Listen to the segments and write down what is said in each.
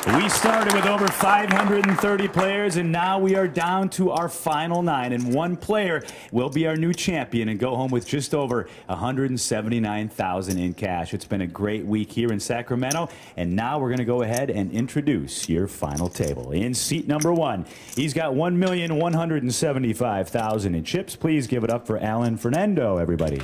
We started with over 530 players, and now we are down to our final 9. And one player will be our new champion and go home with just over $179,000 in cash. It's been a great week here in Sacramento, and now we're going to go ahead and introduce your final table. In seat number 1, he's got $1,175,000 in chips. Please give it up for Alan Fernando, everybody.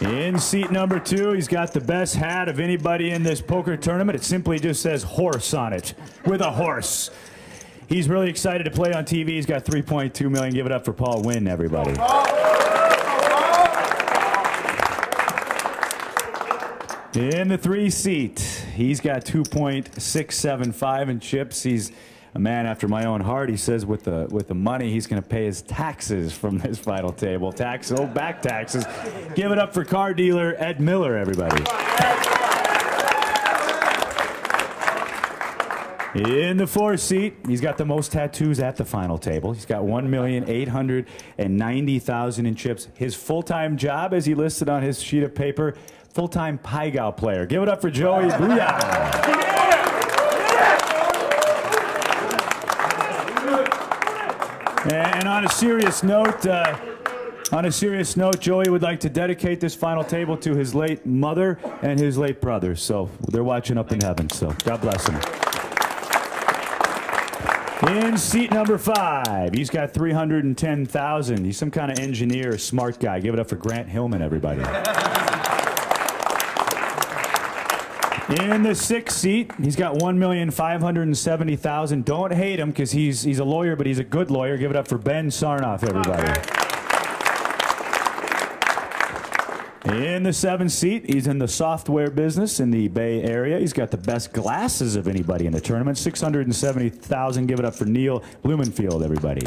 In seat number 2, he's got the best hat of anybody in this poker tournament. It simply just says horse on it, with a horse. He's really excited to play on TV. He's got $3.2 million. Give it up for Paul Wynn, everybody. In the 3 seat, he's got $2.675 in chips. He's a man after my own heart. He says with the money, he's going to pay his taxes from this final table. Back taxes. Give it up for car dealer Ed Miller, everybody. In the 4 seat, he's got the most tattoos at the final table. He's got $1,890,000 in chips. His full-time job, as he listed on his sheet of paper, full-time Pai-Gow player. Give it up for Joey. Booyah! And on a serious note, Joey would like to dedicate this final table to his late mother and his late brother. So they're watching up in heaven. So God bless him. In seat number 5, he's got $310,000. He's some kind of engineer, smart guy. Give it up for Grant Hillman, everybody. In the 6th seat, he's got $1,570,000. Don't hate him because he's a lawyer, but he's a good lawyer. Give it up for Ben Sarnoff, everybody. In the 7th seat, he's in the software business in the Bay Area. He's got the best glasses of anybody in the tournament. $670,000. Give it up for Neil Blumenfield, everybody.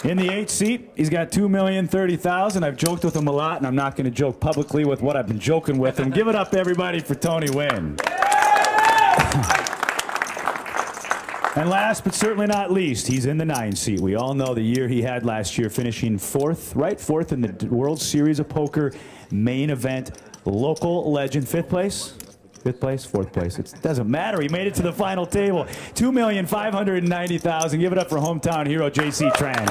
In the 8th seat, he's got $2,030,000. I've joked with him a lot, and I'm not going to joke publicly with what I've been joking with him. Give it up, everybody, for Tony Wynn. And last but certainly not least, he's in the 9th seat. We all know the year he had last year, finishing 4th in the World Series of Poker main event. Local legend, 5th place? 5th place, 4th place. It doesn't matter. He made it to the final table. $2,590,000. Give it up for hometown hero J.C. Tran.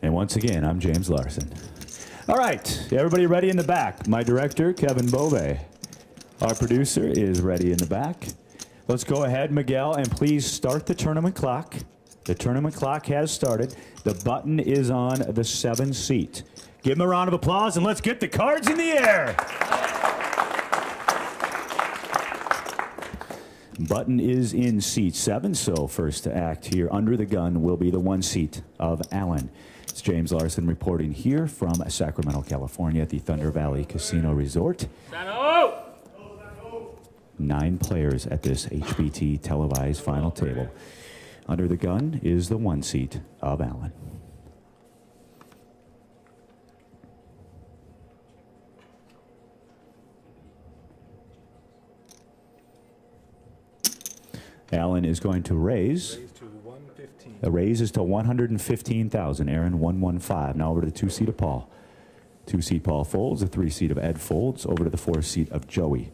And once again, I'm James Larson. All right, everybody ready in the back? My director, Kevin Bove. Our producer is ready in the back. Let's go ahead, Miguel, and please start the tournament clock. The tournament clock has started. The button is on the 7 seat. Give him a round of applause, and let's get the cards in the air. Button is in seat 7, so first to act here under the gun will be the 1 seat of Allen. It's James Larson reporting here from Sacramento, California at the Thunder Valley Casino Resort. 9 players at this HPT televised final table. Under the gun is the 1 seat of Allen. Allen is going to raise. The raise is to $115,000. Aaron, 115. Now over to the 2 seat of Paul. 2 seat Paul folds. The 3 seat of Ed folds. Over to the 4 seat of Joey.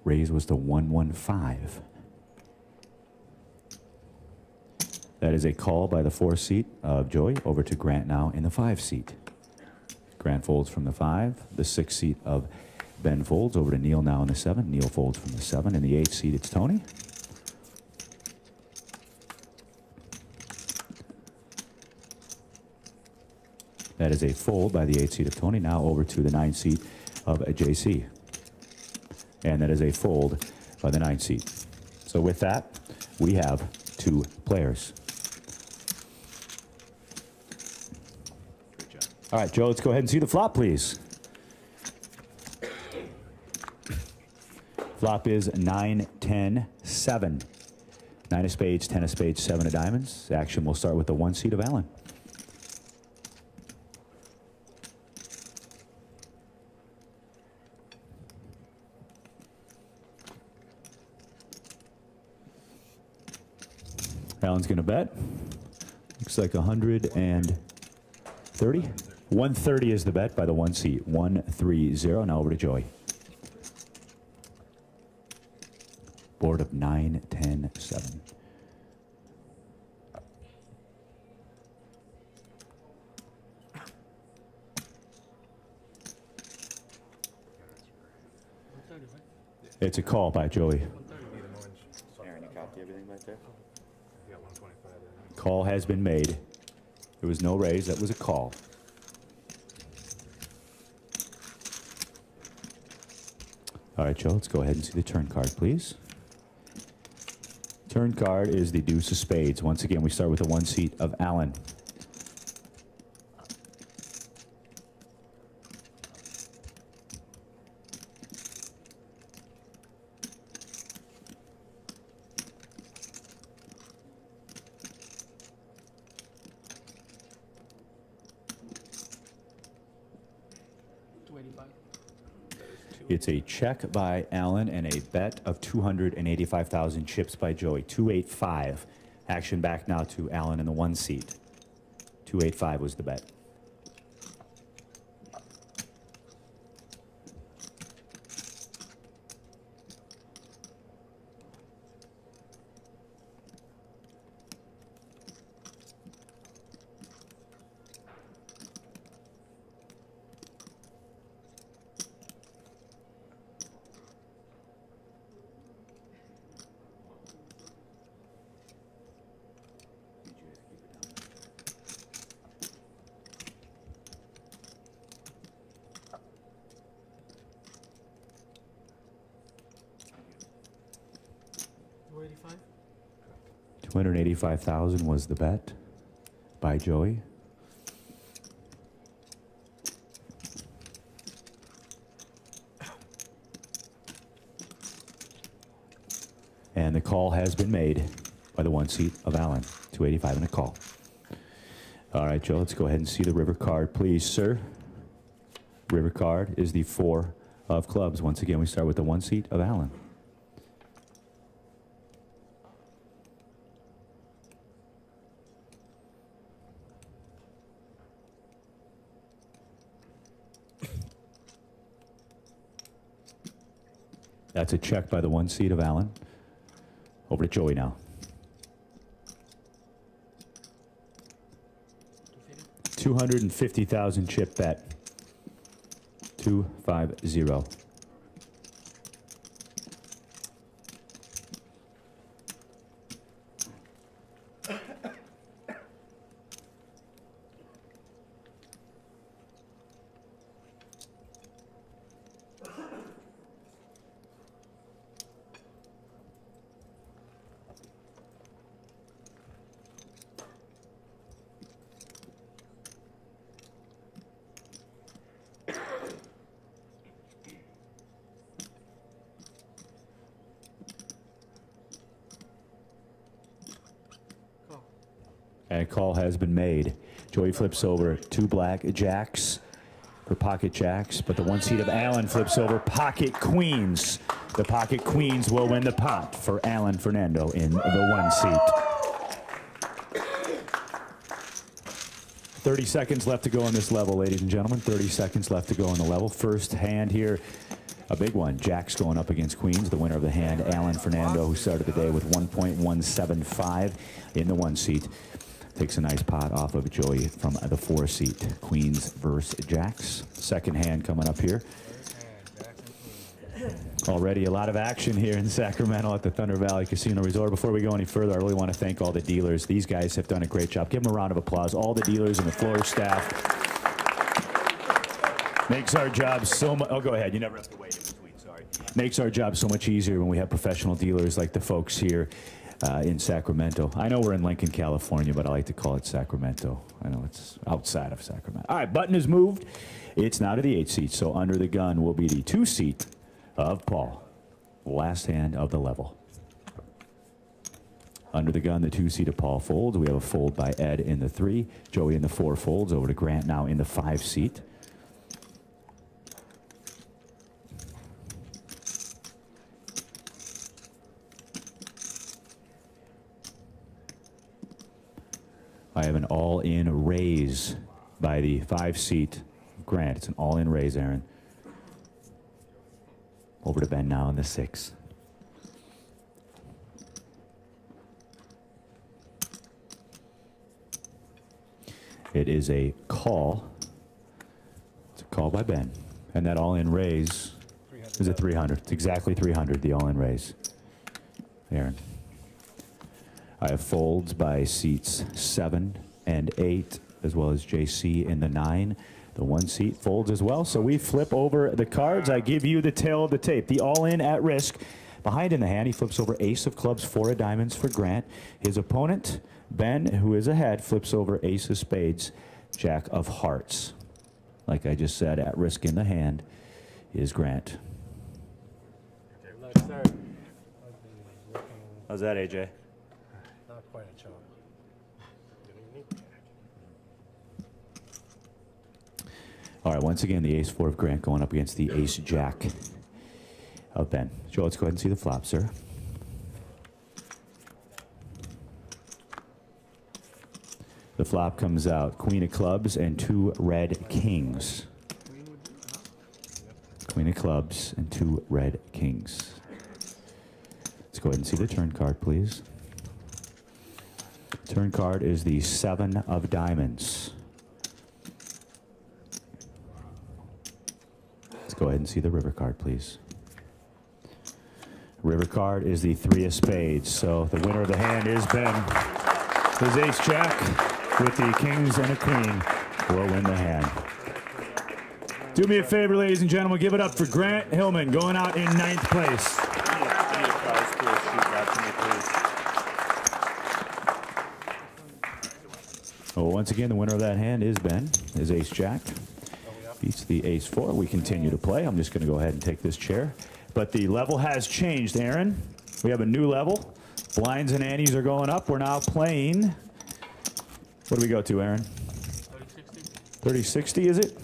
Raise was to 115. That is a call by the 4 seat of Joey. Over to Grant now in the 5 seat. Grant folds from the 5. The 6 seat of Ben folds. Over to Neil now in the 7. Neil folds from the 7. In the 8 seat, it's Tony. That is a fold by the 8 seat of Tony. Now over to the 9 seat of JC. And that is a fold by the 9 seat. So with that, we have 2 players. All right, Joe, let's go ahead and see the flop, please. Flop is 9, 10, 7. 9 of spades, 10 of spades, 7 of diamonds. Action will start with the 1 seat of Allen. Alan's going to bet. Looks like 130. 130 is the bet by the 1 seat. 130. Now over to Joey. Board of 9, 10, 7. It's a call by Joey. Aaron, you copy everything right there? Call has been made. There was no raise. That was a call. All right, Joe, let's go ahead and see the turn card, please. Turn card is the deuce of spades. Once again, we start with the 1 seat of Alan. It's a check by Alan and a bet of 285,000 chips by Joey. 285. Action back now to Alan in the 1 seat. 285 was the bet. $285,000 was the bet by Joey. And the call has been made by the 1 seat of Alan. 285 and a call. All right, Joe, let's go ahead and see the river card, please, sir. River card is the 4 of clubs. Once again, we start with the 1 seat of Alan. That's a check by the 1 seat of Alan. Over to Joey now. 250,000 chip bet. 250. And a call has been made. Joey flips over 2 black jacks for pocket jacks, but the 1 seat of Alan flips over pocket queens. The pocket queens will win the pot for Alan Fernando in the 1 seat. 30 seconds left to go on this level, ladies and gentlemen. 30 seconds left to go on the level. First hand here, a big one. Jacks going up against queens. The winner of the hand, Alan Fernando, who started the day with 1.175 in the 1 seat. Takes a nice pot off of Joey from the 4 seat. Queens versus Jacks. Second hand coming up here. Already a lot of action here in Sacramento at the Thunder Valley Casino Resort. Before we go any further, I really want to thank all the dealers. These guys have done a great job. Give them a round of applause. All the dealers and the floor staff. Makes our job so much. Oh, go ahead. You never have to wait in between. Sorry. Makes our job so much easier when we have professional dealers like the folks here in Sacramento. I know we're in Lincoln, California, but I like to call it Sacramento. I know it's outside of Sacramento. All right, button is moved. It's now to the 8 seat, so under the gun will be the 2 seat of Paul. Last hand of the level. Under the gun, the 2 seat of Paul folds. We have a fold by Ed in the 3. Joey in the 4 folds. Over to Grant now in the 5 seat. I have an all-in raise by the 5-seat Grant. It's an all-in raise, Aaron. Over to Ben now in the 6. It is a call. It's a call by Ben. And that all-in raise is a 300. It's exactly 300, the all-in raise. Aaron. I have folds by seats 7 and 8, as well as JC in the 9. The 1 seat folds as well. So we flip over the cards. I give you the tail of the tape. The all-in at risk. Behind in the hand, he flips over ace of clubs, 4 of diamonds for Grant. His opponent, Ben, who is ahead, flips over ace of spades, jack of hearts. Like I just said, at risk in the hand is Grant. How's that, AJ? Not quite a chop. All right, once again, the ace-4 of Grant going up against the ace-jack of Ben. Joe, let's go ahead and see the flop, sir. The flop comes out queen of clubs and 2 red kings. Queen of clubs and 2 red kings. Let's go ahead and see the turn card, please. Turn card is the 7 of diamonds. Let's go ahead and see the river card, please. River card is the 3 of spades. So the winner of the hand is Ben. His ace-jack with the kings and a queen will win the hand. Do me a favor, ladies and gentlemen. Give it up for Grant Hillman going out in 9th place. Well, once again, the winner of that hand is Ben. His ace-jack beats the ace-4. We continue to play. I'm just going to go ahead and take this chair. But the level has changed, Aaron. We have a new level. Blinds and antes are going up. We're now playing. What do we go to, Aaron? 3060, is it?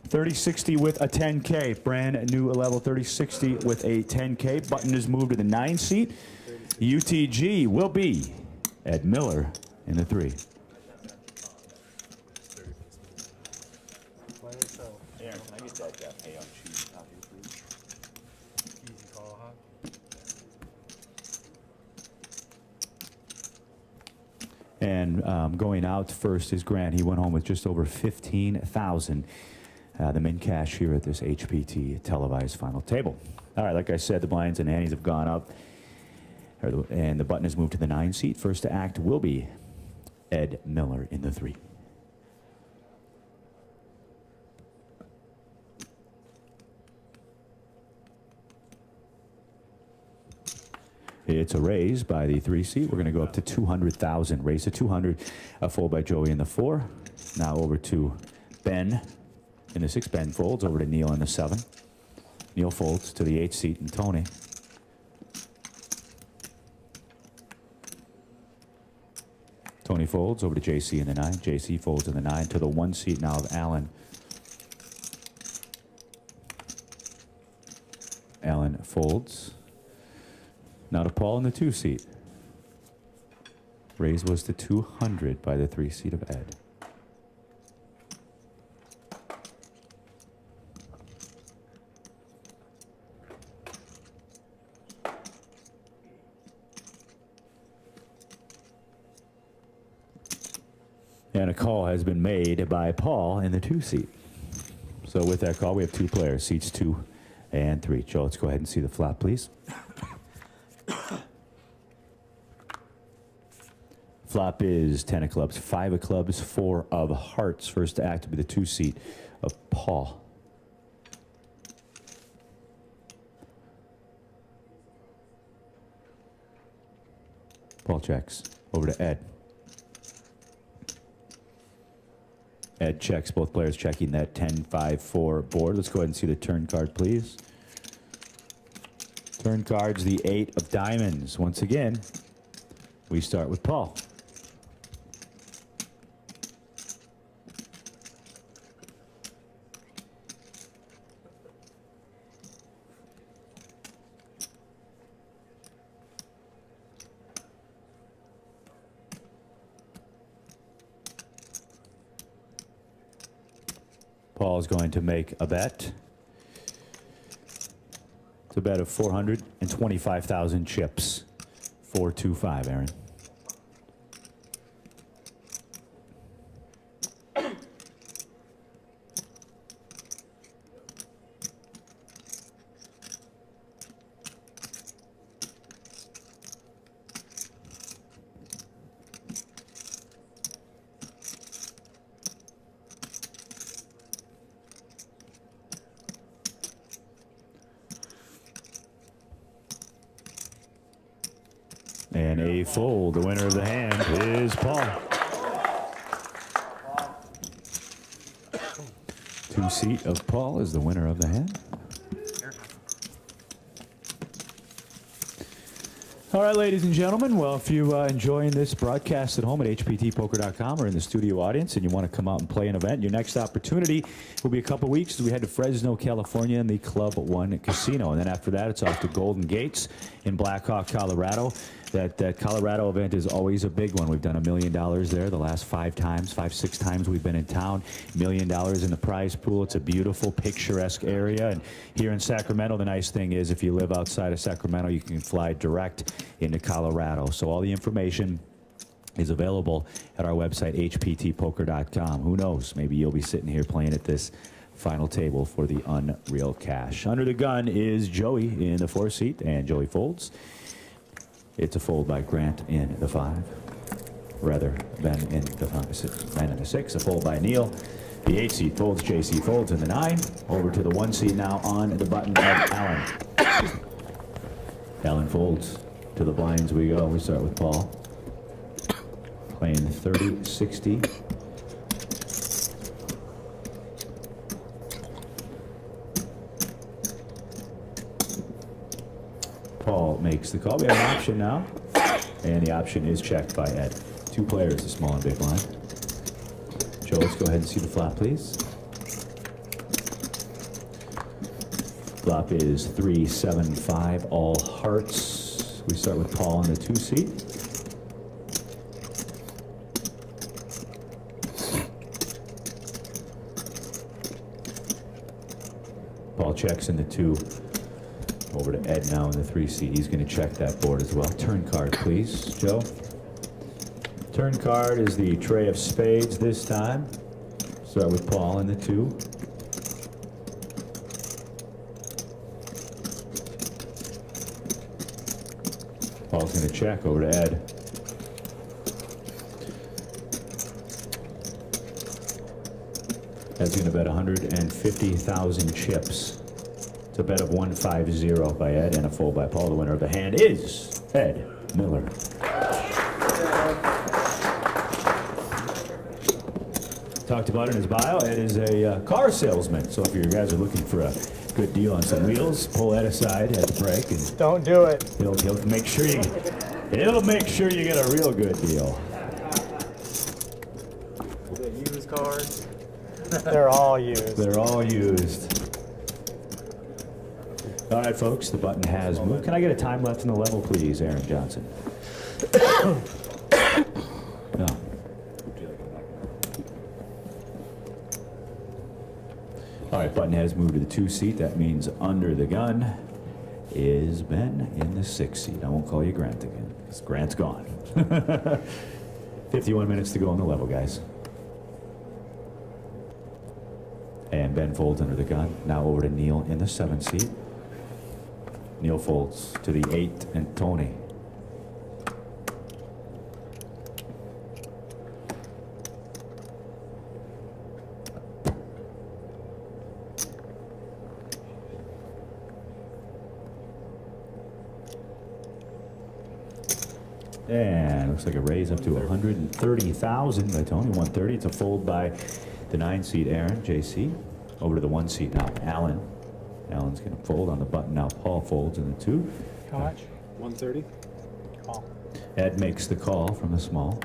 3060 with a 10K. Brand new level 3060 with a 10K. Button is moved to the 9 seat. UTG will be Ed Miller in the 3. Aaron, can I get that pay on shoes copy, please? Easy call, huh? And going out first is Grant. He went home with just over 15,000. The min cash here at this HPT televised final table. All right, like I said, the blinds and antes have gone up. And the button is moved to the 9 seat. First to act will be Ed Miller in the 3. It's a raise by the 3 seat. We're going to go up to 200,000. Raise to 200. A fold by Joey in the 4. Now over to Ben in the 6. Ben folds over to Neil in the 7. Neil folds to the 8 seat and Tony. Tony folds over to JC in the 9. JC folds in the 9 to the 1 seat now of Alan. Alan folds. Now to Paul in the 2 seat. Raise was to 200 by the 3 seat of Ed. And a call has been made by Paul in the 2 seat. So with that call, we have 2 players, seats 2 and 3. Joe, let's go ahead and see the flop, please. Flop is 10 of clubs, 5 of clubs, 4 of hearts. First to act to be the 2 seat of Paul. Paul checks over to Ed. Ed checks, both players checking that 10-5-4 board. Let's go ahead and see the turn card, please. Turn card's the 8 of diamonds. Once again, we start with Paul. Paul is going to make a bet. It's a bet of 425,000 chips. 425, Aaron. And a fold. The winner of the hand is Paul. Two-seat of Paul is the winner of the hand. All right, ladies and gentlemen. Well, if you enjoying this broadcast at home at hptpoker.com or in the studio audience and you want to come out and play an event, your next opportunity will be a couple weeks as we head to Fresno, California in the Club One Casino. And then after that, it's off to Golden Gates in Blackhawk, Colorado. That Colorado event is always a big one. We've done $1 million there the last 5 times, 6 times we've been in town. $1 million in the prize pool. It's a beautiful, picturesque area. And here in Sacramento, the nice thing is if you live outside of Sacramento, you can fly direct into Colorado. So all the information is available at our website, hptpoker.com. Who knows? Maybe you'll be sitting here playing at this final table for the unreal cash. Under the gun is Joey in the 4 seat, and Joey folds. It's a fold by Grant in the 5, rather than in the 5, and in the 6. A fold by Neil. The 8 seat folds. JC folds in the 9. Over to the 1 seat now on the button of Alan. Alan folds. To the blinds we go. We start with Paul. Playing 30, 60. Paul makes the call. We have an option now, and the option is checked by Ed. 2 players, the small and big blind. Joe, let's go ahead and see the flop, please. Flop is 3, 7, 5, all hearts. We start with Paul in the 2 seat. Paul checks in the 2. Over to Ed now in the 3 seat. He's going to check that board as well. Turn card, please, Joe. Turn card is the tray of spades this time. Start with Paul in the 2. Paul's going to check over to Ed. Ed's going to bet 150,000 chips. It's a bet of 150 by Ed and a fold by Paul. The winner of the hand is Ed Miller. Talked about in his bio, Ed is a car salesman. So if you guys are looking for a good deal on some wheels, pull Ed aside at the break. And don't do it. He'll make sure you get a real good deal. The used cars. They're all used. They're all used. All right, folks, the button has moved. Can I get a time left in the level, please, Aaron Johnson? No. All right, button has moved to the 2 seat. That means under the gun is Ben in the 6 seat. I won't call you Grant again, because Grant's gone. 51 minutes to go on the level, guys. And Ben folds under the gun. Now over to Neil in the 7 seat. Neil folds to the 8 and Tony. And looks like a raise up to 130,000 by Tony. 130. It's a fold by the 9 seat Aaron, JC. Over to the 1 seat now, Alan. Alan's going to fold on the button now. Paul folds in the 2. How much? 130. Call. Ed makes the call from the small.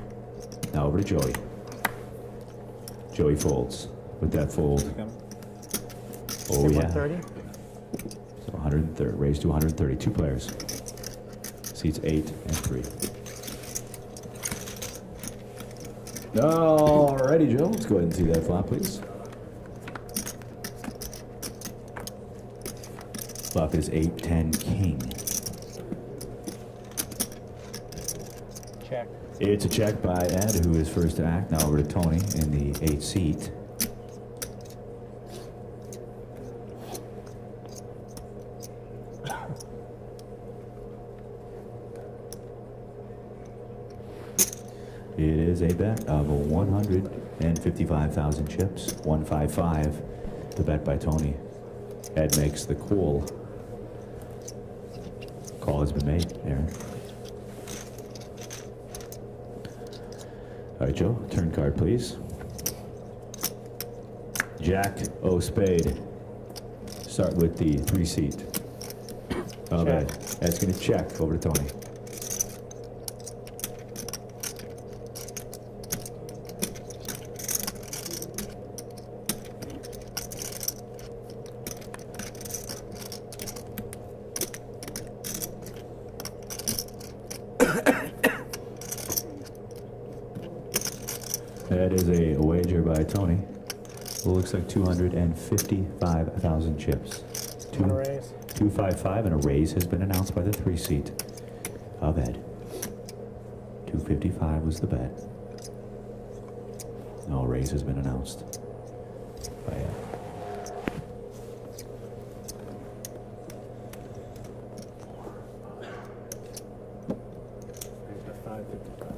Now over to Joey. Joey folds with that fold. Oh, yeah. 130? So 130, raised to 130. 2 players. Seats 8 and 3. All righty, Joe. Let's go ahead and see that flop, please. Flop is 8-10 king. Check. It's a check by Ed, who is first to act. Now over to Tony in the 8th seat. It is a bet of 155,000 chips. 155. The bet by Tony. Ed makes the call. Call has been made, Aaron. All right, Joe, turn card, please. Jack O spade. Start with the 3 seat. Oh, Ed. Ed's going to check. Over to Tony. That is a wager by Tony. It looks like 255,000 chips. And a raise. 255, and a raise has been announced by the 3 seat of Ed. 255 was the bet. No raise has been announced by Ed.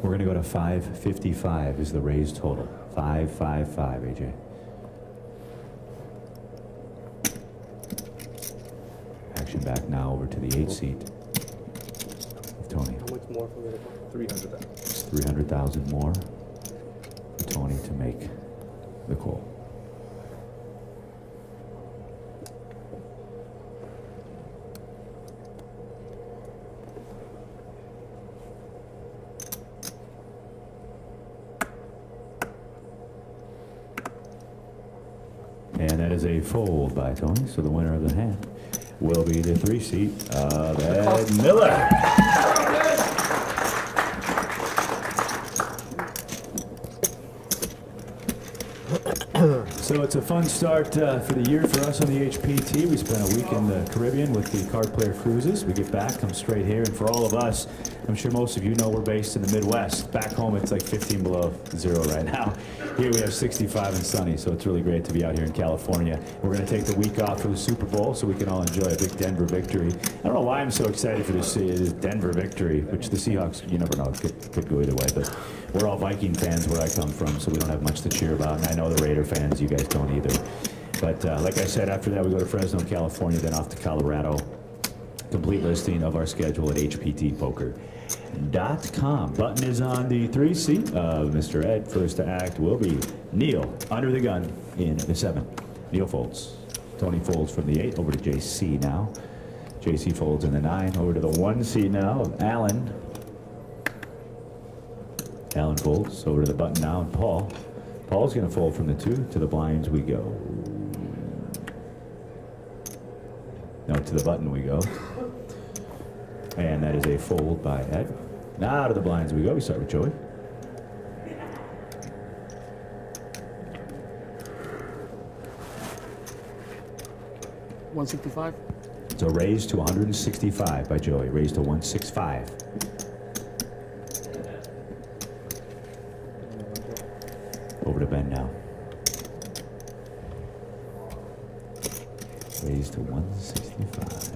We're going to go to 555 is the raise total. 555, AJ. Action back now over to the 8th seat of Tony. How much more from the 300,000. 300,000 more for Tony to make the call. And that is a fold by Tony, so the winner of the hand will be the 3 seat of Ed Miller. So it's a fun start for the year for us on the HPT. We spent a week in the Caribbean with the Card Player Cruises. We get back, come straight here, and for all of us, I'm sure most of you know we're based in the Midwest. Back home, it's like 15 below zero right now. Here we have 65 and sunny, so it's really great to be out here in California. We're going to take the week off for the Super Bowl so we can all enjoy a big Denver victory. I don't know why I'm so excited for this Denver victory, which the Seahawks, you never know, could go either way. But we're all Viking fans where I come from, so we don't have much to cheer about. And I know the Raider fans, you guys don't either. But like I said, after that we go to Fresno, California, then off to Colorado. Complete listing of our schedule at HPTpoker.com. Button is on the 3 seat of Mr. Ed. First to act will be Neil under the gun in the 7. Neil folds. Tony folds from the 8 over to JC now. JC folds in the 9 over to the 1 seat now of Alan. Alan folds over to the button now and Paul. Paul's going to fold from the 2 to the blinds we go. No, to the button we go. And that is a fold by Ed. Now to the blinds we go. We start with Joey. $165. So raised to 165 by Joey. Raised to 165. Over to Ben now. Raised to 165.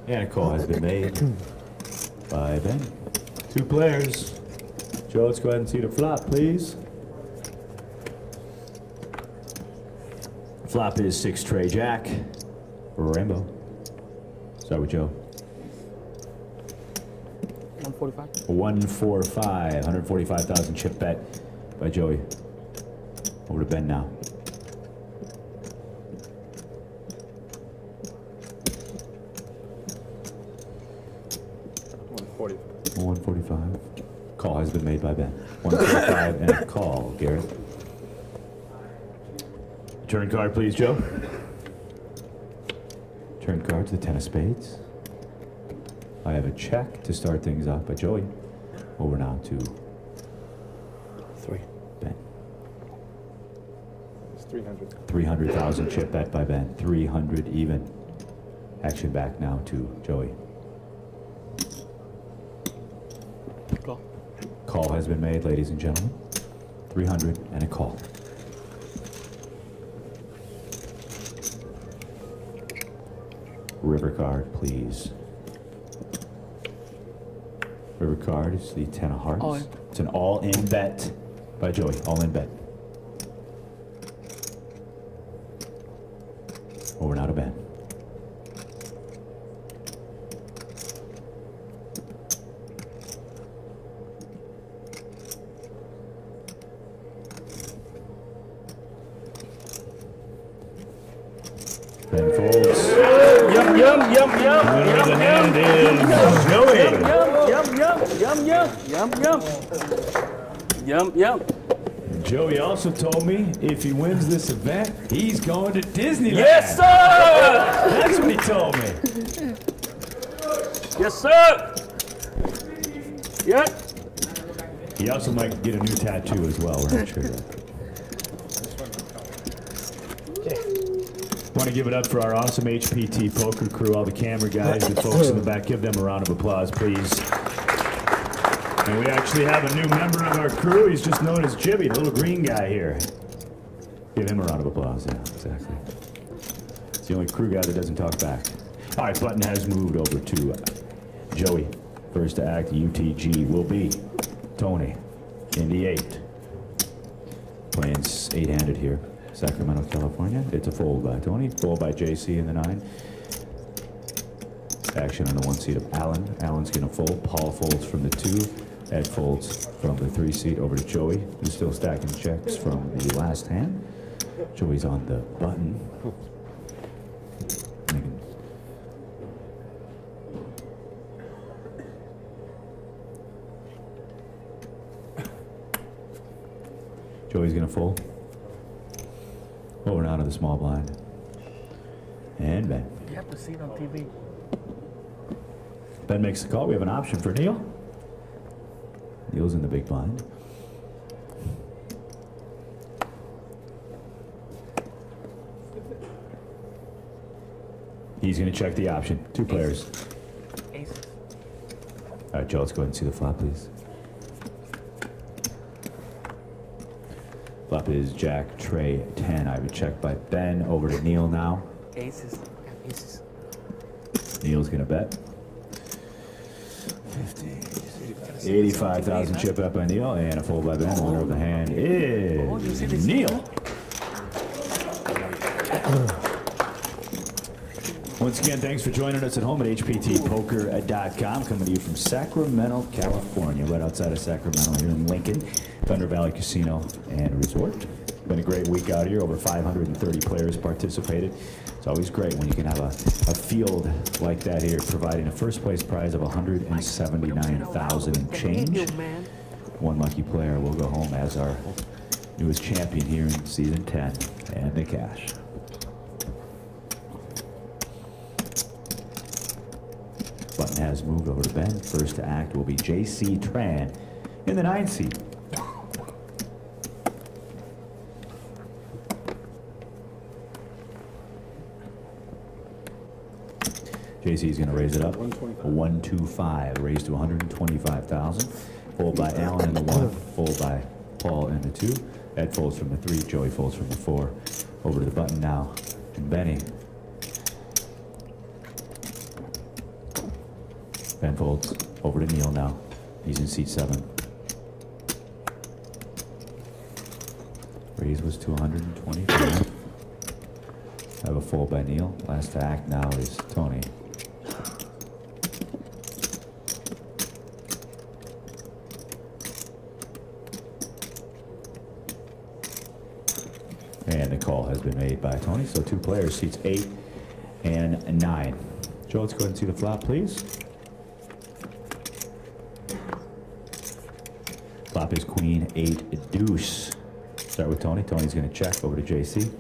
And a call has been made by Ben. 2 players. Joe, let's go ahead and see the flop, please. Flop is 6 tray jack. Rainbow. Start with Joe. 150. 145. 145. 145,000 chip bet by Joey. Over to Ben now. $145. Call has been made by Ben. 145 and a call, Garrett. Turn card, please, Joe. Turn card to the 10 of spades. I have a check to start things off by Joey. Over now to 3. Ben. It's 300. 300,000 chip bet by Ben. 300 even. Action back now to Joey. Call. Call has been made, ladies and gentlemen. 300 and a call. River card, please. River card is the 10 of hearts. All in. It's an all-in bet by Joey. All-in bet. Over now to Ben. Ben folds. Yum, yum, yum, yum. Winner of the Yum, hand yum. is Joey. Yum, yum. Joey also told me if he wins this event, he's going to Disneyland. Yes, sir! That's what he told me. Yes, sir! Yeah. He also might get a new tattoo as well. We're not sure yet. Want to give it up for our awesome HPT poker crew, all the camera guys, the folks in the back. Give them a round of applause, please. And we actually have a new member of our crew. He's just known as Jibby, the little green guy here. Give him a round of applause. Yeah, exactly. It's the only crew guy that doesn't talk back. All right, button has moved over to Joey. First to act, UTG will be Tony in the 8. Playing 8-handed here. Sacramento, California. It's a fold by Tony. Fold by JC in the 9. Action on the 1 seat of Alan. Alan's going to fold. Paul folds from the 2. Ed folds from the 3 seat over to Joey, who's still stacking checks from the last hand. Joey's on the button. Joey's going to fold. Over now to the small blind. And Ben. You have to see it on TV. Ben makes the call. We have an option for Neil. Neil's in the big blind. He's going to check the option. 2 players. Aces. All right, Joe, let's go ahead and see the flop, please. Flop is Jack, Trey, 10. I have a check by Ben. Over to Neil now. Aces. Aces. Neil's going to bet. 50. 85,000 chip up by Neil, and a fold by Ben. Winner of the hand is Neil. Once again, thanks for joining us at home at HPTpoker.com. Coming to you from Sacramento, California, right outside of Sacramento here in Lincoln. Thunder Valley Casino and Resort. Been a great week out here. Over 530 players participated. It's always great when you can have a field like that here, providing a first place prize of $179,000 and change. One lucky player will go home as our newest champion here in season 10, and the cash. Button has moved over to Ben. First to act will be JC Tran in the 9 seat. JC's going to raise it up. 125, raised to 125,000. Fold by Alan in the 1, fold by Paul in the 2. Ed folds from the 3, Joey folds from the 4. Over to the button now, and Benny. Ben folds over to Neil now. He's in seat 7. Raise was to 125. I have a fold by Neil. Last to act now is Tony. And the call has been made by Tony. So 2 players, seats 8 and 9. Joe, let's go ahead and see the flop, please. Flop is queen 8 deuce. Start with Tony. Tony's going to check over to JC.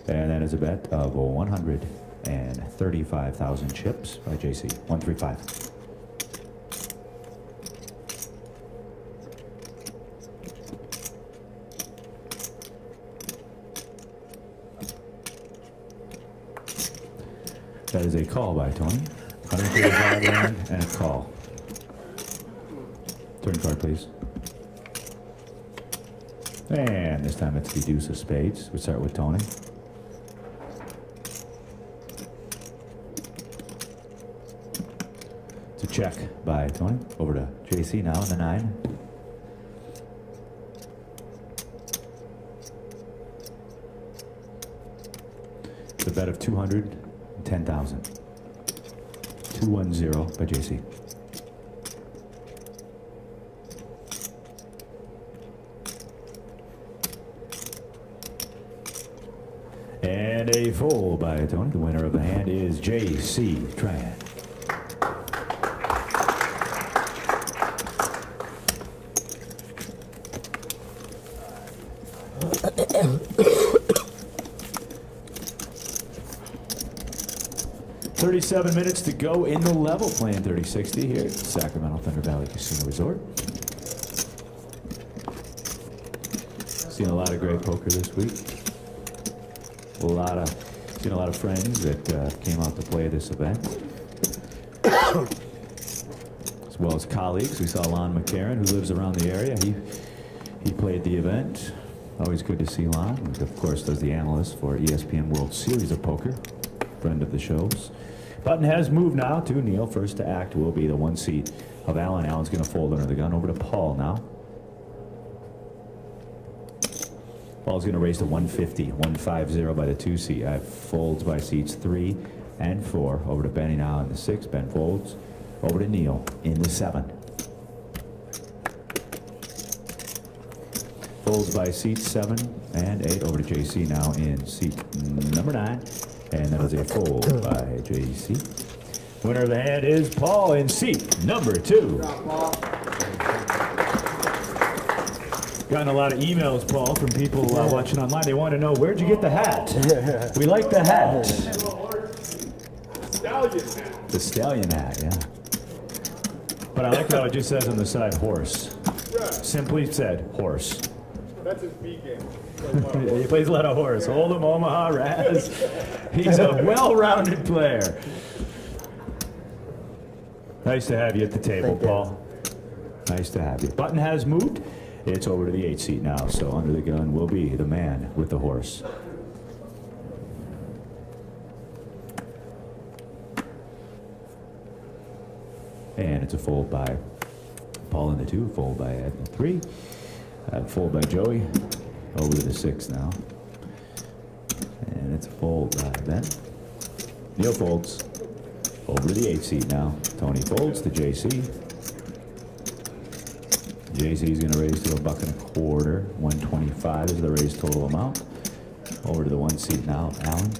And that is a bet of 135,000 chips by JC. 135. That is a call by Tony. 135 land and a call. Turn card, please. And this time it's the deuce of spades. We start with Tony. It's a check by Tony. Over to JC now in the 9. It's a bet of 210,000. 210 by JC. And a fold by Tony. The winner of the hand is JC Tran. .37 minutes to go in the level, playing 3060 here at Sacramento Thunder Valley Casino Resort. Seen a lot of great poker this week. Seen a lot of friends that came out to play this event, as well as colleagues. We saw Lon McCarron, who lives around the area. He played the event. Always good to see Lon, who of course does the analyst for ESPN World Series of Poker, friend of the shows. Button has moved now to Neil. First to act will be the 1 seat of Allen. Allen's going to fold under the gun. Over to Paul now. Paul's going to raise to 150, 150 by the 2 seat. Folds by seats 3 and 4. Over to Benny now in the 6. Ben folds. Over to Neil in the 7. Folds by seats 7 and 8. Over to JC now in seat number 9. And that is a fold by JC. Winner of the hand is Paul in seat number 2. Gotten a lot of emails, Paul, from people watching online. They want to know, where'd you get the hat? We like the hat. Stallion hat. The stallion hat, yeah. But I like how it just says on the side, horse. Yeah. Simply said, horse. That's his B game. He plays a lot of horse. Hold'em, Omaha, Raz. He's a well-rounded player. Nice to have you at the table, Paul. Nice to have you. Button has moved. It's over to the 8 seat now, so under the gun will be the man with the horse. And it's a fold by Paul in the 2, fold by Ed in the 3, fold by Joey. Over to the 6 now. And it's a fold by Ben. Neil folds. Over to the 8 seat now. Tony folds to JC. JC's going to raise to $1.25. 125 is the raise total amount. Over to the 1 seat now, Allen.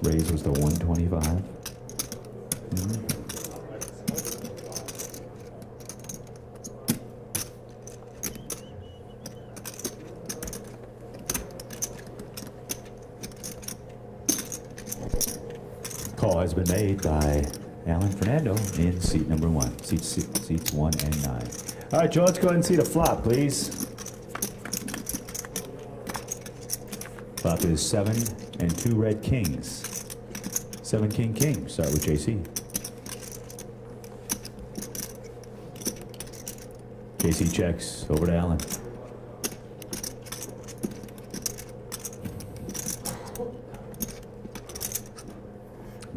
Raise was the 125. Call has been made by Alan Fernando in seat number 1. Seats 1 and 9. All right, Joe, let's go ahead and see the flop, please. Flop is 7 and 2 red kings. 7 king king. Start with JC. JC checks over to Alan.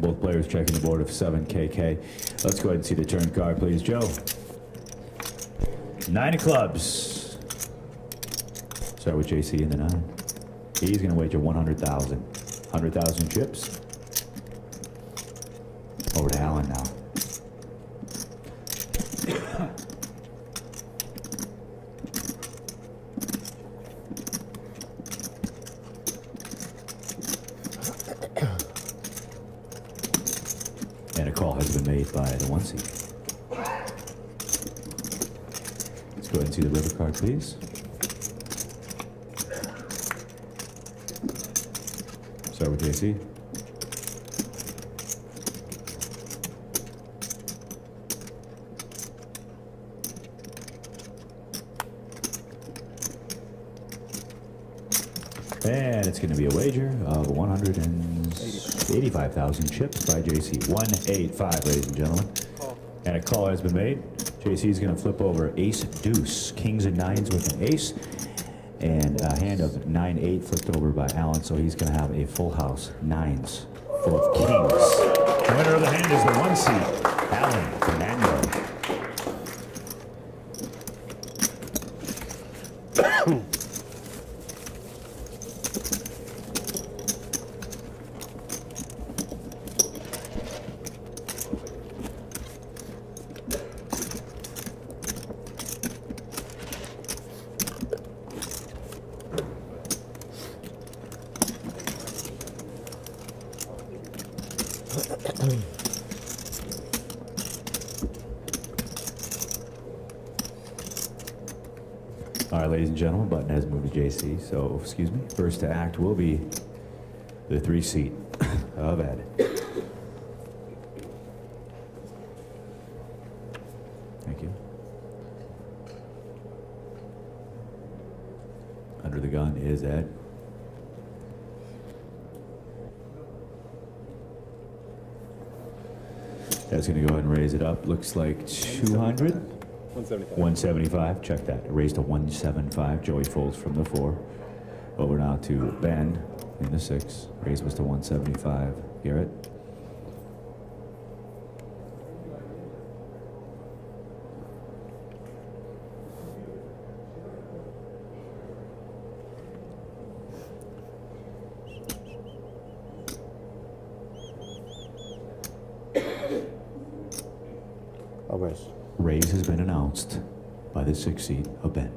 Both players checking the board of 7KK. Let's go ahead and see the turn card, please, Joe. 9 of clubs. Start with JC in the 9. He's going to wager 100,000. 100,000 chips. Over to Alan now. And a call has been made by the 1 seed. Let's go ahead and see the river card, please. Start with JC. And it's going to be a wager of 185,000 chips by JC. 185, ladies and gentlemen. And a call has been made. JC is going to flip over ace deuce, kings and nines with an ace, and a hand of 9-8 flipped over by Alan, so he's going to have a full house, nines, full of kings. The winner of the hand is the 1 seed, Alan Fernando. All right, ladies and gentlemen, button has moved to JC, so, excuse me, first to act will be the 3 seat of Ed. Thank you. Under the gun is Ed. Ed's gonna go ahead and raise it up. Looks like 200. 175. 175, check that. Raised to 175. Joey folds from the 4. Over now to Ben in the 6. Raise was to 175. Garrett. I'll raise. Raise has been announced by the 6 seed of Ben.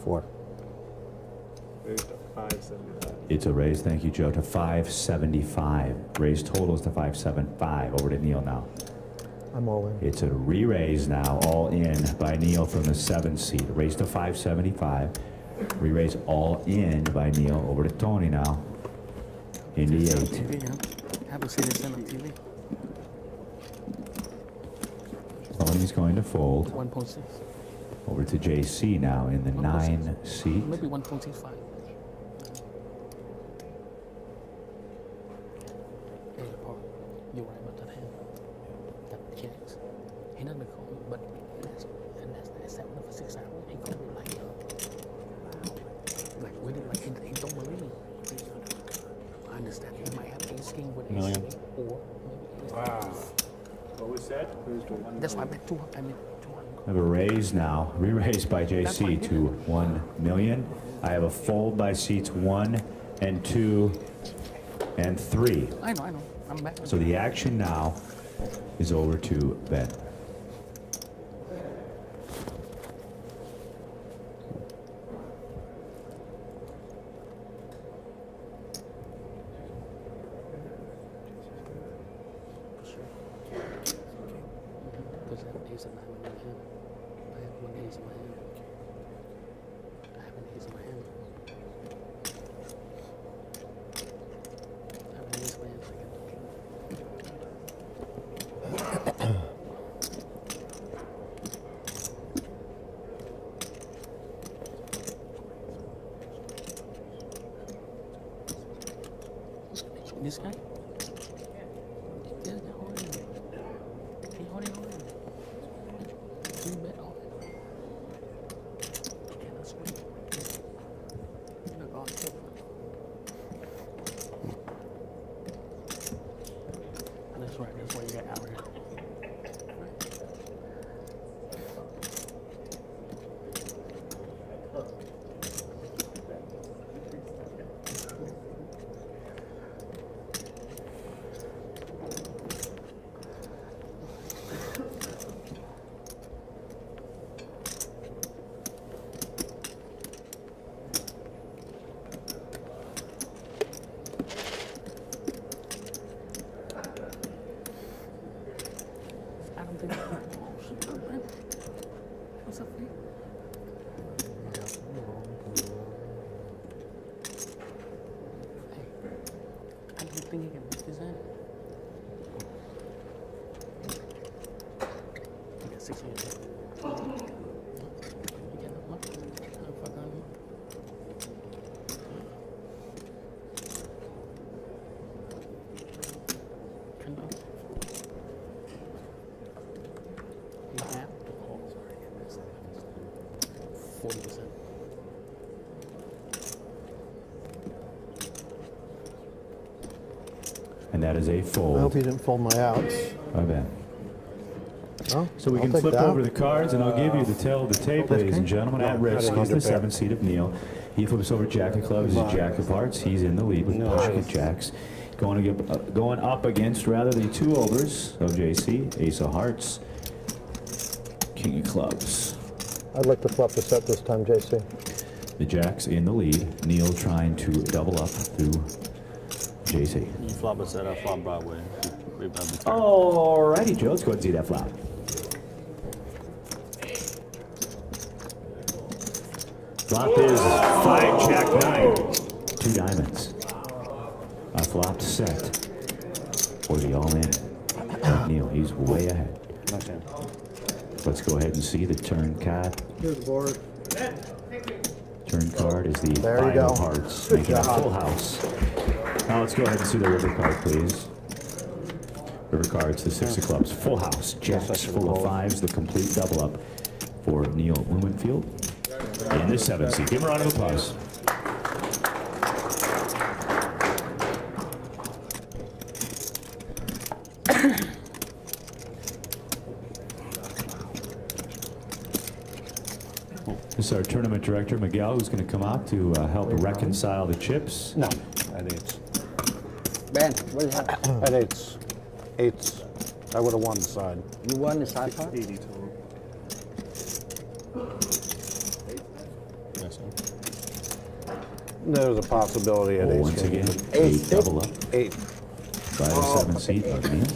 4. Raised to 575. It's a raise, thank you, Joe, to 575. Raise totals to 575. Over to Neil now. I'm all in. It's a re-raise now, all in by Neil from the 7 seed. Raise to 575. Re-raise all in by Neil. Over to Tony now. In the 8. TV, huh? I haven't seen this on TV. Tony's going to fold. 1.6. Over to JC now in the 9 seat. Maybe 1.65. Hey, Paul, you're right about that hand. That jacks. He doesn't call me, but that's 7 of a 6 hour. He called me like really, like he don't believe me. I understand he might have ace king with ace king or maybe. Wow. What was that? That's why I bet 200. I mean 200. I have a raise now, re-raised by JC to 1 million. I have a fold by seats 1 and 2 and 3. I know. I'm back. So the action now is over to Ben. Because that ace and 9 in my hand. I have 1 ace in my hand. I have an ace in my hand. I have an ace in my hand. This guy? Yeah, hold on. Hold on. You bet on it. Okay, that's sweet. You're not going to tip. That's right, that's why you got out here. think he can make his hand? He got 6 hands. He got no luck. Oh, fuck on him. He's half. Oh, sorry. 40%. And that is a I fold. hope you didn't fold my outs. My bad. Oh, So we I'll can take flip that. over the cards, and I'll give you the tail of the tape, ladies and gentlemen. At risk, he's the 7th seed of Neil. He flips over Jack of Clubs, his Jack of Hearts. He's in the lead with pocket jacks. Going up against, rather, the 2 overs of JC, Ace of Hearts, King of Clubs. I'd like to flop the set this time, JC. The Jacks in the lead. Neil trying to double up through JC. You flop a set, I flop Broadway. Alrighty, Joe, let's go ahead and see that flop. Flop is 5, Jack 9, 2 diamonds. A flopped set. Or the all-in. Neil, he's way ahead. Nice hand. Let's go ahead and see the turn card. Here's the board. Turn card is the There you 5 go. of hearts, making a full house. Now let's go ahead and see the river card, please. River cards, the 6 of clubs, full house. Jacks full of 5s, the complete double up for Neil Blumenfield. In the 7th seed. Give him a round of applause. This is our tournament director, Miguel, who's going to come out to help reconcile the chips. No. At 8s. Ben, what is that? At 8s. 8s. I would have won the side. You won the side part? 80 total. Nice hand. There was a possibility at Oh, ace once king. again, Eight. a double up 8. by the 7th seed of Neil.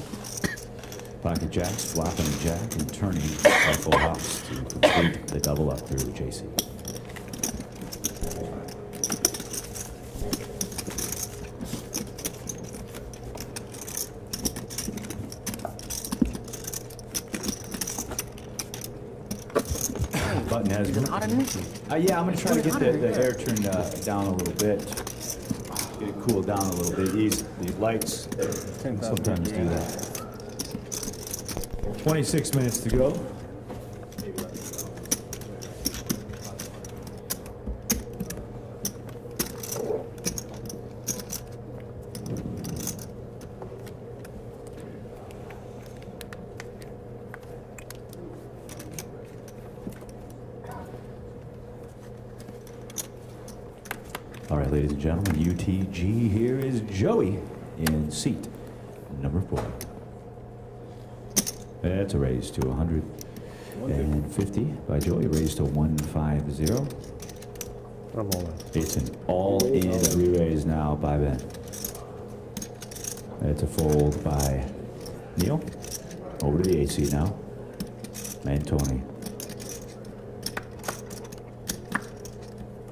Pocket jacks, flopping a jack, and turning a full house to complete the double up through JC. Button has been. Hot in this? Yeah, I'm going to try to get the air turned down a little bit. Get it cooled down a little bit. These lights sometimes do that. 26 minutes to go. All right, ladies and gentlemen, UTG here is Joey in seat number 4. That's a raise to 150 by Joey, raise to 150. I'm all in. It's an all-in re-raise now by Ben. It's a fold by Neil. Over to the 8 seat now. And Tony.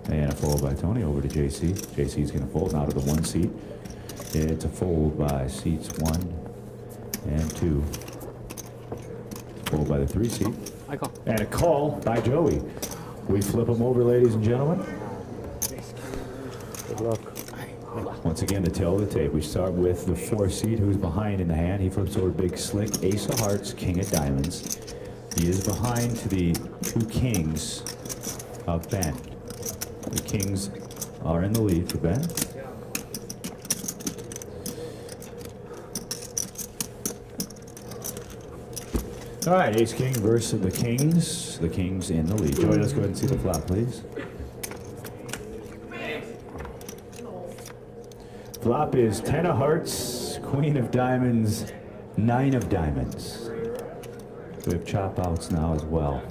And a fold by Tony over to JC. JC's going to fold now to the 1 seat. It's a fold by seats 1 and 2. Fold by the 3 seat. I call. And a call by Joey. We flip them over, ladies and gentlemen. Good luck. Once again, the tail of the tape. We start with the 4 seed, who's behind in the hand. He flips over Big Slick, Ace of Hearts, King of Diamonds. He is behind to the 2 kings of Ben. The kings are in the lead for Ben. All right, Ace King versus the kings. The kings in the lead. Joey, let's go ahead and see the flop, please. Flop is 10 of hearts, Queen of diamonds, 9 of diamonds. We have chop outs now as well.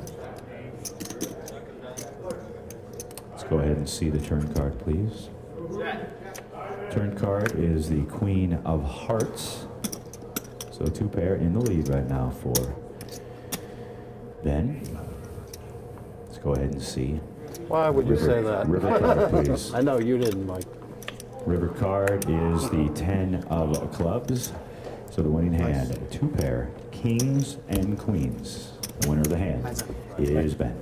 Let's go ahead and see the turn card, please. Turn card is the Queen of Hearts. So 2 pair in the lead right now for Ben. Let's go ahead and see. Why would you say that? River card, please. I know you didn't, Mike. River card is the 10 of clubs. So the winning hand, 2 pair, kings and queens. The winner of the hand is Ben.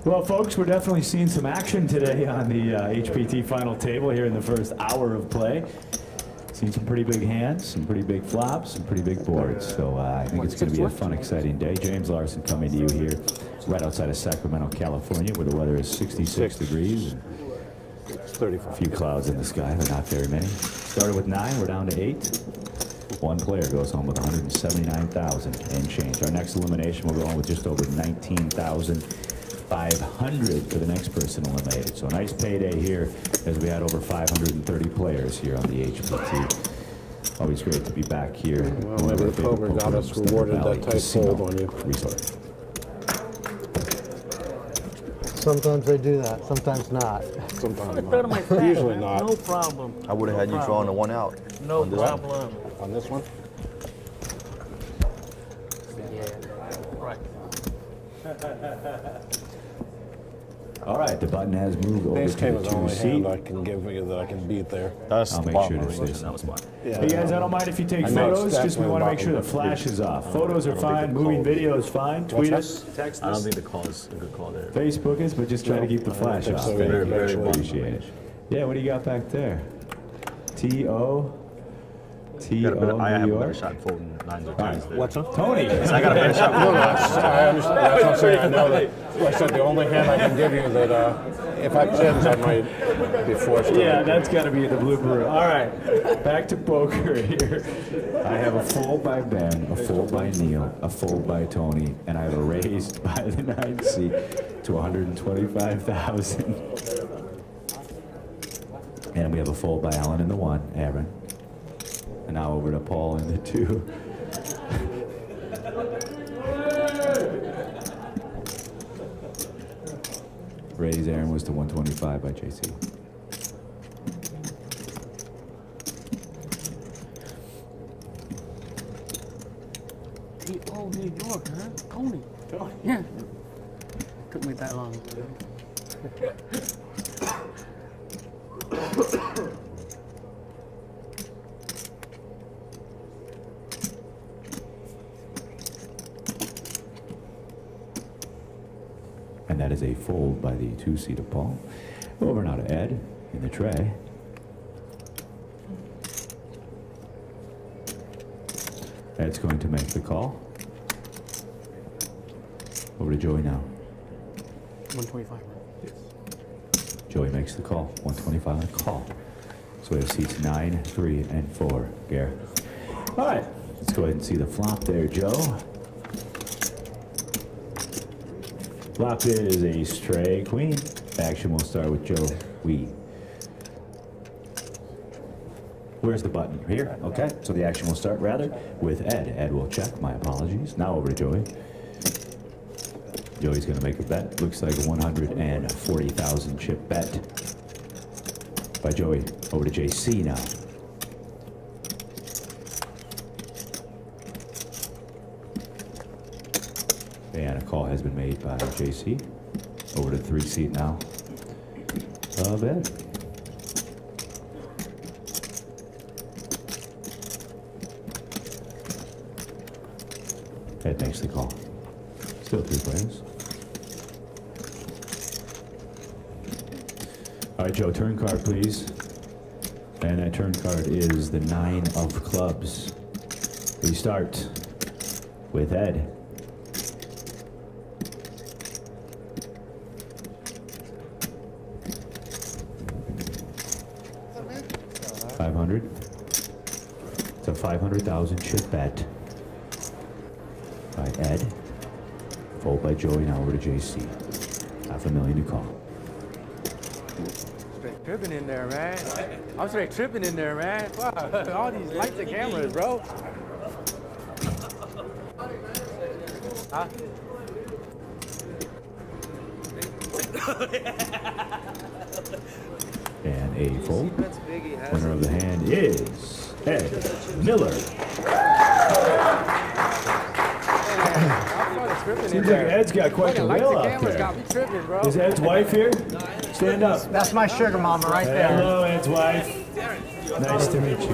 Well, folks, we're definitely seeing some action today on the HPT final table here in the first hour of play. Seen some pretty big hands, some pretty big flops, some pretty big boards. So I think it's going to be a fun, exciting day. James Larson coming to you here right outside of Sacramento, California, where the weather is 66 degrees. And It's 35. a few clouds in the sky, but not very many. Started with 9, we're down to 8. One player goes home with 179,000 and change. Our next elimination will go on with just over 19,500 for the next person eliminated. So a nice payday here as we had over 530 players here on the HPT. Always great to be back here. Well, maybe the poker got us rewarded that tight fold on you. Resort. Sometimes they do that, sometimes not. Sometimes Third of my not. stack, Usually man. not. No problem. I would have had you drawing the 1 out. No on this one. problem. On this one? Yeah. Right. All right, the button has moved over Ace to came the as the 2 only seat. hand I can give you that I can beat there. That's I'll the make bottom sure of to the say reason. That was something. fine. Yeah. Hey guys, I don't mind if you take I know it's photos, just we definitely want to make sure the bottom. flash is off. Photos are fine, moving video is fine, tweet that? us, text I don't us, think the call is a good call there. Facebook us, but just try to keep the flash think off. so Thank either. you. Very Appreciate it. Yeah, what do you got back there? T.O. I T.O. have a New better York. shot folding 9s or 10s there. What's up? Tony. I got a better shot No, folding no, 9s. I understand. That's what I'm saying. I know that. I said the only hand I can give you that if I tens, I might be forced to. Yeah, that's got to be the blooper room. All right, back to poker here. I have a fold by Ben, a fold by Neil, a fold by Tony, and I have a raise by the 9th seat to 125,000. And we have a fold by Alan in the 1, Aaron. And now over to Paul in the 2. Raise Aaron was to 125 by JC. T.O. New York, huh? Tony. Yeah. Took me that long. And that is a fold by the 2 seat of Paul. Over now to Ed in the tray. Ed's going to make the call. Over to Joey now. 125, right? Joey makes the call. 125 on a call. So we have seats 9, 3, and 4. Gare. All right. Let's go ahead and see the flop there, Joe. Flop is a stray queen. Action will start with Joe. Where's the button? Here? Okay. So the action will start rather with Ed. Ed will check. My apologies. Now over to Joey. Joey's going to make a bet. Looks like a 140,000 chip bet by Joey. Over to JC now. And a call has been made by JC. Over to 3 seat now of Ed. Ed makes the call. Still 3 players. All right, Joe, turn card, please. And that turn card is the 9 of clubs. We start with Ed. $500. It's a 500,000 chip bet by Ed. Fold by Joey, now over to JC. $500,000 to call. Straight tripping in there, man. I'm straight tripping in there, man. Wow, all these lights and cameras, bro. Huh? And a fold. Winner of the hand is Ed Miller. tripping in Seems like there. Ed's got quite the Fucking lights will and up cameras there. got me tripping, bro. Is Ed's wife here? Stand up. That's my sugar mama right there. Hello, Ed's wife. Nice to meet you.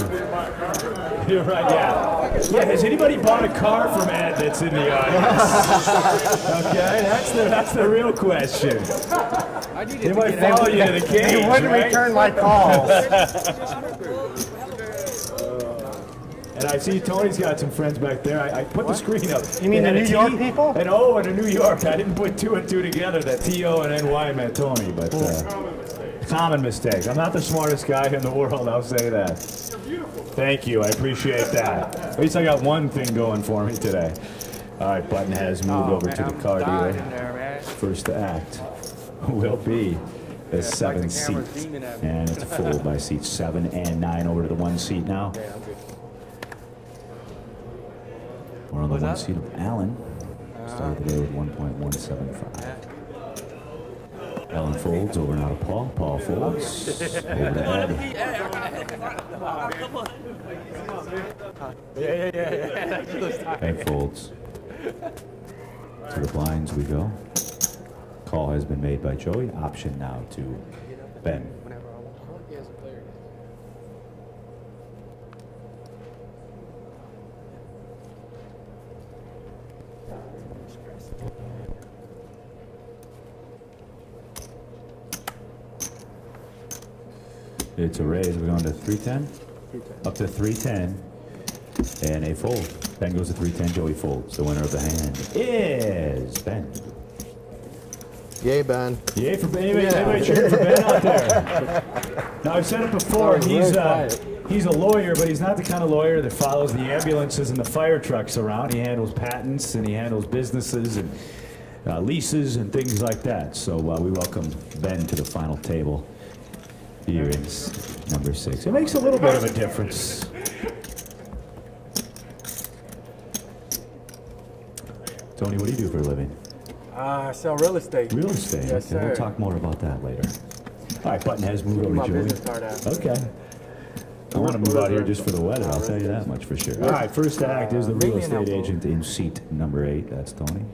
You're right, yeah. Yeah, has anybody bought a car from Ed that's in the audience? Okay, that's the real question. They might follow you to the cage, They wouldn't right? return my calls. And I see Tony's got some friends back there. I put the screen up. You mean They the had New a York T people? And O and a New York. I didn't put two and two together that T-O and N-Y meant Tony, but common mistake. I'm not the smartest guy in the world, I'll say that. Thank you, I appreciate that. At least I got one thing going for me today. All right, Button has moved over to the car dealer. First to act will be the 7 seat, and it's full by seats 7 and 9. Over to the 1 seat now. We're on the 1 seat of Allen. Started the day with 1.175. Allen folds over now to Paul. Paul folds over to Ed. Ed folds. To the blinds we go. Call has been made by Joey. Option now to Ben. It's a raise. We're going to 310. Up to 310. And a fold. Ben goes to 310. Joey folds. The winner of the hand is Ben. Yay, Ben. Yay for Ben. Anybody cheering for Ben out there? Now, I've said it before. He's a lawyer, but he's not the kind of lawyer that follows the ambulances and the fire trucks around. He handles patents and he handles businesses and leases and things like that. So we welcome Ben to the final table. Here is number 6. It makes a little bit of a difference. Tony, what do you do for a living? I sell real estate. Real estate. Yes, Okay, we'll sir. talk more about that later. All right, Button has moved over My to Joey. business card out. Okay. I want to move out here just for the weather, I'll tell you that much for sure. All right, first to act is the real estate agent in seat number 8. That's Tony.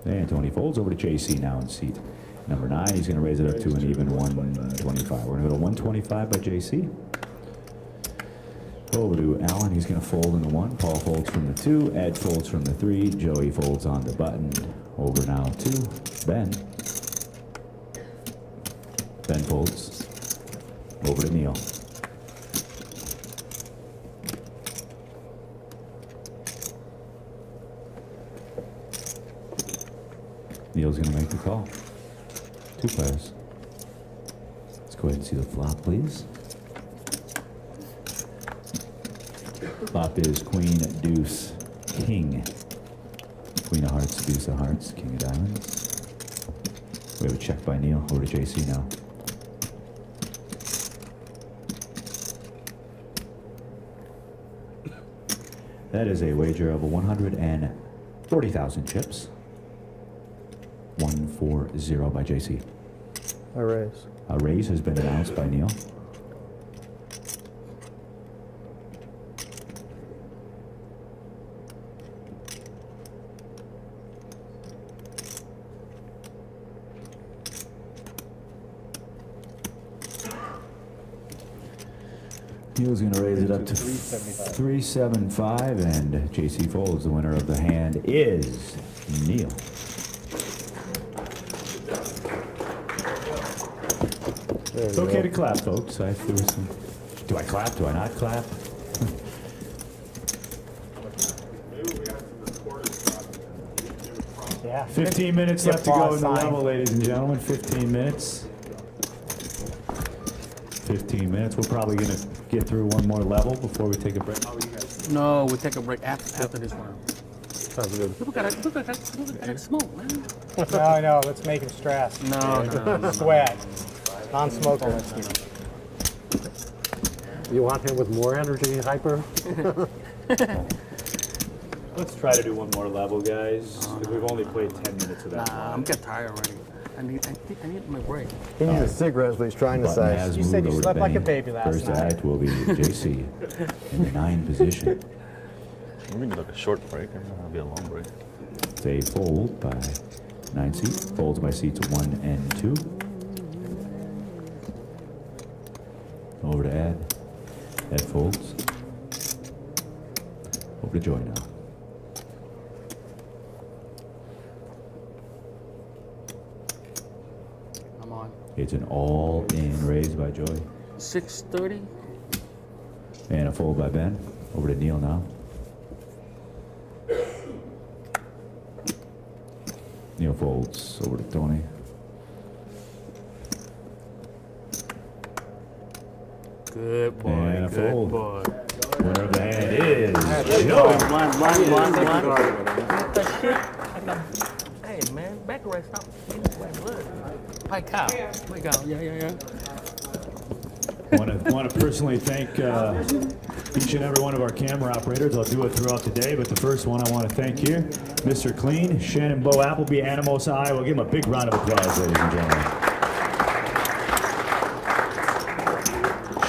And Tony folds over to JC now in seat number 9. He's going to raise it up to an even 125. We're going to go to 125 by JC. Over to Allen. He's going to fold in the 1. Paul folds from the 2. Ed folds from the 3. Joey folds on the Button. Over now to Ben. Ben folds. Over to Neil. Neil's going to make the call. 2 players. Let's go ahead and see the flop, please. Flop is Queen, Deuce, King. Queen of Hearts, Deuce of Hearts, King of Diamonds. We have a check by Neil. Over to JC now. That is a wager of 140,000 chips. 140 by JC. A raise. A raise has been announced by Neil. Neil's going to raise it up to 375, and JC folds. The winner of the hand is Neil. It's okay to clap, folks. There was some. Do I clap? Do I not clap? Yeah. 15 minutes left to go in the level, ladies and gentlemen. 15 minutes. 15 minutes. We're probably going to get through one more level before we take a break. No, we'll take a break after this round. Sounds good. People gotta smoke, man. No, I know. Let's make him stress. No. Sweat. Non-smoker. You want him with more energy, hyper? Let's try to do one more level, guys. We've only played 10 minutes of that. Nah, I'm getting tired already. I need my break. He needs a cigarette, is what he's trying to Button say. has You moved said you over to slept like a Benny. baby last First night. act will be JC in the 9 position. We're gonna do like a short break, or it'll be a long break. It's a fold by 9 seats. Folds by seats 1 and 2. Over to Ed. Ed folds. Over to Joy now. I'm on. It's an all-in raise by Joy. 630. And a fold by Ben. Over to Neil now. Neil folds. Over to Tony. Good boy. And a Good fold. boy. Winner of the hand is Joey. One. What the shit? Hey, man. Back away. Stop. Hi, cow. Wake out. Yeah. Want to personally thank each and every one of our camera operators. I'll do it throughout the day, but the first one I want to thank here, Mr. Clean, Shannon Bo Appleby, Animos Iowa. Give him a big round of applause, ladies and gentlemen.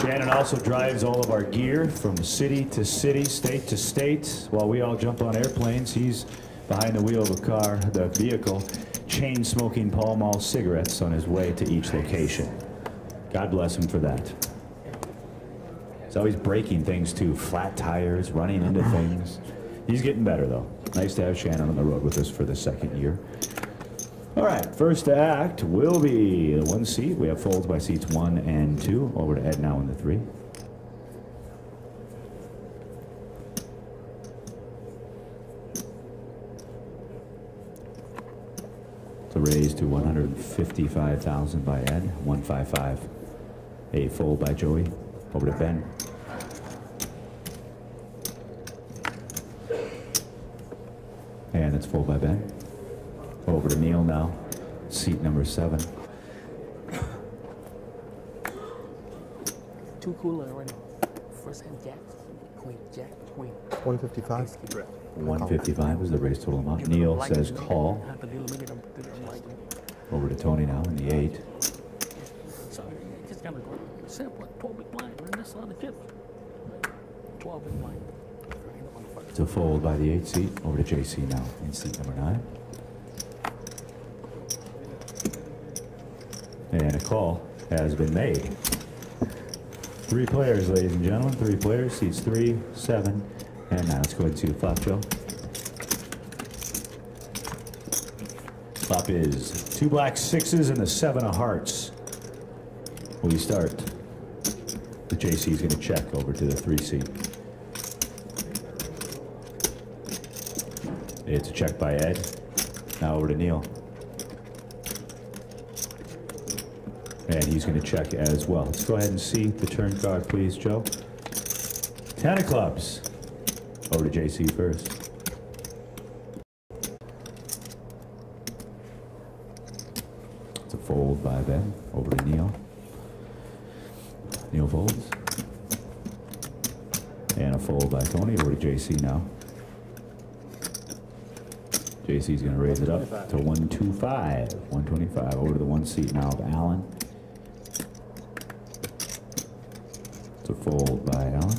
Shannon also drives all of our gear from city to city, state to state. While we all jump on airplanes, he's behind the wheel of a car, the vehicle, chain smoking Pall Mall cigarettes on his way to each location. God bless him for that. He's always breaking things too, flat tires, running into things. He's getting better though. Nice to have Shannon on the road with us for the second year. All right, first to act will be the 1 seat. We have folds by seats 1 and 2. Over to Ed now in the 3. It's a raise to 155,000 by Ed. 155. A fold by Joey. Over to Ben. And it's fold by Ben. Over to Neil now. Seat number 7. Too cool already. First hand jack, queen, 155. 155 is the raise total amount. Neil says call. Over to Tony now in the 8. So just gotta go simple. 12 big blind. And that's on the chips. 12 big blind. It's a fold by the 8 seat. Over to JC now in seat number 9. And a call has been made. 3 players, ladies and gentlemen. 3 players. Seats 3, 7, and 9. Let's go into flop, Joe. Flop is 2 black 6s and the 7 of hearts. We start. The JC is going to check over to the 3 seat. It's a check by Ed. Now over to Neil. And he's going to check as well. Let's go ahead and see the turn card, please, Joe. 10 of clubs. Over to JC first. It's a fold by Ben. Over to Neil. Neil folds. And a fold by Tony. Over to JC now. JC's going to raise it up to 125. 125. Over to the 1 seat now of Allen. It's a fold by Allen.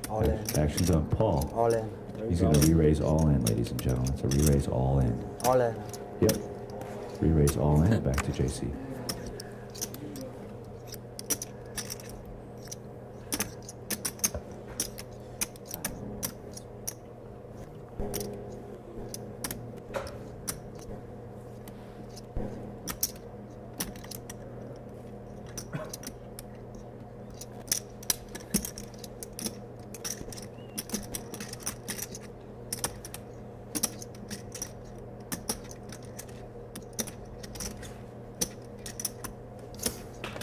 All in. Action's on Paul. All in. He's going to re-raise all in, ladies and gentlemen. It's a re-raise all in. All in. Yep. Re-raise all in. Back to JC.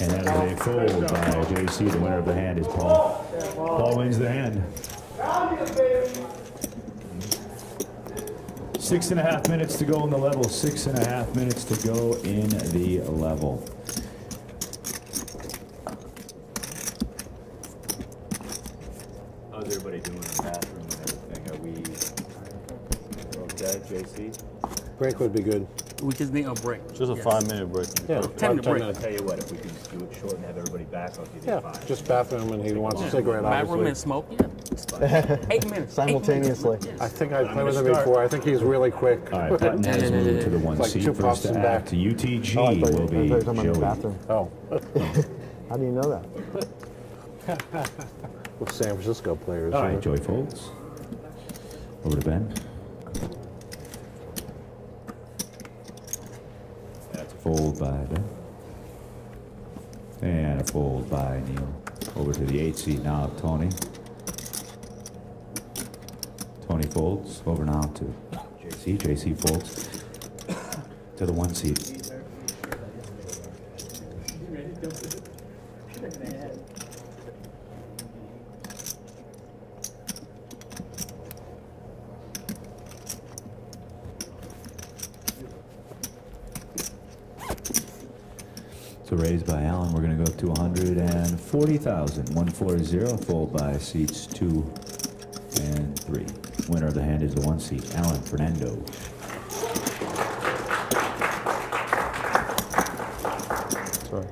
And that is a fold by JC. The winner of the hand is Paul. Paul wins the hand. 6.5 minutes to go in the level. 6.5 minutes to go in the level. How's everybody doing in the bathroom and everything? Are we okay, JC? Break would be good. We just need a break. Just a 5-minute break. Yeah, 10-minute break. I'll tell you what, if we can just do it short and have everybody back, I'll give you Yeah, 5. just bathroom and he wants a cigarette, Bathroom and obviously. smoke, yeah. 8 minutes. Simultaneously. 8 minutes. I think I played with him before. I think he's really quick. All right, Button has moved to the one Like seat. 2 puffs First to and act, back. UTG Oh, I thought will you be were talking about the Joey. bathroom. Oh, How do you know that? with San Francisco players. All you know. right, Joey folds. Over to Ben. That's a fold by Ben. And a fold by Neil. Over to the 8 seat now, Tony. Tony folds. Over now to JC. JC folds to the 1 seat. So raised by Allen, we're going to go up to 140,000. 140, fold by seats 2 and 3. Winner of the hand is the 1 seat, Allen Fernando. Sorry.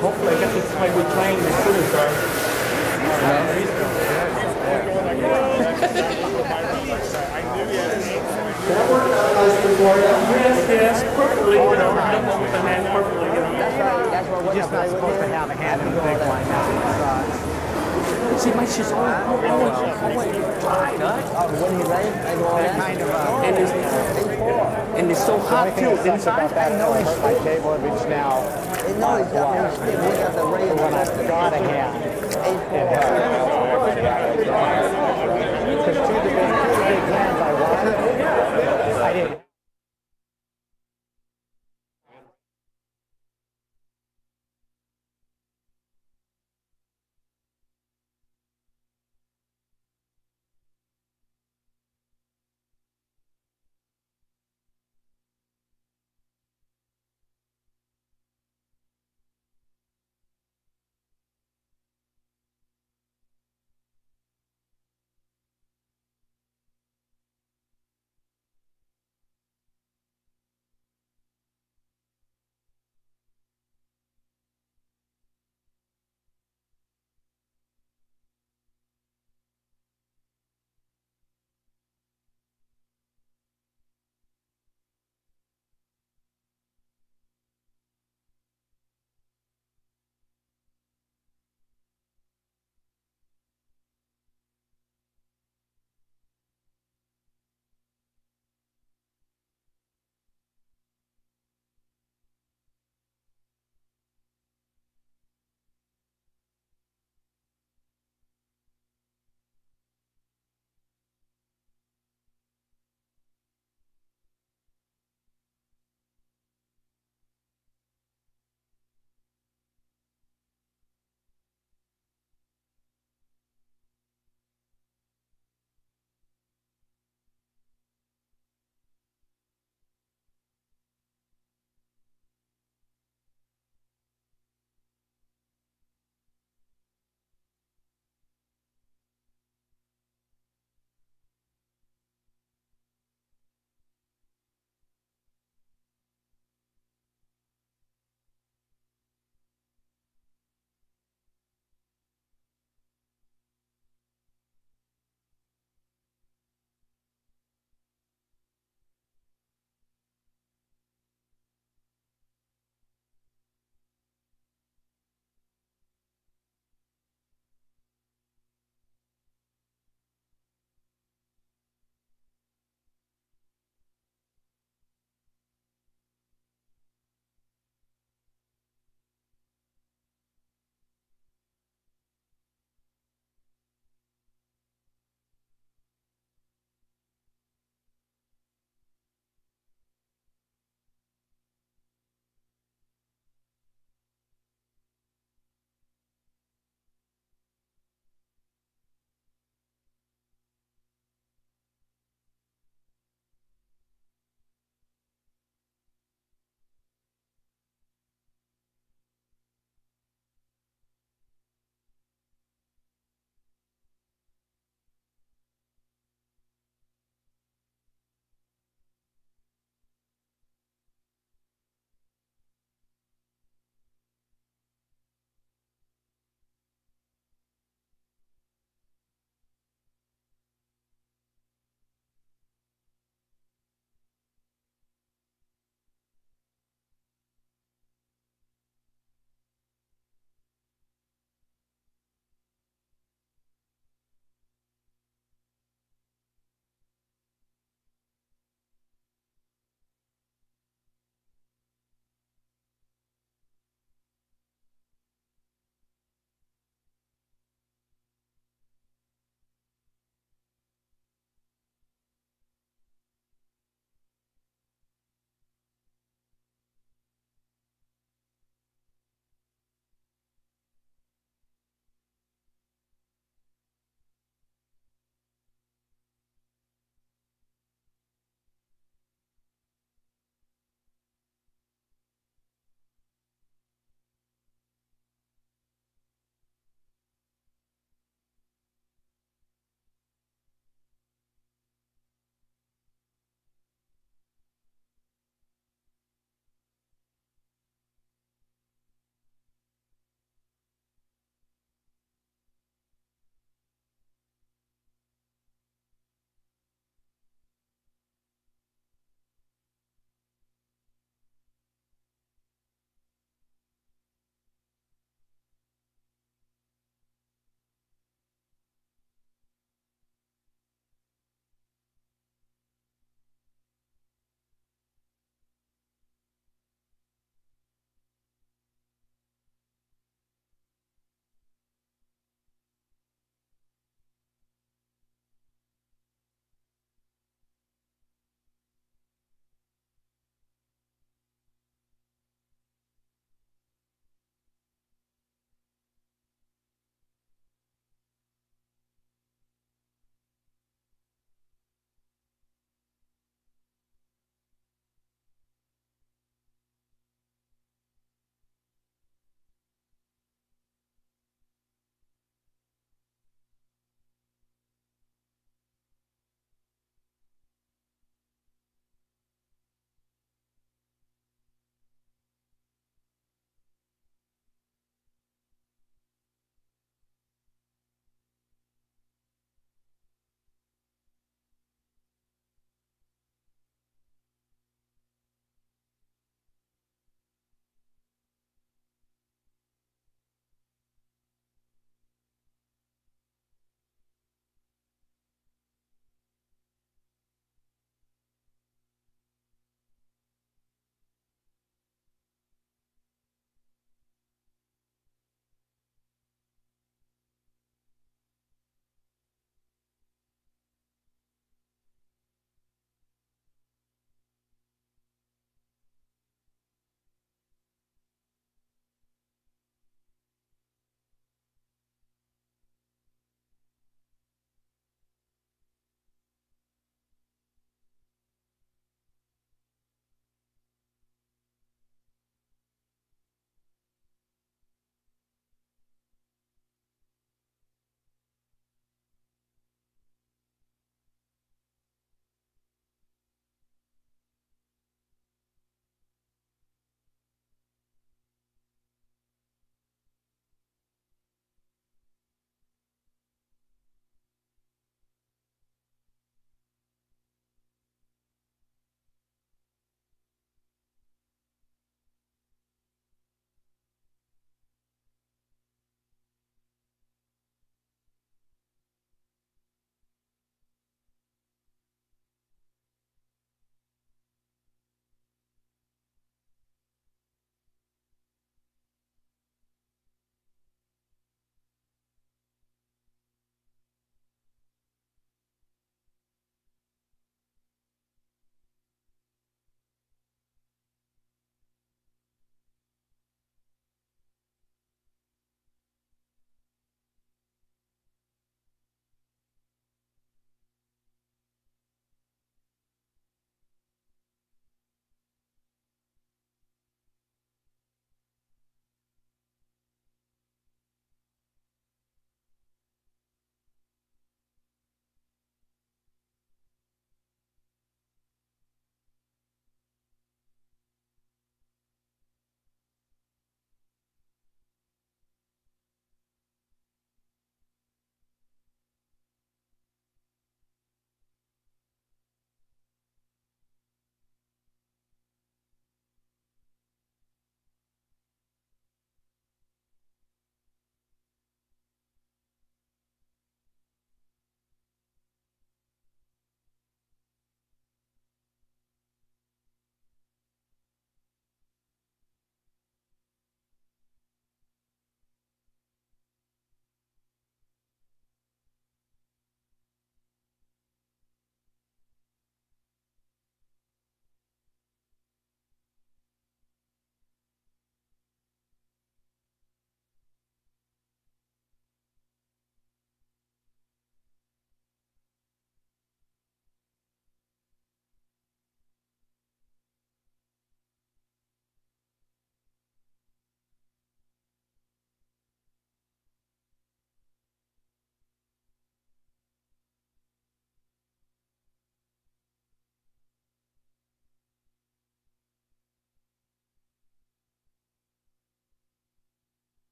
Hopefully, I guess it's why we train the students Yes, perfectly, you know, double with the hand perfectly, you know. That's what we're just not supposed to have a hand in the big one. See, my shit's always dried up. When he rains, I go all that. Kind of, And it's so hot too. Inside, I know it's My cable it reached now. I know it's up in the stick. We got the rain when I got a hand. Because two of the big hands I wanted, I didn't.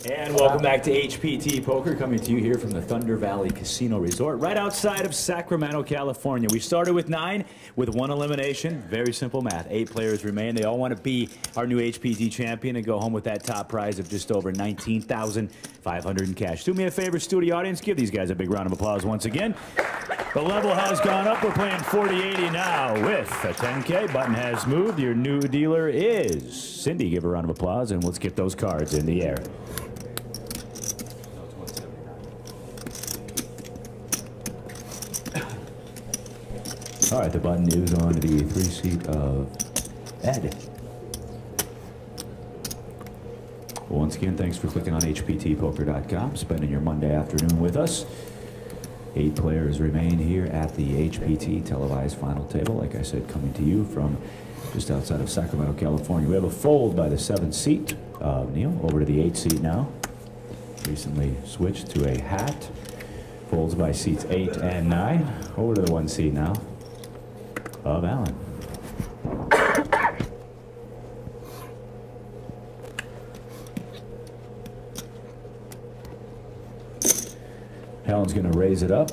And welcome back to HPT Poker, coming to you here from the Thunder Valley Casino Resort, right outside of Sacramento, California. We started with 9 with 1 elimination. Very simple math. 8 players remain. They all want to be our new HPT champion and go home with that top prize of just over $19,500 in cash. Do me a favor, studio audience, give these guys a big round of applause once again. The level has gone up. We're playing 40-80 now with a 10K. Button has moved. Your new dealer is Cindy. Give her a round of applause, and let's get those cards in the air. All right, the button is on the 3-seat of Ed. Well, once again, thanks for clicking on HPTpoker.com, spending your Monday afternoon with us. 8 players remain here at the HPT televised final table. Like I said, coming to you from just outside of Sacramento, California. We have a fold by the 7th seat of Neil, over to the 8th seat now. Recently switched to a hat. Folds by seats 8 and 9. Over to the 1 seat now of Alan. Alan's going to raise it up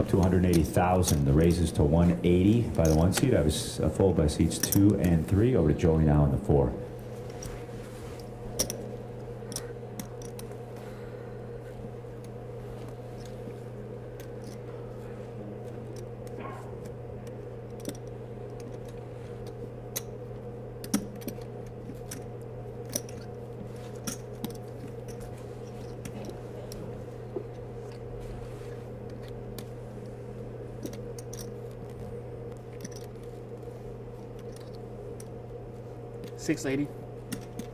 to 180,000. The raises to 180 by the 1 seat. I was fold by seats 2 and 3. Over to Joey now in the 4. $680.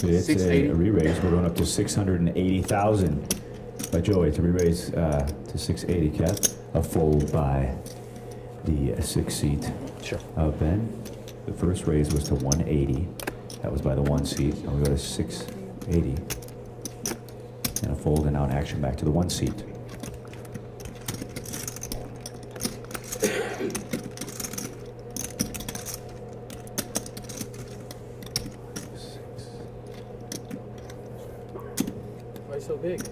It's a re-raise. We're going up to 680,000 by Joey. It's a re-raise to 680, Kev. A fold by the 6th seat of Ben. The first raise was to 180. That was by the 1 seat. Now we go to 680. And a fold, and now an action back to the 1 seat. Why so big?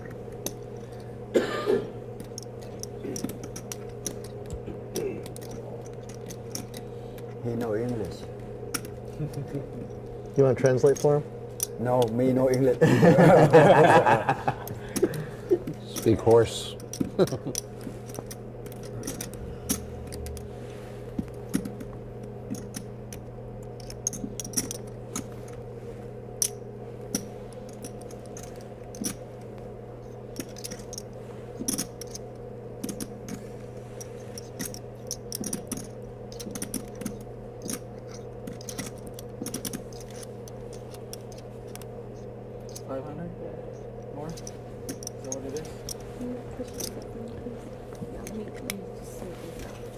He know English. You want to translate for him? No, me no English. Speak horse. More? Is that what it is?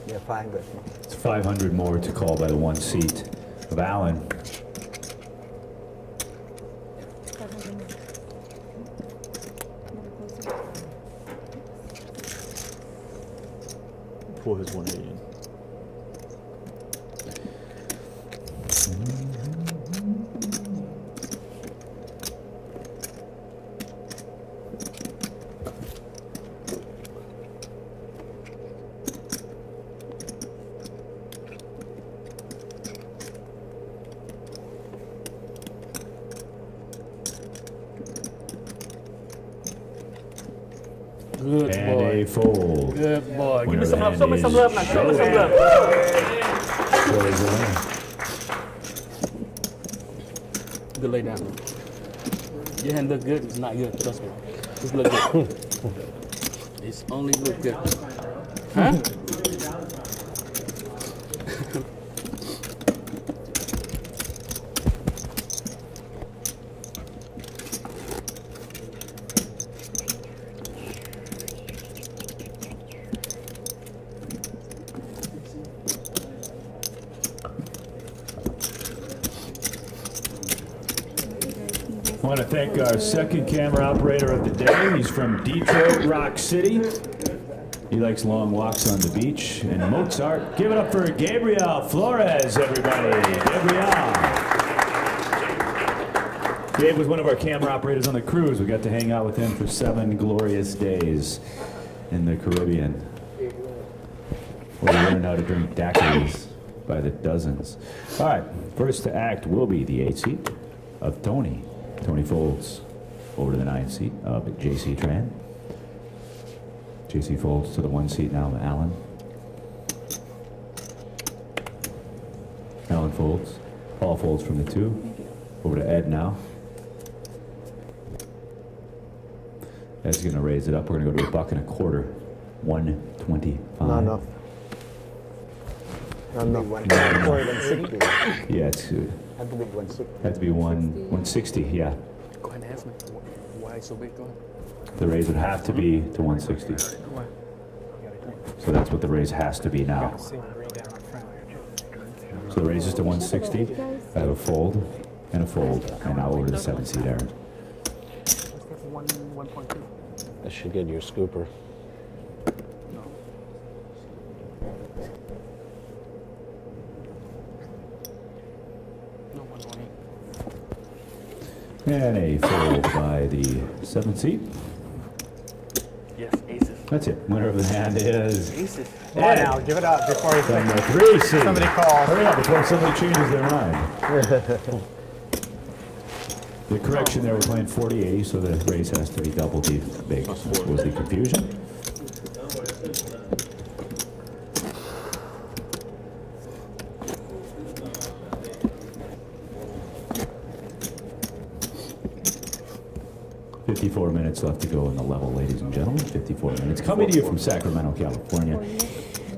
Yeah, fine, but It's 500 more to call by the 1 seat of Allen. Pull his 180 in. Good And boy. a fold. Good boy. Give Winner me some love. of Show me the some hand love now. is Show me some love. Joey's the winner. Good lay down. Your hand look good. It's not good. Trust me. It's look good. It's only look good. Huh? I want to thank our second camera operator of the day. He's from Detroit Rock City. He likes long walks on the beach. And Mozart. Give it up for Gabriel Flores, everybody. Gabriel. Dave was one of our camera operators on the cruise. We got to hang out with him for 7 glorious days in the Caribbean. Where we learned how to drink daiquiris by the dozens. All right, first to act will be the 8th seat of Tony. Tony folds over to the 9th seat of JC Tran. JC folds to the 1 seat now of Alan. Alan folds. Paul folds from the 2. Over to Ed now. Ed's going to raise it up. We're going to go to $1.25. 125. Not enough. Not enough. 160. Yeah, it's Had to be 160. had to be 160. Yeah, Go ahead and ask me. Why so big? Go ahead. the raise would have to be to 160. So that's what the raise has to be now. So the raise is to 160. I have a fold and a fold, and now over to the 7th seat, Aaron. I should get your scooper. And a fold by the 7th seat. Yes, aces. That's it. Winner of the hand is Aces. Come on now, give it up before you from think the 3 seat. somebody calls. Hurry up before somebody changes their mind. The correction there, we're playing 40-80, so the raise has to be double the big. That was the confusion. $54 minutes left to go in the level, ladies and gentlemen. 54 minutes. Coming to you from Sacramento, California.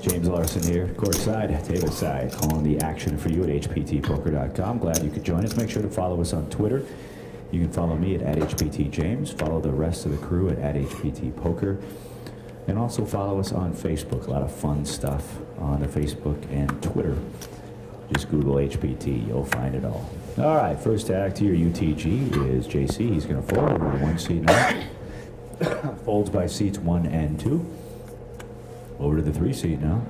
James Larson here, courtside, table side, calling the action for you at hptpoker.com. Glad you could join us. Make sure to follow us on Twitter. You can follow me at @HPTJames. Follow the rest of the crew at @HPTPoker. And also follow us on Facebook. A lot of fun stuff on the Facebook and Twitter. Just Google HPT. You'll find it all. All right, first act here, UTG, is JC. He's going to fold over to 1 seat now. Folds by seats 1 and 2. Over to the 3 seat now.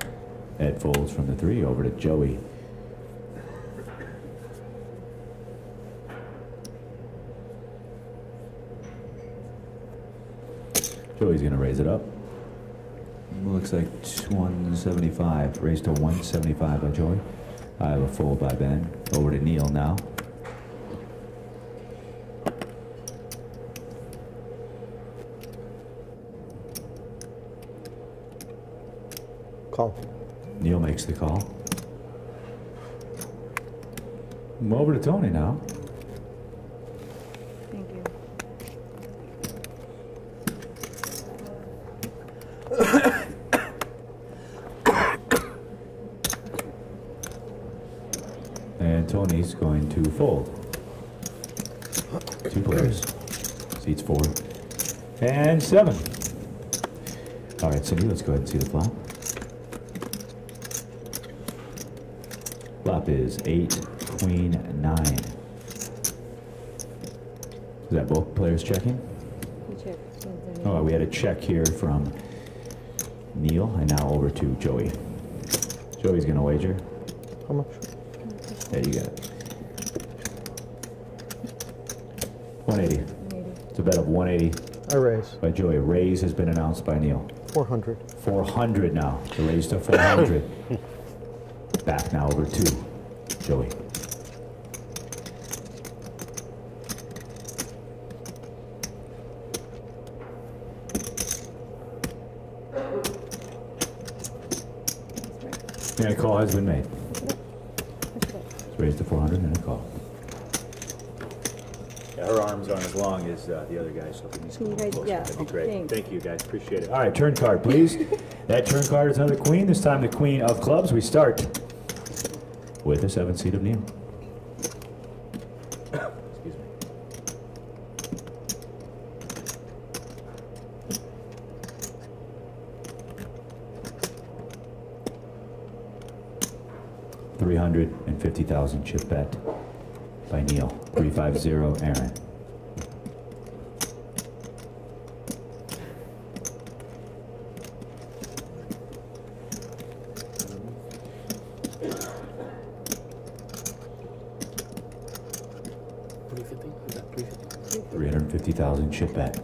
Ed folds from the 3 over to Joey. Joey's going to raise it up. Looks like 175. Raised to 175 by Joey. I have a fold by Ben. Over to Neil now. Call. Neil makes the call. I'm over to Tony now. Thank you. And Tony's going to fold. 2 players. Seats 4 and 7. All right, Cindy, let's go ahead and see the flop. Flop is 8, Queen, 9. Is that both players checking? Oh, we had a check here from Neil, and now over to Joey. Joey's going to wager. How much? There you got it. 180. It's a bet of 180 I raise. by Joey. Raise has been announced by Neil. 400. 400 now. The raise to 400. Back now over to Joey. And a call has been made. It's raised to 400 and a call. Yeah, her arms aren't as long as the other guys, so if we need to come closer, yeah, that'd be great. thanks. Thank you, guys. Appreciate it. All right, turn card, please. That turn card is another queen, this time the queen of clubs. We start with the 7th seat of Neil. Excuse me. $350,000 chip bet by Neil. 350, Aaron. $250,000 chip bet.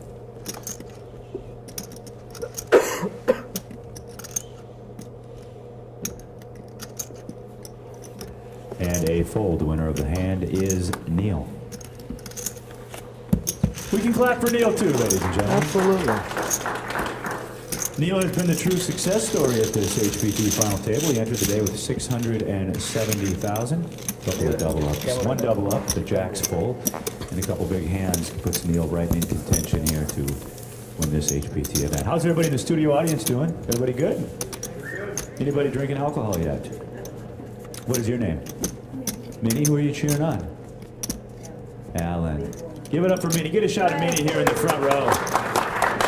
And a fold. The winner of the hand is Neil. We can clap for Neil too, ladies and gentlemen. Absolutely. Neil has been the true success story at this HPT final table. He entered the day with 670,000. Couple of double ups. One double up, the jack's full, and a couple big hands puts Neil right in contention here to win this HPT event. How's everybody in the studio audience doing? Everybody good? Anybody drinking alcohol yet? What is your name? Minnie, who are you cheering on? Alan. Give it up for Minnie. Get a shot of Minnie here in the front row.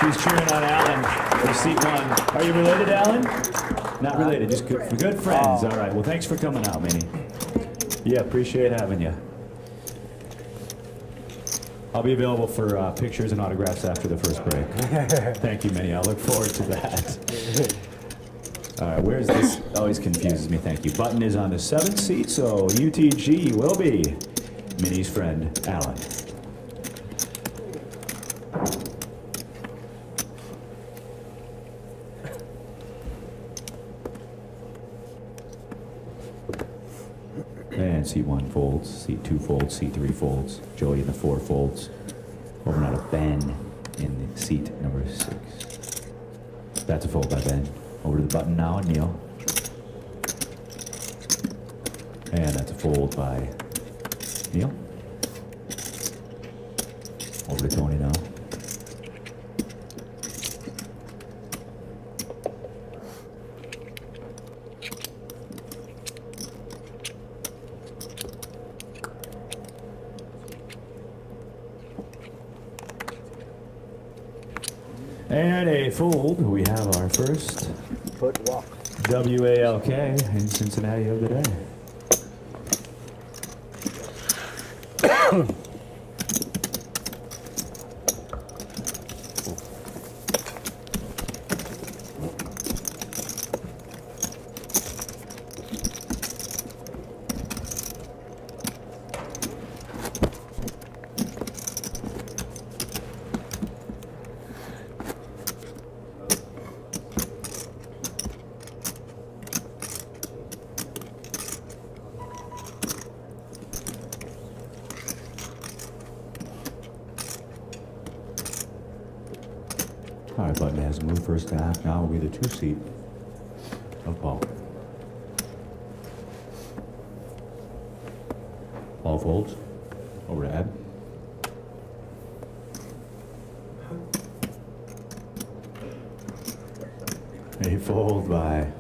She's cheering on Alan for seat 1. Are you related, Alan? Not related, just good friends. All right, well, thanks for coming out, Minnie. Yeah, appreciate having you. I'll be available for pictures and autographs after the first break. Thank you, Minnie. I look forward to that. All right, where's this? Always confuses me. Thank you. Button is on the 7th seat, so UTG will be Minnie's friend, Alan. And seat 1 folds, seat 2 folds, seat 3 folds. Joey in the 4 folds. Over now to Ben in the seat number 6. That's a fold by Ben. Over to the button now, and Neil. And that's a fold by Neil. Over to Tony now. And a fold, we have our first Foot walk. WALK in Cincinnati of the day. All right, button has moved first half. Now will be the 2 seat of Paul. Paul folds. Over to Ed. A fold by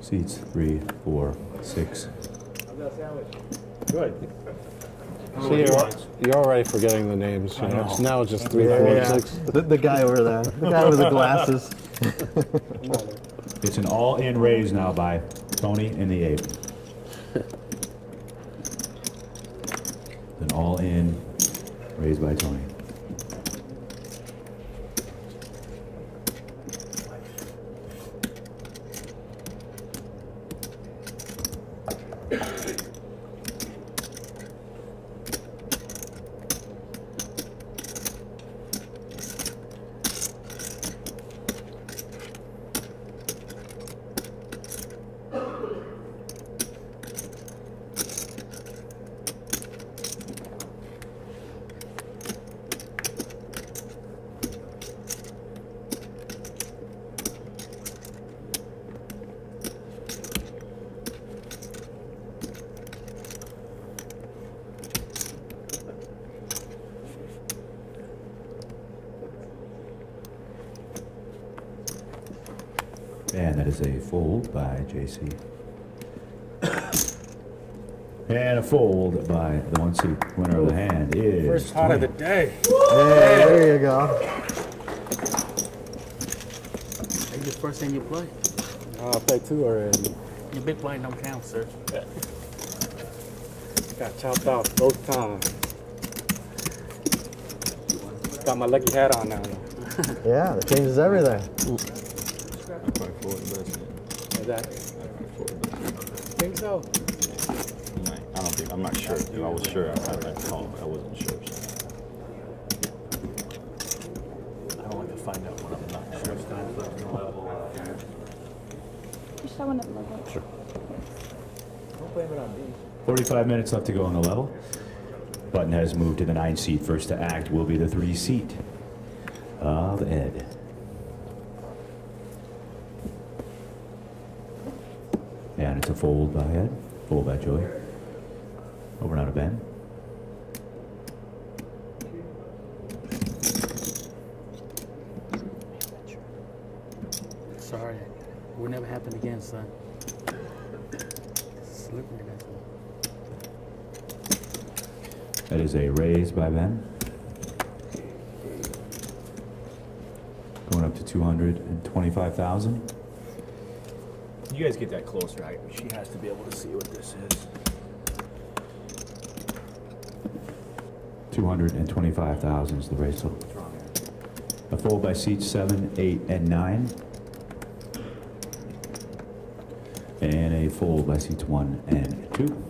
seats 3, 4, 6. Good. See, you're already forgetting the names. You know? Now it's just 3, 4, 6. The guy over there. The guy with the glasses. It's an all-in raise now by Tony in the 8. An all-in raise by Tony. And that is a fold by JC. And a fold by the 1 seat. Winner of the hand is First pot of the day. Hey, there you go. That's the first thing you play. I played 2 already. Your big blind don't count, sir. Got chopped off both times. Got my lucky hat on now. Yeah, that changes everything. I'm probably forward the best. Is that? Think so? I don't think, I'm not sure. If I was sure, I'd like to call, but I wasn't sure. So. show one of the logo. Sure. Don't blame it on me. 45 minutes left to go on the level. Button has moved to the 9 seat. First to act will be the 3 seat of Ed. And it's a fold by Ed, fold by Joey. Over now to Ben. Sorry, it will never happen again, son. Slippery, that's all. That is a raise by Ben. Going up to 225,000. You guys get that closer. She has to be able to see what this is. 225,000 is the raise total. A fold by seats 7, 8, and 9. And a fold by seats 1 and 2.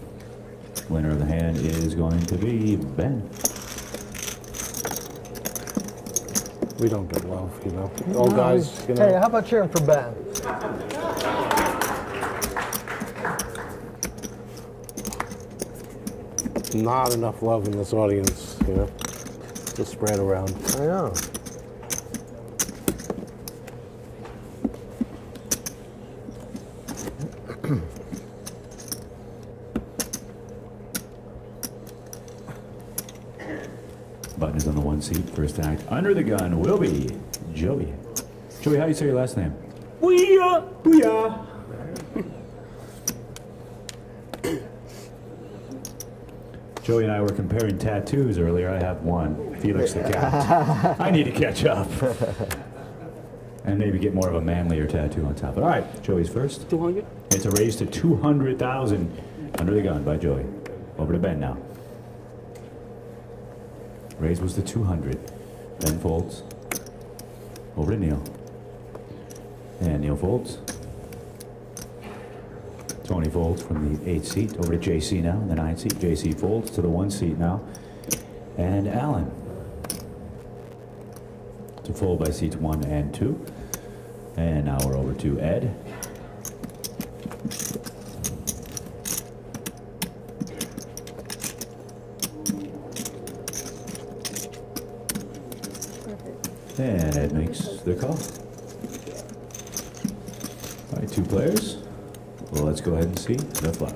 Winner of the hand is going to be Ben. We don't get love, you know. Old guys, you know. Hey, how about cheering for Ben? Not enough love in this audience, you know, to spread around. I know. Button is on the 1 seat. First act under the gun will be Joey. Joey, how do you say your last name? Booyah! Booyah! Joey and I were comparing tattoos earlier. I have one, Felix the cat. I need to catch up. And maybe get more of a manlier tattoo on top. All right, Joey's first. 200? It's a raise to 200,000 under the gun by Joey. Over to Ben now. Raise was to 200. Ben folds. Over to Neil. And Neil folds. Tony folds from the 8 seat over to JC now, the 9 seat. JC folds to the 1 seat now. And Alan to fold by seats 1 and 2. And now we're over to Ed. And Ed makes the call. All right, 2 players. Well, let's go ahead and see the flop.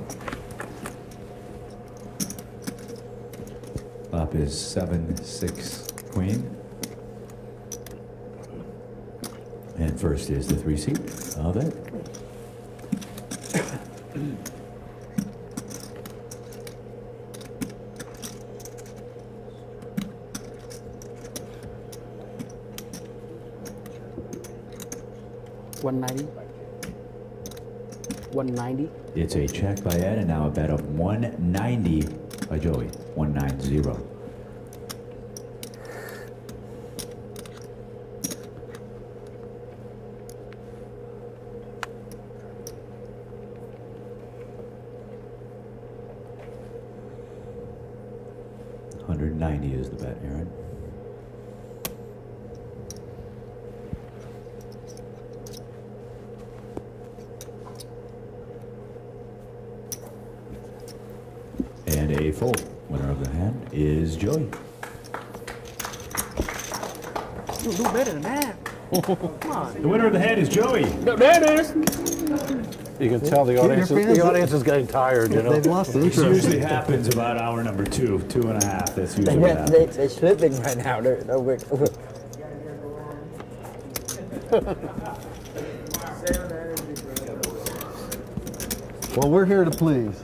Flop is 7-6 queen. And first is the 3 seat of Ed. $190. 190. It's a check by Ed, and now a bet of 190 by Joey. 190. $190 is the bet, Aaron. And a fold. Winner of the hand is Joey. You do better than that. Come on. The winner of the hand is Joey. There it is. You can tell the audience is getting tired, you know. They've lost the This interest. usually happens about hour number 2, 2.5. That's usually what happens. They're slipping right now. Well, we're here to please.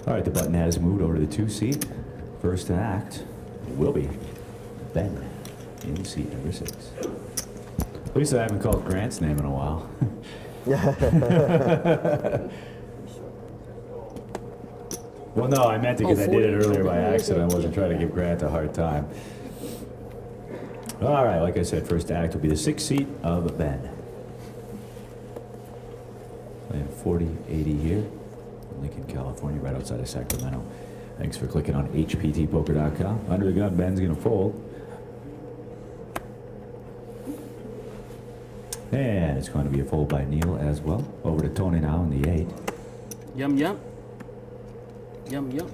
All right, the button has moved over to the 2 seat. First to act will be Ben in seat number 6. At least I haven't called Grant's name in a while. Well, no, I meant it because I did it earlier by accident. I wasn't trying to give Grant a hard time. All right, like I said, first to act will be the 6th seat of Ben. Playing 4080 here. Lincoln, California, right outside of Sacramento. Thanks for clicking on HPTpoker.com. Under the gun, Ben's going to fold. And it's going to be a fold by Neil as well. Over to Tony now in the 8. Yum, yum. Yum, yum.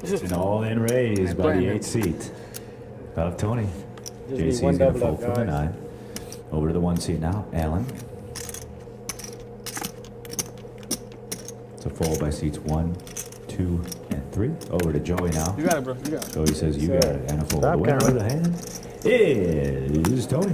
An all-in raise by the 8 seat of Tony. JC's going to fold for the 9. Over to the 1 seat now, Alan. It's a fold by seats 1, 2, and 3. Over to Joey now. You got it, bro. You got it. Joey says you got it. And a fold. The winner of the hand is Tony.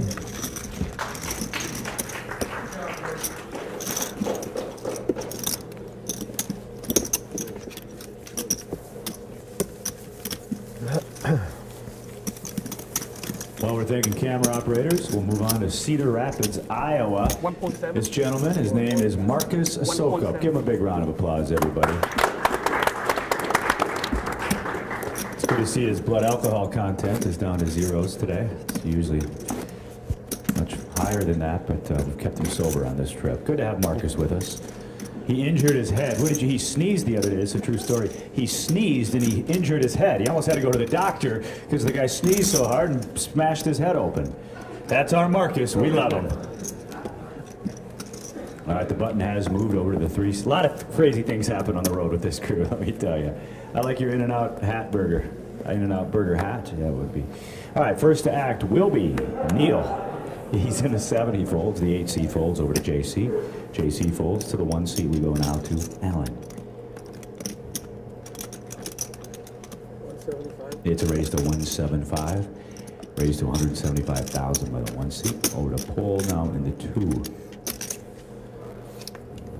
While we're thanking camera operators, we'll move on to Cedar Rapids, Iowa. 1.7. This gentleman, his name is Marcus Sokop. Give him a big round of applause, everybody. It's good to see his blood alcohol content is down to zeros today. It's usually much higher than that, but we've kept him sober on this trip. Good to have Marcus with us. He injured his head. He sneezed the other day. It's a true story. He sneezed and he injured his head. He almost had to go to the doctor because the guy sneezed so hard and smashed his head open. That's our Marcus. We love him. All right, the button has moved over to the 3. A lot of crazy things happen on the road with this crew, let me tell you. I like your In-N-Out hat burger. In-N-Out burger hat? Yeah, it would be. All right, first to act will be Neil. He's in the 7, he folds. The 8 seat folds over to JC. JC folds to the 1 seat. We go now to Alan. 175. It's a raise to 175. Raise to 175,000 by the 1 seat. Over to Paul now in the 2.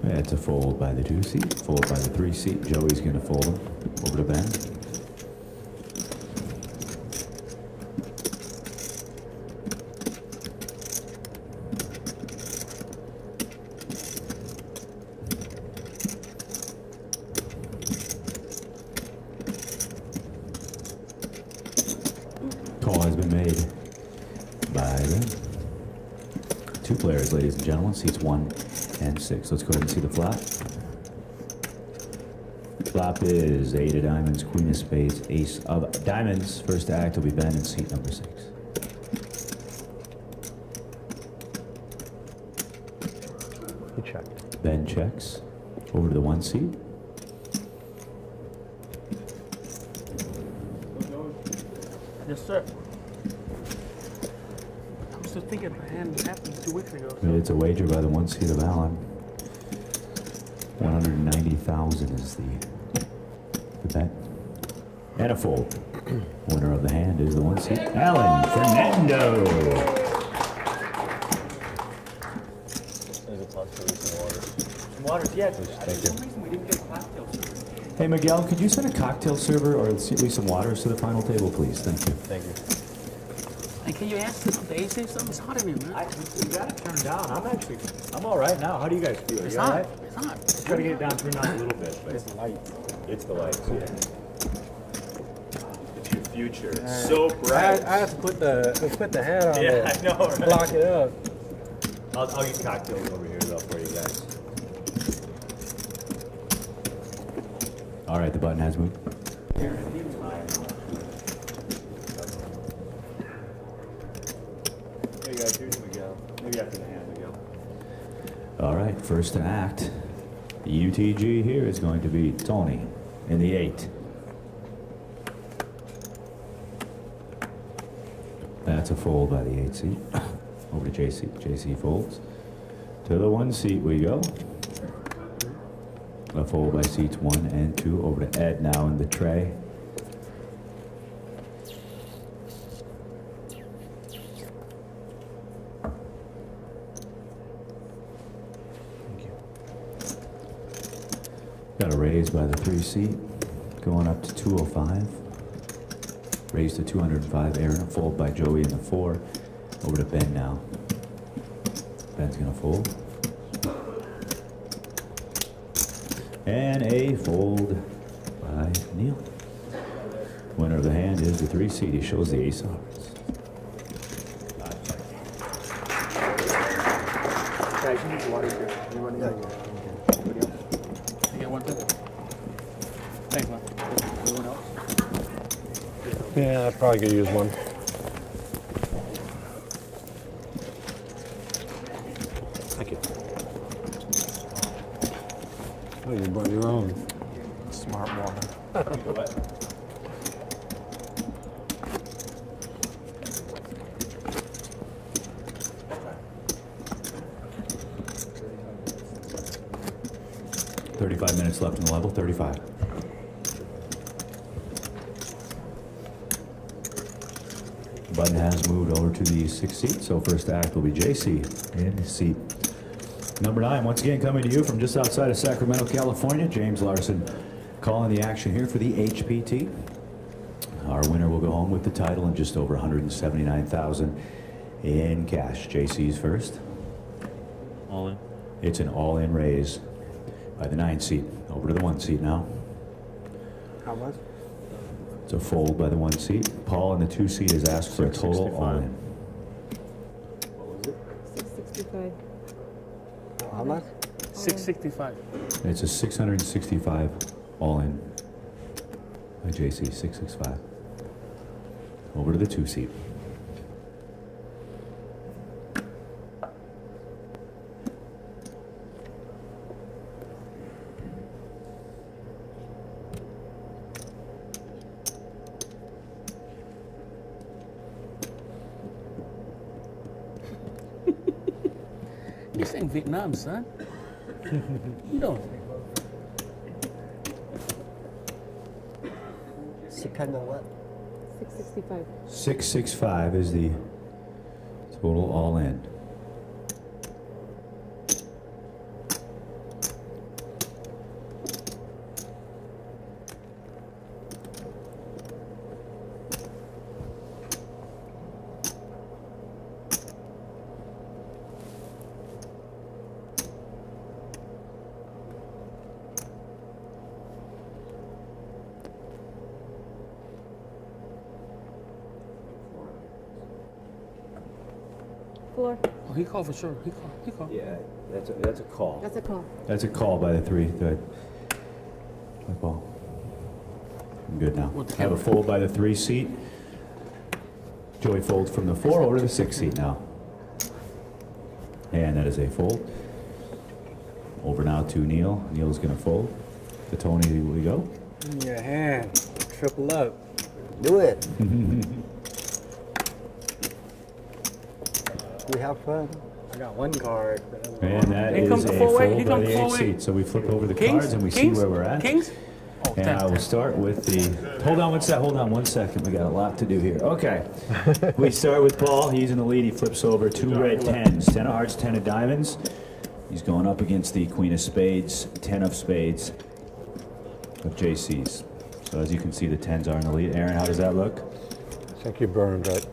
It's a fold by the 2 seat. Fold by the 3 seat. Joey's going to fold him. Over to Ben. Call has been made by them. 2 players, ladies and gentlemen, seats 1 and 6. Let's go ahead and see the flop. Flop is 8 of diamonds, queen of spades, ace of diamonds. First to act will be Ben in seat number 6. He checked. Ben checks. Over to the 1 seat. Yes, sir. I was just thinking the hand happened 2 weeks ago. It's a wager by the 1 seat of Alan. 190,000 is the bet. And a fold. Winner of the hand is the 1 seat, Alan Fernando. There's a possibility some water. Some waters, yeah. That's the reason we didn't get a cocktail server. Hey Miguel, could you send a cocktail server or at least some waters to the final table, please? Thank you. Thank you. Hey, can you ask the AC if something's hot in here, man? We got it turned down. I'm all right now. How do you guys feel? It's You all hot. right? It's hot. Just gotta get it down, turned down a little bit, but It's the lights. it's the lights, yeah. It's your future. It's so bright. I have to put the hat on Yeah, there. I know, right? Block it up. I'll get cocktails over here though for you guys. All right, the button has moved. Hey guys, here's Miguel. Maybe after the hand, Miguel. All right, first to act. The UTG here is going to be Tony in the 8. That's a fold by the 8 seat. Over to JC. JC folds. To the 1 seat we go. A fold by seats 1 and 2. Over to Ed now in the tray. Got a raise by the 3 seat, going up to 205. Raise to 205. Aaron, a fold by Joey in the 4. Over to Ben now. Ben's gonna fold. And a fold by Neil. Winner of the hand is the 3 seat. He shows the ace of hearts. Guys, you need water here. You're running out of here. You got one too? Thanks, man. Anyone else? Yeah, I probably could use one. Oh, you brought your own. Smart water. What? Minutes left in the level, 35. The button has moved over to the 6th seat, so first act will be JC in seat number 9. Once again, coming to you from just outside of Sacramento, California, James Larson calling the action here for the HPT. Our winner will go home with the title and just over $179,000 in cash. JC's first. All in. It's an all-in raise by the 9 seat. Over to the 1 seat now. How much? It's a fold by the 1 seat. Paul in the 2 seat has asked for a total all-in. What was it? 665. How much? 665. It's a 665 all-in by JC, 665. Over to the 2 seat. This ain't Vietnam, son. You don't. 600 what? 665. 665 is the total all-in. Floor. Oh, he called for sure. He called. Yeah, that's a call. That's a call. That's a call by the 3. Good. Good ball. I'm good now. I have a fold by the 3 seat. Joey folds from the 4 over to the 6 seat now. And that is a fold. Over now to Neil. Neil's going to fold. To Tony we go. In your hand. Triple up. Do it. We have fun. I got 1 card. And that Here is comes a the fold four-way. by Here the comes the 8 four-way. seat. So we flip over the Kings? cards and we Kings? see where we're at. Kings? Oh, And I will start with the, hold on one second. We got a lot to do here. Okay. We start with Paul. He's in the lead. He flips over 2 red 10s. 10 of hearts, 10 of diamonds. He's going up against the Queen of Spades, 10 of spades of JC's. So as you can see, the 10s are in the lead. Aaron, how does that look? I think you burned it.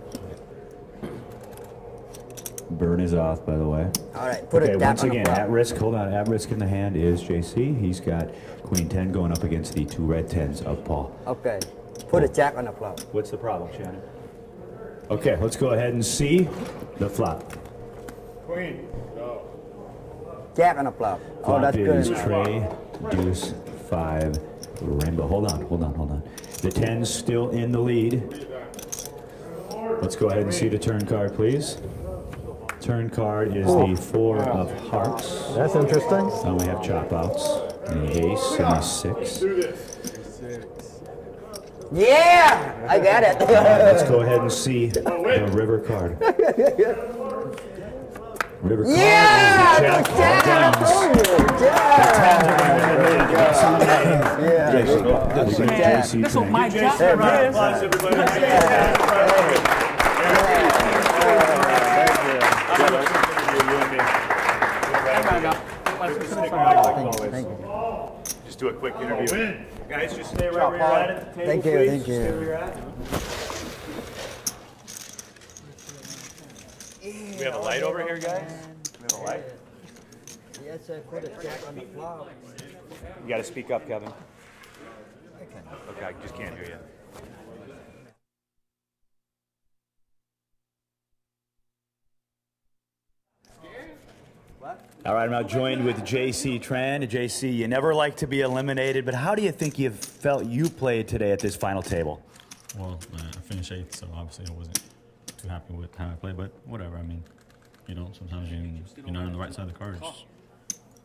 Burn is off, by the way. All right, put Okay, it down once on the again, flop. at risk, hold on, at risk in the hand is JC. He's got Queen 10 going up against the 2 red 10s of Paul. Okay, put a jack on the flop. What's the problem, Shannon? Okay, let's go ahead and see the flop. Queen. No. Jack on the flop. Oh, Flop that's is good. Trey, Deuce, 5, Rainbow. Hold on. The 10's still in the lead. Let's go ahead and see the turn card, please. Turn card is the 4 of hearts. That's interesting. And we have chop outs. And the ace and the 6. Yeah, I got it. Let's go ahead and see the river card. River card Yeah, is the jack of diamonds. This was my job. Just do a quick interview. Guys, just stay right where you're at the table, Thank you, please. thank Stay you. where you're at. We have a light over here, guys? We have a light? Yes, I put a jack on the flop. You got to speak up, Kevin. Okay, I just can't hear you. All right, I'm now joined with JC Tran. JC, you never like to be eliminated, but how do you think you felt you played today at this final table? Well, I finished 8th, so obviously I wasn't too happy with how I played, but whatever. I mean, you know, sometimes you're not on the right side of the cards.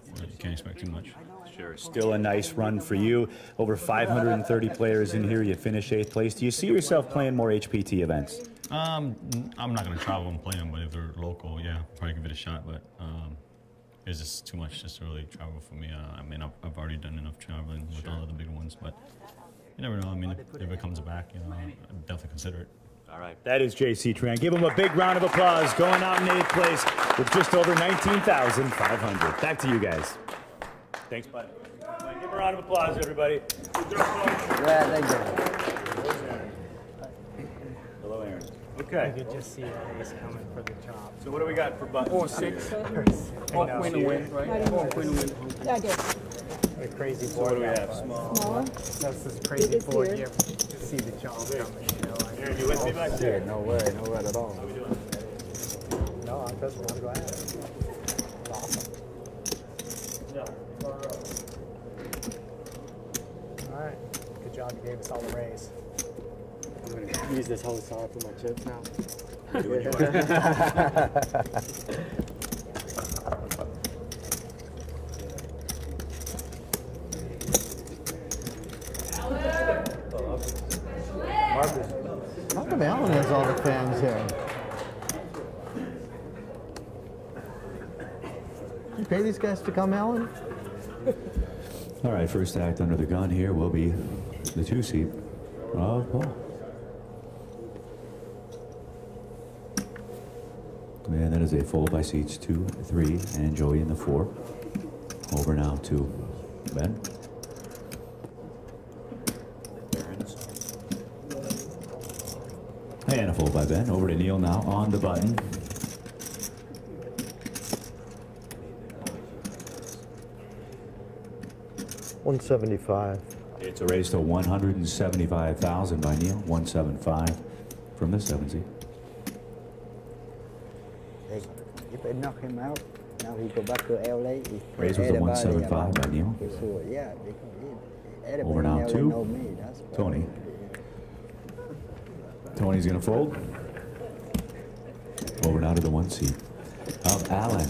You can't expect too much. Sure. Still a nice run for you. Over 530 players in here. You finish 8th place. Do you see yourself playing more HPT events? I'm not going to travel and play them, but if they're local, yeah, probably give it a shot. But it's just too much just to really travel for me. I mean, I've already done enough traveling with all of the big ones, but you never know. I mean, if it comes back, you know, I'd definitely consider it. All right. That is J.C. Tran. Give him a big round of applause. Going out in 8th place with just over 19,500. Back to you guys. Thanks, bud. Give him a round of applause, everybody. Yeah, thank you. Hello, Aaron. Okay. You could just see Ace coming for the job. So what do we got for buttons? 4-6. All queen to win, right? All queen to win. Yeah, I did. A crazy So board. what do we have? Smaller. That's this crazy It is board here. here. You see the job coming. You know, like, Aaron, you with me back there? No way at all. How we doing? no, I just want to go ahead. Awesome. All right. Good job. You gave us all the raise. I'm going to use this whole side for my chips now. How come Alan has all the fans here? You pay these guys to come, Alan? All right, first act under the gun here will be the 2-seat of Paul. And that is a fold by seats 2, 3, and Joey in the 4. Over now to Ben. And a fold by Ben. Over to Neil now on the button. $175. It's a raise to 175,000 by Neil. 175 from the 7-seat. Hey, you better knock him out. Now he go back to LA. Raise was a 175 by Neil. Yeah, because Over now to to Tony. Tony's going to fold. Over now to the 1-seat of Alan.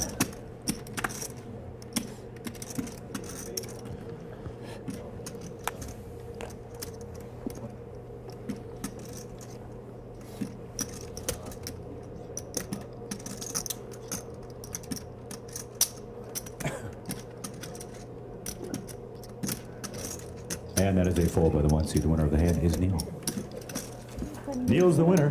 And that is a fold by the 1-seat. The winner of the hand is Neil. Neil's the winner.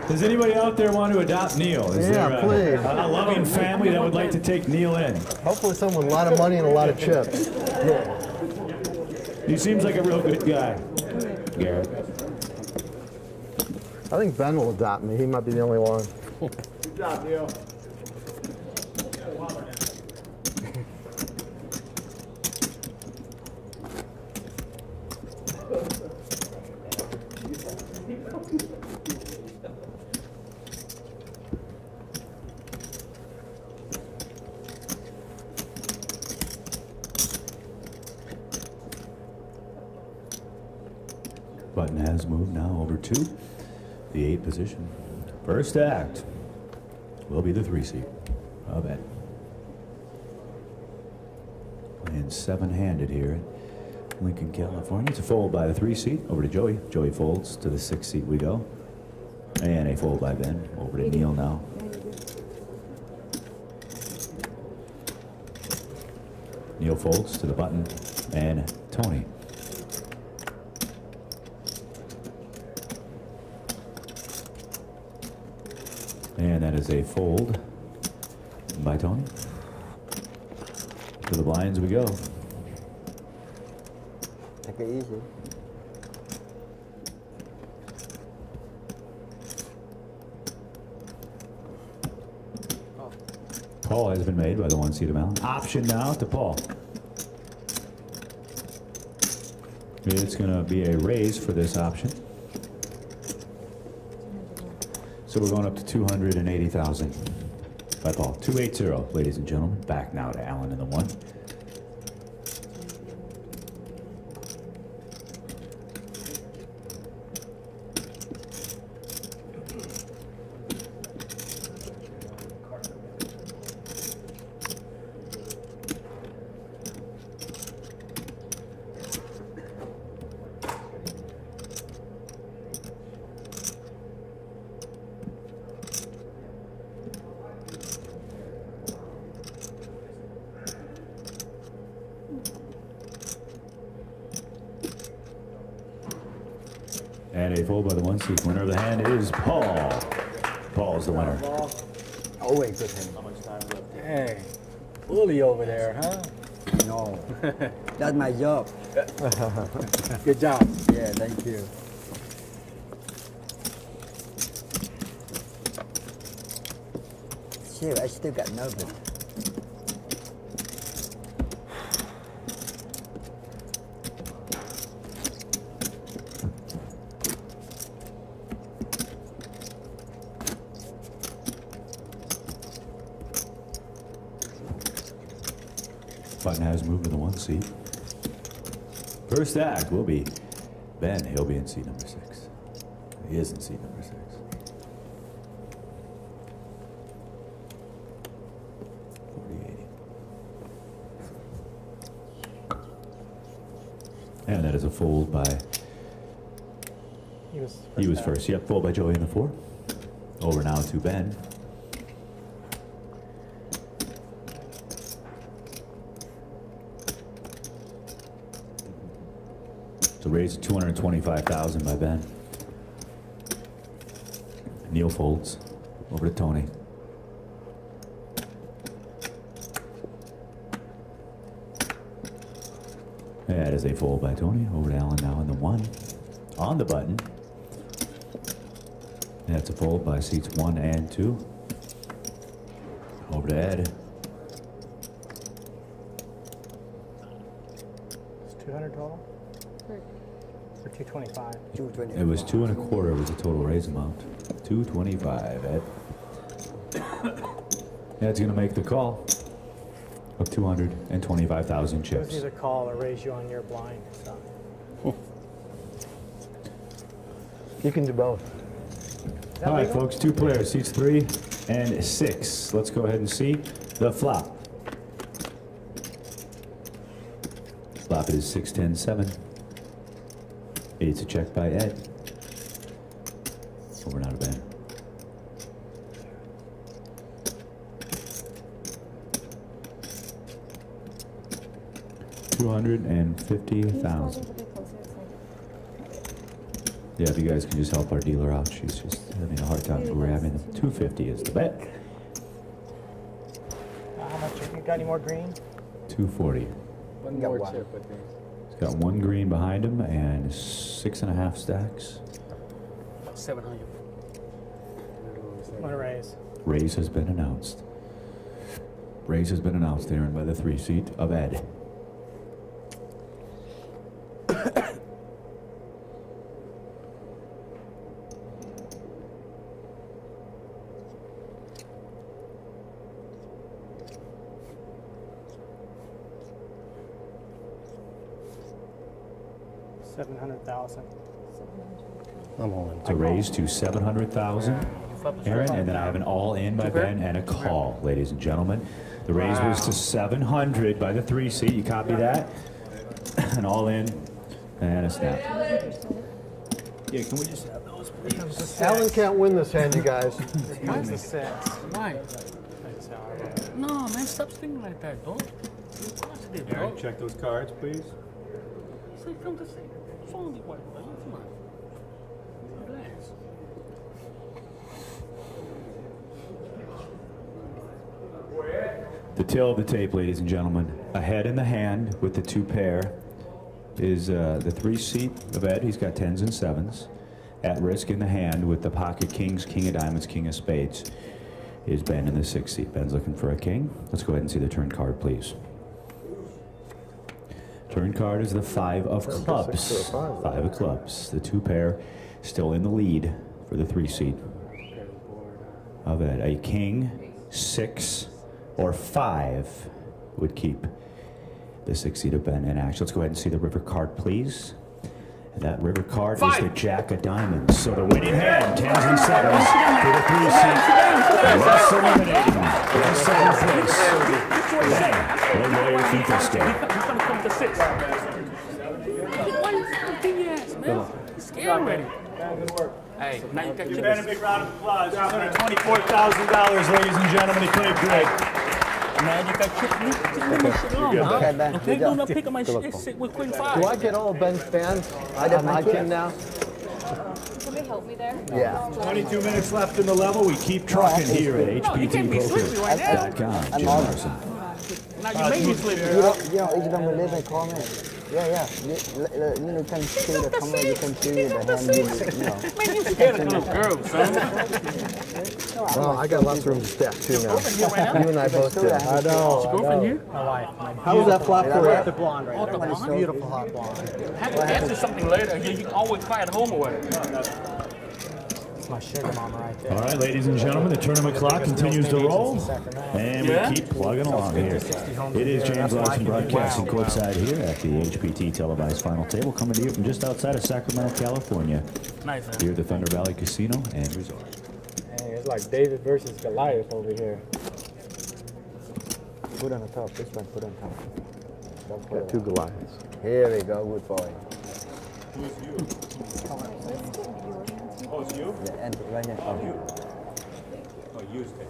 Does anybody out there want to adopt Neil? Is there please. A loving family that would like to take Neil in? Hopefully someone with a lot of money and a lot of chips. He seems like a real good guy. Garrett. I think Ben will adopt me. He might be the only one. Good job, Neil. Button has moved now over to the 8 position. First act will be the 3-seat of Ed. Playing 7-handed here in Lincoln, California. It's a fold by the 3-seat over to Joey. Joey folds to the 6-seat we go. And a fold by Ben over to Neil now. Neil folds to the button and Tony. And that is a fold by Tony. To the blinds we go. Take it easy. Call has been made by the 1-seat of Allen. Option now to Paul. It's going to be a raise for this option. So we're going up to 280,000 by Paul. 280, ladies and gentlemen. Back now to Allen in the 1. And a fold by the one seed. Winner of the hand is Paul. Paul's the winner. Always with him. Hey, bully over there, huh? No. That's my job. Good job. Yeah, thank you. Shit, I still got nervous. Button has moved to the one seat. First act will be Ben. He'll be in seat number 6. He is in seat number 6. And that is a fold by... He was first. Yep, fold by Joey in the 4. Over now to Ben. So raised to 225,000 by Ben. Neil folds. Over to Tony. That is a fold by Tony. Over to Alan now in the 1. On the button. That's a fold by seats 1 and 2. Over to Ed. It's 200 total? Or 225? 225. It was 2 1/4 was the total raise amount. 225, Ed. Ed's gonna make the call of 225,000 It was chips. either call or raise you on your blind. So. You can do both. All right, folks, 2 players, seats 3 and 6. Let's go ahead and see the flop. Flop is 6, 10, 7. 8's a check by Ed. Over now to Ben. $250,000. Yeah, if you guys can just help our dealer out, she's just having a hard time grabbing them. 250 is the bet. How much? You got any more green? 240. One more chip, I think. He's got 1 green behind him and 6.5 stacks. 700. Want to raise? Raise has been announced. Raise has been announced, Aaron, by the 3 seat of Ed. $700,000. I'm all in. To raise to 700,000, Aaron, and then I have an all-in by Ben and a call, ladies and gentlemen. The raise was to 700 by the 3 seat. You copy that? An all-in and a snap. Yeah, can we just have those, please? Alan can't win this hand, you guys. Mine's a 6. Why? That's how I roll. No, man, stop thinking like that, dog. You're positive, Aaron, dog. check those cards, please. Say, come to say. It's only one, but come on. Relax. The tail of the tape, ladies and gentlemen. Ahead in the hand with the 2 pair is the 3 seat of Ed. He's got 10s and 7s. At risk in the hand with the pocket kings, king of diamonds, king of spades is Ben in the 6 seat. Ben's looking for a king. Let's go ahead and see the turn card, please. Turn card is the 5 of clubs. 5 of clubs. The 2 pair still in the lead for the 3 seat of Ed. A king, 6, or 5 would keep the 6 seat of Ben in action. Let's go ahead and see the river card, please. And that river card is the Jack of Diamonds. So the winning hand, 10s and 7s for the 3 seat. Less eliminating. Less 7th place. Ben, what do you think this game? He's gonna come to 6. Why you fucking ass, man? He's scared already. Good work. Hey, now you got Give chips. Ben a big round of applause. $224,000, ladies and gentlemen. He played great. Man, you got chips. Leave my shit alone, huh? Okay, Ben. Okay, do not pick up my shit. Sit with Queen 5. Do I get all Ben's fans? I'm my king now. somebody help me there? Yeah. 22 minutes left in the level. We keep trucking here at HPTpoker.com. Jim Larson. Now you made me sleepy. You don't believe me, call me. Yeah. You can see the camera, you can see the hand. Man, you scared of little girls, son. Well, I got lots of room to stack too now. You and I both do. I know. Is your girlfriend here? My wife. How was that flop for you? The blonde right Oh, the there. blonde? Beautiful hot blonde. Ask you something later. You can always cry at home or what? It's my sugar mama right there. All right, ladies and gentlemen, the tournament clock continues to roll, and we keep plugging along here. It is James Larson broadcasting courtside here at the HPT televised final table, coming to you from just outside of Sacramento, California. Nice, man. Here at the Thunder Valley Casino and Resort. Hey, it's like David versus Goliath over here. Put on the top, this one, put on top. Got two Goliaths. Here we go, good boy. Oh, it's you? Yeah, and right here. Oh, used it.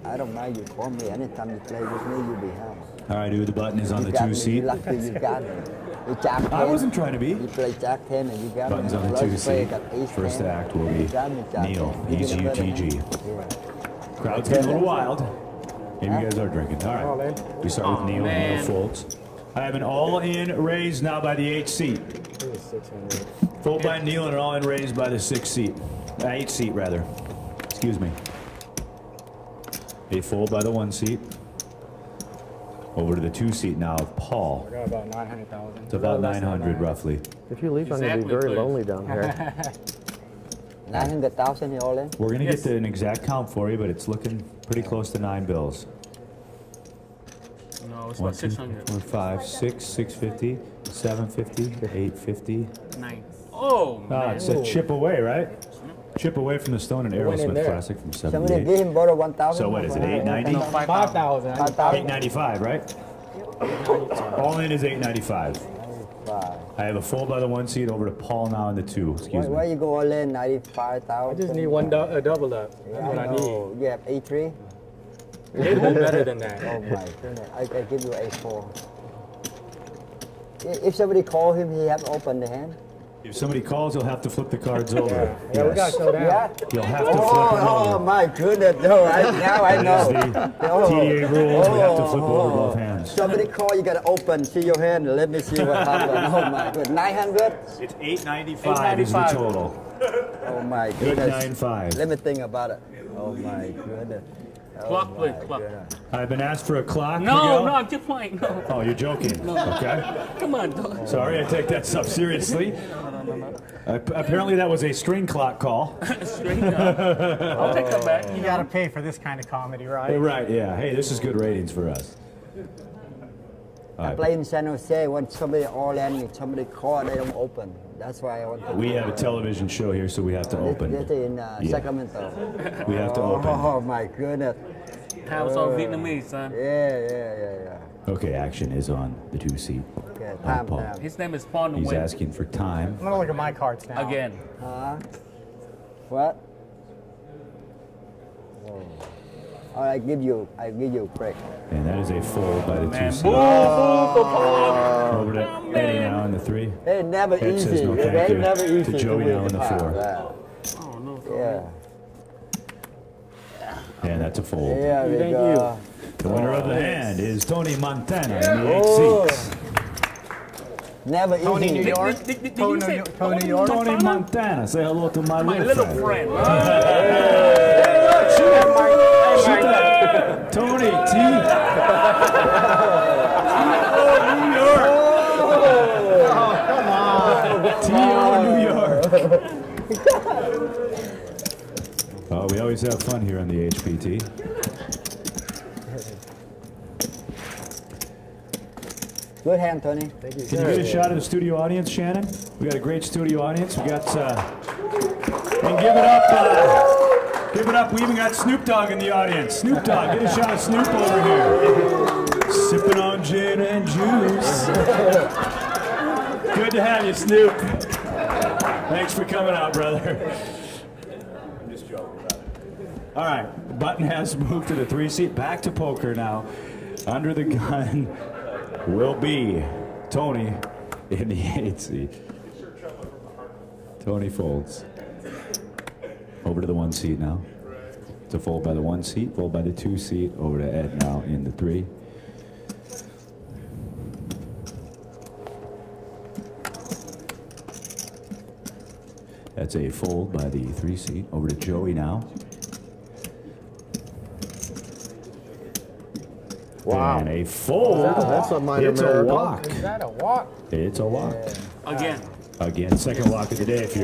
I don't mind you call me anytime you play with me, you be home. All right, dude, the button is on the You got 2 me, seat. you lucky you got me. You jack 10. I wasn't trying to be. You play jack 10 and you got Buttons me. on the 2 seat. First act will be Neil. He's UTG. Crowd's getting a little wild. Maybe you guys are drinking. All right. We start with Neil. Neil folds. I have an all-in raise now by the 8 seat. Fold by Neil and an all-in raise by the 6 seat. 8 seat, rather. Excuse me. A fold by the 1 seat. Over to the 2 seat now of Paul. I got about 900,000. It's about 900 roughly. If you leave, I'm going to be very lonely down here. 900,000 all in? We're going to get an exact count for you, but it's looking pretty close to 9 bills. No, it's 1, about 2, 600. 4, 5, 6, 650, 750, 850. 9. Oh, man. It's a chip away, right? Chip away from the Stone and Aerosmith Classic from Somebody 78. give him borrow 1,000. So what is it, 890? 5,000. 895, right? All in is 895. I have a fold by the 1 seat over to Paul now in the 2. Excuse me. Why you go all in I 95,000? just need a double up. That's what I need. You have A3? A little bit better than that. Oh my goodness. I give you A4. If somebody call him, he have to open the hand? If somebody calls, you'll have to flip the cards over. Yeah, we got to show down. Yeah? You'll have to flip them over. Oh my goodness. No, now I know. TDA rules, we have to flip over both hands. Somebody call, you got to open, see your hand, let me see what happened. Oh my goodness. 900? It's 895 is the total. Oh my goodness. 895. Let me think about it. Oh my goodness. Clock, please, clock. I've been asked for a clock. No, Miguel. no, I'm just playing. No. Oh, you're joking. Okay. Come on, dog. Sorry, I take that stuff seriously. Apparently that was a string clock call. String up. I'll take that back. You got to pay for this kind of comedy, right? Right, yeah. Hey, this is good ratings for us. I play in San Jose when somebody all in, somebody call, they don't open. That's why I want to. We have a television show here, so we have to open. This in Sacramento. We have to open. Oh my goodness. House on Vietnamese, son. Yeah. Okay, action is on the 2 seat. Okay, Paul. time. His name is Pawn to He's Win. asking for time. I'm going to look at my cards now. Again. What? Oh, I give you a break. And that is a fold by the 2 seat. Over to Eddie now in the 3. It's never Ed easy. says no thank It's you never easy to Joey now in the 4. Oh, no. Yeah. And that's a fold. Yeah, we go. The winner of the hand is Tony Montana in the 8 seats. Never easy. Tony, New York. Tony, New York. Tony Montana, say hello to my little friend. friend. Tony T. New York. T.O. New York. Oh, we always have fun here on the HPT. Good hand, Tony. Thank you. Can you get a shot of the studio audience, Shannon? We got a great studio audience. We got, and give it up. Give it up. We even got Snoop Dogg in the audience. Snoop Dogg, get a shot of Snoop over here. Sipping on gin and juice. Good to have you, Snoop. Thanks for coming out, brother. I'm just joking about it. All right, the button has moved to the 3 seat. Back to poker now. Under the gun will be Tony in the 8 seat. Tony folds. Over to the 1 seat now. To fold by the 1 seat, fold by the 2 seat, over to Ed now in the 3. That's a fold by the 3 seat, over to Joey now. Wow. And a fold. That's a minor It's a miracle. walk. Is that a walk? It's a walk. Again. Again, second walk of the day if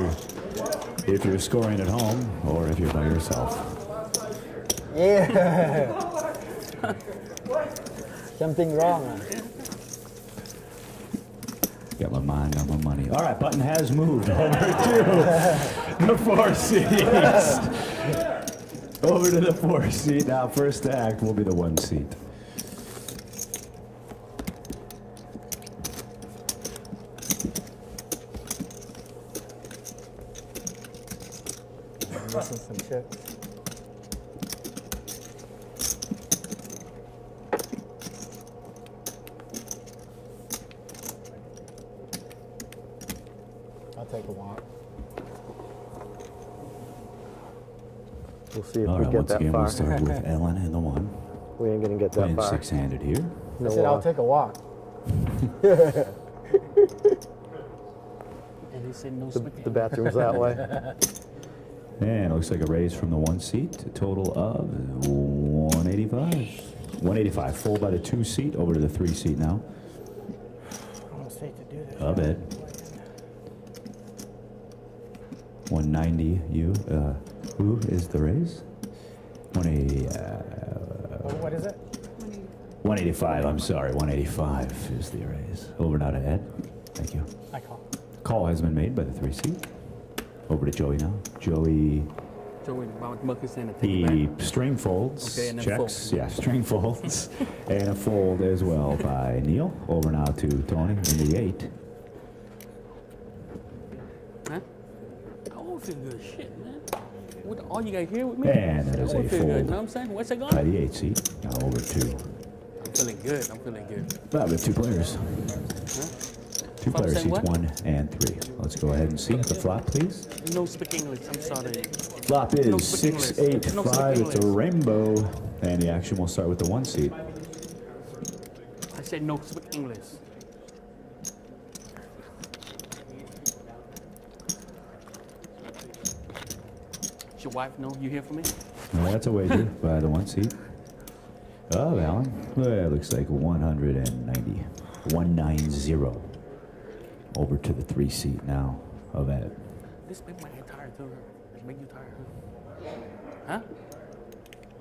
you're scoring at home or if you're by yourself. Yeah. Something wrong. Huh? Got my mind on my money. All right, button has moved over to the 4 seats. Over to the 4 seat. Now, first act will be the 1 seat. Missing some chips. I'll take a walk. We'll see if All we right, get once that again, far. we'll start with Ellen and the 1. We ain't gonna get that Playing far. 6-handed here. No I said I'll walk. take a walk. And he said no The bathroom's that way. And it looks like a raise from the 1 seat, a total of 185. 185, fold by the 2 seat, over to the 3 seat now. I almost hate to do this. Of it. 190, you. Who is the raise? 180. What is it? 185, I'm sorry. 185 is the raise. Over now to Ed. Thank you. I call. Call has been made by the 3 seat. Over to Joey now. Joey, he string folds, Okay, and then checks, fold. yeah, string folds, and a fold as well by Neil. Over now to Tony in the 8. Huh? I won't feel good. Shit, man. What, all you guys here with me? And that is I won't a feel good. fold You know what I'm saying? What's it by going? the 8 seat. Now over to, I'm feeling good. I'm feeling good. well, we have 2 players. Huh? 2 player saying seats, what? 1 and 3. Let's go ahead and see the flop, please. No speak English. I'm sorry. Flop is No speak English. 685. No speak It's a English. rainbow. And the action will start with the 1 seat. I said no speak English. Does your wife know you here for me? Well, that's a wager by the 1 seat. Oh, Alan. Well, it looks like 190. 190. Over to the 3 seat now of Ed. This make my head tired too. This make you tired, huh? Huh?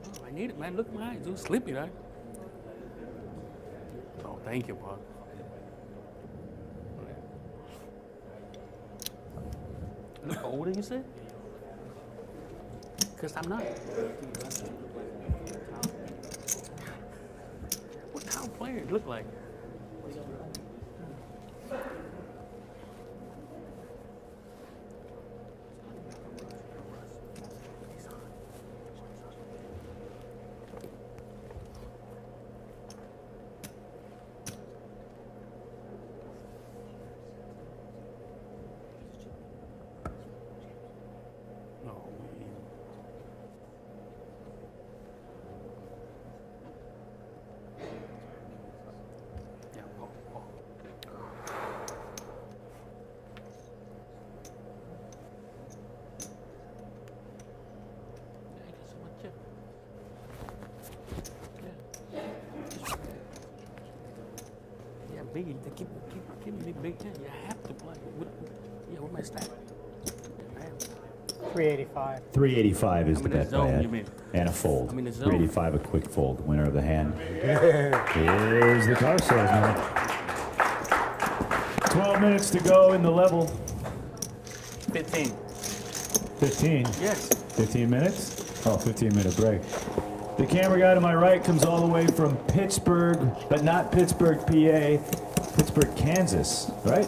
Oh, I need it, man. Look at my eyes. You're sleepy, right? Oh, thank you, Pop. Look how old are you, said? Because I'm not. What town player look like? Big, they keep me big time. You have to play. With my stack. 385. 385 is I'm the in the bet by zone, Ed. you mean? And a fold. I'm in the zone. 385, a quick fold. Winner of the hand. Here's the car salesman. 12 minutes to go in the level. 15. 15? Yes. 15 minutes? Oh, 15-minute break. The camera guy to my right comes all the way from Pittsburgh, but not Pittsburgh, PA. Pittsburgh, Kansas, right?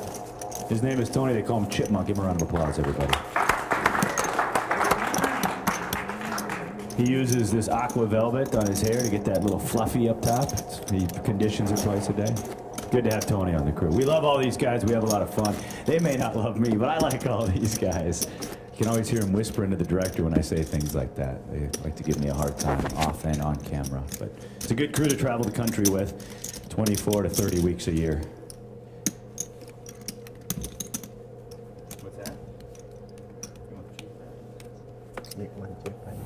His name is Tony. They call him Chipmunk. Give him a round of applause, everybody. He uses this aqua velvet on his hair to get that little fluffy up top. He conditions it twice a day. Good to have Tony on the crew. We love all these guys. We have a lot of fun. They may not love me, but I like all these guys. You can always hear them whispering to the director when I say things like that. They like to give me a hard time off and on camera. But it's a good crew to travel the country with, 24 to 30 weeks a year.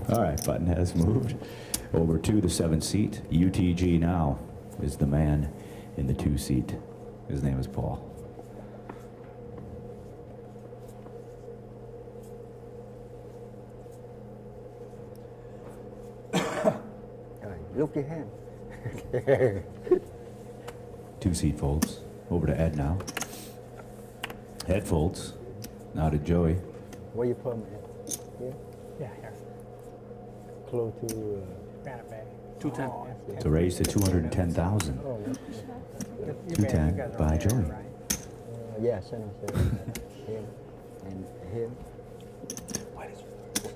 All right, button has moved over to the 7th seat. UTG now is the man in the 2 seat. His name is Paul. Look your hand. 2 seat folds. Over to Ed now. Ed folds. Now to Joey. Where you put him at? Here? Yeah, here. Close to... Ran it back. 210. To raise to 210,000. Oh, 210 by Joey. yeah, send him. Him and him.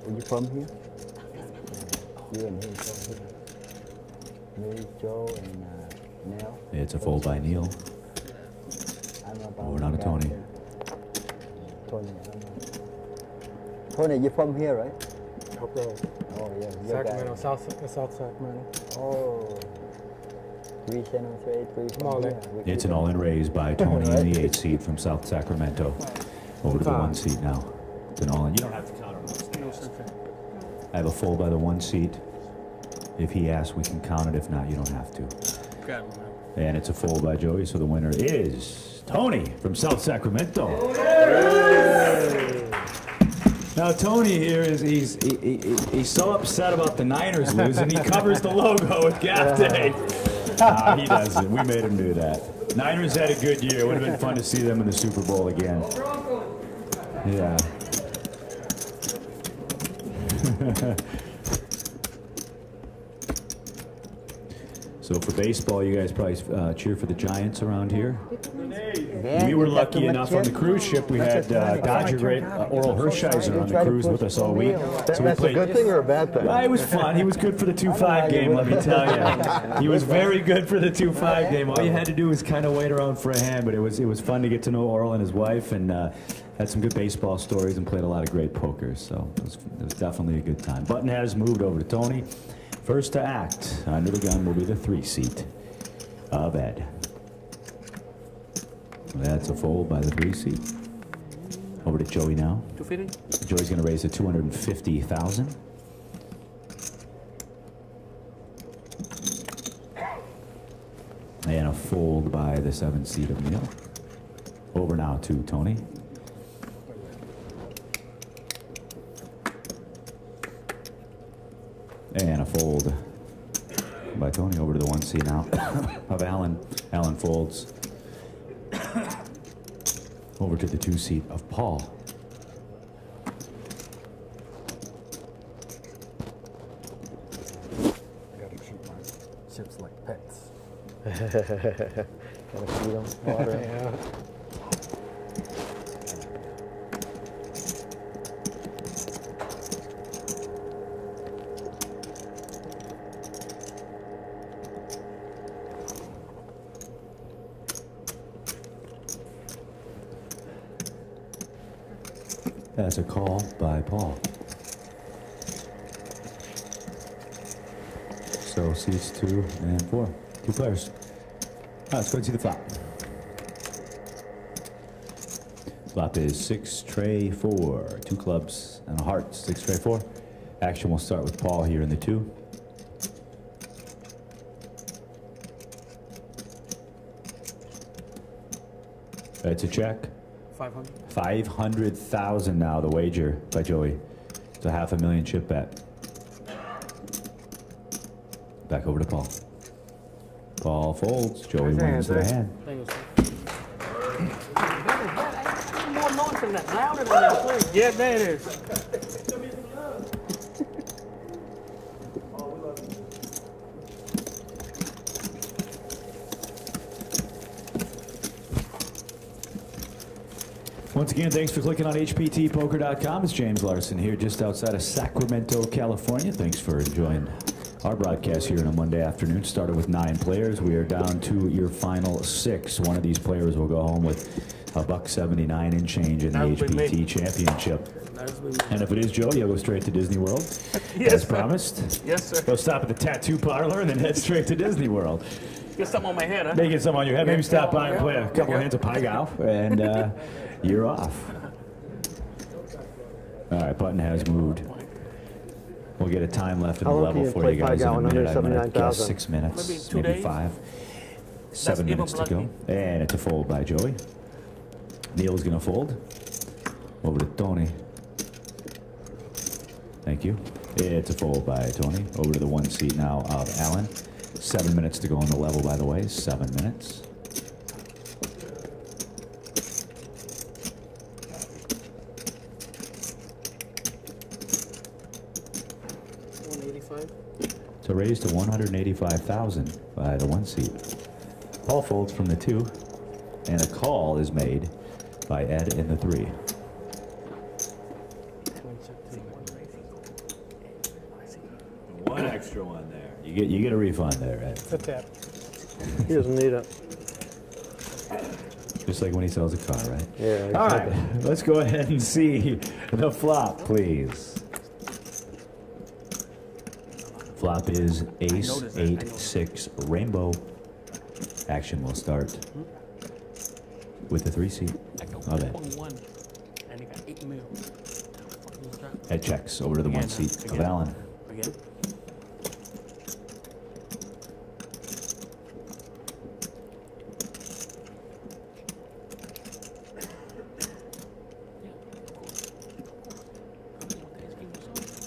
Will you from here? You and him from here. Me, Joe, and Neil. It's a fold by Neil. Over now to Tony. Tony, you're from here, right? Hope Road. Oh, yeah. Sacramento, South Sacramento. Oh. 3738, Come on, then. It's an all-in raise by Tony in the 8th seat from South Sacramento. Over to the 1 seat now. It's an all-in. You don't have to count them. No, sir. I have a fold by the 1 seat. If he asks, we can count it. If not, you don't have to. Got it, And it's a fold by Joey, so the winner is Tony from South Sacramento. Now Tony here is he's so upset about the Niners losing, he covers the logo with gap tape. He doesn't. We made him do that. Niners had a good year. It would have been fun to see them in the Super Bowl again. Yeah. So for baseball, you guys probably cheer for the Giants around here. We were lucky enough on the cruise ship. We had Dodger great Oral Hershiser on the cruise with us all week. So That's a good thing or a bad thing? It was fun. He was good for the 2-5 game, let me tell you. He was very good for the 2-5 game. All you had to do was kind of wait around for a hand, but it was fun to get to know Oral and his wife, and had some good baseball stories and played a lot of great poker. So it was definitely a good time. Button has moved over to Tony. First to act under the gun will be the 3 seat of Ed. That's a fold by the 3 seat. Over to Joey now. 250. Joey's going to raise to 250,000. And a fold by the 7 seat of Neil. Over now to Tony. And a fold by Tony. Over to the 1 seat now of Alan. Alan folds. Over to the 2 seat of Paul. I gotta treat my chips like pets. Gotta feed them water. Yeah. That's a call by Paul. So seats 2 and 4. 2 players. Let's go and see the flop. Flop is 6 tray 4. 2 clubs and a heart. 6 tray 4. Action will start with Paul here in the 2. It's a check. 500. 500,000 now, the wager by Joey. It's a $500,000 chip bet. Back over to Paul. Paul folds. Joey wins the hand. Thank you, sir. More noise than that. Louder than that, please. Yeah, there it is. Once again, thanks for clicking on HPTpoker.com. It's James Larson here just outside of Sacramento, California. Thanks for enjoying Our broadcast here on a Monday afternoon started with 9 players. We are down to your final 6. One of these players will go home with $1.79 and change in the HPT championship. And if it is Joe, you'll go straight to Disney World, as promised. Yes, sir. Go stop at the tattoo parlor and then head straight to Disney World. Get something on my head, huh? Make something on your head. Maybe stop by and play a couple of hands of pie golf, and you're off. All right, button has moved. We'll get a time left in the level for you guys in a minute. I'm going to guess 6 minutes, maybe 5. 7 minutes to go. And it's a fold by Joey. Neil's going to fold. Over to Tony. Thank you. It's a fold by Tony. Over to the 1 seat now of Alan. 7 minutes to go on the level, by the way. 7 minutes. So raised to 185,000 by the 1 seat. Paul folds from the 2, and a call is made by Ed in the 3. One extra one there. You get a refund there, Ed. It's a tip. He doesn't need it. Just like when he sells a car, right? Yeah. Exactly. All right, let's go ahead and see the flop, please. Flop is Ace, 8, 6, Rainbow. Action will start with the 3 seat of Ed. Ed checks over to the 1 seat of Alan. Again.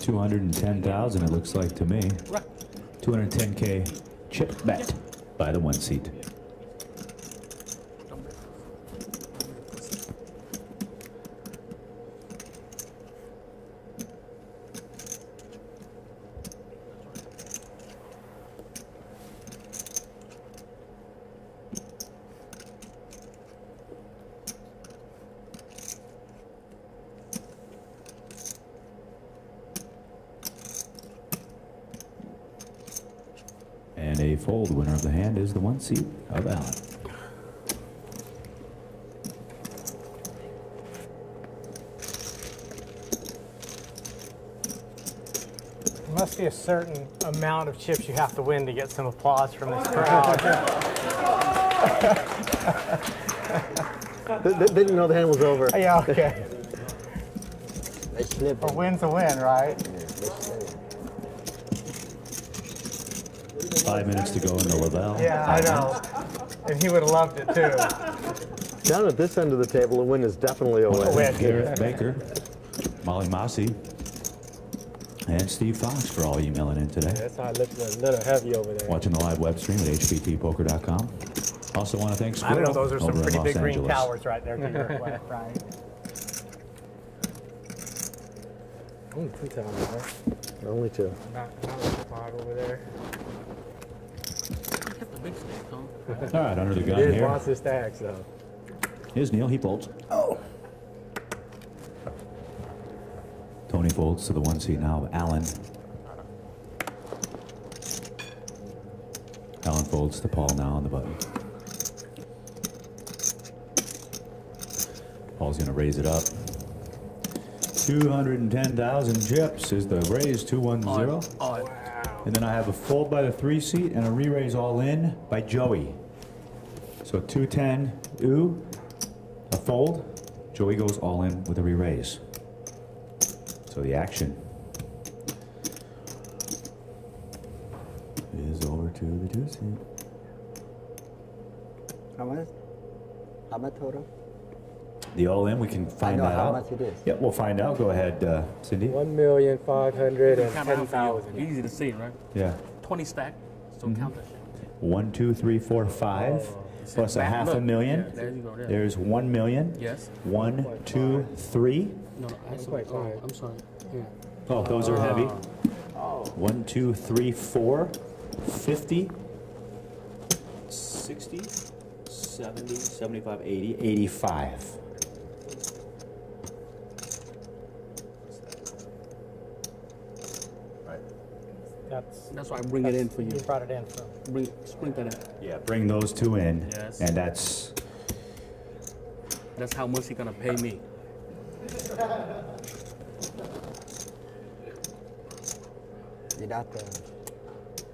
$210,000, it looks like to me. 210K chip bet by the 1 seat. And a fold. Winner of the hand is the 1 seat of Alan. There must be a certain amount of chips you have to win to get some applause from this crowd. They didn't know the hand was over. Yeah, okay. They slip. A win's a win, right? 5 minutes to go in the Lavelle. Yeah, I know. And he would have loved it too. Down at this end of the table, a win is definitely a win. Gareth Baker, Molly Mossy, and Steve Fox for all emailing in today. That's how it looks a little heavy over there. Watching the live web stream at hptpoker.com. Also want to thank Squirrel. I know those are some over in pretty Los big green Angeles. towers right there to your left, right? Only 2 times, right? Only 2. Not a 5 over there. All right, under the gun There's here. lots of stacks, though. Here's Neil, he folds. Oh. Tony folds to the 1 seat now of Alan. Alan folds to Paul now on the button. Paul's going to raise it up. 210,000 chips is the raise, 210. And then I have a fold by the 3 seat and a re-raise all in by Joey. So 210, ooh, a fold. Joey goes all in with a re-raise. So the action is over to the 2 seat. How much? How much total? The all in, we can find I know that how out. much it is. Yeah, we'll find out. Go ahead, Cindy. 1,510,000. Easy to see, right? Yeah. 20 stack. So count that shit. 1, 2, 3, 4, 5. Plus a half a million. Yeah, there you go. There. There's 1 million. Yes. 1, 2, 3. No, I'm sorry. Yeah. Oh, those are heavy. 1, 2, 3, 4, 50, 60, 70, 75, 80, 85. That's That's why I bring it in for you. You brought it in for him. Sprinkle it in. Yeah, bring those two in. Yes. And that's how much he gonna pay me. Deduct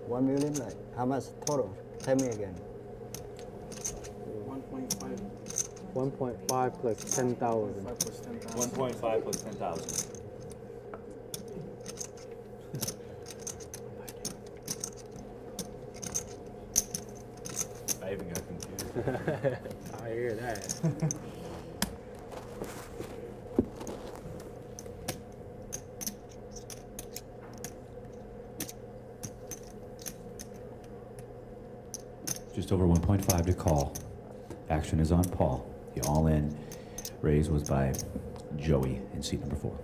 1 million, like how much total? Tell me again. 1.5. 1.5 plus 10,000. 1.5 plus 10,000. I even got confused. I hear that. just over 1.5 to call. Action is on Paul. The all-in raise was by Joey in seat number 4.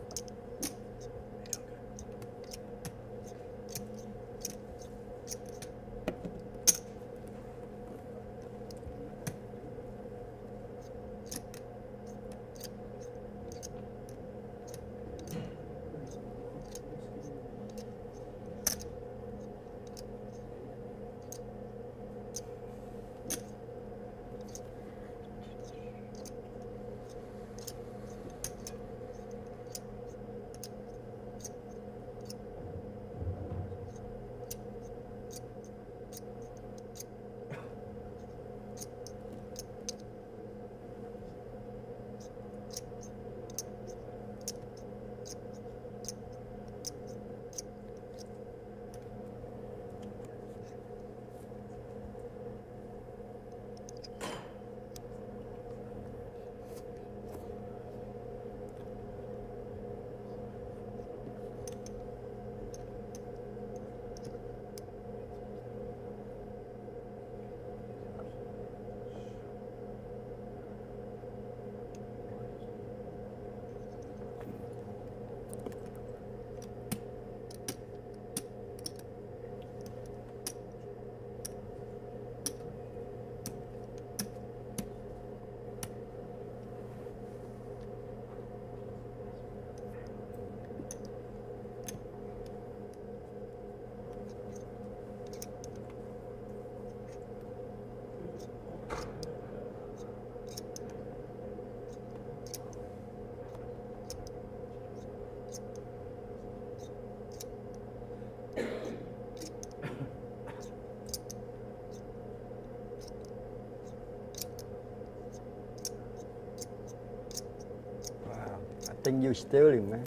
I think you're stealing, man.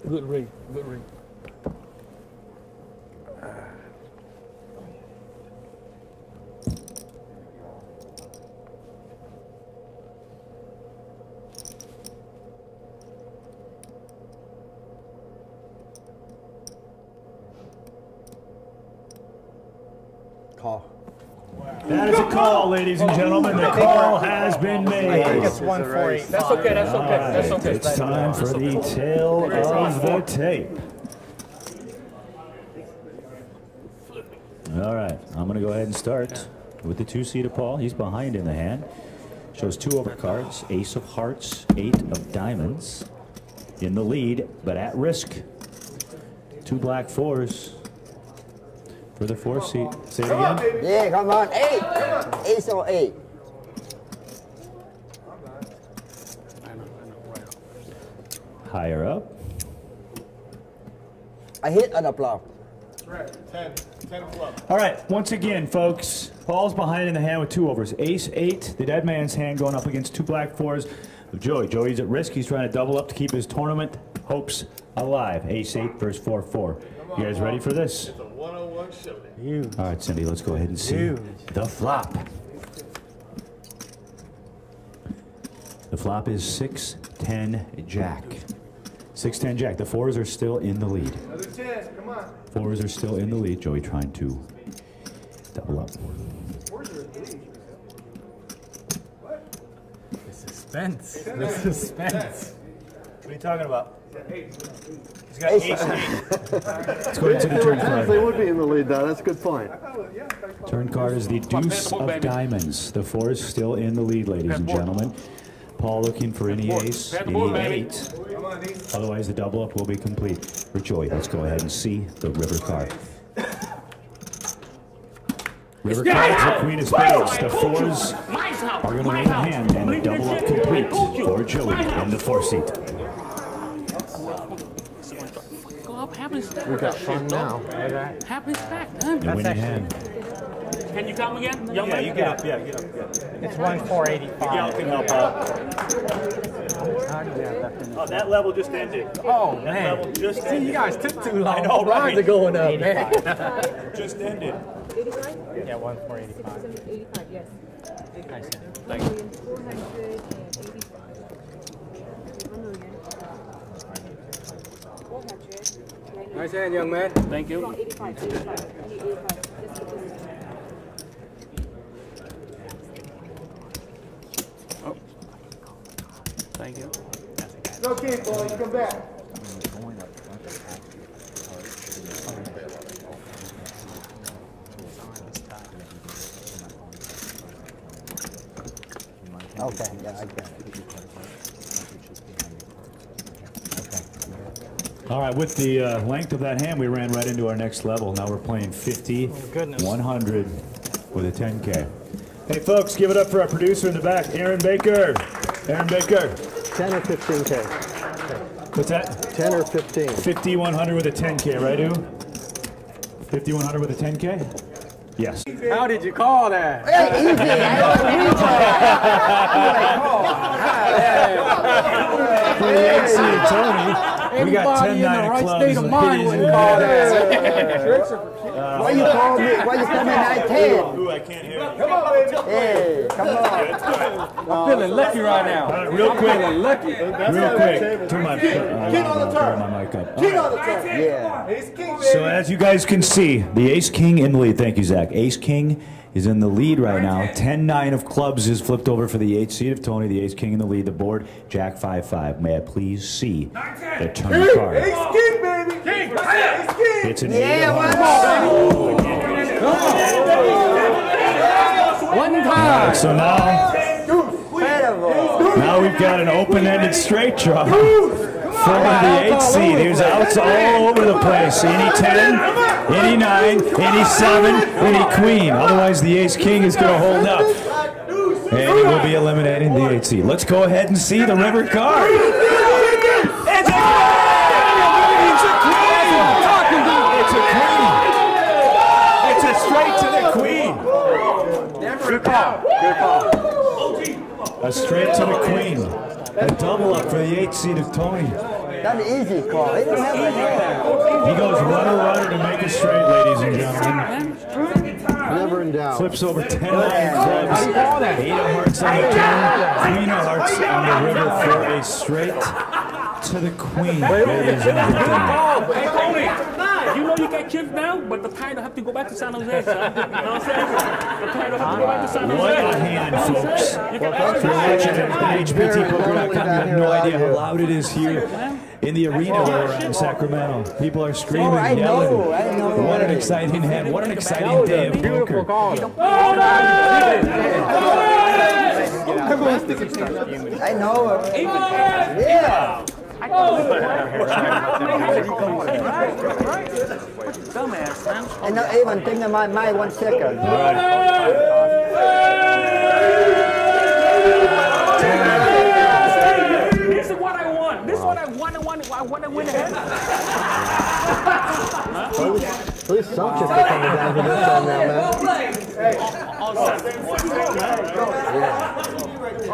Good ring, good ring. Call. That is a call, ladies and gentlemen. The call has been made. I think it's 148. That's okay, that's okay, that's Right, okay. it's time for the tail of the tape. All right, I'm going to go ahead and start with the two-seater Paul. He's behind in the hand. Shows 2 overcards, ace of hearts, 8 of diamonds. In the lead, but at risk. 2 black 4s for the 4 seat. Say it again. Yeah, come on. 8. Ace or 8. Higher up. I hit on the block. Correct. 10. 10 flop. All right, once again, folks, Paul's behind in the hand with 2 overs. Ace 8, the dead man's hand going up against 2 black 4s of Joey. Joey's at risk. He's trying to double up to keep his tournament hopes alive. Ace 8 versus 4-4. You guys ready for this? It's a 101 showdown. All right, Cindy, let's go ahead and see the flop. The flop is 6-10 Jack. 6-10 Jack. The 4s are still in the lead. Another 10. Come on. 4s are still in the lead. Joey trying to double up. The suspense. The suspense. What are you talking about? He's got Ace. ace 8. Let's go into the turn card. They would be in the lead, though. That's a good point. Turn card is the deuce of diamonds. The 4 is still in the lead, ladies and gentlemen. Paul looking for any ace, any 8. Otherwise, the double up will be complete for Joey. Let's go ahead and see the river card. River cards, the queen of spades. The fours are going to win a hand, and the double up complete for Joey in the 4-seat. We got fun now. Happy back, man. The winning hand. Can you come again? Yeah, you get up. Yeah, get up. It's 1,485. Miguel can help out. Oh, that level just ended. Oh, That man. level just See, ended. you guys took too long. I know, right? Lines are going up, man. Just ended. 85? Yeah, 1,485. 85, yes. Nice. Thank you. 485. 1,400,000. Nice hand, young man. Thank you. 85, 85. I need 85. Oh. Thank you. It's okay, boy. Come back. Okay, yeah, I get it. All right, with the length of that hand, we ran right into our next level. Now we're playing 50, 100 with a 10K. Hey, folks, give it up for our producer in the back, Aaron Baker. Aaron Baker. 10 or 15K. What's that? 10 or 15. 50, 100 with a 10K, right, Ooh? 50, 100 with a 10K? Yes. How did you call that? For the HPT, Tony, we got 10, 9 of clubs. State of mind wouldn't call that. Why you call me? Why you call me 910? Ooh, I can't hear you. Come on, baby. Hey, come on. I'm feeling lucky right now. Real quick. Feeling lucky. Real quick. Turn my mic up. King on the turn. Yeah. Ace King, baby. So as you guys can see, the Ace King in the lead. Thank you, Zach. Ace King is in the lead right now. 10-9 of clubs is flipped over for the 8 seed of Tony. The Ace King in the lead. The board, Jack 5-5. May I please see the turn card? Ace King, baby. King. Ace King. It's an 8 Yeah, One time. So now we've got an open-ended straight draw for the 8 seed. Here's outs all over the place. Any 10, any 9, any 7, any queen. Otherwise, the Ace King is going to hold up. And he will be eliminating the 8 seed. Let's go ahead and see the river card. It's a queen! It's a queen! It's a straight to the queen! Good call. Good call. A straight to the queen. A double up for the 8 seed of Tony. That's an easy call. He don't have a hand. He goes runner to make it straight, ladies and gentlemen. Never in doubt. Flips over 10 iron clubs, 8 of hearts on the turn, queen of hearts on the river for a straight to the queen, ladies and gentlemen. Hey, Tony, you know you got chips now, but the title have to go back to San Jose, son. You know what I'm saying? The title have to go back to San Jose. What a hand, folks. If you're watching at HPTpoker.com, you have no idea how loud it is here in the arena or around Sacramento. People are screaming and yelling. What an exciting hand. What an exciting day of poker. I know. Yeah. Dumbass, man. And not even think of my 1 second. This is what I want. This is what I want. I want to win ahead. Please, some chips are coming down for this time now, man.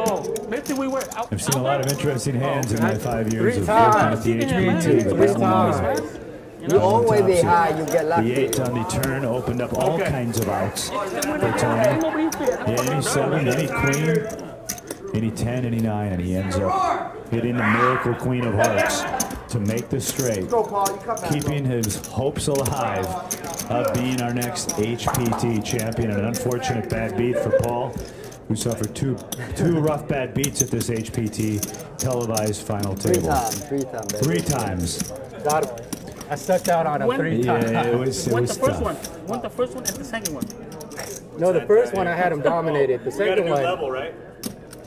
Oh, maybe we were out. I've seen a lot of interesting hands in my 5 years of working at the HPT, but this one was You always be high, you get lucky. the 8 on the turn opened up all kinds of outs for Tony. Any 7, any queen, any 10, any 9, and he ends up hitting the miracle queen of hearts to make the straight, keeping his hopes alive of being our next HPT champion. An unfortunate bad beat for Paul, who suffered two rough bad beats at this HPT televised final table. Three times. I stuck out on him 3 times. Yeah, it was the tough. first one? Want the first one and the second one? No, the first one I had him dominated. The We got a second new one, level, right?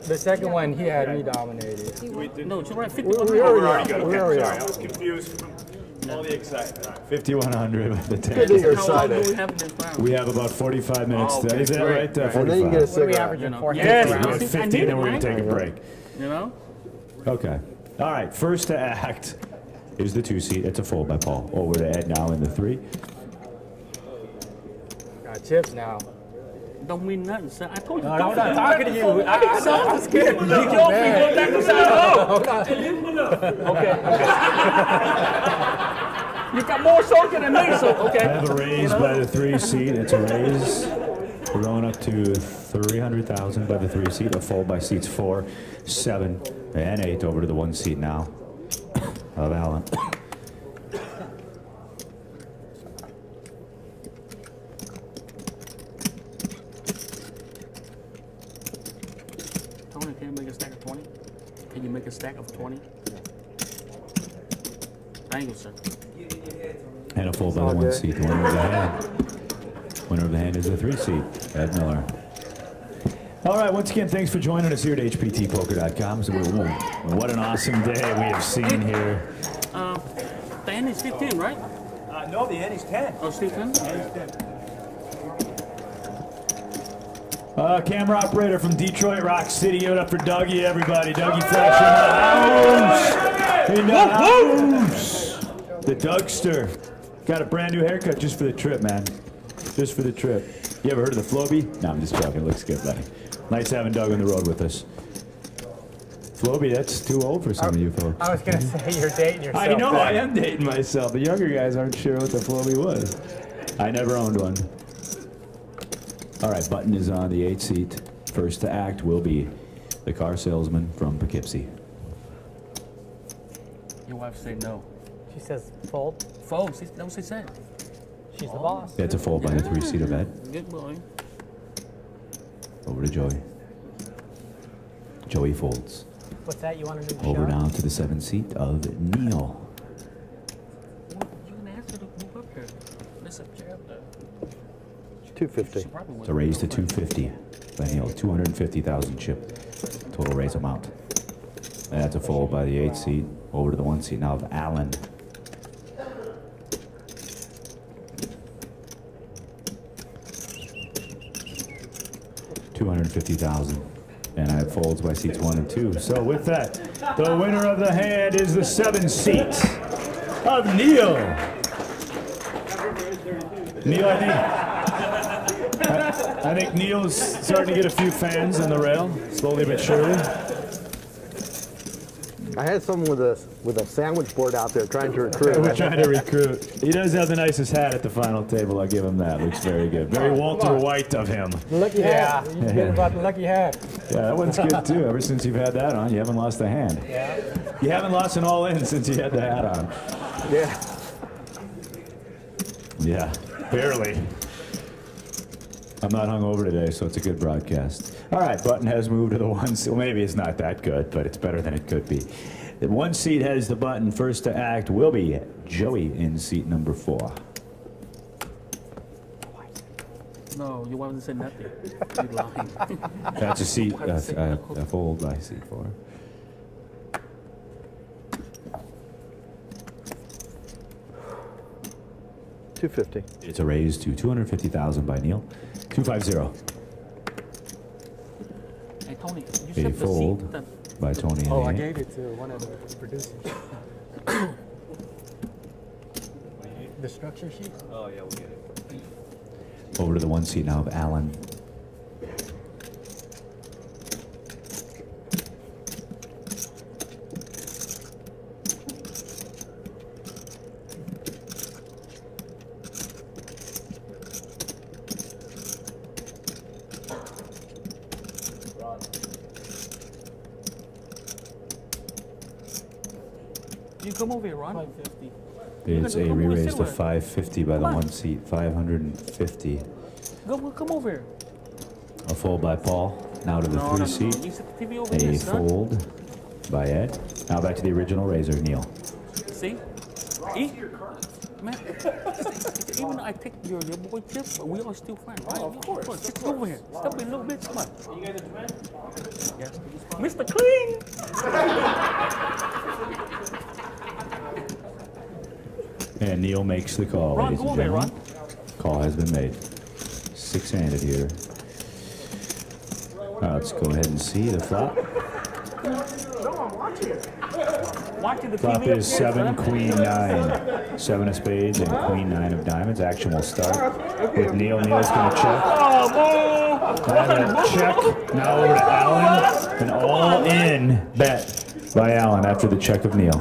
the second one he had me dominated. No, it's right. 50. We We're already already good. are. Okay, We already sorry, are. I was confused. All the excitement. All right. 5,100 with the Good that you're 10. How long do we excited. have in this round? We have about 45 minutes. Oh, okay, Is that great. right? And then you get a 45. What are we cigarette. averaging? know. 4 Yeah, hits We a have round? 50 and then we're going to take a break. You know? Okay. All right. First to act is the 2 seat. It's a fold by Paul. Over to Ed now in the 3. Got chips now. Don't mean nothing, son. I told you. No, I'm not talking to you. I'm scared. You go back to side. Okay. You got more soldier than me, so okay. I have a raise by the 3 seat. It's a raise. We're going up to 300,000 by the 3 seat. A fold by seats 4, 7, and 8. Over to the 1 seat now of Alan. Tony, can you make a stack of 20? Can you make a stack of 20? Thank you, sir. And a fold by the 1 seat. The winner of the hand. Winner of the hand is the 3 seat, Ed Miller. All right, once again, thanks for joining us here at HPTpoker.com. So what an awesome day we have seen here. The end is 15, right? No, the Eddie's 10. Oh, still 10? Camera operator from Detroit Rock City. Give it up for Dougie, everybody. Dougie Flex in the house. The Dougster. Got a brand new haircut just for the trip, man. Just for the trip. You ever heard of the Floby? No, I'm just joking. It looks good, buddy. Nice having Doug on the road with us. Floby, that's too old for some of you folks. I was going to say you're dating yourself. I know, there. I am dating myself. The younger guys aren't sure what the Floby was. I never owned one. All right, button is on the 8 seat. First to act will be the car salesman from Poughkeepsie. Your wife said no. She says fold. Fold, that's what she said. She's the boss. That's a fold by the 3 seat of Ed. Good boy. Over to Joey. Joey folds. What's that? You want to do the Over shot? now to the 7 seat of Neil. You can ask her to move up here. Let's up chair up there. 250. It's a raise to 250 by Neil. 250,000 chip total raise amount. And that's a fold by the 8 seat. Over to the 1 seat now of Allen. $250,000. And I have folds by seats 1 and 2. So with that, the winner of the hand is the 7 seat of Neil. Neil, I think Neil's starting to get a few fans on the rail, slowly but surely. I had someone with a sandwich board out there trying to recruit. We're trying to recruit. He does have the nicest hat at the final table. I'll give him that. Looks very good. Very Walter White of him. Lucky hat. You forget about the lucky hat. Yeah, that one's good too. Ever since you've had that on, you haven't lost a hand. Yeah. You haven't lost an all-in since you had the hat on. Yeah. Yeah, barely. I'm not hungover today, so it's a good broadcast. All right, button has moved to the 1 seat. Well, maybe it's not that good, but it's better than it could be. The 1 seat has the button. First to act will be Joey in seat number 4. No, your wife didn't say nothing. You lying. That's a seat, a fold by seat 4. $250. It's a raise to 250,000 by Neil. 250. Hey, Tony, you A said the fold seat that... by Tony. Oh, I and gave it to one of the producers. The structure sheet? Oh, yeah, we'll get it. Over to the 1 seat now of Allen. You come over here, Ron. 550. It's a re-raise to 550 by the 1 seat. 550. Come over here. A fold by Paul. Now to the 3 seat. You set the TV over A here, son. fold by Ed. Now back to the original raiser, Neil. See? Eat. Man, even though I take your boy chip, but we are still friends, right? Of course. Just over here. Step in a little bit. Come on. You guys are friends? Yes. Mr. Clean! And Neil makes the call, Ron, ladies go and over there, gentlemen. Call has been made. 6-handed here. All right, let's go ahead and see the flop. Watching the Flop TV is 7, Queen 9. 7 of spades and Queen 9 of diamonds. Action will start with Neil. Neil's going to check. Check. Now over to Alan. An all-in bet by Alan after the check of Neil.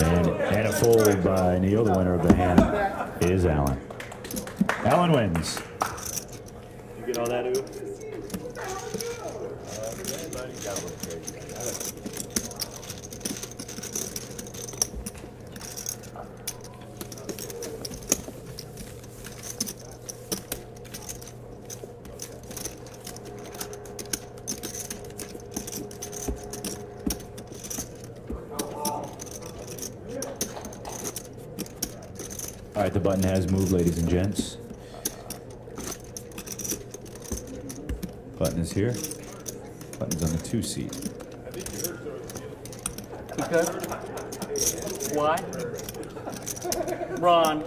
And a fold by Neil. The winner of the hand is Alan. Alan wins. You get all that, Ooh? All right, the button has moved, ladies and gents. Button is here. Button's on the 2 seat. Because why? Ron.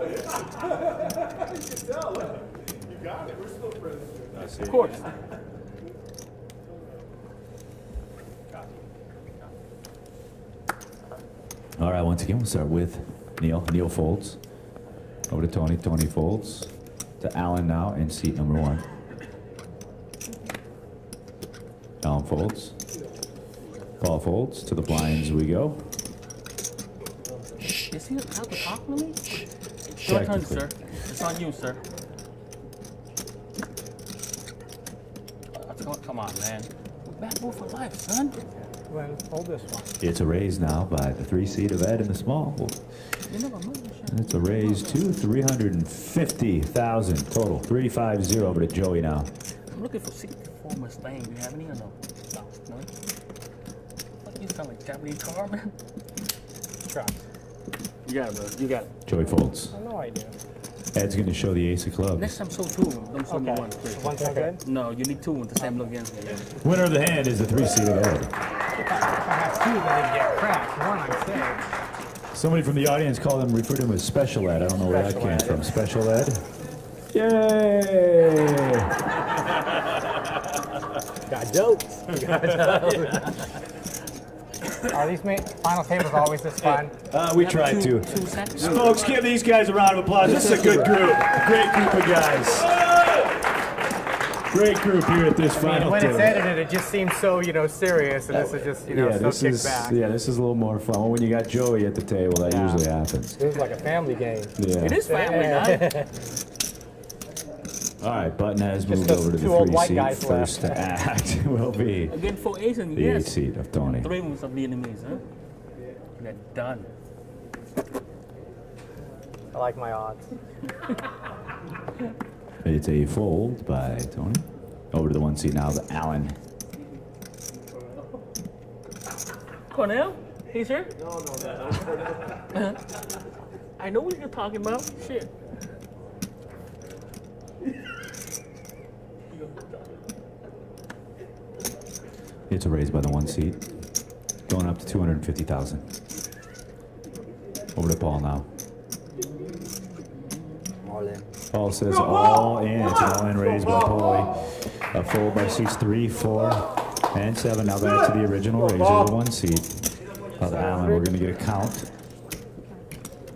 Of course. All right, once again, we'll start with Neil. Neil folds. Over to Tony. Tony folds. To Alan now in seat number 1. Alan folds. Paul folds. To the blinds we go. Is he allowed to talk to me? Your turn, sir. It's on you, sir. Come on, man. We're back move for life, son. Glenn, hold this one. It's a raise now by the 3 seat of Ed in the small. You never moved this shit. And it's a raise to 350,000 total. 350 over to Joey now. I'm looking for 64 Mustang. Do you have any or no? No. You sound like a Japanese car, man. Try. You got it, bro. You got it. Joey folds. I know I do. Ed's going to show the ace of clubs. Next time, show 2 of them. Don't show me 1, please. One sound good? No, you need 2 with the same look against me. Winner of the hand is the 3 seat of Ed. If I have 2, then they get cracked. 1, I'm safe. Somebody from the audience referred to him as Special Ed. I don't know where that came from. Special Ed? Yay! Got jokes. Are these final tables always this fun? We try to. 2 seconds. Folks, give these guys a round of applause. This is a good group. Great group of guys. Great group here at this final when table. it's edited, it just seems so, serious, and this is just, so kicked back. Yeah, this is a little more fun. Well, when you got Joey at the table, that usually happens. This is like a family game. Yeah. It is family night. All right, Button has moved just over to the 2 old 3 white seat. guys First left. to act will be Again, 4 ace and the 8 yes. seat of Tony. 3 moves of Vietnamese, huh? They're done. I like my odds. It's a fold by Tony. Over to the 1 seat now to Alan. Cornell? He's here? No. I know what you're talking about. Shit. It's a raise by the 1 seat. Going up to 250,000. Over to Paul now. All in. Paul says all in. It's an all-in raise by Paulie. A fold by seats 3, 4, and 7. Now back to the original raise of the 1 seat of Alan. We're going to get a count.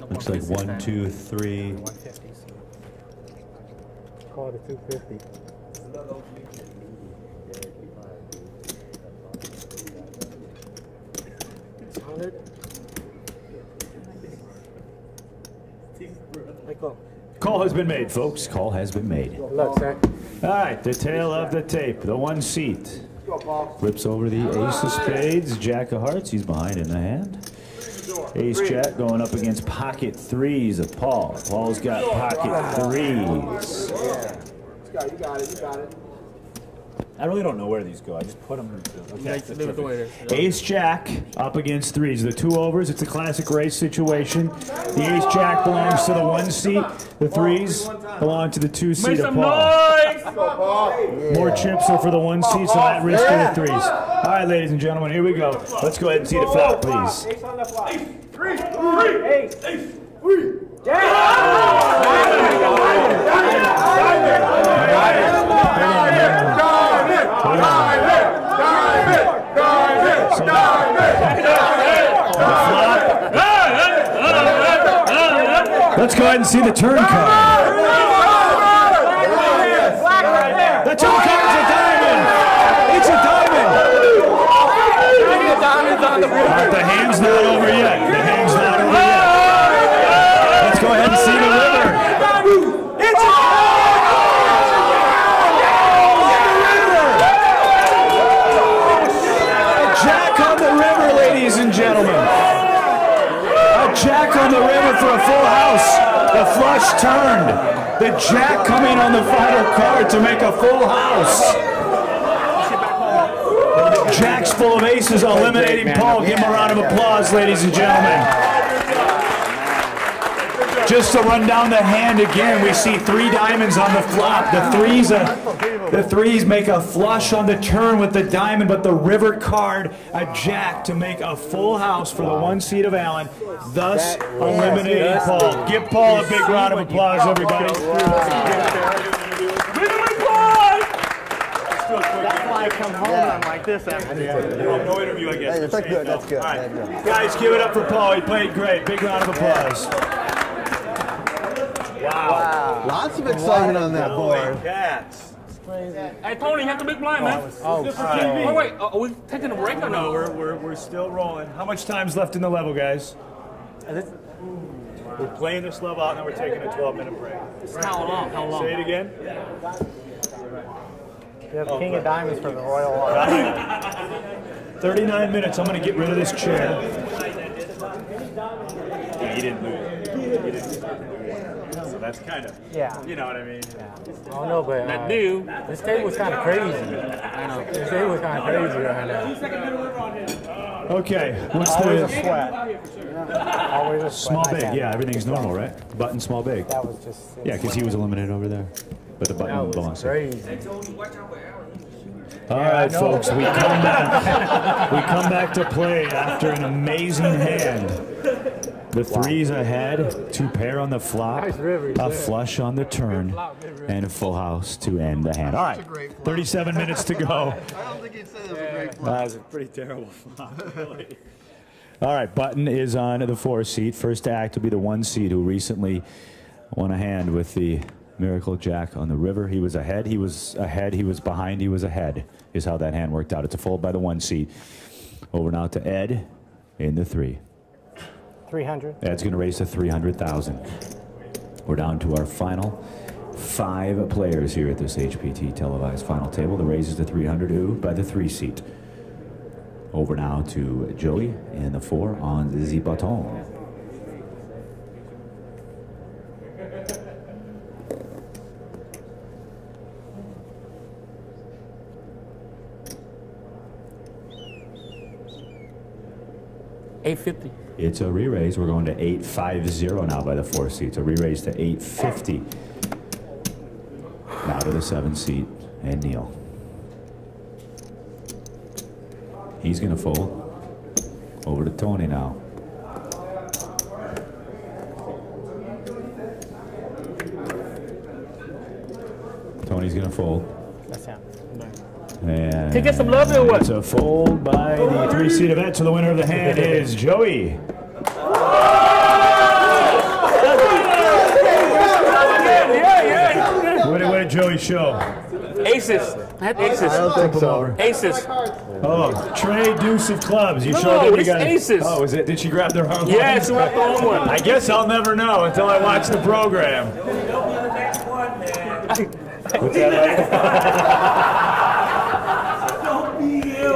Looks like 1, 2, 3. 150s. Call it a 250. Call has been made, folks. Call has been made. Look, sir. All right, the tail of the tape. The 1 seat. Flips over the ace of spades, jack of hearts. He's behind in the hand. Ace jack going up against pocket 3s of Paul. Paul's got pocket 3s. You got it. I really don't know where these go. I just put them. Ace jack up against 3s. The 2 overs. It's a classic race situation. The ace jack belongs to the 1 seat. The 3s belong to the 2 seat of Paul. More chips are for the 1 seat, so at risk for the 3s. All right, ladies and gentlemen, here we go. Let's go ahead and see the flop, please. Ace on the flop. Let's go ahead and see the turn card. The turn card is a diamond. It's a diamond. But the hand's not over yet. The hand's not over yet. Let's go ahead and see the river. It's a jack on the river, ladies and gentlemen. Jack on the river for a full house. The flush turned. The jack coming on the final card to make a full house. Jack's full of aces eliminating Paul. Give him a round of applause, ladies and gentlemen. Just to run down the hand again, we see 3 diamonds on the flop. The threes make a flush on the turn with the diamond, but the river card, a jack to make a full house for the 1 seed of Allen, thus eliminating Paul. Give Paul a big round of applause, everybody. That's why I come home and I'm like this after No interview, I guess. That's good, that's good. All right. Guys, give it up for Paul. He played great. Big round of applause. Wow. Lots of excitement on that board. Cats. Hey, Tony, you have the big blind, man. Wait, are we taking a break or no? We're still rolling. How much time's left in the level, guys? We're playing this level out, and then we're taking a 12-minute break. How long? How long? Say it again. You have King of Diamonds for the Royal One. 39 minutes. I'm going to get rid of this chair. Yeah, you didn't lose. So that's kind of, you know what I mean? Yeah. Oh no, but That do. this table's kind of crazy. I know. This table's kind of crazy right now. Okay. What's Always a the sweat. Always a sweat. small big? Yeah, everything's normal, right? Button small big. That was just. Yeah, because he was eliminated over there. But the button belongs to him. Crazy. All right, folks, we come back. We come back to play after an amazing hand. The three's ahead, 2 pair on the flop, a flush on the turn, and a full house to end the hand. All right, 37 minutes to go. I don't think he'd say that was a great flop. That was a pretty terrible flop, really. All right, Button is on the 4 seat. First to act will be the 1 seed who recently won a hand with the Miracle Jack on the river. He was ahead, he was ahead, he was behind, he was ahead, is how that hand worked out. It's a fold by the 1 seed. Over now to Ed in the 3. 300. Ed's going to raise to 300,000. We're down to our final 5 players here at this HPT televised final table. The raise is to 300 by the 3 seat. Over now to Joey in the 4 on the Baton. $850. It's a re-raise. We're going to 850 now by the 4 seats. A re-raise to 850. Now to the 7 seat and Neil. He's going to fold. Over to Tony now. Tony's going to fold. That's him. And to get some love or what? It's a fold by the 3 seat event. So the winner of the hand is Joey. What did Joey show? Aces. I had aces. I don't think so. Aces. Oh, Trey Deuce of clubs. You No, showed that it's you got aces. Oh, is it? Did she grab their wrong Yeah, one? she grabbed the wrong one. I guess I'll never know until I watch the program. What's that like?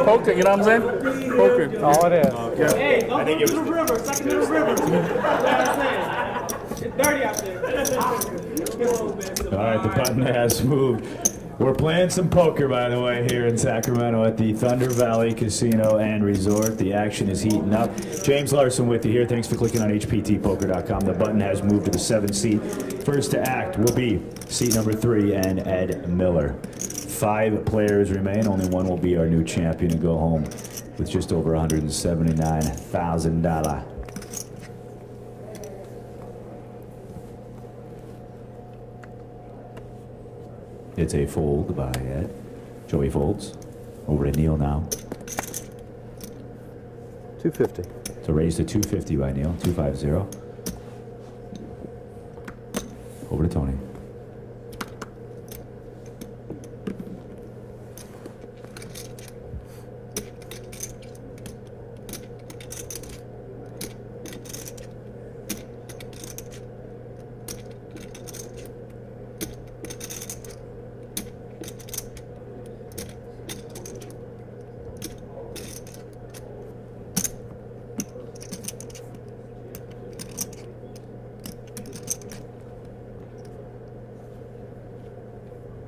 Poker, you know what I'm saying? Poker. All it is. Okay. I think it was river, second in the river. It's dirty out there. All right, the button has moved. We're playing some poker, by the way, here in Sacramento at the Thunder Valley Casino and Resort. The action is heating up. James Larson with you here. Thanks for clicking on HPTpoker.com. The button has moved to the 7 seat. First to act will be seat number 3 and Ed Miller. 5 players remain. Only one will be our new champion and go home with just over $179,000. It's a fold by Ed. Joey folds. Over to Neil now. 250. It's a raise to 250 by Neil. 250. Over to Tony.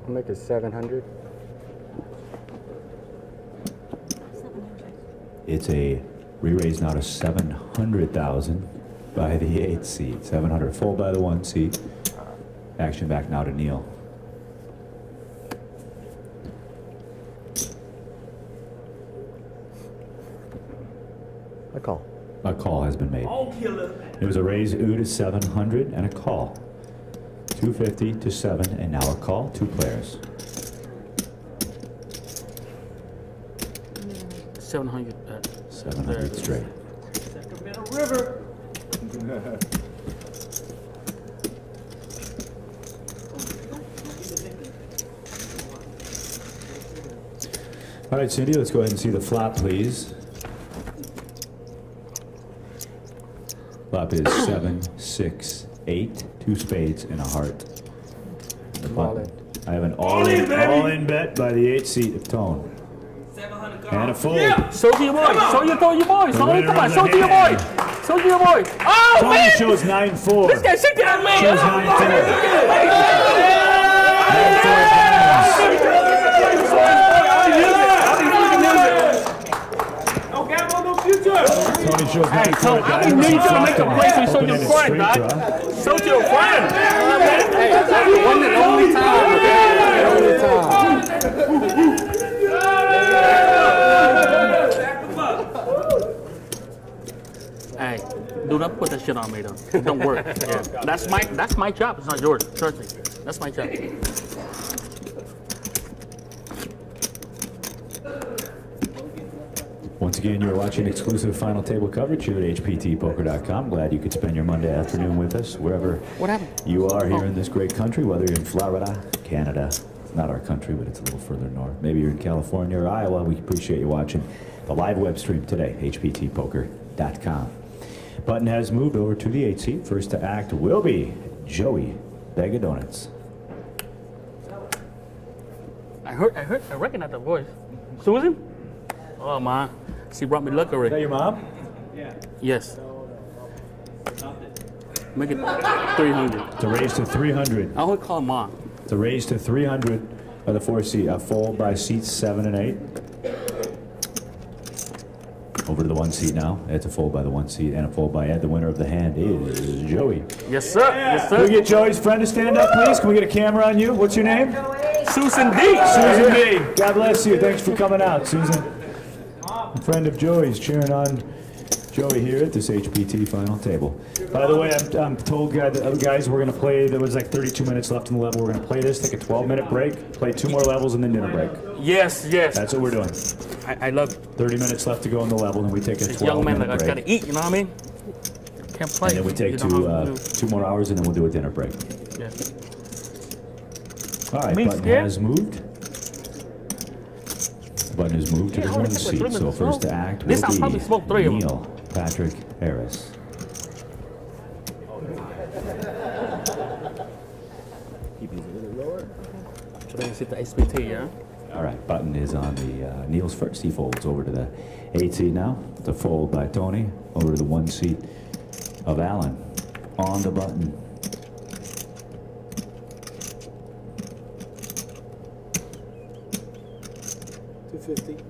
I'll make it 700. It's a re-raise now to 700,000 by the 8 seed. 700 full by the 1 seed. Action back now to Neil. A call. A call has been made. It was a raise to 700 and a call. 250 to 7 and now a call. 2 players. 700. 700 straight. Sacramento River. All right, Cindy, let's go ahead and see the flop, please. Flop is 7, 6, 8, 2 spades and a heart. All in. I have an all-in bet by the 8 seat of Tone. And a fold. Yeah. Show to your boy. Show your boy. Come on. Show to your boy. Show to your boy. Oh, Tony man. shows 9-4. This guy sit down, man. Shows 9-4. No gamble, no future. Tony shows 9-4. Hey, Tony, I didn't need you to make a place and show your friend, dog. Show to your friend. Hey, that's one and only time, okay? Only time. Hey, do not put that shit on me, though. It don't work. Yeah. That's my job. It's not yours. Trust me. That's my job. Once again, you're watching exclusive final table coverage here at HPTpoker.com. Glad you could spend your Monday afternoon with us, wherever you are here in this great country, whether you're in Florida, Canada. It's not our country, but it's a little further north. Maybe you're in California or Iowa. We appreciate you watching the live web stream today, HPTpoker.com. Button has moved over to the 8 seat. First to act will be Joey Bag of Donuts. I recognize that voice. Susan? Oh, man. She brought me luck already. Is that your mom? Yeah. Yes. Make it 300. It's a raise to 300. I would call Mom. It's a raise to 300 by the 4 seat. A fold by seats 7 and 8. Over to the 1 seat now. It's a fold by the 1 seat and a fold by Ed. The winner of the hand is Joey. Yes, sir. Yes, sir. Can we get Joey's friend to stand up, please? Can we get a camera on you? What's your name? Susan D. Susan D. God bless you. Thanks for coming out, Susan. A friend of Joey's cheering on Joey here at this HPT final table. By the way, I'm told guys we're going to play, there was like 32 minutes left in the level. We're going to play this, take a 12-minute break, play 2 more levels, and then dinner break. Yes, yes. That's what we're doing. I love it. 30 minutes left to go in the level, and we take a 12-minute break. Young man, I got to eat, you know what I mean? Can't play. And then we take 2 more hours, and then we'll do a dinner break. Yeah. All right, button has moved. Button is moved to the 1 seat, so first to act will be Neil Patrick Harris. Keep these a little lower. So they can sit the HPT, yeah? All right, button is on the Neil's first. He folds over to the 8 seat now. It's a fold by Tony over to the 1 seat of Alan. On the button.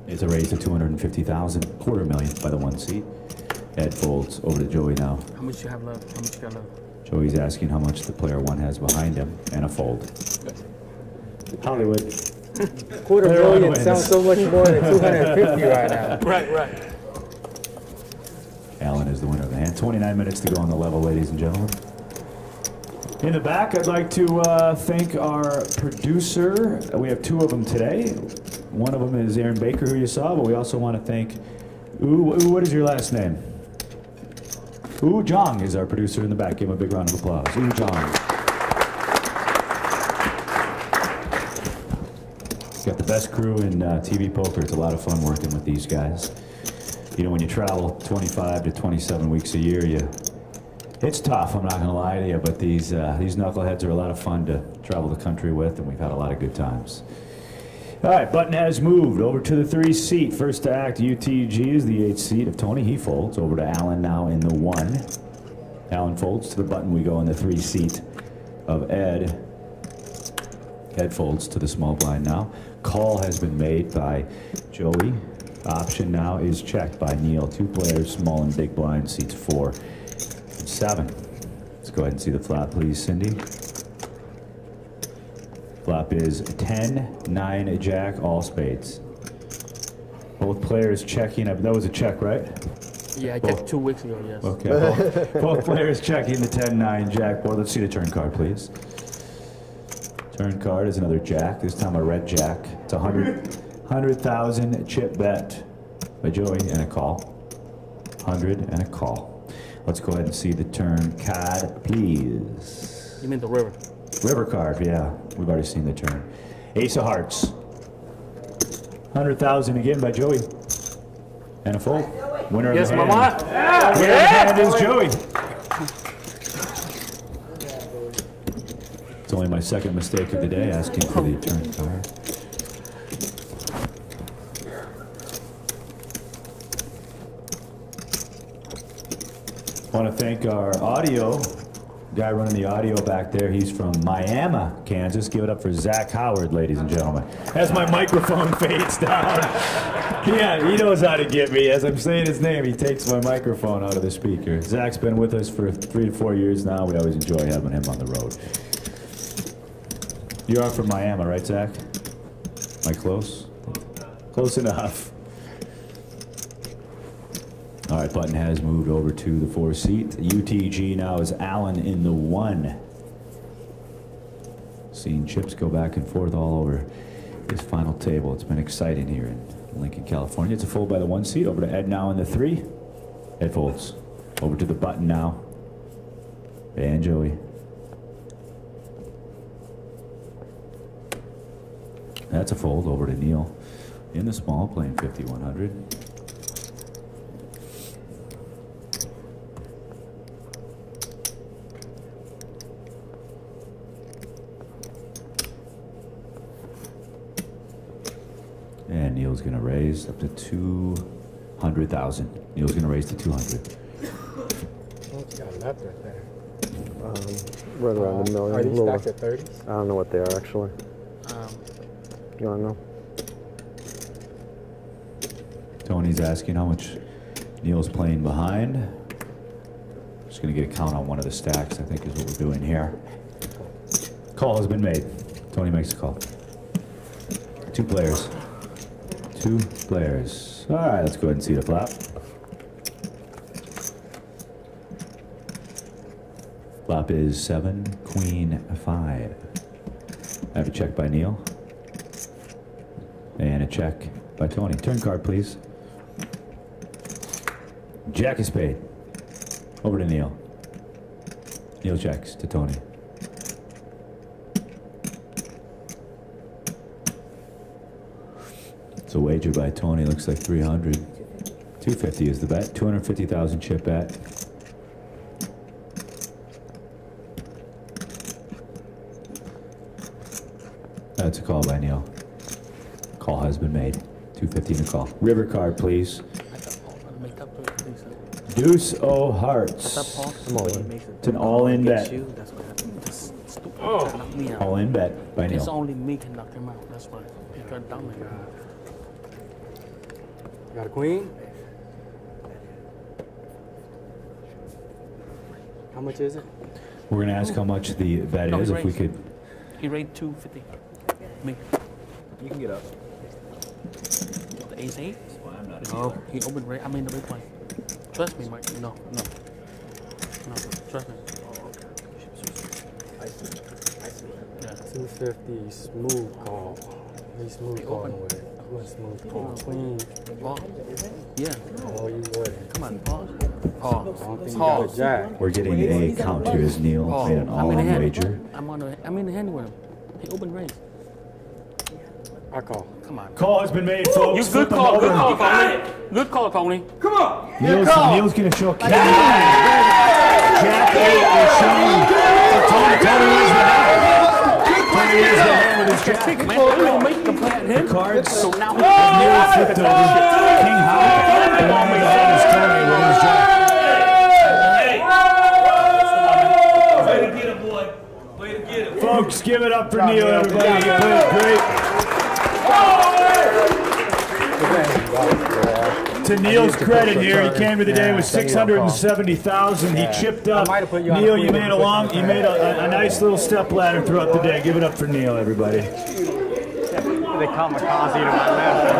It's a raise to 250,000, $250,000 by the 1 seat. Ed folds over to Joey now. How much you have left? How much you got left? Joey's asking how much the player 1 has behind him, and a fold. Hollywood. $250,000 sounds so much more than 250 right now. Right. Alan is the winner of the hand. 29 minutes to go on the level, ladies and gentlemen. In the back, I'd like to thank our producer. We have two of them today. One of them is Aaron Baker, who you saw, but we also want to thank what is your last name? Jong is our producer in the back. Give him a big round of applause. Jong. Got the best crew in TV poker. It's a lot of fun working with these guys. You know, when you travel 25 to 27 weeks a year, it's tough, I'm not going to lie to you, but these knuckleheads are a lot of fun to travel the country with, and we've had a lot of good times. All right, button has moved over to the 3 seat. First to act, UTG is the 8 seat of Tony. He folds over to Alan now in the 1. Alan folds to the button. We go in the 3 seat of Ed. Ed folds to the small blind now. Call has been made by Joey. Option now is checked by Neil. 2 players, small and big blind, seats 4 and 7. Let's go ahead and see the flop, please, Cindy. Flop is 10, 9, jack, all spades. Both players checking up. That was a check, right? Yeah, I checked 2 weeks ago, yes. Okay, both players checking the 10, 9, jack board. Let's see the turn card, please. Turn card is another jack, this time a red jack. It's a 100,000 chip bet by Joey and a call. 100 and a call. Let's go ahead and see the turn card, please. You mean the river? River card, yeah. We've already seen the turn. Ace of hearts. 100,000 again by Joey. And a full. Winner of the hand. Mama. Winner of the hand is Joey. It's only my second mistake of the day, asking for the turn card. I want to thank our audio guy running the audio back there. He's from Miami, Kansas. Give it up for Zach Howard, ladies and gentlemen. As my microphone fades down. Yeah, he knows how to get me. As I'm saying his name, he takes my microphone out of the speaker. Zach's been with us for 3 to 4 years now. We always enjoy having him on the road. You are from Miami, right, Zach? Am I close? Close enough. All right, button has moved over to the 4 seat. UTG now is Allen in the 1. Seeing chips go back and forth all over his final table. It's been exciting here in Lincoln, California. It's a fold by the 1 seat. Over to Ed now in the 3. Ed folds. Over to the button now. And Joey. That's a fold over to Neil in the small, playing 5,100. And Neil's going to raise up to 200,000. Neil's going to raise to 200. What's got left right there? Right around $1 million. Are these stacked at 30s? I don't know what they are, actually. You want to know? Tony's asking how much Neil's playing behind. Just going to get a count on one of the stacks, I think is what we're doing here. Call has been made. Tony makes a call. 2 players. 2 players. All right, let's go ahead and see the flop. Flop is 7, Queen 5. I have a check by Neil. And a check by Tony. Turn card, please. Jack is paid. Over to Neil. Neil checks to Tony. It's a wager by Tony. Looks like 300. 250 is the bet. 250,000 chip bet. That's a call by Neil. Call has been made. 250 in the call. River card, please. Deuce O Hearts. It's an all-in bet. All-in bet by Neil. It's only me can knock him out. That's why. You're dumb. Got a queen? How much is it? We're going to ask how much the bet is, if we could. He rated 250. Me. You can get up. The ace-8? No, he opened I mean the big one. Trust me, Mike. No. Trust me. 250, smooth call. He's smooth calling with it. I'm a smooth call. Clean. Ball. Yeah. Oh, you would. Come on, pause. Pause. I don't think you got a jack. We're getting a count here as Neil made an all-in wager. I'm in the hand with him. He open race. I call. Come on. Call has been made, folks. You good call. Good call, Tony. Good call, Tony. Come on. Neil's going to show Jack 8 is showing. Tony is the hand. Tony is the hand with his jack. Man, don't make the plan him. The cards. So now Neil flipped over. King Howard. The one we had is Tony with his jack. Way to get him, boy. Way to get him. Folks, give it up for Neil, everybody. He played great. To Neil's credit here, he came to the day with 670,000. He chipped up. Neil, you made a nice little step ladder throughout the day. Give it up for Neil, everybody. They kamikaze to my left.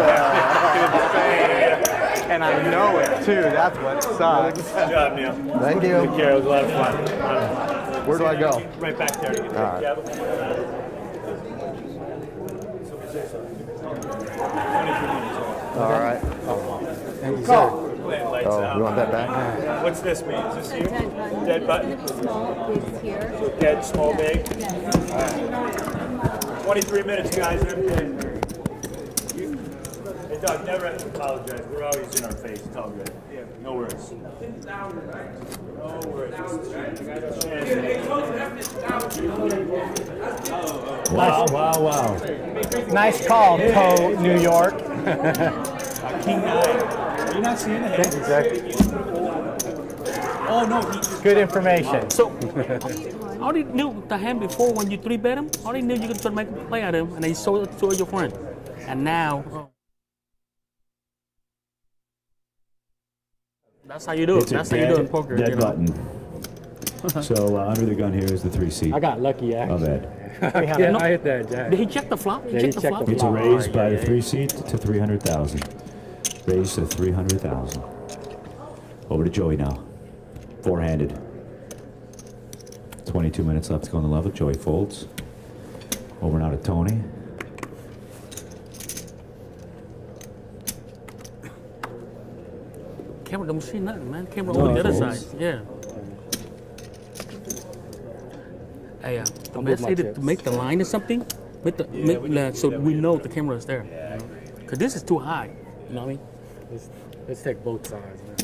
And I know it too. That's what sucks. Good job, Neil. Thank you. Take care. It was a lot of fun. Where do I go? Right back there to get All right. All right. Thank you, Go. sir. Oh, you want that back? What's this mean? Is this you? Dead button? Small is here. So dead, small, big? Yes. 23 minutes, guys. Hey, Doug, never have to apologize. We're always in our face. It's all good. Yeah. No worries. No worries. Wow, wow, wow. Nice call, Poe, New York. King 9. Are you not seeing the hand? Exactly. Oh, no. Good information. So, I already knew the hand before when you 3-bet him. I already knew you could try to make a play at him, and then you saw your friend. And now, that's how you do it. That's how you do it in poker. Dead button. So under the gun here is the 3 seat. I got lucky, actually. Of Ed. I hit that jack. Did he check the flop? Yeah, he checked the flop. It's a raise by the 3 seat to 300,000. Raise to 300,000. Over to Joey now. Four-handed. 22 minutes left to go on the level. Joey folds. Over now to Tony. Camera don't see nothing, man. Camera on the other side. Yeah. Hey, the best way to make the line or something, so we know the camera is there. Because this is too high. You know what I mean? Let's take both sides, man.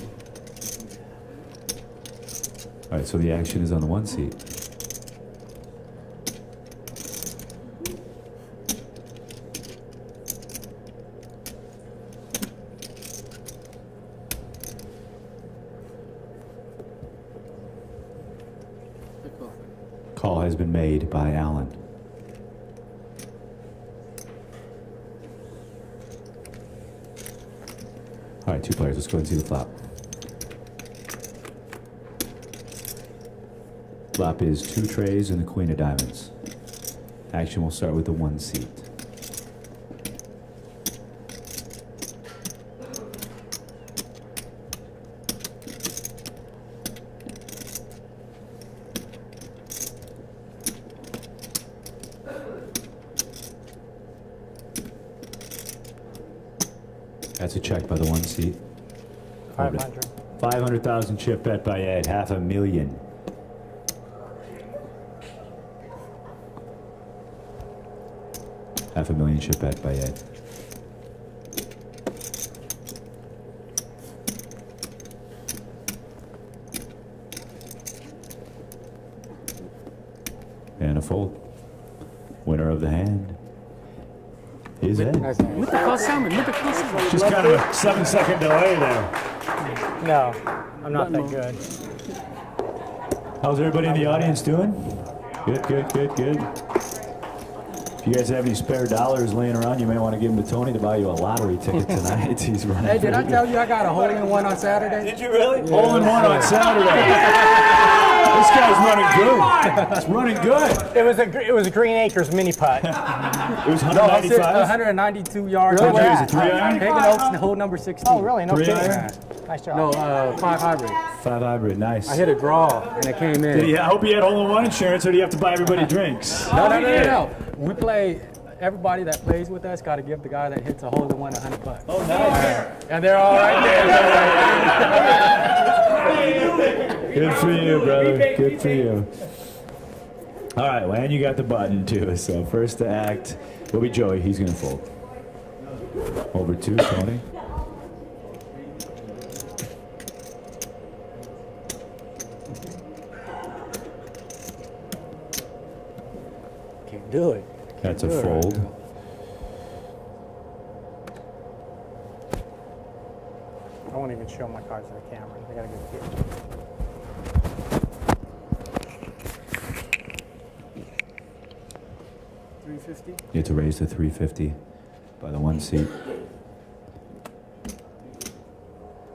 All right, so the action is on the 1 seat. Call has been made by Allen. All right, 2 players. Let's go ahead and see the flop. Flop is 2 trays and the queen of diamonds. Action will start with the 1 seat. That's a check by the 1 seat. 500. 500,000 chip bet by Ed. $500,000. $500,000 chip bet by Ed. And a fold. Winner of the hand is Ed. Look at Carl Salmon. Look at Carl Salmon. Just kind of a 7-second delay there. No, I'm not that good. How's everybody in the audience doing? Good, good, good, good. If you guys have any spare dollars laying around, you may want to give them to Tony to buy you a lottery ticket tonight. He's running. Hey, did I tell you I got a hole-in-one on Saturday? Did you really? Yeah. Hole-in-one on Saturday. This guy's running good. It's running good. It was a Green Acres mini putt. It was 195. 192 yards. Really? Where Is it at? 3 iron? Hagen Oaks, hole number 16. Oh, really? No 3 kidding. iron? Nice job. No, 5 hybrid. 5 hybrid, nice. I hit a draw and it came in. I hope he had hole-in-one insurance, or do you have to buy everybody drinks? No. We play. Everybody that plays with us got to give the guy that hits a hole-in-one $100. Oh, nice. And they're all right there. Good for you, brother. Good for you. All right, well, and you got the button, too. So first to act will be Joey. He's going to fold. Over 2, Tony. Can't do it. That's a fold. I won't even show my cards to the camera. I got a good feel. You have to raise to 350 by the 1 seat.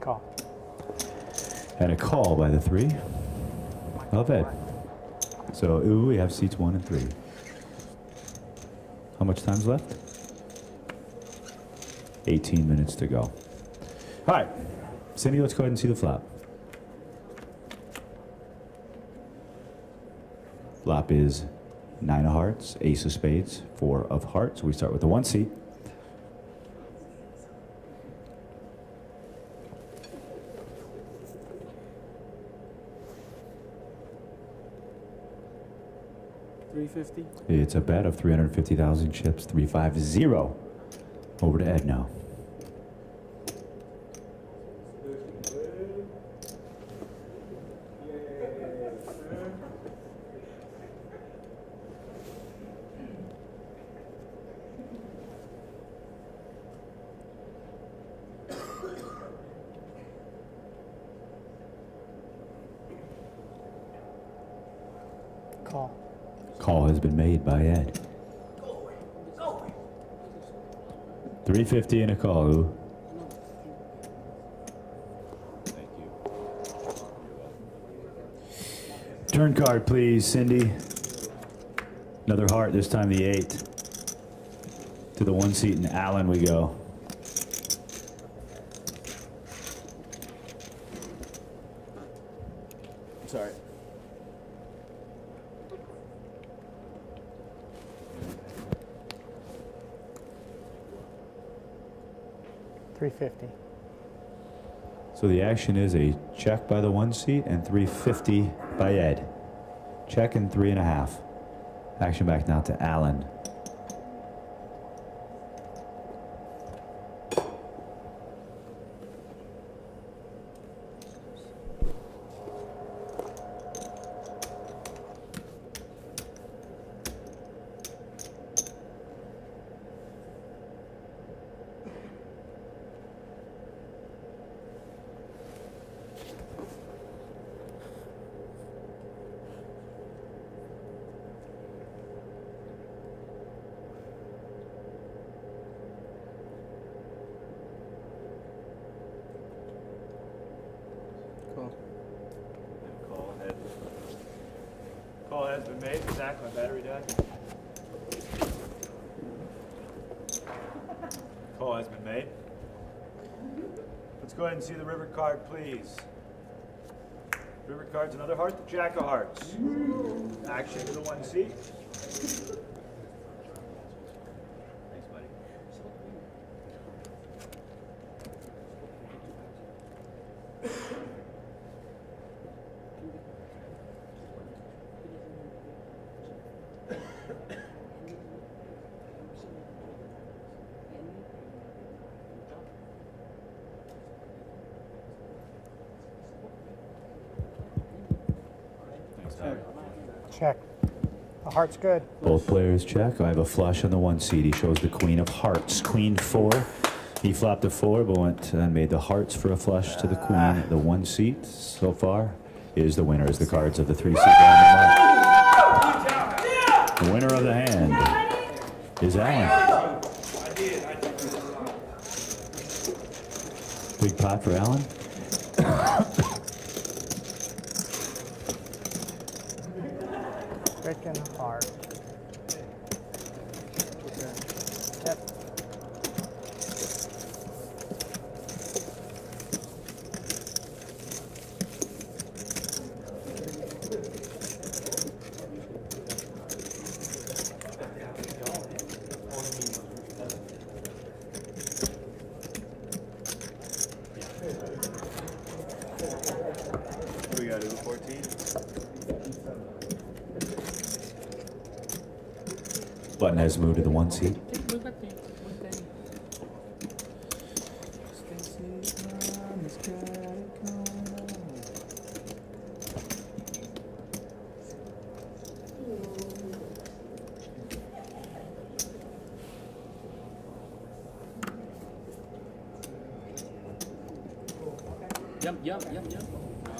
Call. And a call by the 3 of Ed. So, we have seats 1 and 3. How much time's left? 18 minutes to go. All right, Cindy, let's go ahead and see the flop. Flop is 9 of hearts, ace of spades, 4 of hearts. We start with the 1 seat. $350. It's a bet of 350,000 chips, 350. Over to Ed now. Call. Call has been made by Ed. 350 and a call. Ooh. Thank you. Turn card, please, Cindy. Another heart, this time the 8. To the 1 seat in Allen we go. Sorry. $350. So the action is a check by the 1 seat and 350 by Ed. Check and 3.5. Action back now to Allen. Call has been made. Zach, my battery died. Call has been made. Let's go ahead and see the river card, please. River card's another heart, the Jack of Hearts. Action to the 1 seat. Thanks, buddy. Check. The heart's good. Both players check. I have a flush on the 1 seat. He shows the queen of hearts. Queen 4. He flopped a 4, but went and made the hearts for a flush to the queen. The 1 seat so far is the winner, as the cards of the 3 seat on the mark. The winner of the hand is Allen. Big pot for Allen. chicken heart. Yep. We got to 14. Button has moved to the 1 seat. Yep.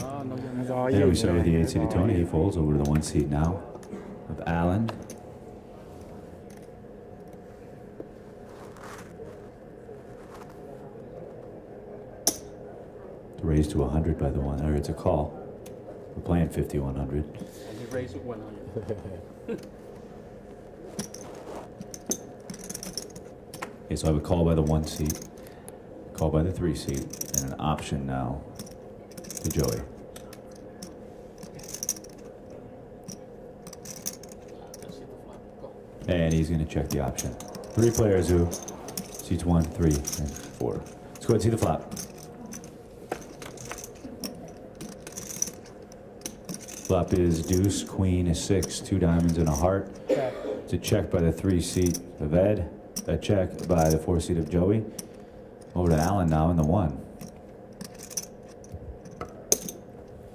Oh, no, There we start with the 8 seat of Tony. He folds over to the 1 seat now of Alan. Raised to 100 by the one, or it's a call. We're playing 50-100. And you raise it 100. Okay, so I would call by the 1 seat, call by the 3 seat, and an option now to Joey. And he's going to check the option. 3 players who seats 1, 3, and 4. Let's go ahead and see the flop. Flop is deuce, queen is 6, 2 diamonds and a heart. It's a check by the 3 seat of Ed. A check by the 4 seat of Joey. Over to Alan now in the 1.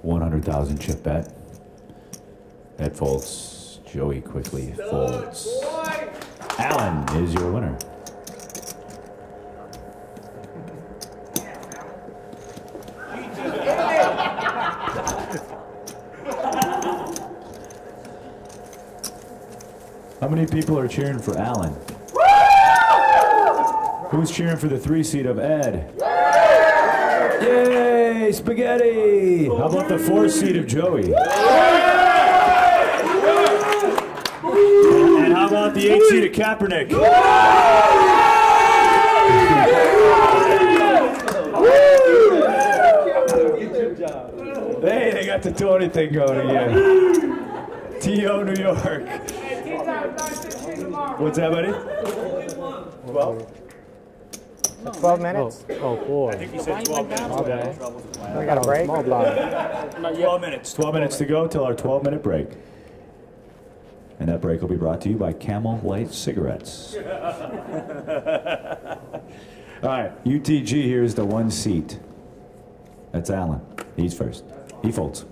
100,000 chip bet. Ed folds. Joey quickly folds. Alan is your winner. How many people are cheering for Alan? Who's cheering for the 3 seat of Ed? Yay, spaghetti! How about the 4 seat of Joey? And how about the 8 seat of Kaepernick? Hey, they got the Tony thing going again. T.O. New York. What's that, buddy? 12? 12 minutes? Oh, 4. I think he said 12 minutes. Okay. We got a break? Small blind. 12 minutes. 12 minutes to go till our 12-minute break. And that break will be brought to you by Camel Light Cigarettes. All right, UTG here is the 1 seat. That's Alan. He's first. He folds.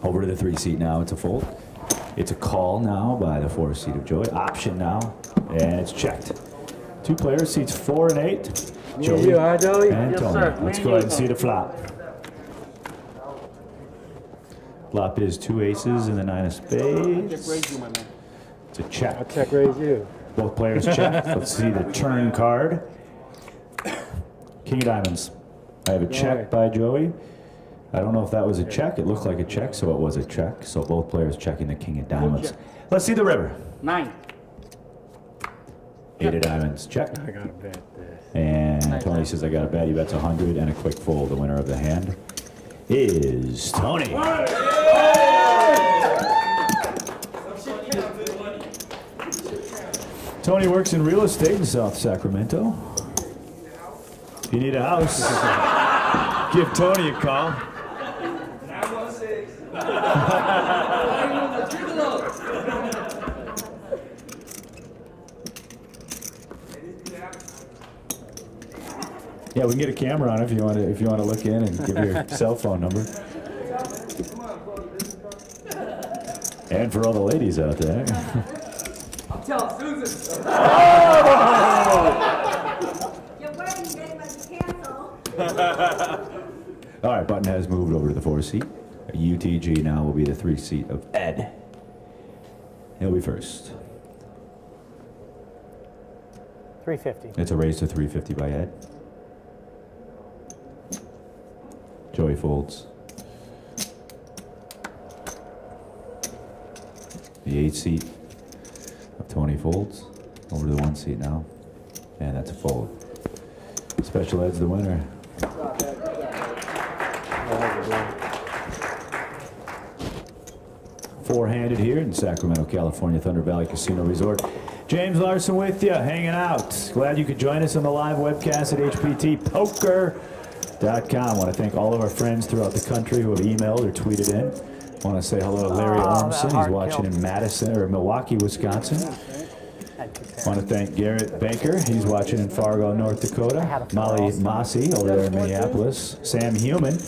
Over to the 3 seat now. It's a fold. It's a call now by the 4 seat of Joey. Option now, and it's checked. 2 players, seats 4 and 8. Joey and Tony. Let's go ahead and see the flop. Flop is 2 aces and the 9 of spades. It's a check. I'll check raise you. Both players check. Let's see the turn card. King of diamonds. I have a check by Joey. I don't know if that was a check. It looked like a check, so it was a check. So both players checking the king of diamonds. Let's see the river. 9. 8 of diamonds. Check. I got to bet this. And Tony says I got to bet. He bets 100 and a quick fold. The winner of the hand is Tony. Tony works in real estate in South Sacramento. If you need a house, give Tony a call. 916. Yeah, we can get a camera on if you want to look in and give your cell phone number. And for all the ladies out there. I'll tell Susan. Your wedding day must cancel. All right, button has moved over to the 4 seat. UTG now will be the 3 seat of Ed. He'll be first. 350. It's a raise to 350 by Ed. Joey folds. The 8 seat of Tony folds over to the 1 seat now. And that's a fold. Special Ed's the winner. Four-handed here in Sacramento, California, Thunder Valley Casino Resort. James Larson with you, hanging out. Glad you could join us on the live webcast at hptpoker.com. I want to thank all of our friends throughout the country who have emailed or tweeted in. I want to say hello to Larry Ormson. He's watching in Madison or Milwaukee, Wisconsin. I want to thank Garrett Baker. He's watching in Fargo, North Dakota. Molly Mossy over there in Minneapolis. Sam Human.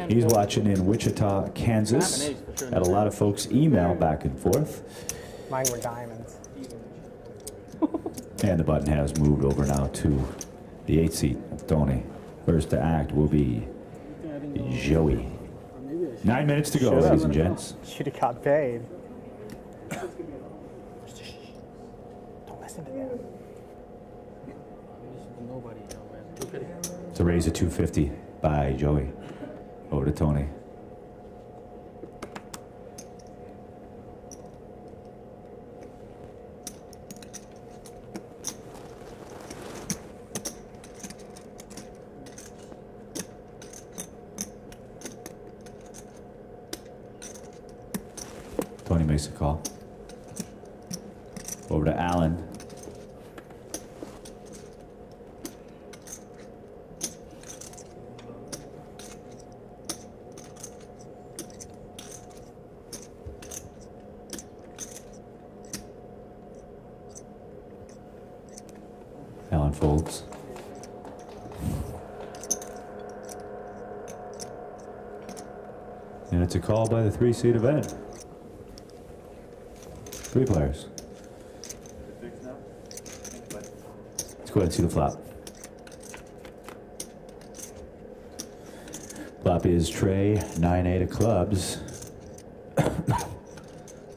He's watching in Wichita, Kansas. Had a lot of folks email back and forth. Mine were diamonds. And the button has moved over now to the 8 seat of Tony. First to act will be Joey. 9 minutes to go, ladies and gents. Should have got paid. Don't listen to them. It's a raise of 250 by Joey. Over to Tony. Tony makes a call. Over to Allen. Allen folds. And it's a call by the 3 seat of Ed. 3 players. Let's go ahead and see the flop. Flop is Trey, 9-8 of clubs.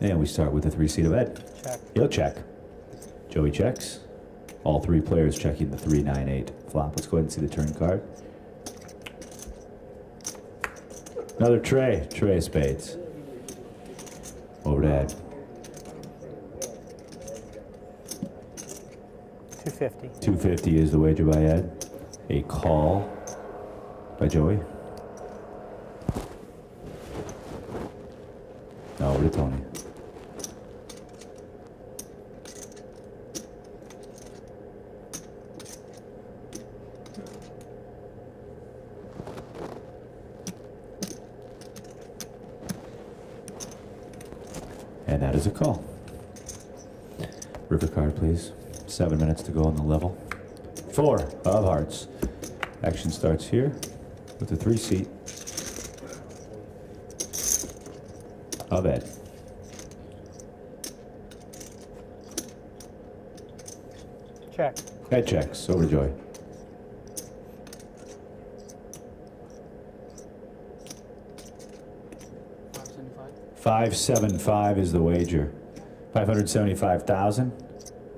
And we start with the 3 seat of Ed. Check. He'll check. Joey checks. All 3 players checking the 3-9-8 flop. Let's go ahead and see the turn card. Another Trey. Trey of spades. Over to Ed. 250. 250 is the wager by Ed. A call by Joey. Now over to Tony. And that is a call. River card, please. 7 minutes to go on the level. 4 of hearts. Action starts here with the 3 seat of Ed. Check. Ed checks. Over to Joey. $575 is the wager. 575,000.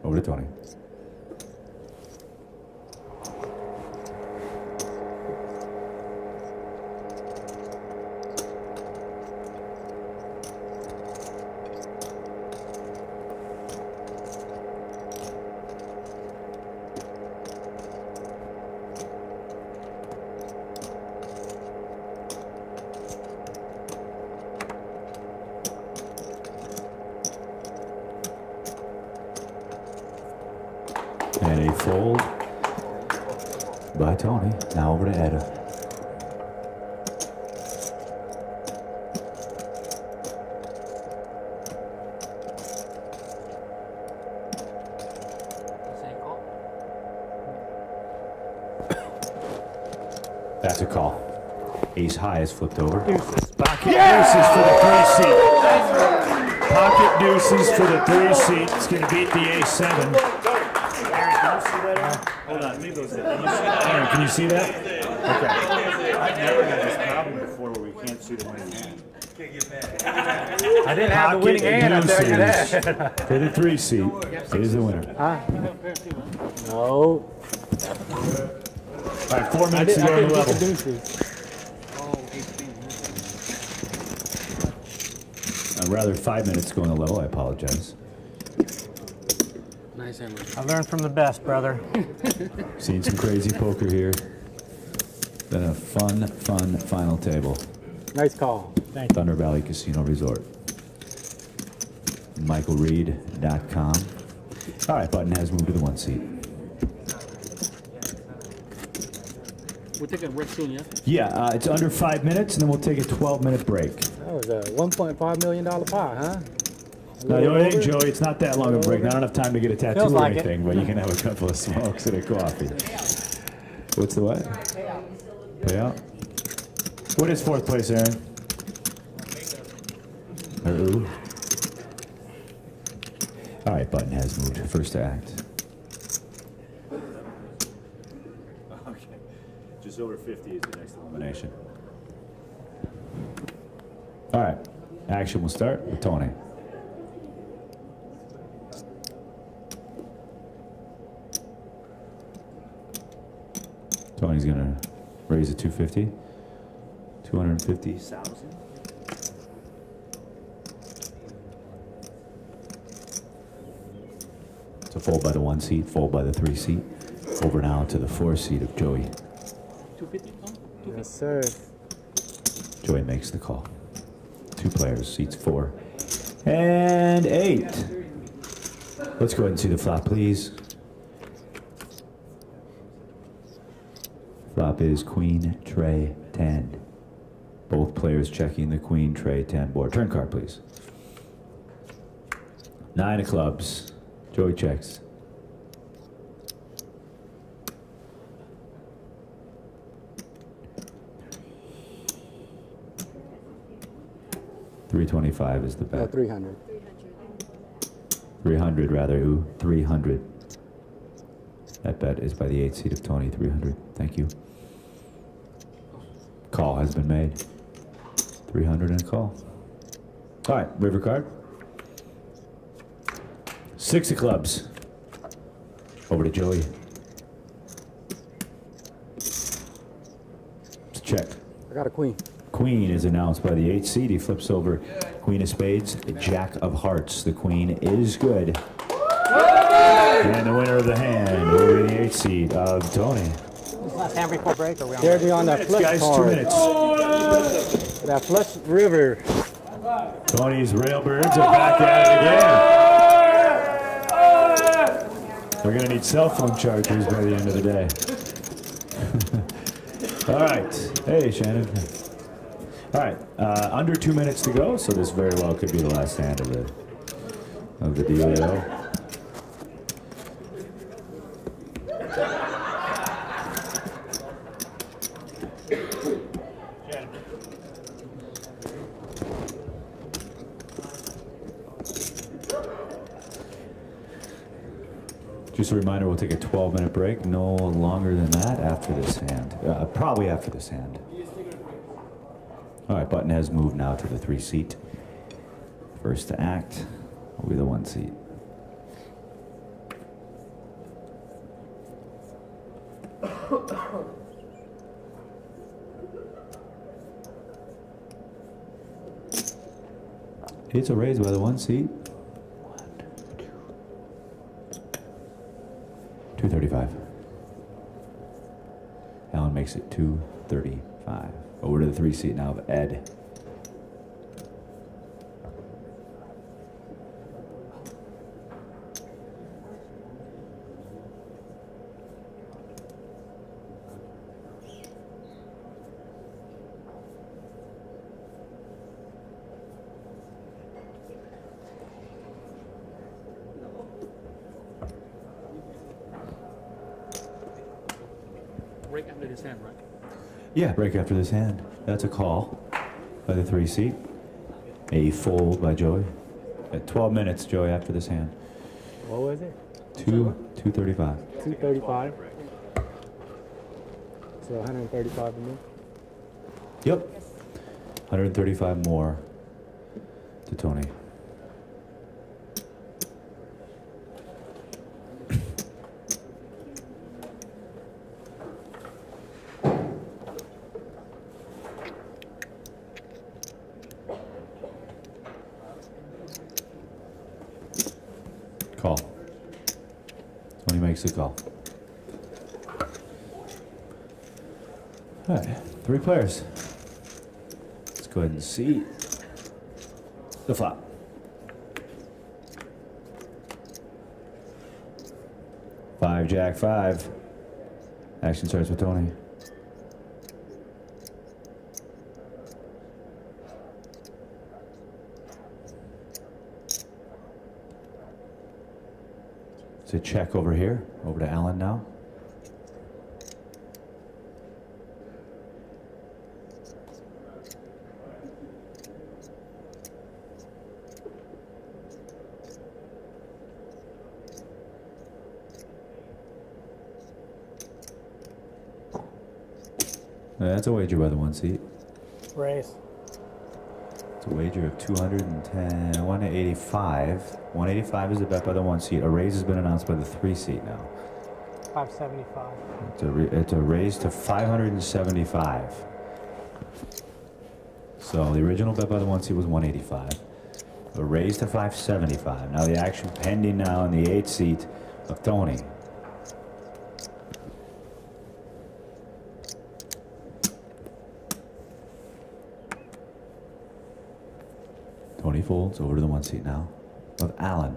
Over to Tony. And a fold by Tony. Now over to Ed. That's a call. Ace high is flipped over. Pocket deuces for the 3 seat. Pocket deuces for the 3 seat. It's going to beat the A7. Hold on, leave those there. Aaron, can you see that? Okay. I've never had this problem before where we can't see the winning hand. I didn't have the winning hand, I'll tell you that. For the 3 seat is the winner. No. All right, 4 minutes to go on the level. rather 5 minutes going low. I apologize. Nice hammer. I learned from the best, brother. Seen some crazy poker here. Been a fun final table. Nice call. Thank you. Thunder Valley Casino Resort. MichaelReed.com. All right, button has moved to the 1 seat. We'll take a break soon, yeah? Yeah, it's under 5 minutes, and then we'll take a 12-minute break. That was a $1.5 million pie, huh? Now, the only thing, Joey, it's not that long of a break. Not enough time to get a tattoo Feels or like anything, but you can have a couple of smokes and a coffee. What's the what? Payout. What is fourth place, Aaron? Ooh. All right, button has moved. First act. Okay. Just over 50 is the next elimination. All right. Action will start with Tony. Tony's gonna raise it 250. 250,000. So fold by the 1 seat, fold by the 3 seat. Over now to the 4 seat of Joey. 250, huh? Yes, sir. Joey makes the call. 2 players, seats 4 and 8. Let's go ahead and see the flop, please. Flop is queen, tray, 10. Both players checking the queen, tray, 10 board. Turn card, please. 9 of clubs. Joey checks. $325 is the bet. 300. 300 rather. Ooh, 300. That bet is by the 8 seat of Tony. 300. Thank you. Call has been made. 300 and a call. All right, river card. 6 of clubs. Over to Joey. Let's check. I got a queen. Queen is announced by the 8 seed. He flips over queen of spades, jack of hearts. The queen is good. And the winner of the hand will be the 8 seed of Tony. Last hand before break, or we on? They're on that flush Guys, card. 2 minutes. That flush river. Tony's Railbirds are back at it again. We're going to need cell phone chargers by the end of the day. All right. Hey, Shannon. All right. Under 2 minutes to go, so this very well could be the last hand of the dealio. Just a reminder, we'll take a 12-minute break, no longer than that after this hand. Probably after this hand. All right, button has moved now to the 3 seat. First to act will be the 1 seat. It's a raise by the 1 seat. 235. Alan makes it 235. Over to the 3 seat now of Ed. Break after this hand, right? Yeah, break after this hand. That's a call by the 3 seat. A fold by Joey. At 12 minutes, Joey, after this hand. What was it? 235. 235. So 135 to me. Yep. 135 more to Tony. makes the call. All right, 3 players. Let's go ahead and see the flop. Five, Jack, 5. Action starts with Tony. It's a check over here, over to Alan now. That's a wager by the 1 seat. Raise. It's a wager of 210, 185. 185 is the bet by the 1 seat. A raise has been announced by the 3 seat now. 575. It's a raise to 575. So the original bet by the 1 seat was 185. A raise to 575. Now the action pending now in the 8 seat of Tony. Tony folds over to the 1 seat now of Alan.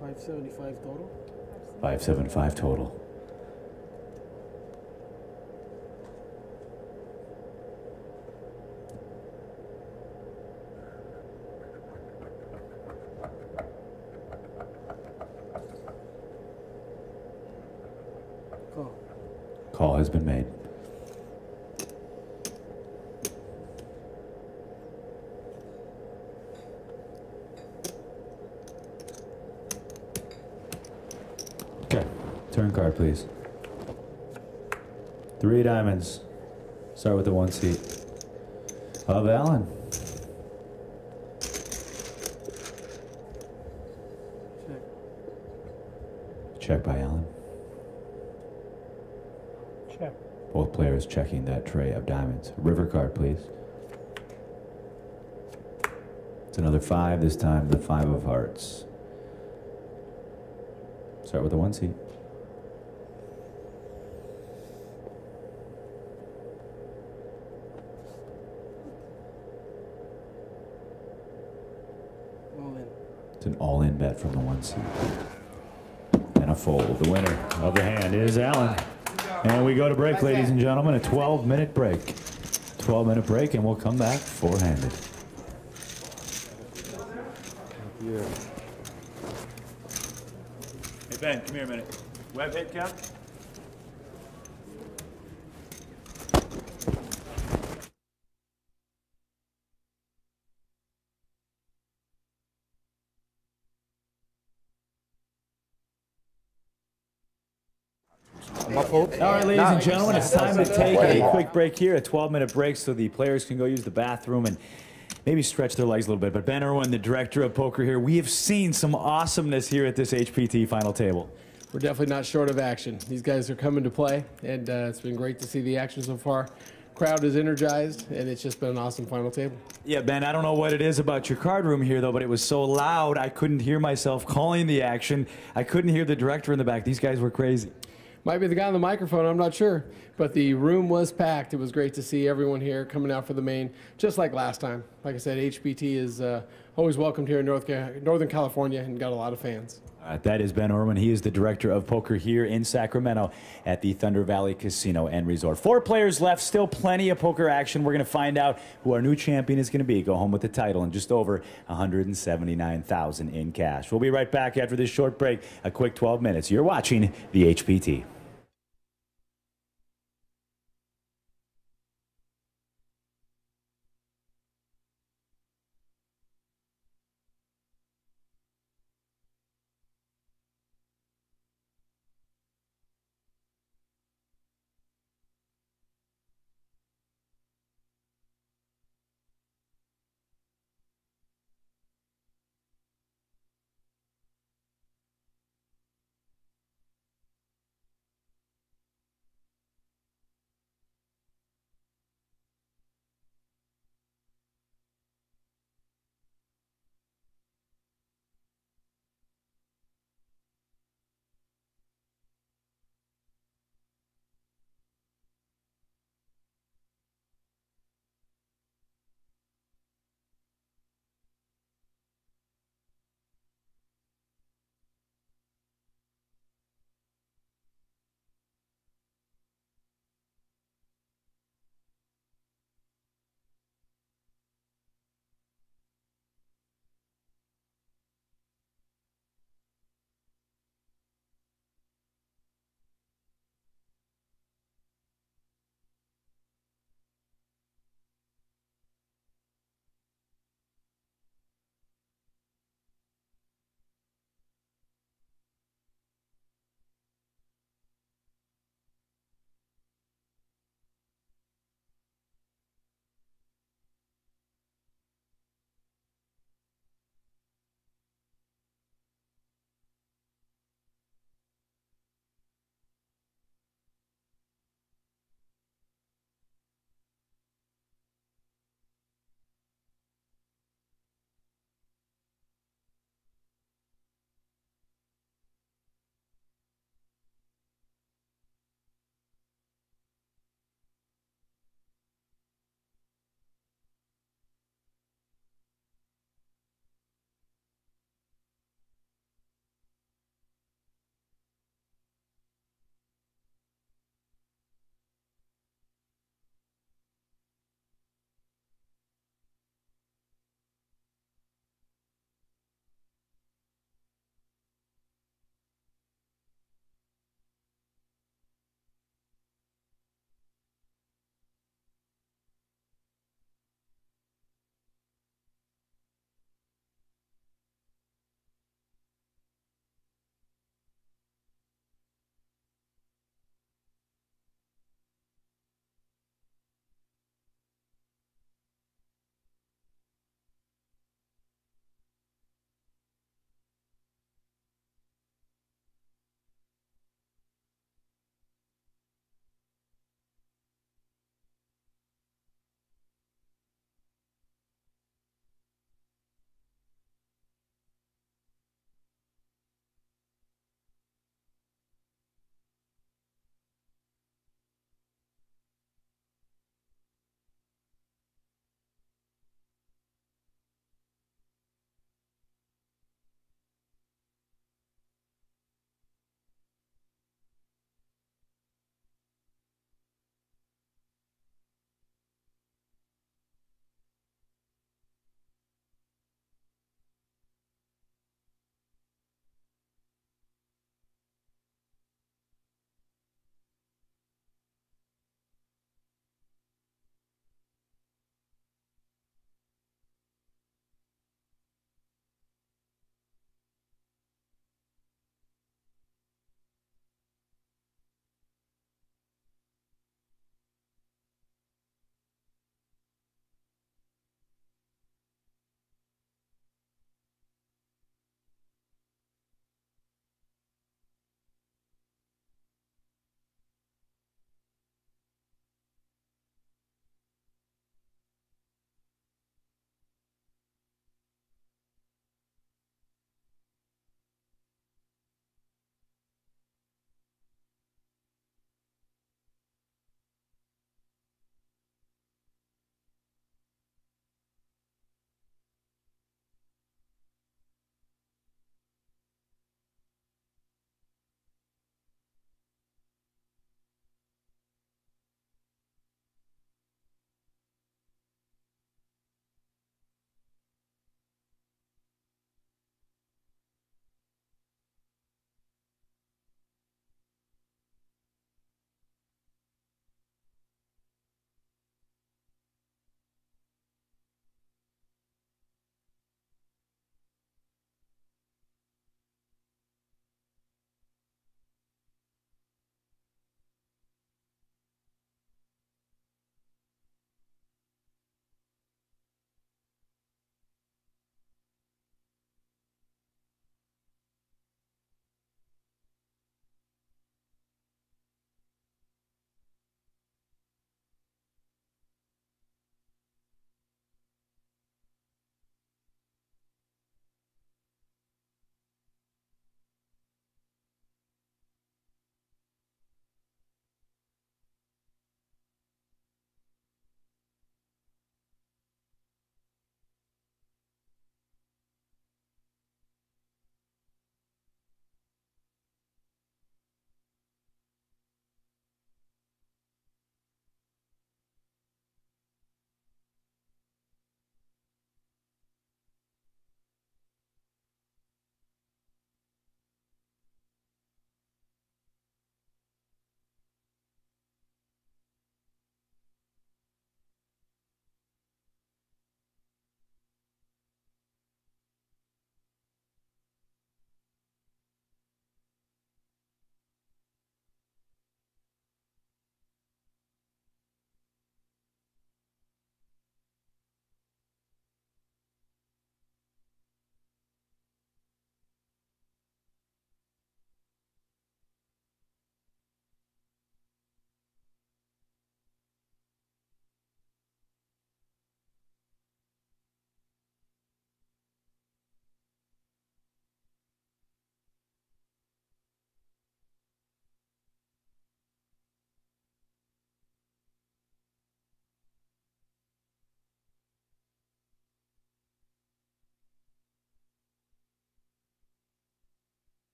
$575 total. 575 total. Call has been made. Okay, turn card, please. 3 diamonds. Start with the 1 seat of Alan. Check by Alan. Check. Both players checking that tray of diamonds. River card, please. It's another 5, this time the 5 of hearts. Start with the 1 seat. All in. It's an all-in bet from the 1 seat. And a fold. The winner of the hand is Alan. And we go to break, ladies and gentlemen, a 12-minute break. 12-minute break, and we'll come back four-handed. Hey, Ben, come here a minute. Web hit count? All right, ladies and gentlemen, it's time to take a quick break here, a 12-minute break so the players can go use the bathroom and maybe stretch their legs a little bit. But Ben Irwin, the director of poker here, we have seen some awesomeness here at this HPT final table. We're definitely not short of action. These guys are coming to play, and it's been great to see the action so far. Crowd is energized, and it's just been an awesome final table. Yeah, Ben, I don't know what it is about your card room here, though, but it was so loud I couldn't hear myself calling the action. I couldn't hear the director in the back. These guys were crazy. Might be the guy on the microphone, I'm not sure. But the room was packed. It was great to see everyone here coming out for the main, just like last time. Like I said, HPT is always welcomed here in Northern California and got a lot of fans. That is Ben Irwin. He is the director of poker here in Sacramento at the Thunder Valley Casino and Resort. 4 players left, still plenty of poker action. We're going to find out who our new champion is going to be. Go home with the title and just over $179,000 in cash. We'll be right back after this short break, a quick 12 minutes. You're watching the HPT.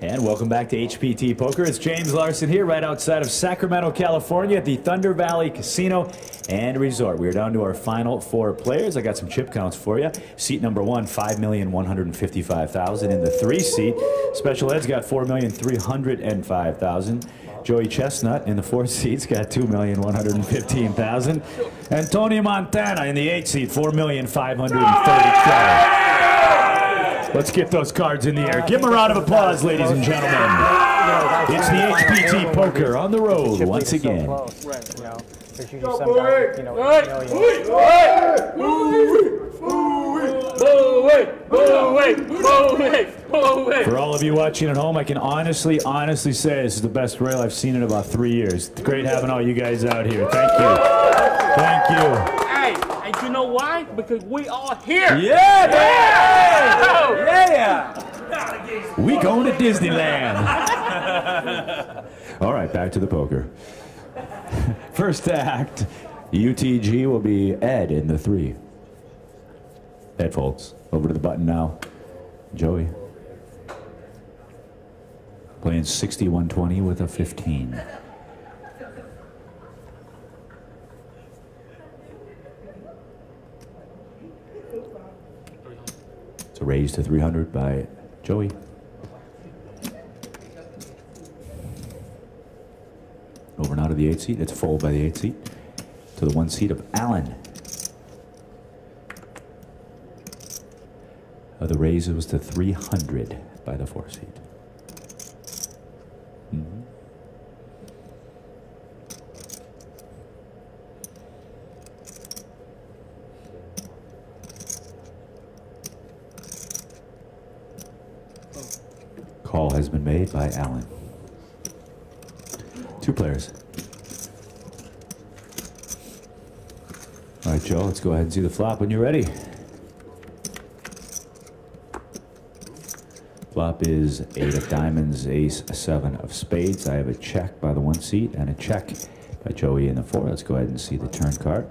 And welcome back to HPT Poker. It's James Larson here right outside of Sacramento, California at the Thunder Valley Casino and Resort. We're down to our final 4 players. I got some chip counts for you. Seat number 1, 5,155,000 in the 3 seat. Special Ed's got 4,305,000. Joey Chestnut in the 4 seats got 2,115,000. And Tony Montana in the 8 seat, 4,530,000. Let's get those cards in the air. Give them a round of applause, ladies and gentlemen. It's the HPT Poker on the road once again. For all of you watching at home, I can honestly say this is the best rail I've seen in about 3 years. It's great having all you guys out here. Thank you. Thank you. Hey, and you know why? Because we are here. Yeah, yeah. We going to Disneyland. All right, back to the poker. First act, UTG will be Ed in the 3. Ed folds. Over to the button now. Joey. Playing 61-20 with a 15. It's a raise to 300 by Joey. Over now to the 8 seat. It's a fold by the 8 seat. To the 1 seat of Allen. The raise was to 300 by the 4 seat. Call has been made by Allen. 2 players. All right, Joe, let's go ahead and see the flop when you're ready. Flop is 8 of diamonds, ace, 7 of spades. I have a check by the 1 seat and a check by Joey in the 4. Let's go ahead and see the turn card.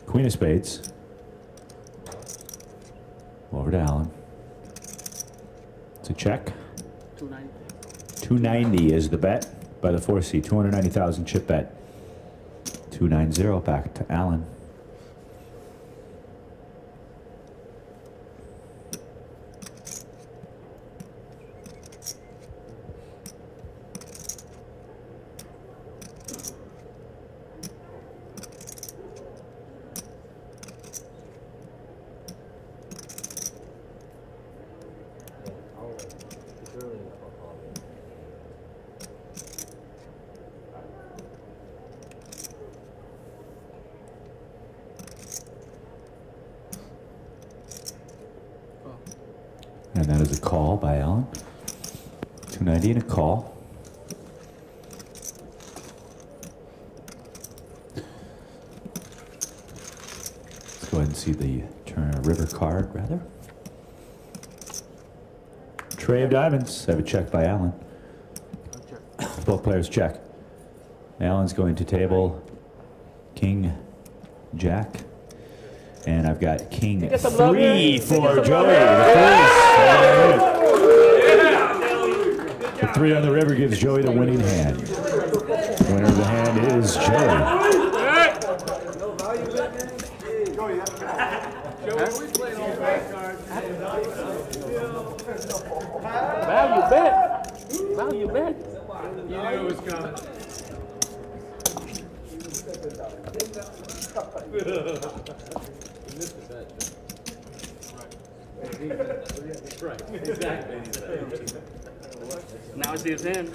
Queen of spades. Over to Allen. It's a check. 290. 290 is the bet by the 4 seat. 290,000 chip bet. 290 back to Allen. And that is a call by Allen. 290 and a call. Let's go ahead and see the river card, rather. Tray of diamonds. I have a check by Allen. Both players check. Allen's going to table King, Jack. And I've got King 3 for Joey. The 3 on the river gives Joey the winning hand. The winner of the hand is Joey. Value bet. Value bet. You knew it was coming. Right, exactly. Now it's his end.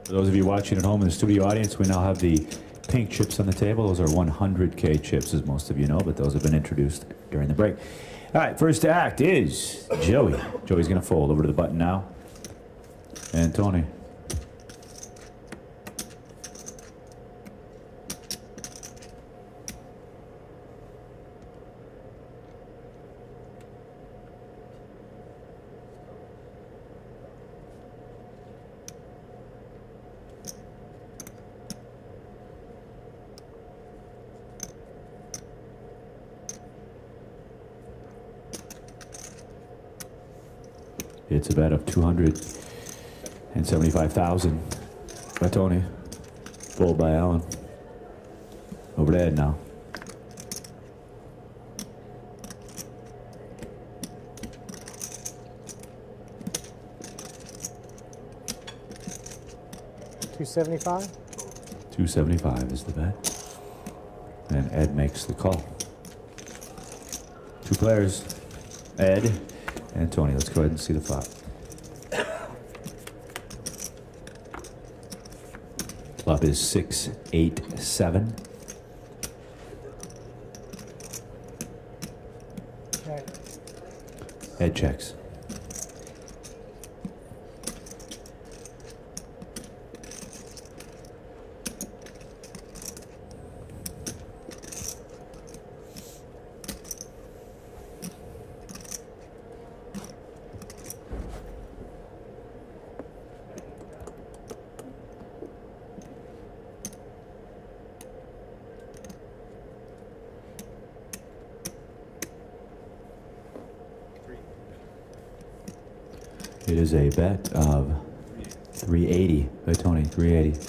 For those of you watching at home in the studio audience, we now have the pink chips on the table. Those are 100K chips, as most of you know, but those have been introduced during the break. All right, first act is Joey. Joey's going to fold. Over to the button now. And Tony. It's a bet of 275,000 by Tony. Fold by Alan. Over to Ed now. $275. 275 is the bet. And Ed makes the call. Two players, Ed and Tony. Let's go ahead and see the flop. Flop is 6-8-7. Okay. Ed checks. It is a bet of 380 by Tony, 380.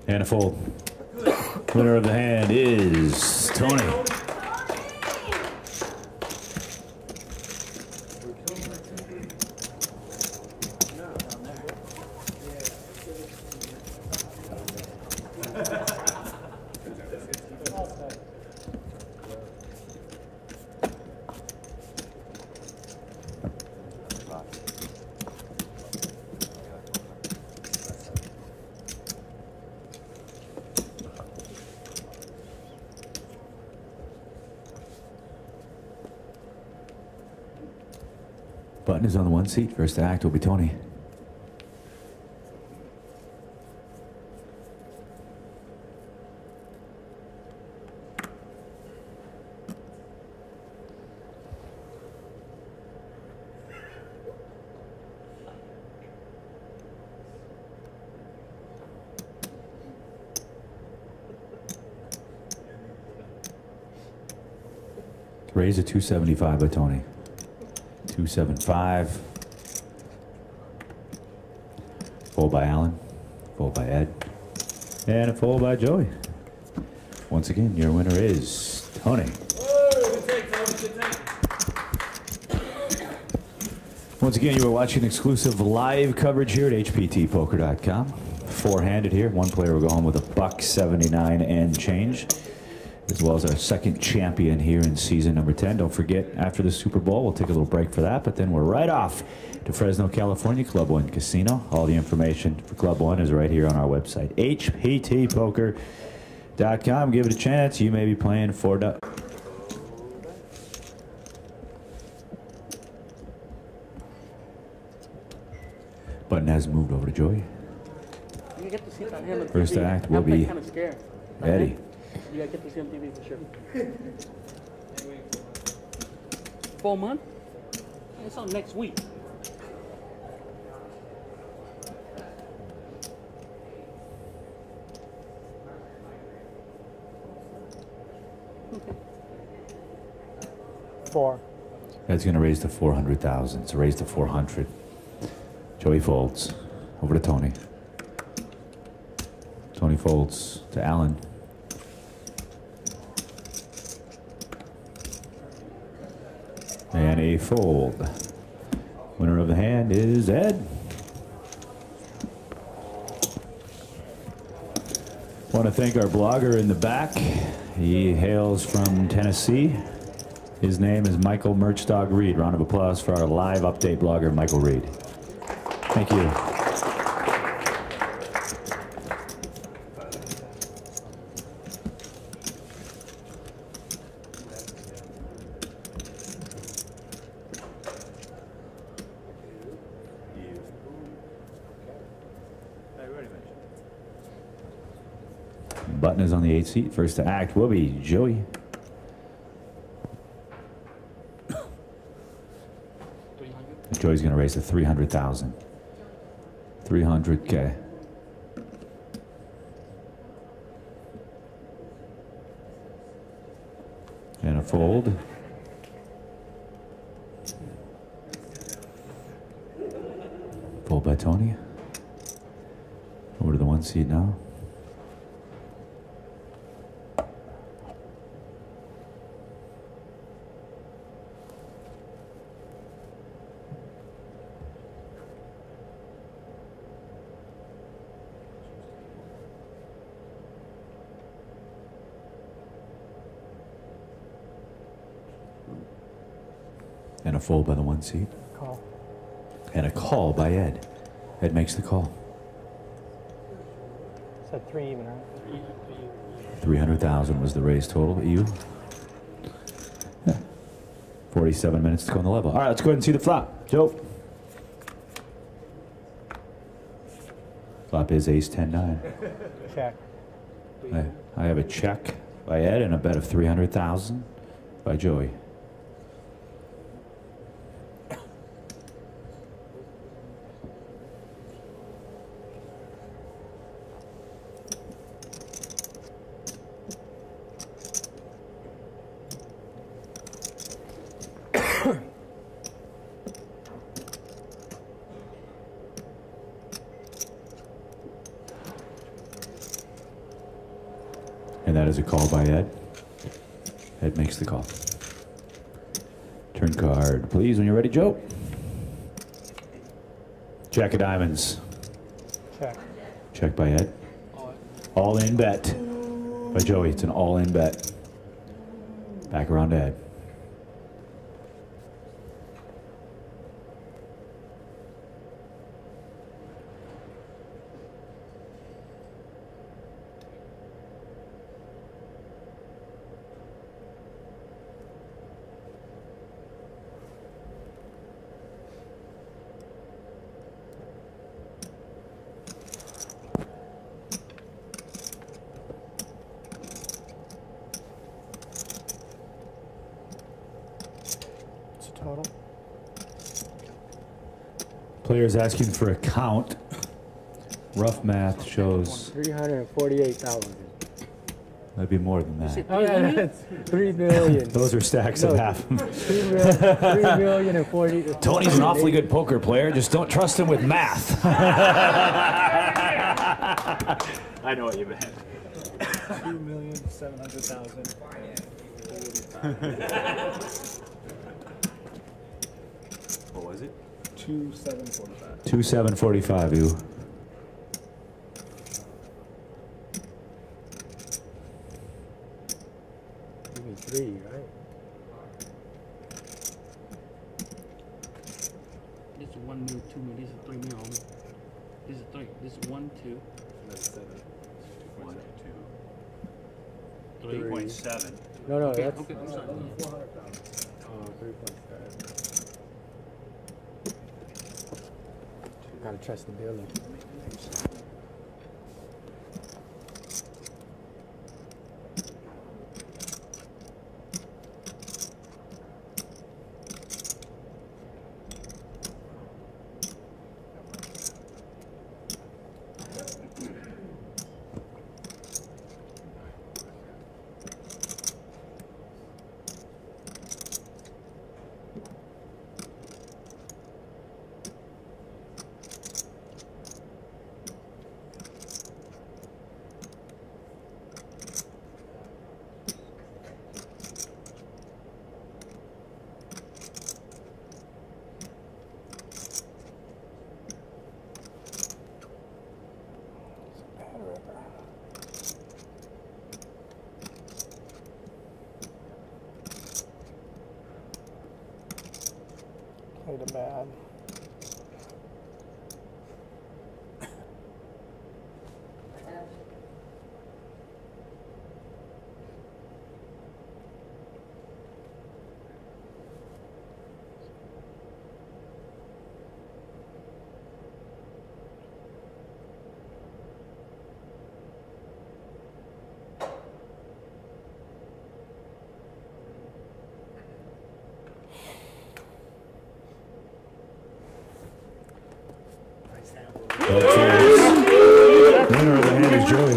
And a fold. Winner of the hand is Tony. Button is on the one seat. First to act will be Tony. Raise a 275 by Tony. 275. Fold by Alan. Fold by Ed. And a fold by Joey. Once again, your winner is Tony. Once again, you are watching exclusive live coverage here at HPTpoker.com. Four-handed here. One player will go home with $179 and change, as well as our second champion here in season number 10. Don't forget, after the Super Bowl, we'll take a little break for that, but then we're right off to Fresno, California, Club One Casino. All the information for Club One is right here on our website, hptpoker.com. Give it a chance. You may be playing for the... Button has moved over to Joey. First act will be Eddie. You gotta get to see on TV for sure. 4 months? It's on next week. Four. That's going to raise to 400,000. It's raised to 400. Joey folds over to Tony. Tony folds to Alan. And a fold. Winner of the hand is Ed. Want to thank our blogger in the back. He hails from Tennessee. His name is Michael Merchdog Reed. Round of applause for our live update blogger, Michael Reed. Thank you. Button is on the 8th seat. First to act will be Joey. Joey's going to raise to 300,000. 300K. And a fold. Fold by Tony. Over to the 1 seat now. And a fold by the 1 seat. Call. And a call by Ed. Ed makes the call. Said 3 even, right? 300,000 was the raise total. You? Yeah. 47 minutes to go on the level. All right, let's go ahead and see the flop. Joe. Flop is ace 10-9. Check. I have a check by Ed and a bet of 300,000 by Joey. And that is a call by Ed. Ed makes the call. Turn card, please, when you're ready, Joe. Jack of diamonds. Check. Check by Ed. All in bet by Joey. It's an all in bet. Back around to Ed. Total. Player's asking for a count. Rough math shows 348,000. that'd be more than that. Oh, yeah, that's 3 million. Those are stacks of half. 3,040,000. Tony's an awfully good poker player. Just don't trust him with math. I know what you meant. 2,700,000. What was it? 2,745. 2,745, you. Give me 3, right? This is 1 mil, 2 mil, this is 3 mil. This is 3. This is 1, 2. That's 7. 1, 2. 3. 3.7. No, no, Okay, that's... okay, I'm sorry. 3.7. Gotta trust the building. Played it bad. Winner of the hand is Joey.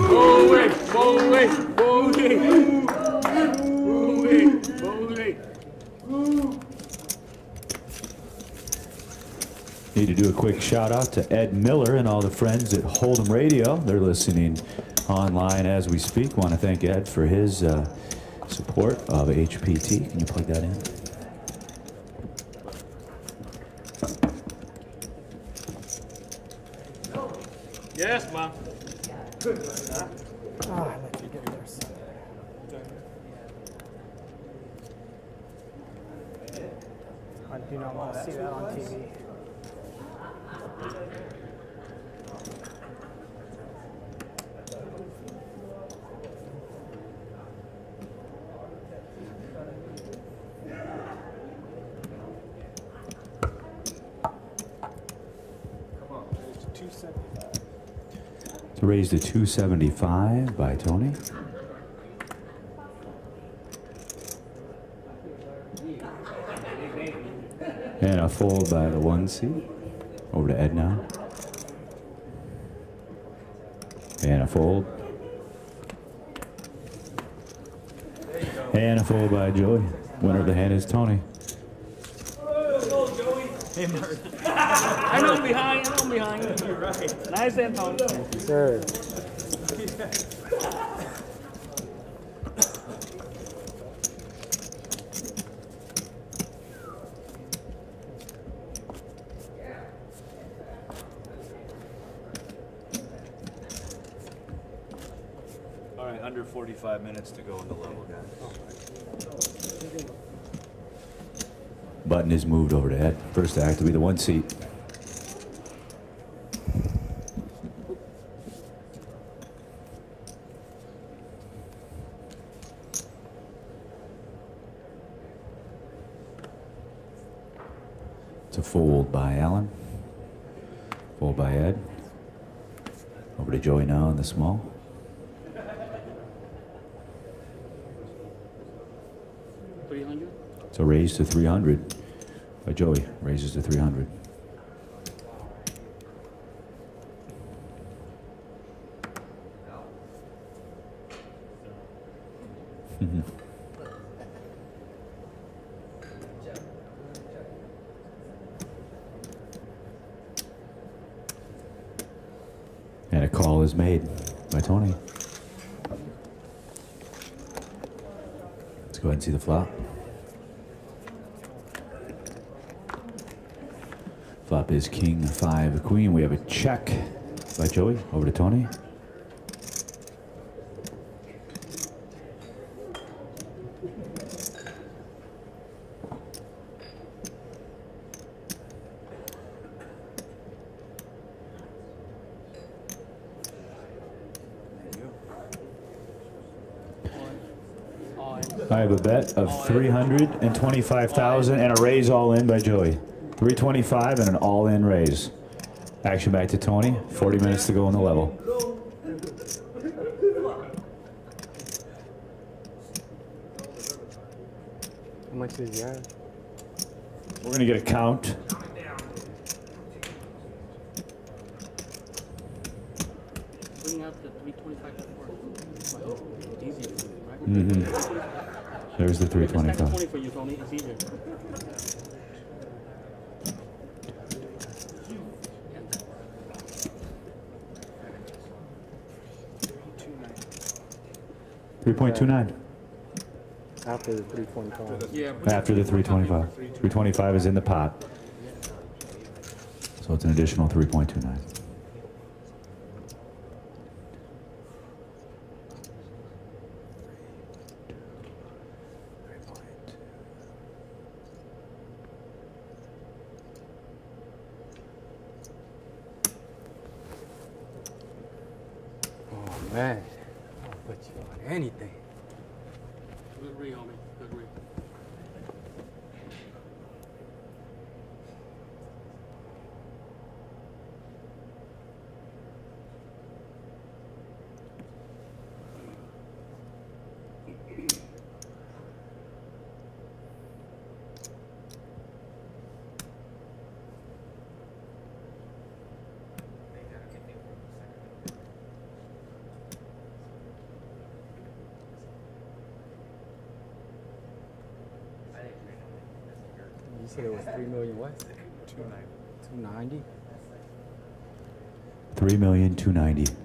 Need to do a quick shout out to Ed Miller and all the friends at Hold'em Radio. They're listening online as we speak. Want to thank Ed for his support of HPT. Can you plug that in? Yes, Mom. I'll let you get there. I do not want to see that on TV. To raise to 275 by Tony. And a fold by the 1C. Over to Ed now. And a fold. And a fold by Joey. Winner of the hand is Tony. Hey, Mark. I know I'm behind. You're right. Nice and Tony. Sir. All right, under 45 minutes to go in the level, guys. Button is moved over to Ed. First act will be the 1 seat. It's a fold by Allen. Fold by Ed. Over to Joey now in the small. So raise to 300. Joey raises to 300. And a call is made by Tony. Let's go ahead and see the flop. Flop is King 5 Queen. We have a check by Joey. Over to Tony. I have a bet of 325,000 and a raise all in by Joey. 325 and an all-in raise. Action back to Tony. 40 minutes to go on the level. How much is yours? We're going to get a count. Bring out the 325 before. Easier, right? Mm-hmm. There's the 325. 20 for you, Tony. It's easier. 3.29. After the 325. Yeah. After the 325. 325 is in the pot. So it's an additional 3.29. Oh, man. I'll put you on anything. Good read, homie. Good read. You said it was 3 million what? 290. 3,290,000.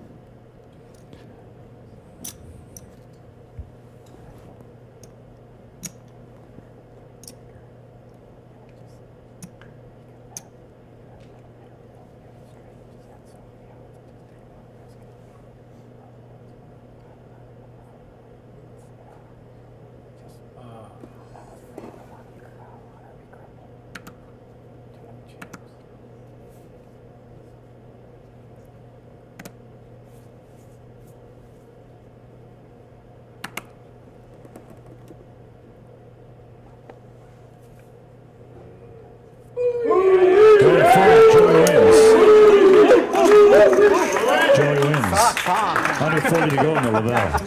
Under 40 to go in the Lavelle.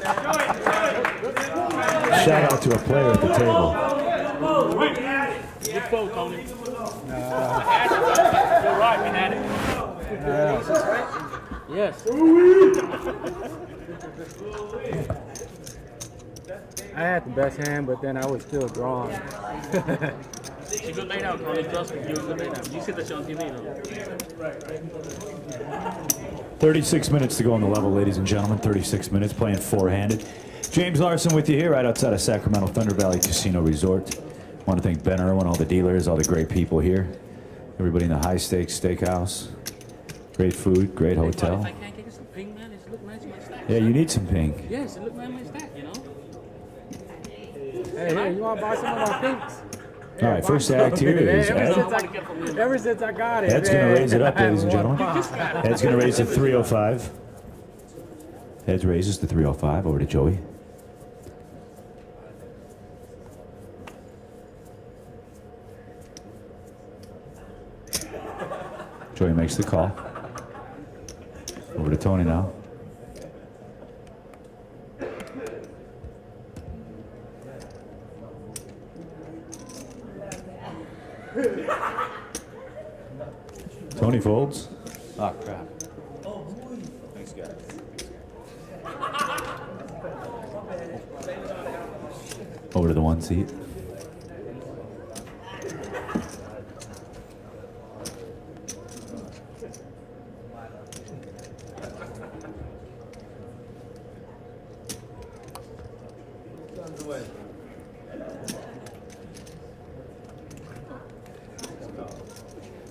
Shout out to a player at the table. Good phone, Tony. You're right, we had it. Yes. I had the best hand, but then I was still drawn. It's a good lay down, Tony. Trust me, you're a good lay down. You see the show on TV, 36 minutes to go on the level, ladies and gentlemen. 36 minutes playing four-handed. James Larson with you here right outside of Sacramento Thunder Valley Casino Resort. I want to thank Ben Irwin, all the dealers, all the great people here. Everybody in the High Stakes Steakhouse. Great food, great hotel. If I can't get some ping, man, it look nice in my stack. Yeah, you need some pink. Yes, it look nice in my stack, you know? Hey, you want to buy some of my pinks? All right, first act here is Ed. Ever since I got it. Ed's going to raise it up, ladies and gentlemen. Ed's going to raise it 305. Ed raises the 305 over to Joey. Joey makes the call. Over to Tony now. Tony folds. Oh, crap. Thanks, guys. Over to the one seat.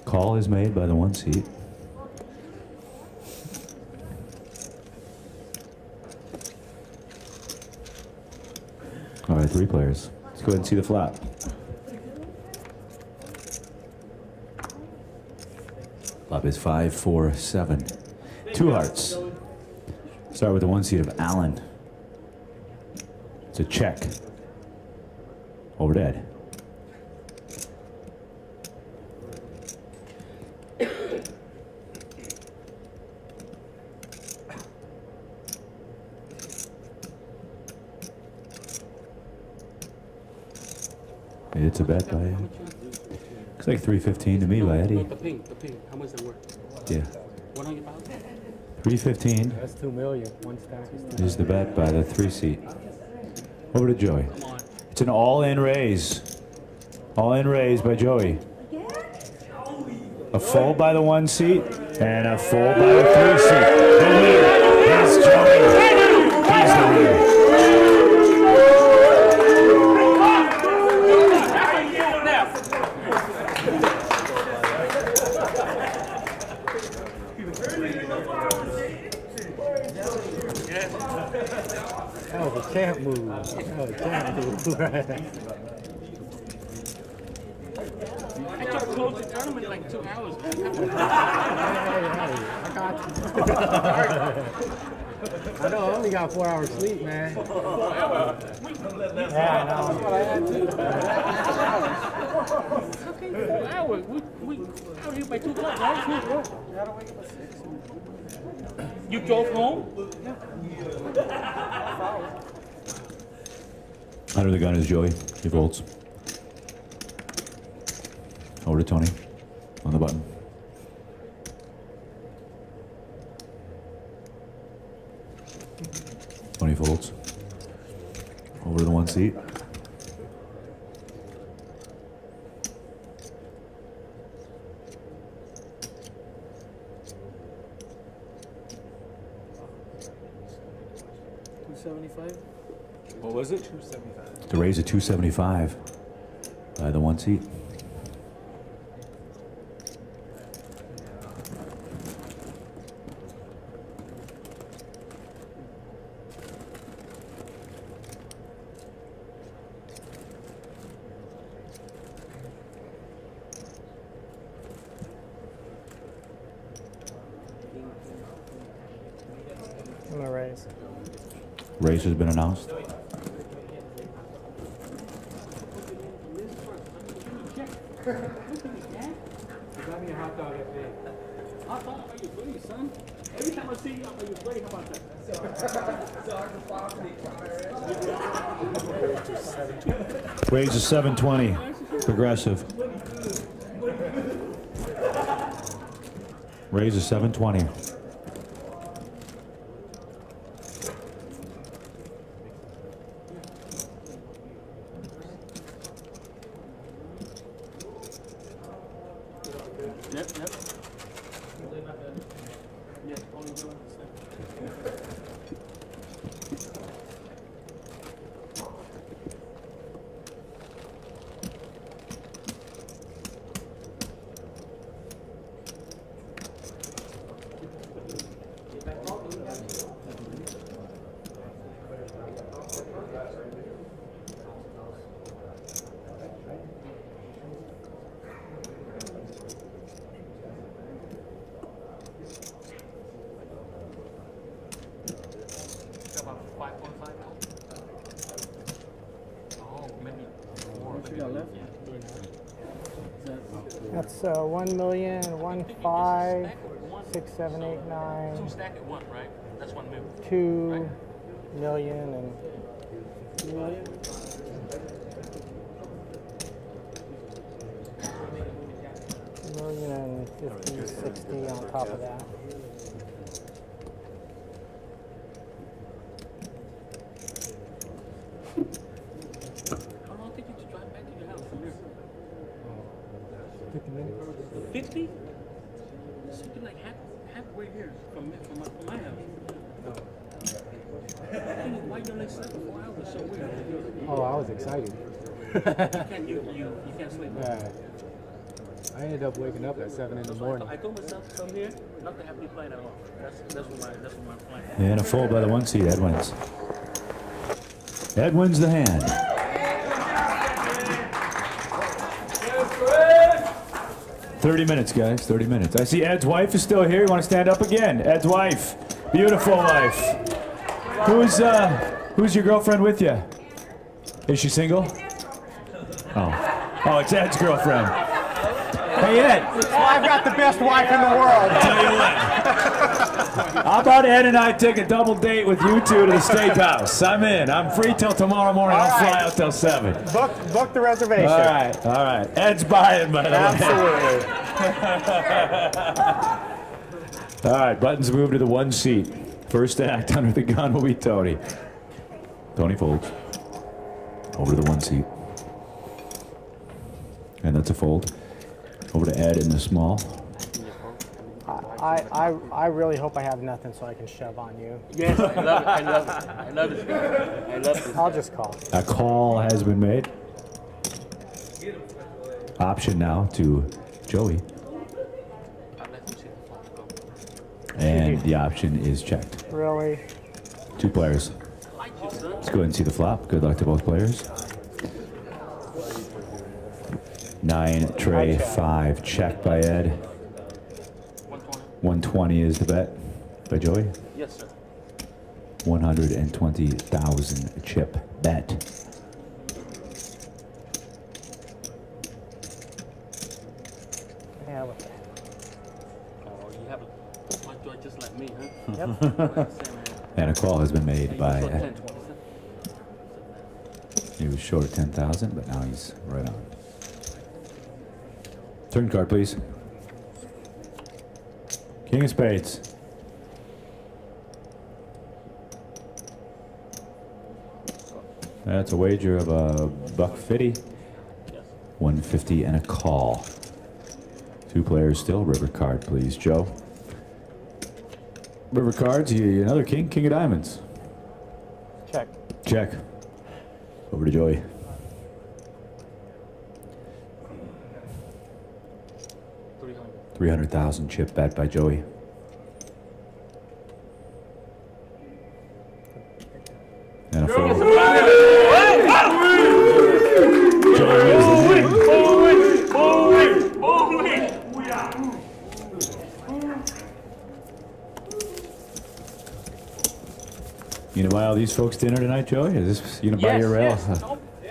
Call is made by the one seat. All right, three players. Let's go ahead and see the flop. Flop is 5, 4, 7. Two hearts. Start with the one seat of Allen. It's a check. Over to Ed. It's a bet by looks like 315 to me by Eddie. The ping. How much is that worth? Yeah. 100,000? 315. That's 2 million. One stack is 2 is the bet by the three seat. Over to Joey. It's an all-in raise. All-in raise by Joey. A fold by the one seat and a fold by the three seat. The winner is Joey. He's the winner. That was a champ move. That was a champ move. I just closed the tournament in like 2 hours. Hey, I got you. I know, I only got 4 hours sleep, man. Yeah, I know. That's what I had too. Okay, 4 hours. We out here by 2 o'clock, right? You drove home? Under the gun is Joey. He folds. Over to Tony on the button. Tony folds. Over to the one seat. 275. What was it? 275. To raise a 275 by the one seat. I'm gonna raise. Race has been announced. Got me a hot dog at me. Hot dog? Are you please, son? Every time I see you, are you ready? How about that? Raise is 720. Progressive. Raise is 720. Yep, yep. That's 1,015,6,789. Two stack at one, right? That's 1 million. 2 million and million and 50, 60 on top of that. How long did you drive back to your house from here? 50 minutes. 50? Something like halfway here from my house. Why you only slept for 4 hours? So weird. Oh, I was excited. You can't sleep. Yeah. I ended up waking up at 7 in the morning. I told myself to come here, not to have me playing at all. That's what my plan. And a fold by the one seat. Ed wins. Ed wins the hand. 30 minutes, guys. 30 minutes. I see Ed's wife is still here. You want to stand up again? Ed's wife. Beautiful wife. Who's your girlfriend with you? Is she single? Oh, it's Ed's girlfriend. Hey, Ed. Well, I've got the best wife in the world. Tell you what. How about Ed and I take a double date with you two to the steakhouse? I'm in. I'm free till tomorrow morning. I'll fly out till 7. Book the reservation. All right. Ed's buying, by the way. Absolutely. All right, buttons move to the one seat. First act under the gun will be Tony. Tony folds. Over to the one seat. And that's a fold. Over to Ed in the small. I really hope I have nothing so I can shove on you. Yes, I love it. I love it. I love it. I love it. I'll just call. A call has been made. Option now to Joey. And the option is checked. Really? 2 players. Let's go ahead and see the flop. Good luck to both players. 9, tray, 5, check by Ed. 120 is the bet by Joey. Yes, sir. 120,000 chip bet. Yeah, with Oh, you have a joy just like me, huh? Yep. And a call has been made by Short 10, Ed. 20. He was short 10,000, but now he's right on. Turn card, please. King of spades. That's a wager of $150. 150 and a call. 2 players still. River card, please, Joe. River cards, another king of diamonds. Check. Check. Over to Joey. $300,000 chip bet by Joey. And a fold. You know why all these folks dinner tonight, Joey? Is this you gonna buy your rail?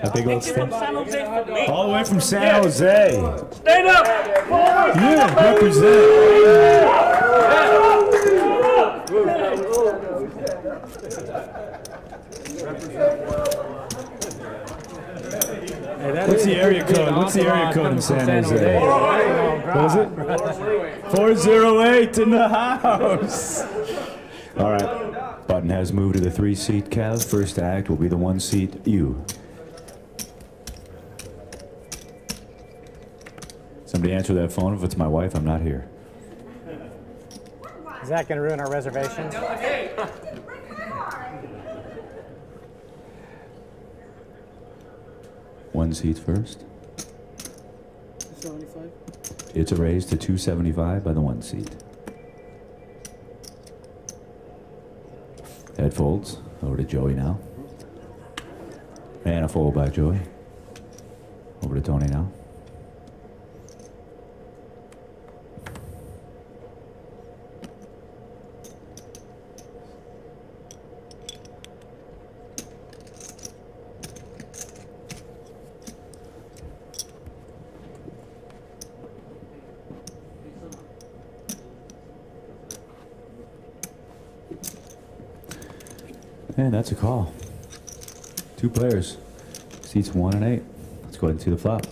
A big old stand. All the way from San Jose. Stand up! Yeah, represent. What's the area code? What's the area code in San Jose? What is it? 408 in the house. All right. Button has moved to the 3-seat Kev. First act will be the 1-seat you. Somebody answer that phone. If it's my wife, I'm not here. Is that going to ruin our reservations? One seat first. 75. It's a raise to 275 by the 1 seat. Head folds. Over to Joey now. And a fold by Joey. Over to Tony now. And that's a call. 2 players. Seats 1 and 8. Let's go ahead and see the flop.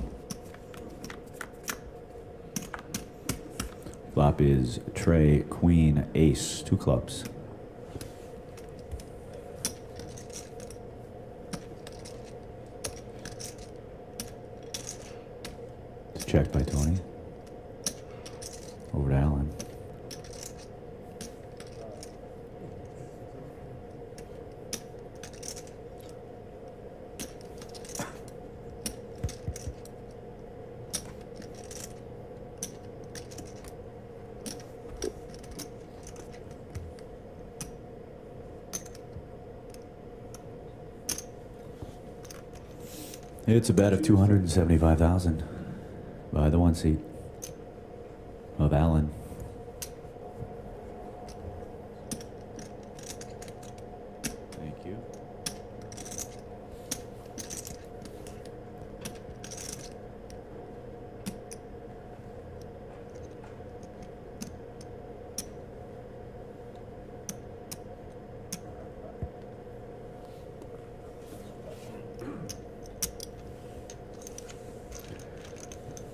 Flop is Trey, Queen, Ace. 2 clubs. It's checked by Tony. Over to Alan. It's a bet of 275,000 by the 1 seat of Allen. Thank you.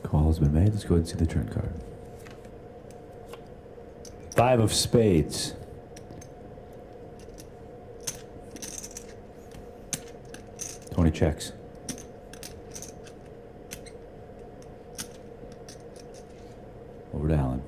Call has been made. Let's go ahead and see the turn card. 5 of spades. Tony checks. Over to Allen.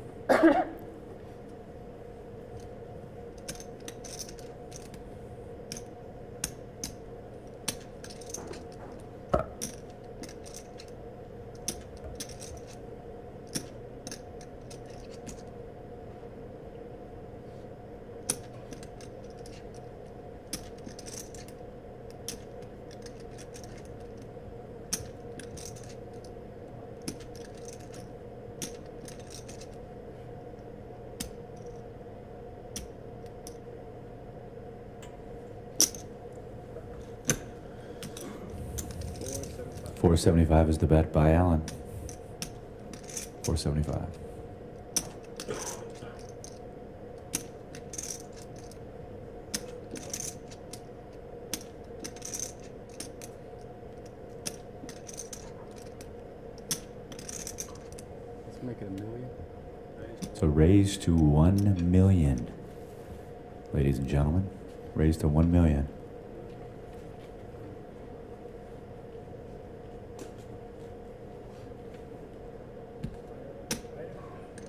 $475 is the bet by Allen. $475. Let's make it $1 million. So raise to 1 million. Ladies and gentlemen, raise to 1 million.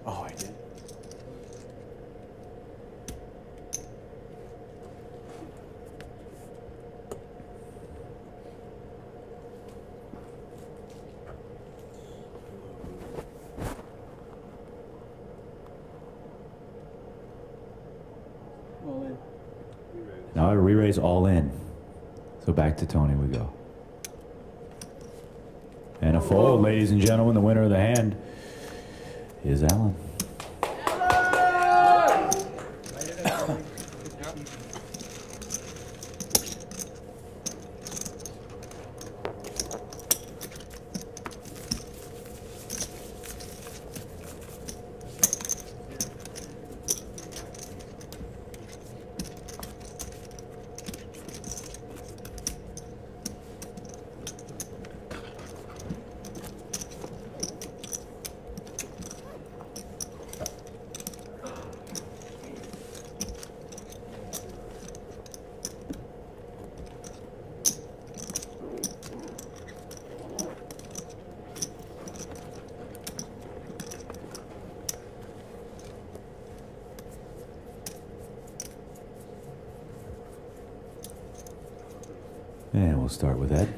Oh, I did. Now a re-raise all in. So back to Tony we go. And a fold, ladies and gentlemen. The winner of the hand is Alan. And we'll start with Ed.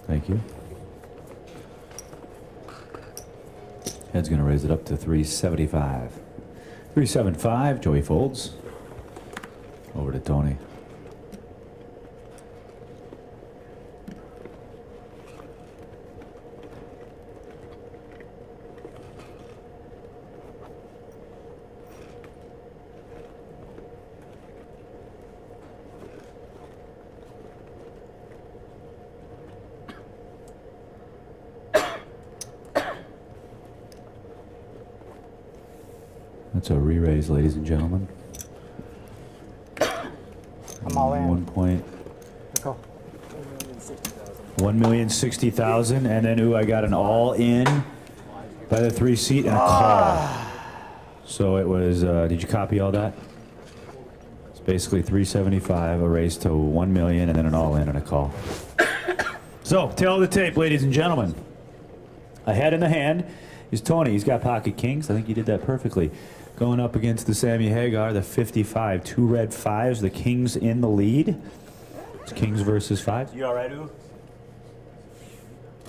Thank you. Ed's going to raise it up to 375. 375, Joey folds. Over to Tony. That's a re-raise, ladies and gentlemen. I'm all in. 1,060,000, and then I got an all-in by the 3-seat and a call. So it was. Did you copy all that? It's basically 375, a raise to 1 million, and then an all-in and a call. So tail of the tape, ladies and gentlemen. Ahead in the hand is Tony. He's got pocket kings. I think you did that perfectly. Going up against the Sammy Hagar, the 55. 2 red 5s. The kings in the lead. It's kings versus 5s. You all right, Ooh?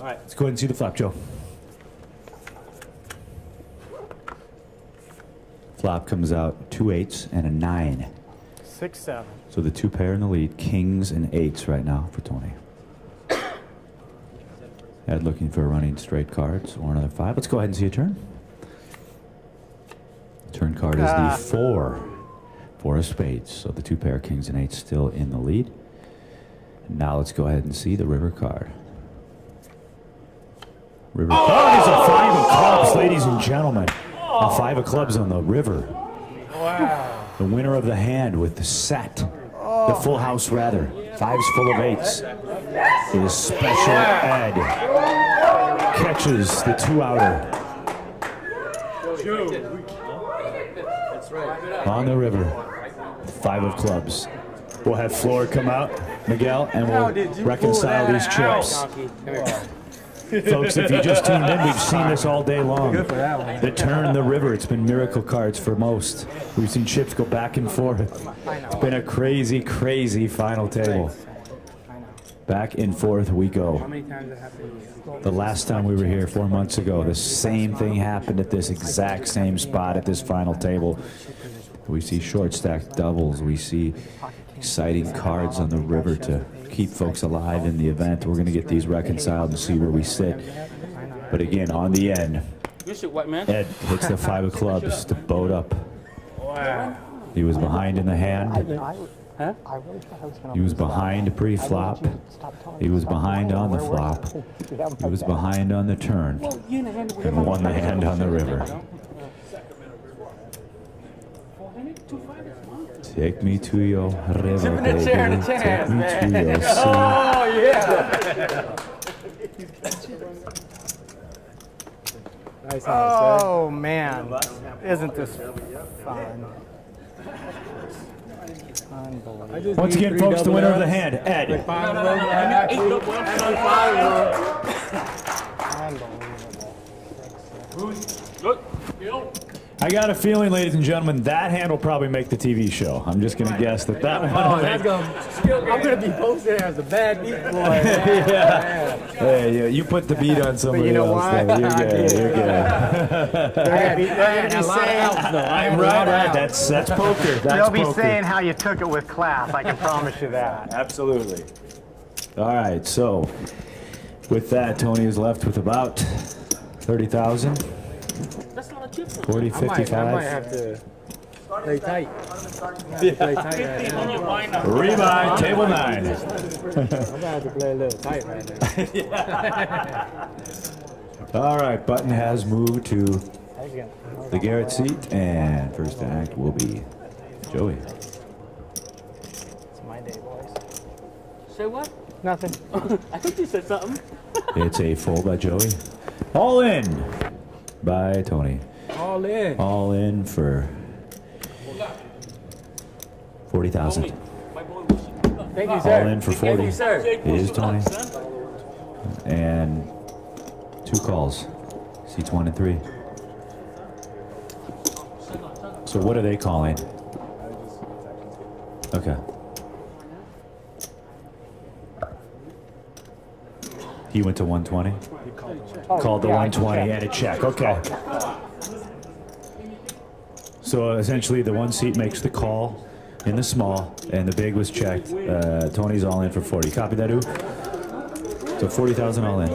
All right, let's go ahead and see the flop, Joe. Flop comes out 2 8s and a 9. 6 7. So the 2 pair in the lead. Kings and 8s right now for Tony. Ed looking for running straight cards or another 5. Let's go ahead and see a turn. Turn card is the 4 of spades. So the 2 pair kings and 8s still in the lead. Now let's go ahead and see the river card. River card is a 5 of clubs, ladies and gentlemen. A 5 of clubs on the river. Wow. The winner of the hand with the set. The full house rather. 5s full of 8s. Is Special Ed. Catches the 2-outer. On the river, 5 of clubs. We'll have Floor come out, Miguel, and we'll reconcile these chips. Folks, if you just tuned in, we've seen this all day long. The turn, the river, it's been miracle cards for most. We've seen chips go back and forth. It's been a crazy, crazy final table. Back and forth we go. The last time we were here 4 months ago, the same thing happened at this exact same spot at this final table. We see short stacked doubles. We see exciting cards on the river to keep folks alive in the event. We're going to get these reconciled and see where we sit. But again, on the end, Ed hits the 5 of clubs to boat up. He was behind in the hand. He was behind pre-flop. He was behind on the flop. He was behind on the turn. And won the hand on the river. Take me to your river, baby. Take me to your sea. Oh, yeah. Oh, man. Isn't this fun? Once again, folks, the winner of the hand, Ed. I got a feeling, ladies and gentlemen, that hand will probably make the TV show. I'm just going to guess that one will make... I'm going to be posted as a bad beat boy. Yeah. Hey, you put the beat on somebody you know else. what? Though. You're good. You're good. Right. That's poker. That's They'll be poker. saying how you took it with class. I can promise you that. Absolutely. All right. So, with that, Tony is left with about 30,000. That's not a chip. 40, 55. I might have to play tight. Play tight right now. Rebuy, table 9. I'm gonna have to play a little tight right now. All right, Button has moved to the Garrett seat, and first to act will be Joey. It's my day, boys. Say what? Nothing. I think you said something. It's a fold by Joey. All in by Tony. All in. All in for 40,000. Thank you, All sir. in for 40. Thank you, sir. It is Tony. And 2 calls. Seats 1 and 3. So what are they calling? Okay. He went to 120? Called the 120 and a check. Okay. So essentially the 1 seat makes the call in the small, and the big was checked. Tony's all in for 40. Copy that, Ooh? So 40,000 all in.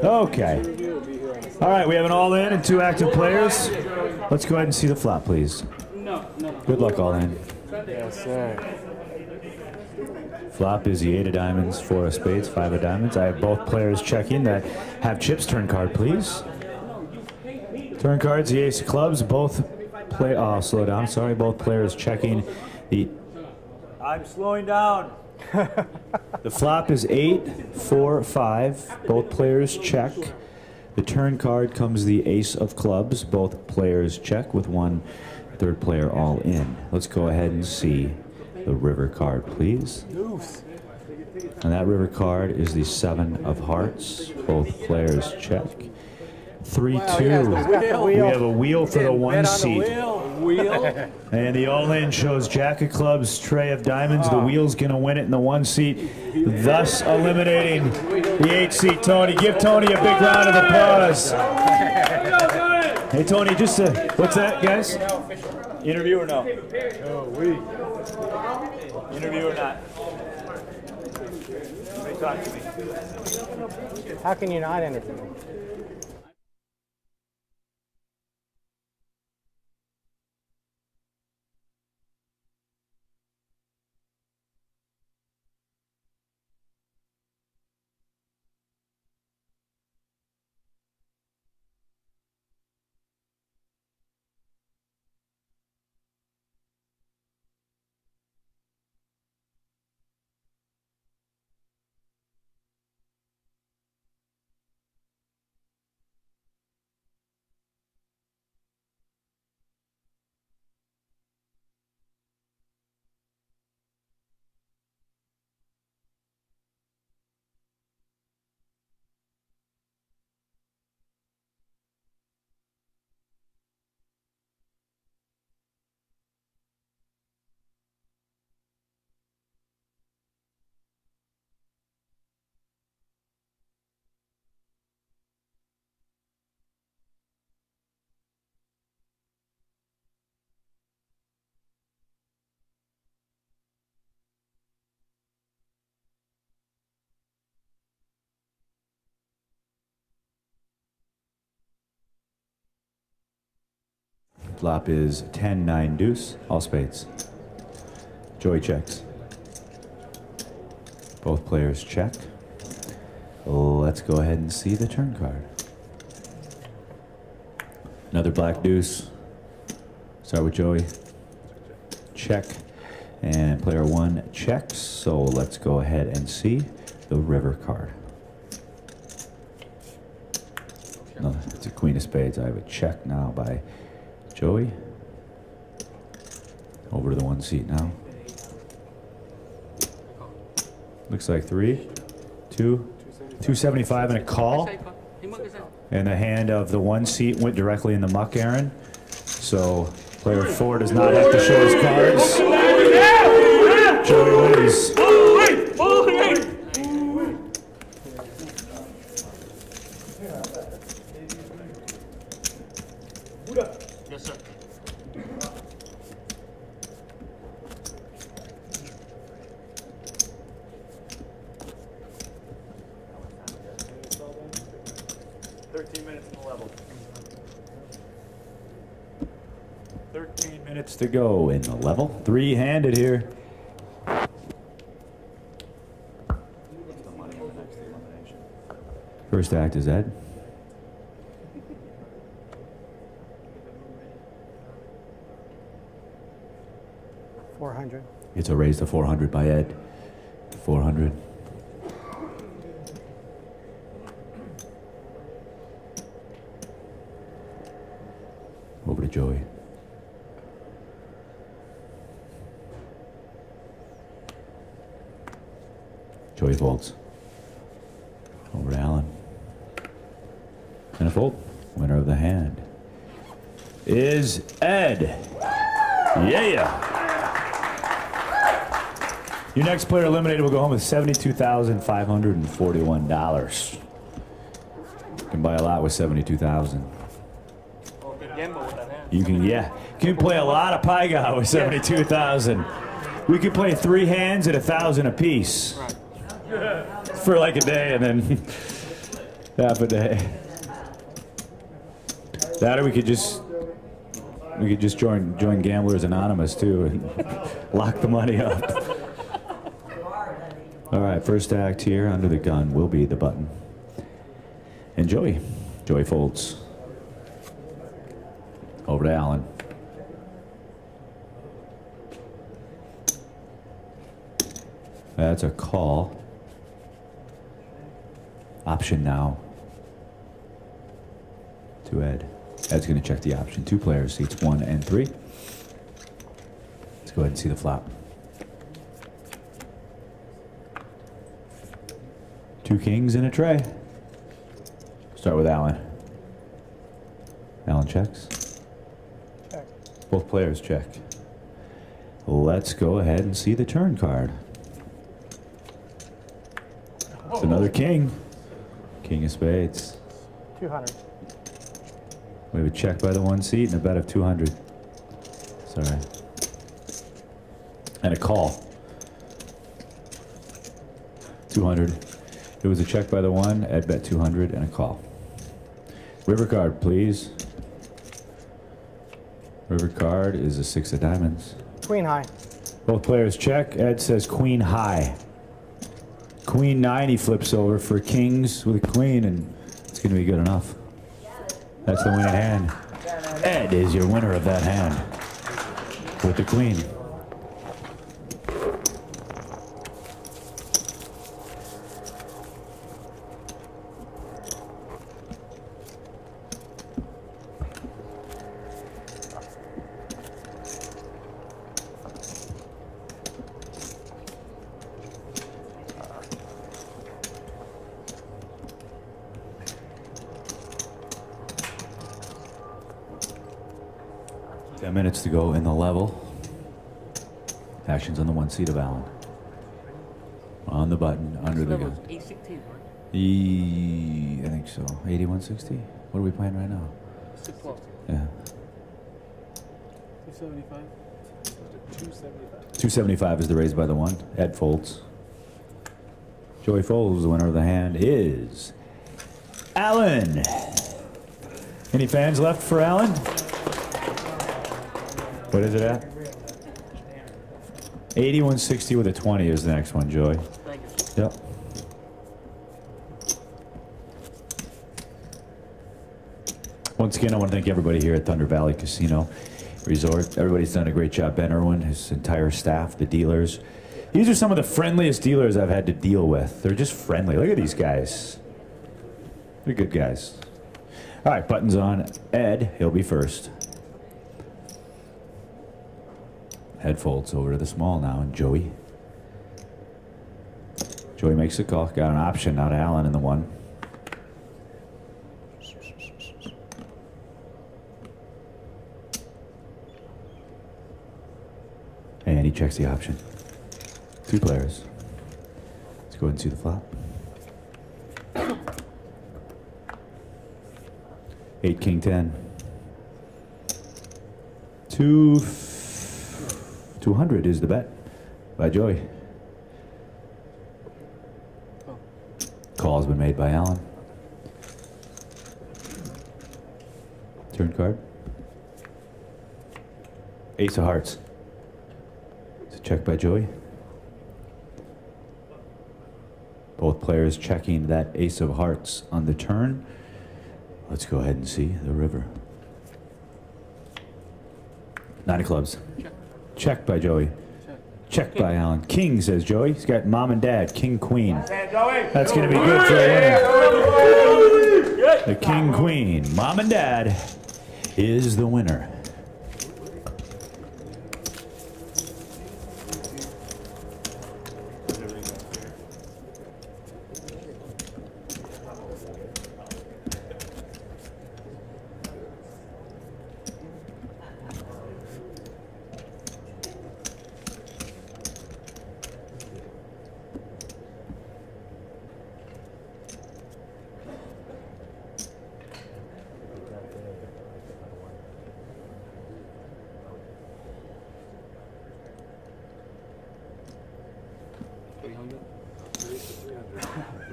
Okay. All right, we have an all in and 2 active players. Let's go ahead and see the flop, please. Good luck, all in. Yes, sir. Flop is the 8 of diamonds, 4 of spades, 5 of diamonds. I have both players checking that have chips. Turn card, please. Turn cards, the ace of clubs. Both play. Oh, slow down. Sorry, both players checking the. I'm slowing down. The flop is 8, 4, 5. Both players check. The turn card comes the ace of clubs. Both players check with 1 third player all in. Let's go ahead and see the river card, please. And that river card is the 7 of hearts. Both players check. 3, 2. We have a wheel for the 1 seat. And the all-in shows jack of clubs, tray of diamonds. The wheel's going to win it in the 1 seat, thus eliminating the 8 seat. Tony, give Tony a big round of applause. Hey, Tony, just what's that, guys? Interview or no? Interview or not? They talk to me. How can you not interview? Flop is 10, 9 deuce, all spades. Joey checks. Both players check. Let's go ahead and see the turn card. Another black deuce. Start with Joey. Check. And player 1 checks. So let's go ahead and see the river card. No, it's a queen of spades. I have a check now by Joey. Over to the 1 seat now. Looks like 3, 2, 275 and a call. And the hand of the 1 seat went directly in the muck, Aaron. So player 4 does not have to show his cards. Joey wins. Yes, sir. Minutes in the level. 13 minutes to go in the level. Three-handed here. First act is Ed. $400. It's a raise to 400 by Ed. 400. Over to Joey. Joey folds. Over to Alan. And a fold. Winner of the hand is Ed. Yeah. Your next player eliminated will go home with $72,541. You can buy a lot with $72,000. You can, yeah. You can play a lot of Paiga with 72,000. We could play 3 hands at 1,000 apiece. For like a day and then half a day. That or we could just join Gamblers Anonymous too and lock the money up. All right, first act here under the gun will be the button. And Joey folds. Over to Alan. That's a call. Option now to Ed. Ed's going to check the option. 2 players, seats 1 and 3. Let's go ahead and see the flop. 2 kings in a tray. Start with Alan. Alan checks. Check. Both players check. Let's go ahead and see the turn card. It's another king. King of spades. 200. We have a check by the 1 seat and a bet of 200. Sorry. And a call. 200. It was a check by the 1, Ed bet 200, and a call. River card, please. River card is a 6 of diamonds. Queen high. Both players check. Ed says queen high. Queen 9, he flips over for kings with a queen, and it's going to be good enough. That's the winning hand. Ed is your winner of that hand with the queen. Minutes to go in the level. Action's on the 1 seat of Alan. On the button, under the gun. 816, I right? think so. 8160? What are we playing right now? 612. Yeah. 275. 275 is the raise by the 1. Ed folds. Joey folds. The winner of the hand is Alan. Any fans left for Alan? What is it at? 8160 with a 20 is the next one, Joey. Thank you. Yep. Once again, I want to thank everybody here at Thunder Valley Casino Resort. Everybody's done a great job. Ben Irwin, his entire staff, the dealers. These are some of the friendliest dealers I've had to deal with. They're just friendly. Look at these guys. They're good guys. All right, buttons on Ed. He'll be first. Ed folds over to the small now, and Joey. Joey makes a call. Got an option now to Alan in the 1. And he checks the option. 2 players. Let's go ahead and see the flop. 8 king 10. 200 is the bet by Joey. Call's been made by Alan. Turn card. Ace of hearts. It's a check by Joey. Both players checking that ace of hearts on the turn. Let's go ahead and see the river. 9 of clubs. Check by Joey. Check by Alan. King, says Joey. He's got mom and dad, king, queen. That's going to be good for the winner. The king, queen. Mom and dad is the winner.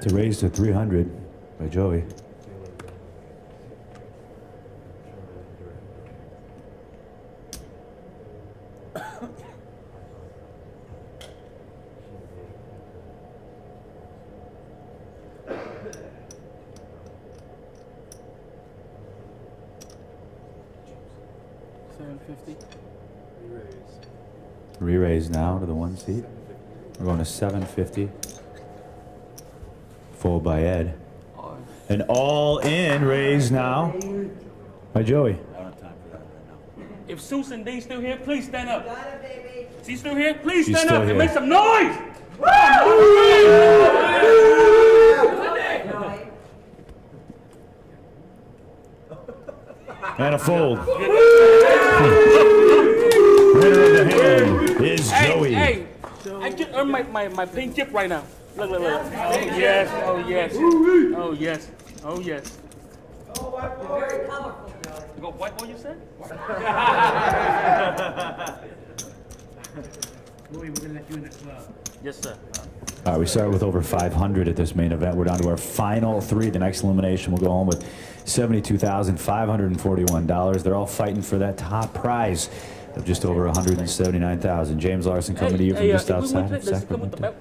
To raise to 300 by Joey. Re-raise now to the 1 seat. We're going to 750. Fold by Ed. An all-in raise now by Joey. If Susan D's still here, please stand up. She's still here? Please She's stand still up here. and make some noise! And a fold. Winner of the hand is Joey. Hey, I just earned my pink chip right now. Look. Oh yes, oh yes, oh yes, oh yes. You go white boy, you said? Louis, we're gonna let you in the club. Yes, sir. All right, we started with over 500 at this main event. We're down to our final 3. The next elimination will go home with $72,541. They're all fighting for that top prize of just over $179,000. James Larson coming to you from just outside of Sacramento.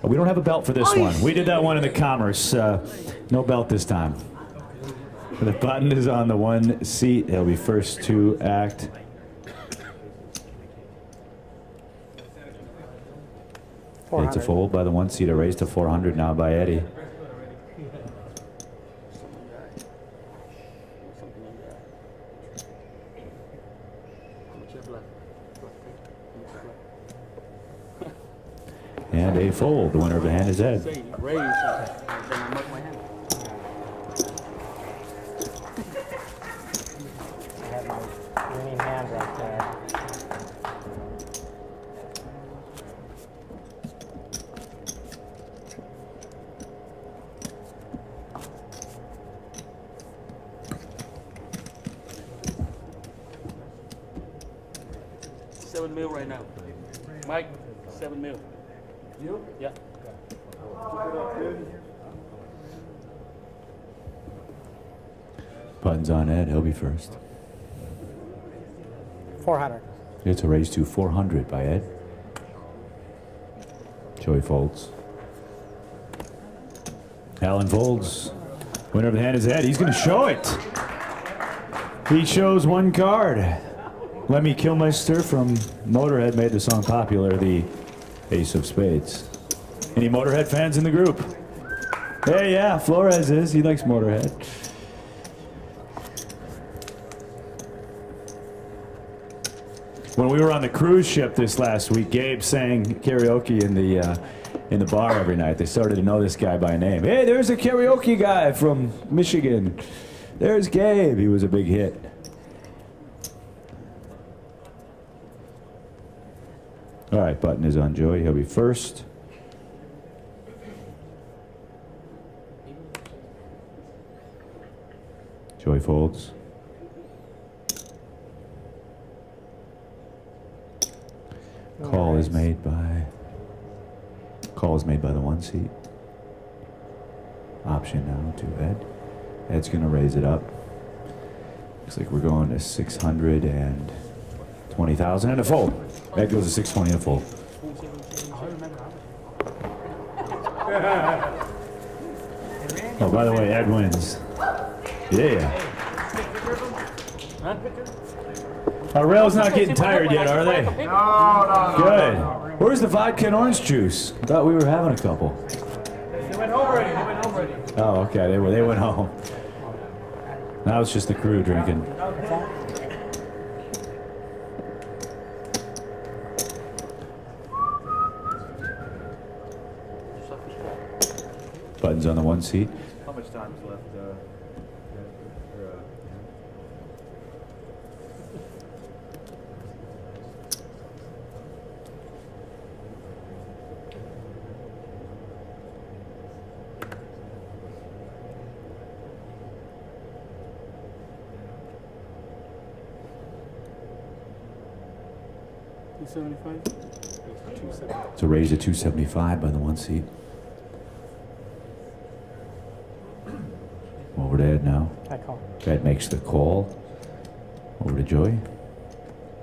We don't have a belt for this one. We did that one in the Commerce. No belt this time. The button is on the 1 seat. He'll be first to act. It's a fold by the 1 seat. A raise to 400 now by Eddie. And a fold. The winner of the hand is Ed. Winning hand right there. $7 million right now. Mike, $7 million. You? Yeah. Buttons on Ed. He'll be first. 400. It's a raise to 400 by Ed. Joey folds. Alan folds. Winner of the hand is Ed. He's going to show it. He shows 1 card. Lemmy Kilmister from Motorhead made the song popular, the Ace of Spades. Any Motorhead fans in the group? Hey, yeah, Flores is. He likes Motorhead. When we were on the cruise ship this last week, Gabe sang karaoke in the bar every night. They started to know this guy by name. Hey, there's a karaoke guy from Michigan. There's Gabe. He was a big hit. All right, button is on Joey. He'll be first. Joey folds. Call is made by the 1 seat. Option now to Ed. Ed's gonna raise it up. Looks like we're going to 620,000 and a fold. Ed goes to 620 and a fold. Oh, by the way, Ed wins. Yeah. Our rail's not getting tired yet, are they? No. Good. Where's the vodka and orange juice? I thought we were having a couple. They went home already. Oh, okay. They went home. Now it's just the crew drinking. Buttons on the 1 seat. How much time is left? It's a raise to 275 by the 1 seat. Over to Ed now. I call. Ed makes the call. Over to Joey.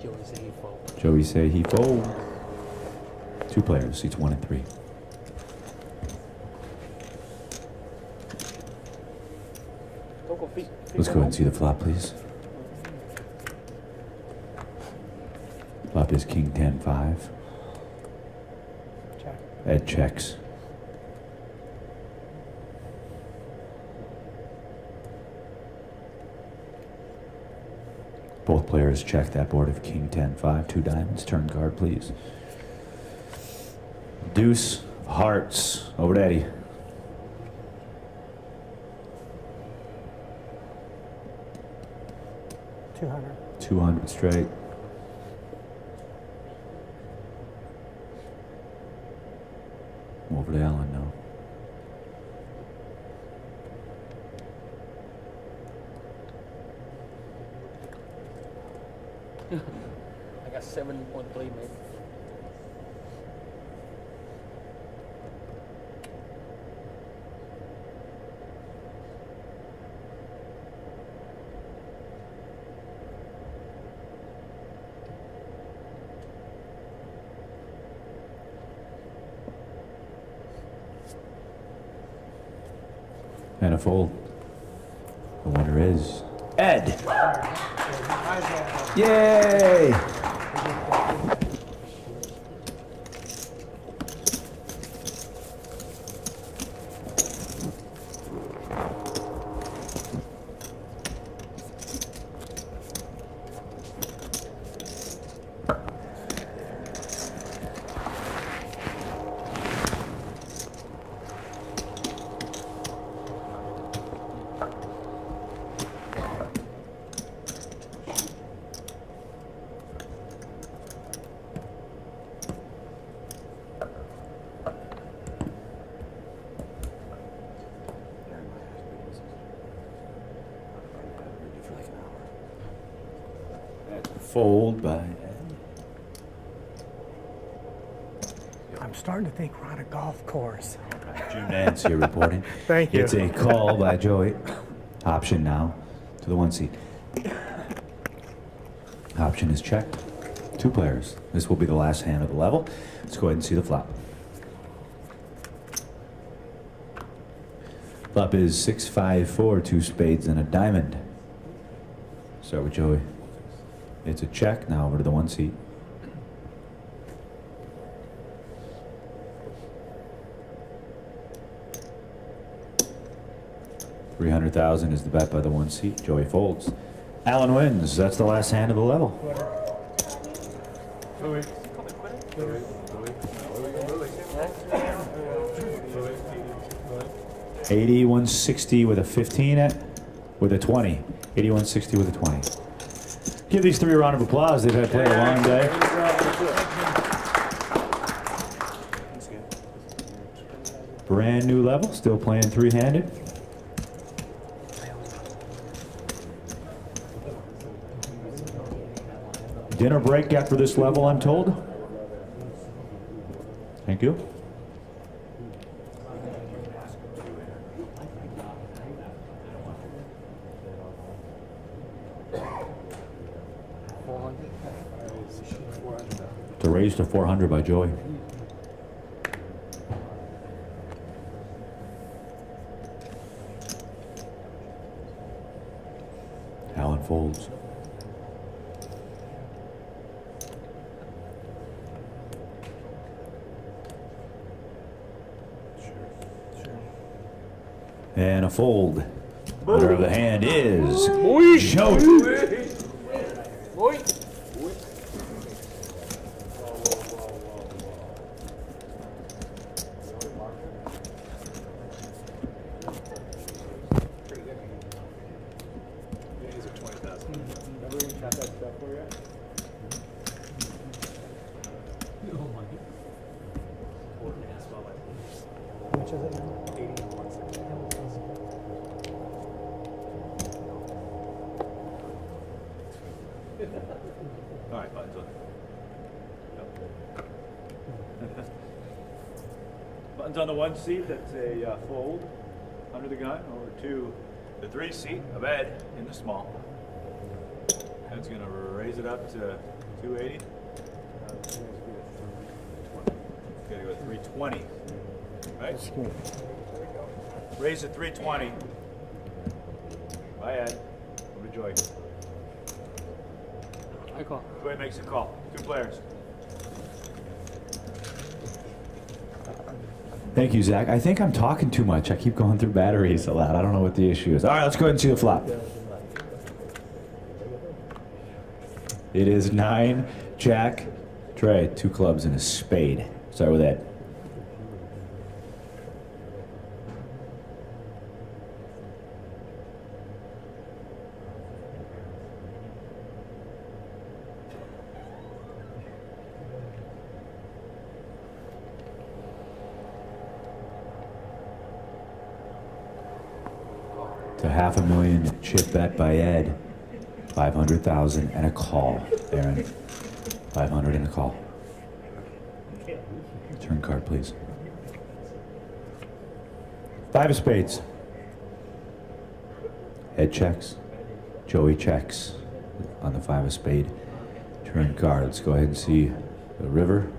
Joey say he fold. Joey say he fold. 2 players, seats 1 and 3. Let's go ahead and see the flop, please. Flop is King 10-5. Check. Ed checks. Both players check that board of King 10-5, 2 diamonds. Turn card, please. Deuce of hearts. Over to Eddie. $200. 200 straight. Over to Alan now. I got 7.3, maybe. And a fold. The winner is Ed. Yay! Fold by Ed. I'm starting to think we're on a golf course. Jim Nance here reporting. Thank you. It's a call by Joey. Option now to the 1 seat. Option is checked. 2 players. This will be the last hand of the level. Let's go ahead and see the flop. Flop is 6-5-4, 2 spades and a diamond. Start with Joey. It's a check. Now over to the 1 seat. $300,000 is the bet by the 1 seat. Joey folds. Alan wins. That's the last hand of the level. 8160 with a 15 with a 20. 8160 with a 20. Give these 3 a round of applause. They've had played a long day. Brand new level, still playing 3-handed. Dinner break after this level, I'm told. Thank you. To raise to 400 by Joey. Alan folds. And a fold. Winner of the hand is Joey. Which is it now? All right, buttons on. Yep. Buttons on the 1 seat, that's a fold under the gun, over to the 3 seat of Ed in the small. Ed's gonna raise it up to 280. Gotta go to 320, right? Raise to 320. By Ed, over to Joy. I call. Joy makes a call. 2 players. Thank you, Zach. I think I'm talking too much. I keep going through batteries a lot. I don't know what the issue is. All right, let's go ahead and see the flop. It is 9, Jack, Trey, 2 clubs and a spade. Start with Ed. To $500,000 chip bet by Ed, 500,000 and a call. Aaron, 500 and a call. Turn card, please. 5 of spades. Ed checks. Joey checks on the 5 of spade. Turn card. Let's go ahead and see the river.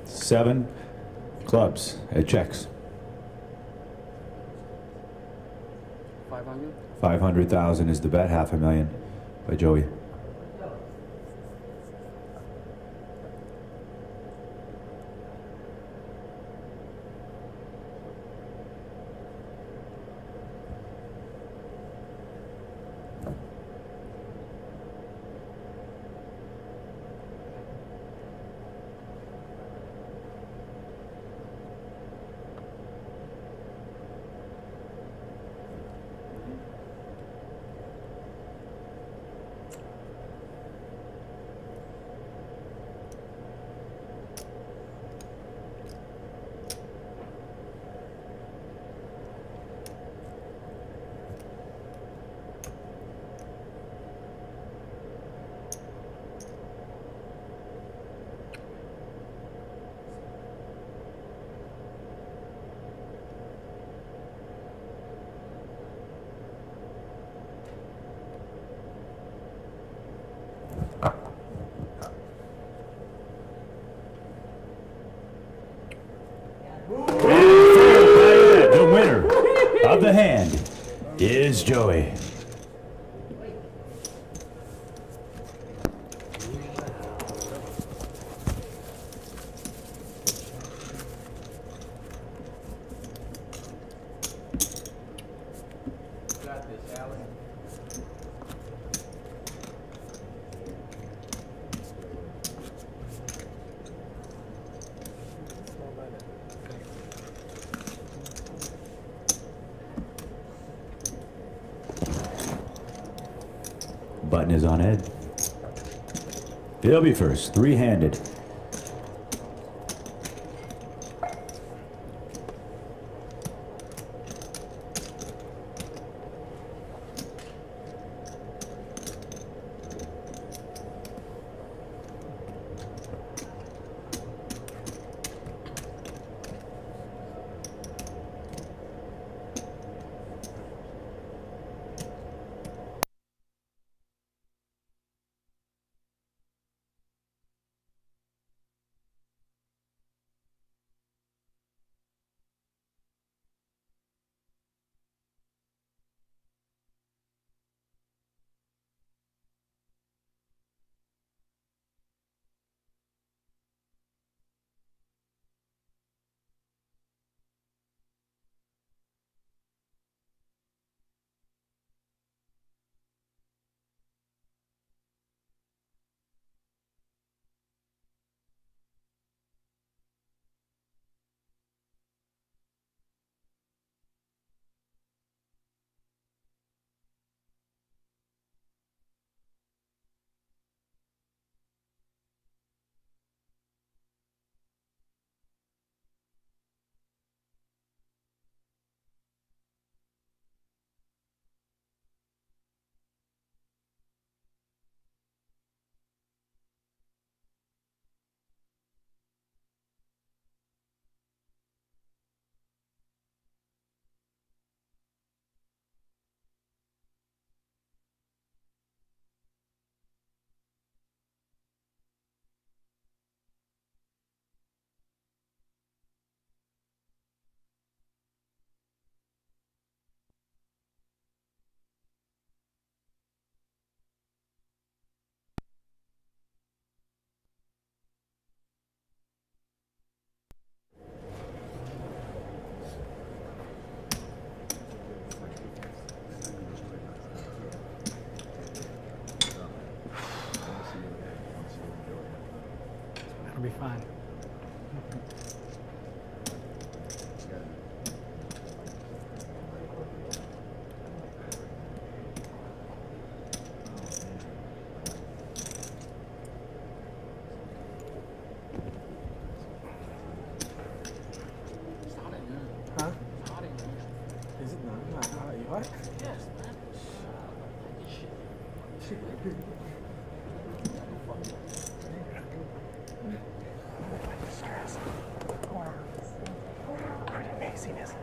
7 clubs. Ed checks. 500? 500,000 is the bet, $500,000 by Joey. The winner of the hand is Joey. Button is on Ed. He'll be first, 3-handed. Pretty amazing, isn't it?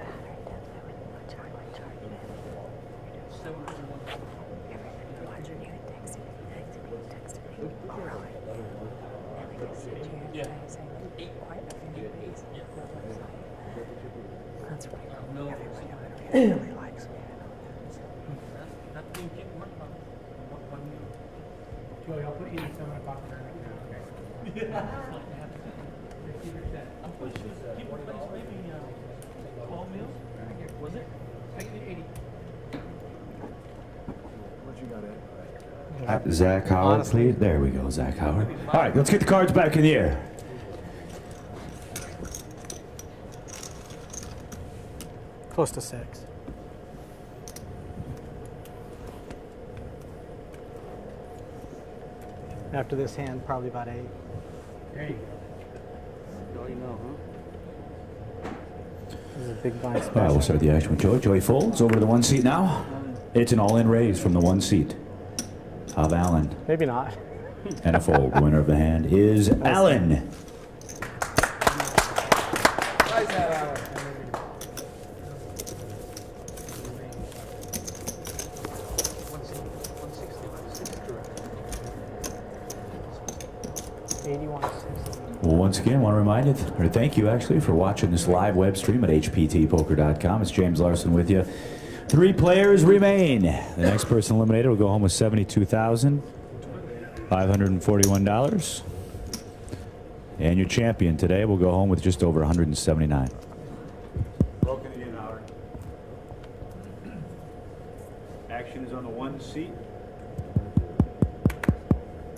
That's right. Everybody really likes me. Joey, I'll put you in 7 o'clock for right now, okay? Was it? I give you 80. What you got, Ed? Zach Howard, please. There we go, Zach Howard. All right, let's get the cards back in the air. Close to 6. After this hand, probably about 8. There you go. You know, huh? This is a big blind All right, special. we'll start the action with Joey. Joey folds over to the 1 seat now. It's an all-in raise from the 1 seat of Allen. Maybe not. And a fold. The winner of the hand is Allen. Well, once again, I want to remind you, or thank you actually, for watching this live web stream at hptpoker.com. It's James Larson with you. 3 players remain. The next person eliminated will go home with $72,541. And your champion today will go home with just over $179. Broken again, Howard. Action is on the 1 seat.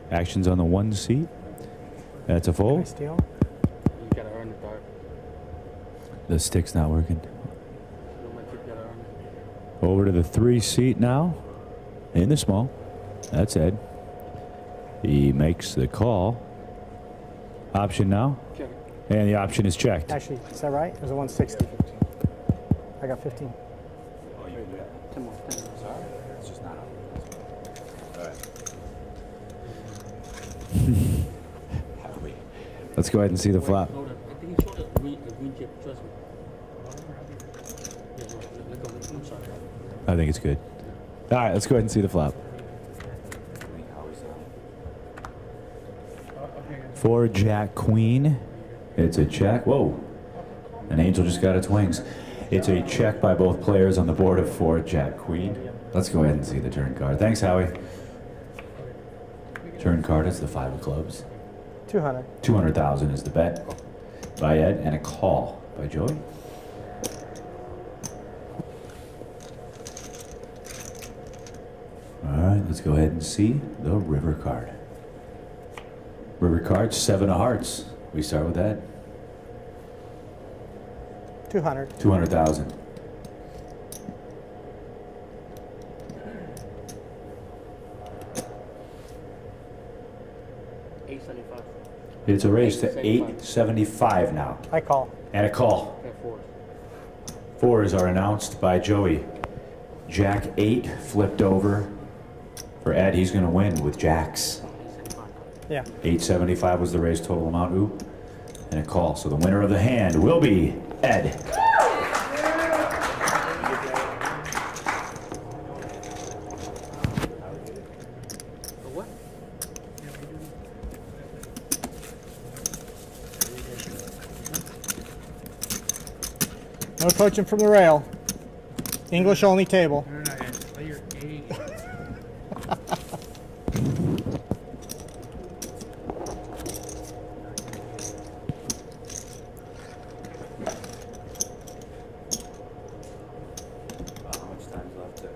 Action's on the 1 seat. That's a fold. Steal. You gotta earn the dart. The stick's not working. You gotta earn it. Over to the 3 seat now. In the small. That's Ed. He makes the call. Option now. Check. And the option is checked. Actually, is that right? It was a 160. I got 15. Oh, you did that. 10 more. 10 more. Sorry. It's just not up. All right. Let's go ahead and see the flop. I think he showed the green chip, trust me. Yeah, let go. I'm sorry. I think it's good. All right, let's go ahead and see the flop. For Jack Queen, it's a check. Whoa. An angel just got its wings. It's a check by both players on the board of 4 Jack Queen. Let's go ahead and see the turn card. Thanks, Howie. Turn card is the 5 of clubs. 200. 200,000 is the bet by Ed, and a call by Joey. All right, let's go ahead and see the river card. River card, 7 of hearts. We start with that. 200. 200,000. It's a raise to 875 now. I call. And a call. 4s are announced by Joey. Jack 8 flipped over for Ed. He's going to win with jacks. Yeah. 875 was the raise total amount. Oop. And a call. So the winner of the hand will be Ed. No coaching from the rail. English only table. How much time's left here?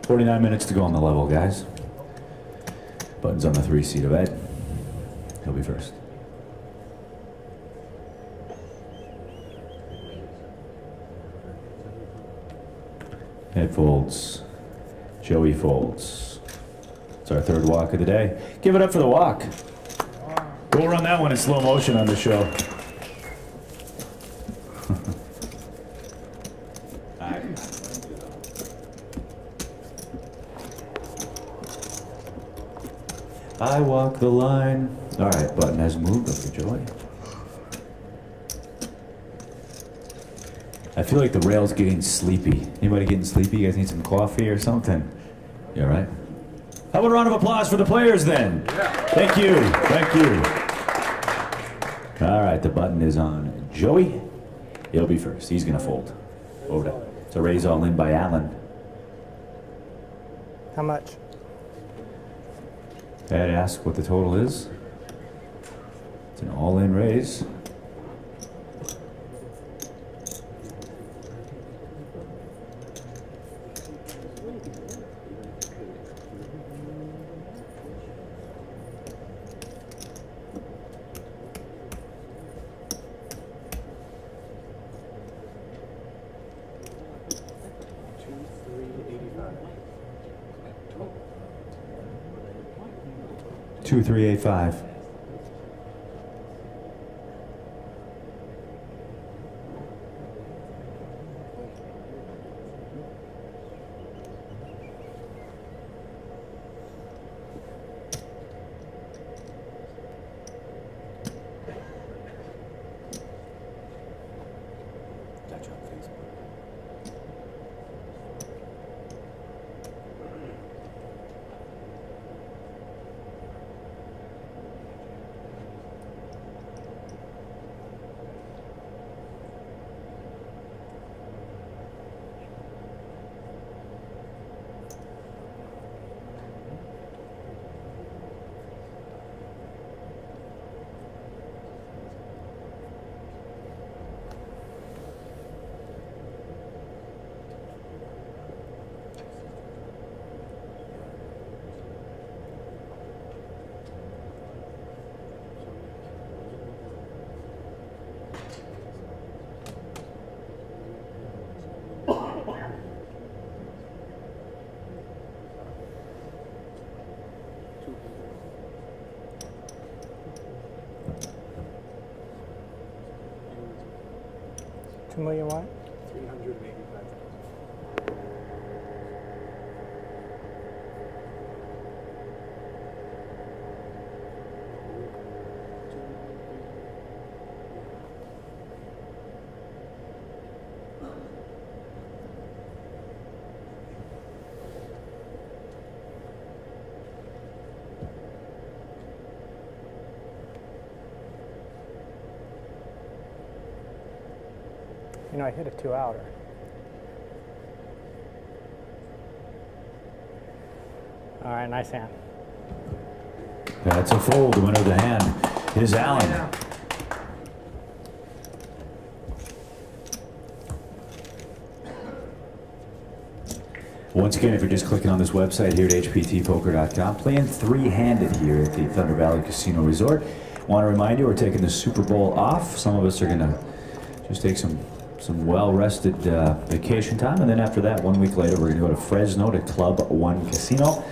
49 minutes to go on the level, guys. Buttons on the 3 seat of Ed. He'll be first. Ed folds. Joey folds. It's our 3rd walk of the day. Give it up for the walk. We'll run that one in slow motion on the show. I walk the line. All right, button has moved up to Joy. I feel like the rail's getting sleepy. Anybody getting sleepy? You guys need some coffee or something? You all right? How about a round of applause for the players then? Yeah. Thank you. Thank you. All right, the button is on Joey. He'll be first. He's going to fold. Over to. So raise all in by Allen. How much? I'd ask what the total is. It's an all-in raise. $2,385. $2 million what? 385. You know, I hit a 2-outer. All right, nice hand. That's a fold. The winner of the hand is Allen. Once again, if you're just clicking on this website here at hptpoker.com, playing three-handed here at the Thunder Valley Casino Resort. Want to remind you, we're taking the Super Bowl off. Some of us are going to just take some well-rested vacation time, and then after that, 1 week later, we're going to go to Fresno to Club One Casino.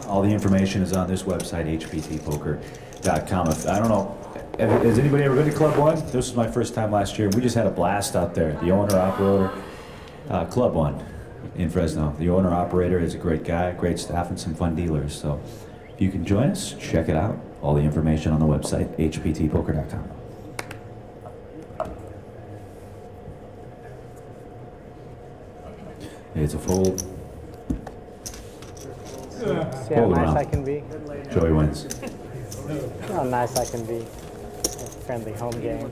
All the information is on this website, hptpoker.com. I don't know, has anybody ever been to Club One? This was my first time last year. We just had a blast out there. The owner-operator, Club One in Fresno. The owner-operator is a great guy, great staff, and some fun dealers. So if you can join us, check it out. All the information on the website, hptpoker.com. It's a fold. See how nice I can be? Joey wins. How nice I can be. Friendly home game.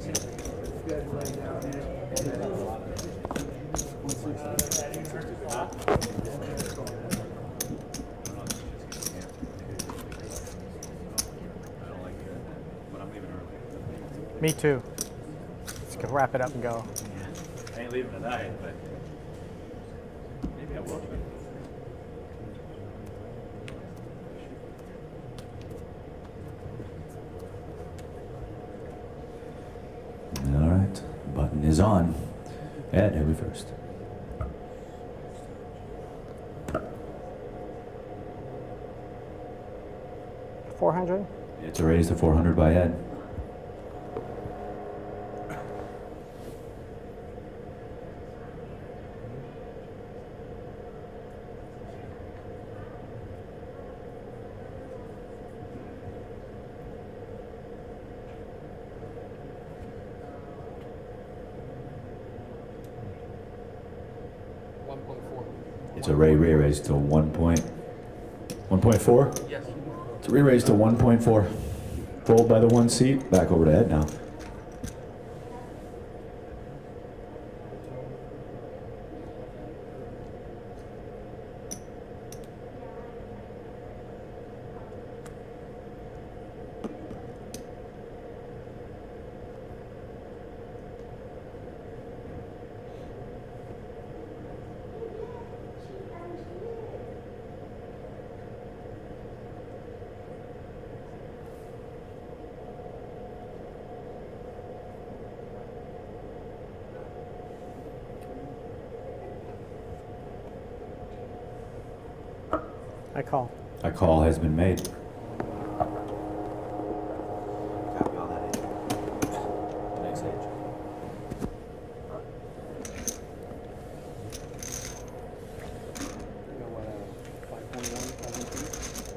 Me too. Let's go wrap it up and go. I ain't leaving tonight, but maybe I will. All right, button is on. Ed, who'll be first? $400? It's a raise to 400 by Ed. It's a re-raise to 1.4? Yes. It's a re-raise to 1.4. Fold by the 1 seat. Back over to Ed now. I call. A call has been made.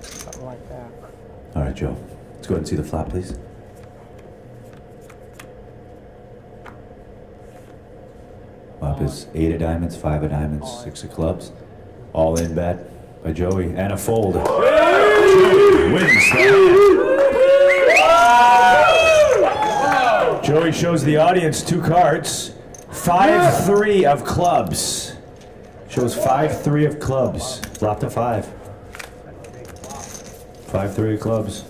Something like that. All right, Joe. Let's go ahead and see the flop, please. Flop is 8 of diamonds, 5 of diamonds, 6 of clubs. All in bet by Joey, and a fold. Joey wins the hand. Joey shows the audience 2 cards. 5-3 of clubs. Shows 5-3 of clubs. Flop to 5. 5-3 of clubs.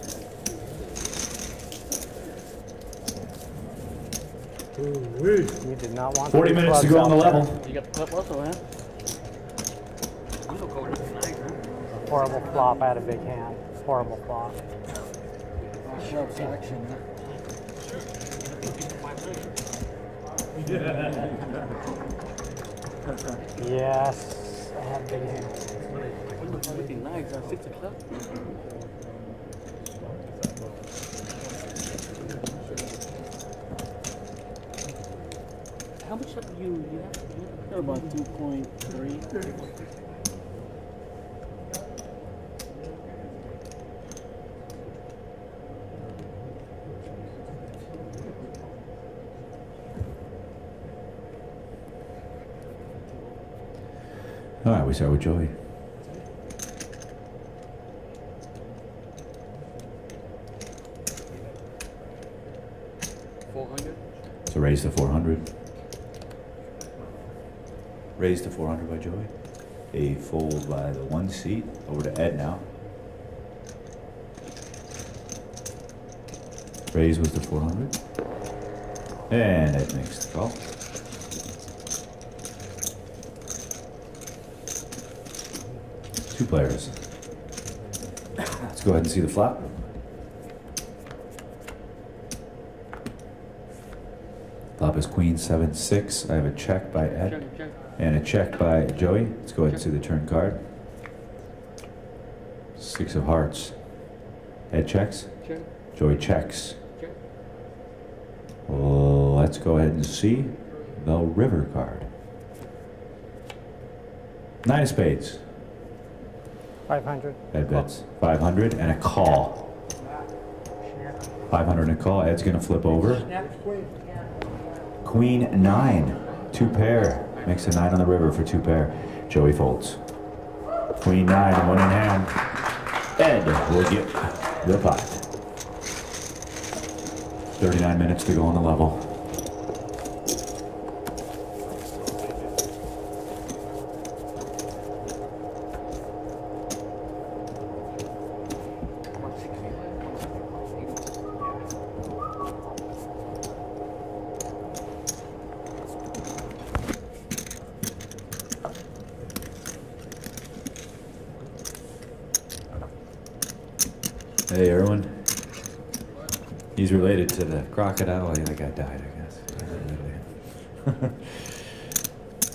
You did not want 40 minutes to go on the level. You got the club also, huh? I'm gonna go tonight, huh? Horrible flop. I had a big hand. Horrible flop. Sharp action. Yes, I have big hands. Everything nice. 6 o'clock. How much have you have? About 2.3. All right, we start with Joey. So raise to 400. Raise to 400 by Joey. A fold by the 1 seat. Over to Ed now. Raise was to 400. And Ed makes the call. Two players. Let's go ahead and see the flop. Flop is Queen 7-6. I have a check by Ed and a check by Joey. Let's go ahead and see the turn card. 6 of hearts. Ed checks. Joey checks. Let's go ahead and see the river card. 9 of spades. 500. Ed bets 500 and a call. 500 and a call. Ed's gonna flip over. Queen 9, 2 pair. Makes a 9 on the river for 2 pair. Joey folds. Queen 9, 1 in hand. Ed will get the pot. 39 minutes to go on the level. Hey, Erwin. He's related to the crocodile. Yeah, that guy died, I guess.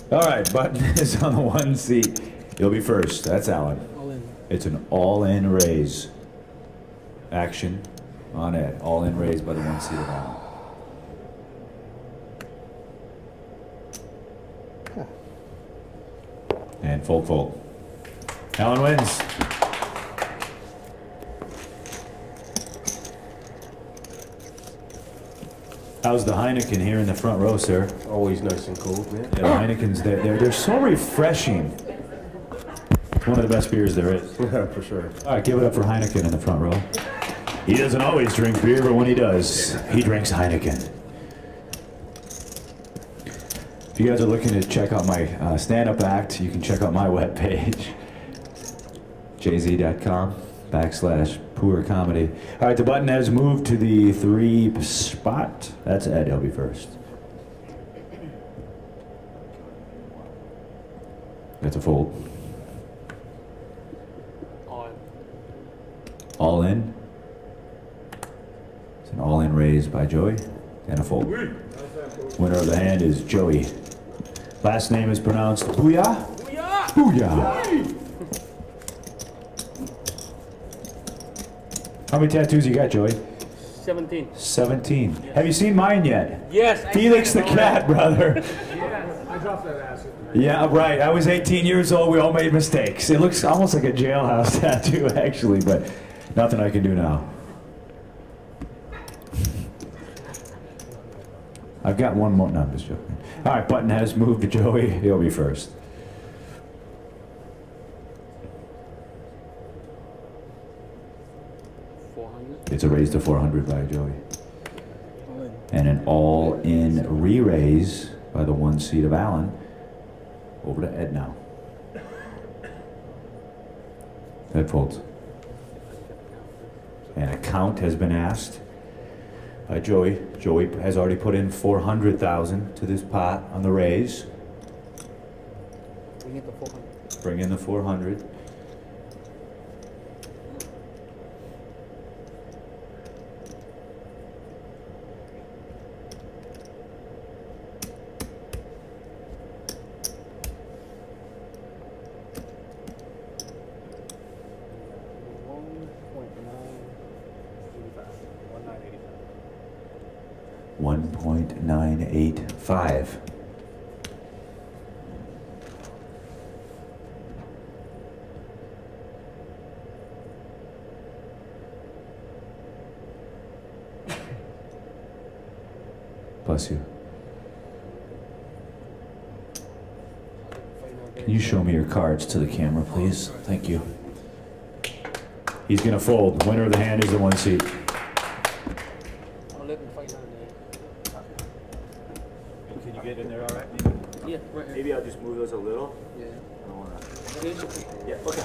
All right, Button is on the 1 seat. You'll be first. That's Alan. All in. It's an all-in raise. Action on Ed. All-in raise by the 1 seat of Alan. And fold, fold. Alan wins. How's the Heineken here in the front row, sir? Always nice and cold, man. Yeah, the Heineken's, they're so refreshing. one of the best beers there is. Yeah, for sure. All right, give it up for Heineken in the front row. He doesn't always drink beer, but when he does, he drinks Heineken. If you guys are looking to check out my stand-up act, you can check out my webpage, jz.com/poor comedy. All right, the button has moved to the 3 spot. That's Ed, he'll be first. That's a fold. All in. It's an all-in raise by Joey, and a fold. Winner of the hand is Joey. Last name is pronounced Booyah. Booyah! Booyah! How many tattoos you got, Joey? 17. 17. Have you seen mine yet? Yes. Felix the cat, brother. Yes, I dropped that acid. Yeah, right. I was 18 years old. We all made mistakes. It looks almost like a jailhouse tattoo, actually, but nothing I can do now. I've got one more. No, I'm just joking. All right, button has moved to Joey. He'll be first. It's a raise to 400 by Joey. And an all-in re-raise by the 1 seat of Allen. Over to Ed now. Ed folds. And a count has been asked by Joey. Joey has already put in 400,000 to this pot on the raise. We hit the 400. Bring in the 400. $1.985. Bless you. Can you show me your cards to the camera, please? Thank you. He's going to fold. Winner of the hand is the 1 seat. Can you get in there all right? Yeah, right here. Maybe I'll just move those a little. Yeah. I don't want to. Yeah, okay.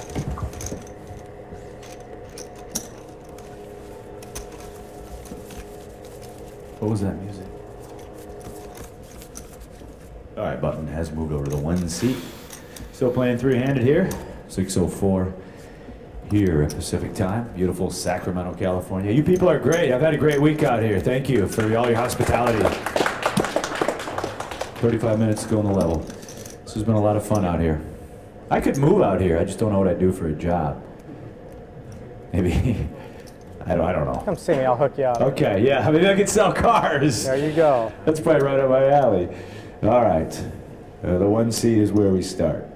What was that music? All right, button has moved over to the 1 seat. Still playing 3-handed here. 6:04 here at Pacific time. Beautiful Sacramento, California. You people are great. I've had a great week out here. Thank you for all your hospitality. 35 minutes to go on the level. This has been a lot of fun out here. I could move out here. I just don't know what I'd do for a job. Maybe, I don't know. Come see me, I'll hook you up. Okay, yeah, maybe I could sell cars. There you go. That's probably right up my alley. All right, the 1 seat is where we start.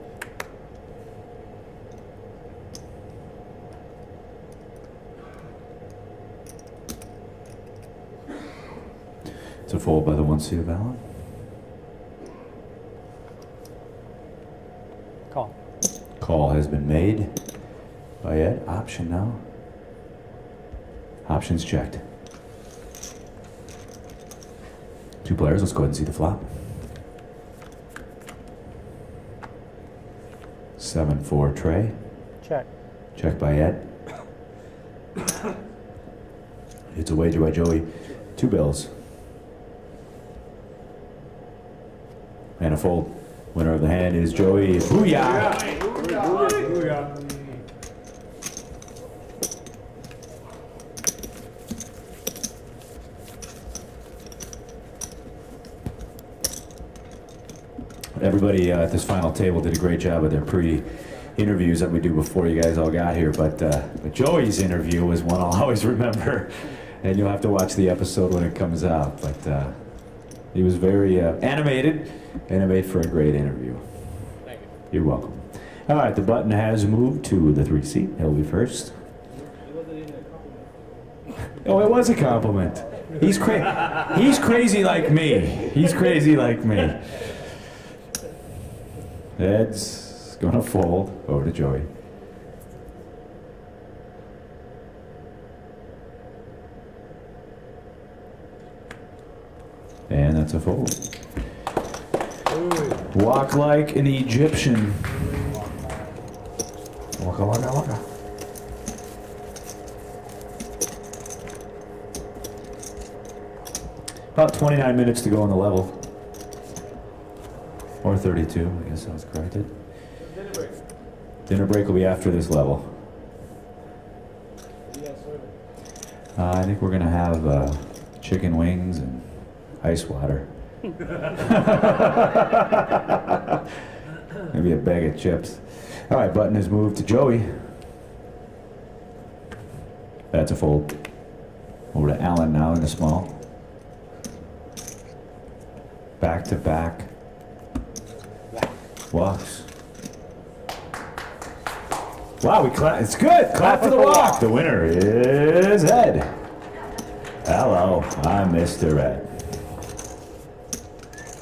It's a fold by the 1 seat of Allen. Call. Call has been made by Ed. Option now. Options checked. 2 players, let's go ahead and see the flop. 7-4 tray. Check. Check by Ed. It's a wager by Joey. 2 bills. And a fold. Winner of the hand is Joey. Booyah! Booyah. Everybody at this final table did a great job with their pre-interviews that we do before you guys all got here, but Joey's interview was one I'll always remember, and you'll have to watch the episode when it comes out, but he was very animated, and it made for a great interview. Thank you. You're welcome. All right, the button has moved to the 3 seat. He'll be first. Oh, it was a compliment. He's crazy like me. He's crazy like me. Ed's going to fold over to Joey. And that's a fold. Walk like an Egyptian. Waka waka waka. About 29 minutes to go on the level. Or 32, I guess I was corrected. Dinner break will be after this level. I think we're going to have chicken wings and ice water. Maybe a bag of chips. All right, button is moved to Joey. That's a fold. Over to Alan now in the small. Back to back. Walks. Wow, we clap. It's good. Clap for the walk. The winner is Ed. Hello, I'm Mr. Ed.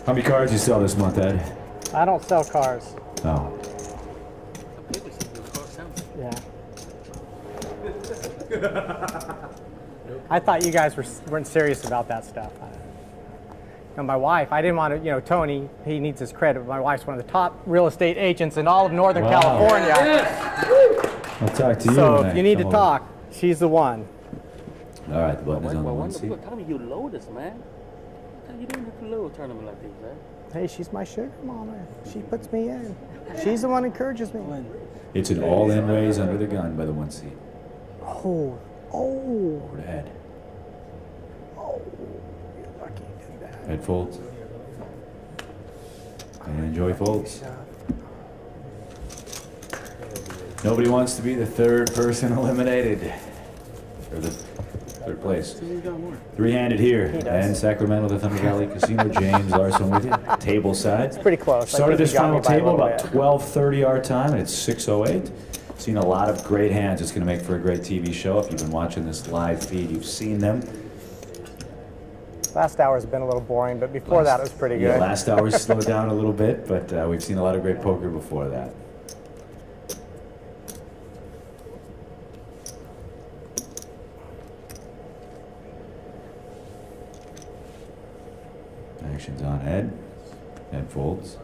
How many cards you sell this month, Ed? I don't sell cars. No. Yeah. I thought you guys weren't serious about that stuff. You know, my wife, I didn't want to, you know, Tony, he needs his credit, but my wife's one of the top real estate agents in all of Northern California. Yes. I'll talk to you. So if you need to talk, she's the one. All right, the button is on the one seat. What time you load this, man? What time you doing a little tournament like this, man? Hey, she's my sugar mama. She puts me in. She's the one who encourages me. It's an all-in raise under the gun by the one seat. Oh, oh. Over to Ed. Oh, you're lucky you did that. Ed folds. And Joey folds. Nobody wants to be the third person eliminated. Or the third place. Three-handed here. And Sacramento, the Thunder Valley Casino. James Larson with you. Table side. It's pretty close. Started this final table about 12:30 our time, and it's 6:08. Seen a lot of great hands. It's going to make for a great TV show. If you've been watching this live feed, you've seen them. Last hour's been a little boring, but before that it was pretty good. Yeah, last hour slowed down a little bit, but we've seen a lot of great poker before that. Action's on Ed. Ed folds.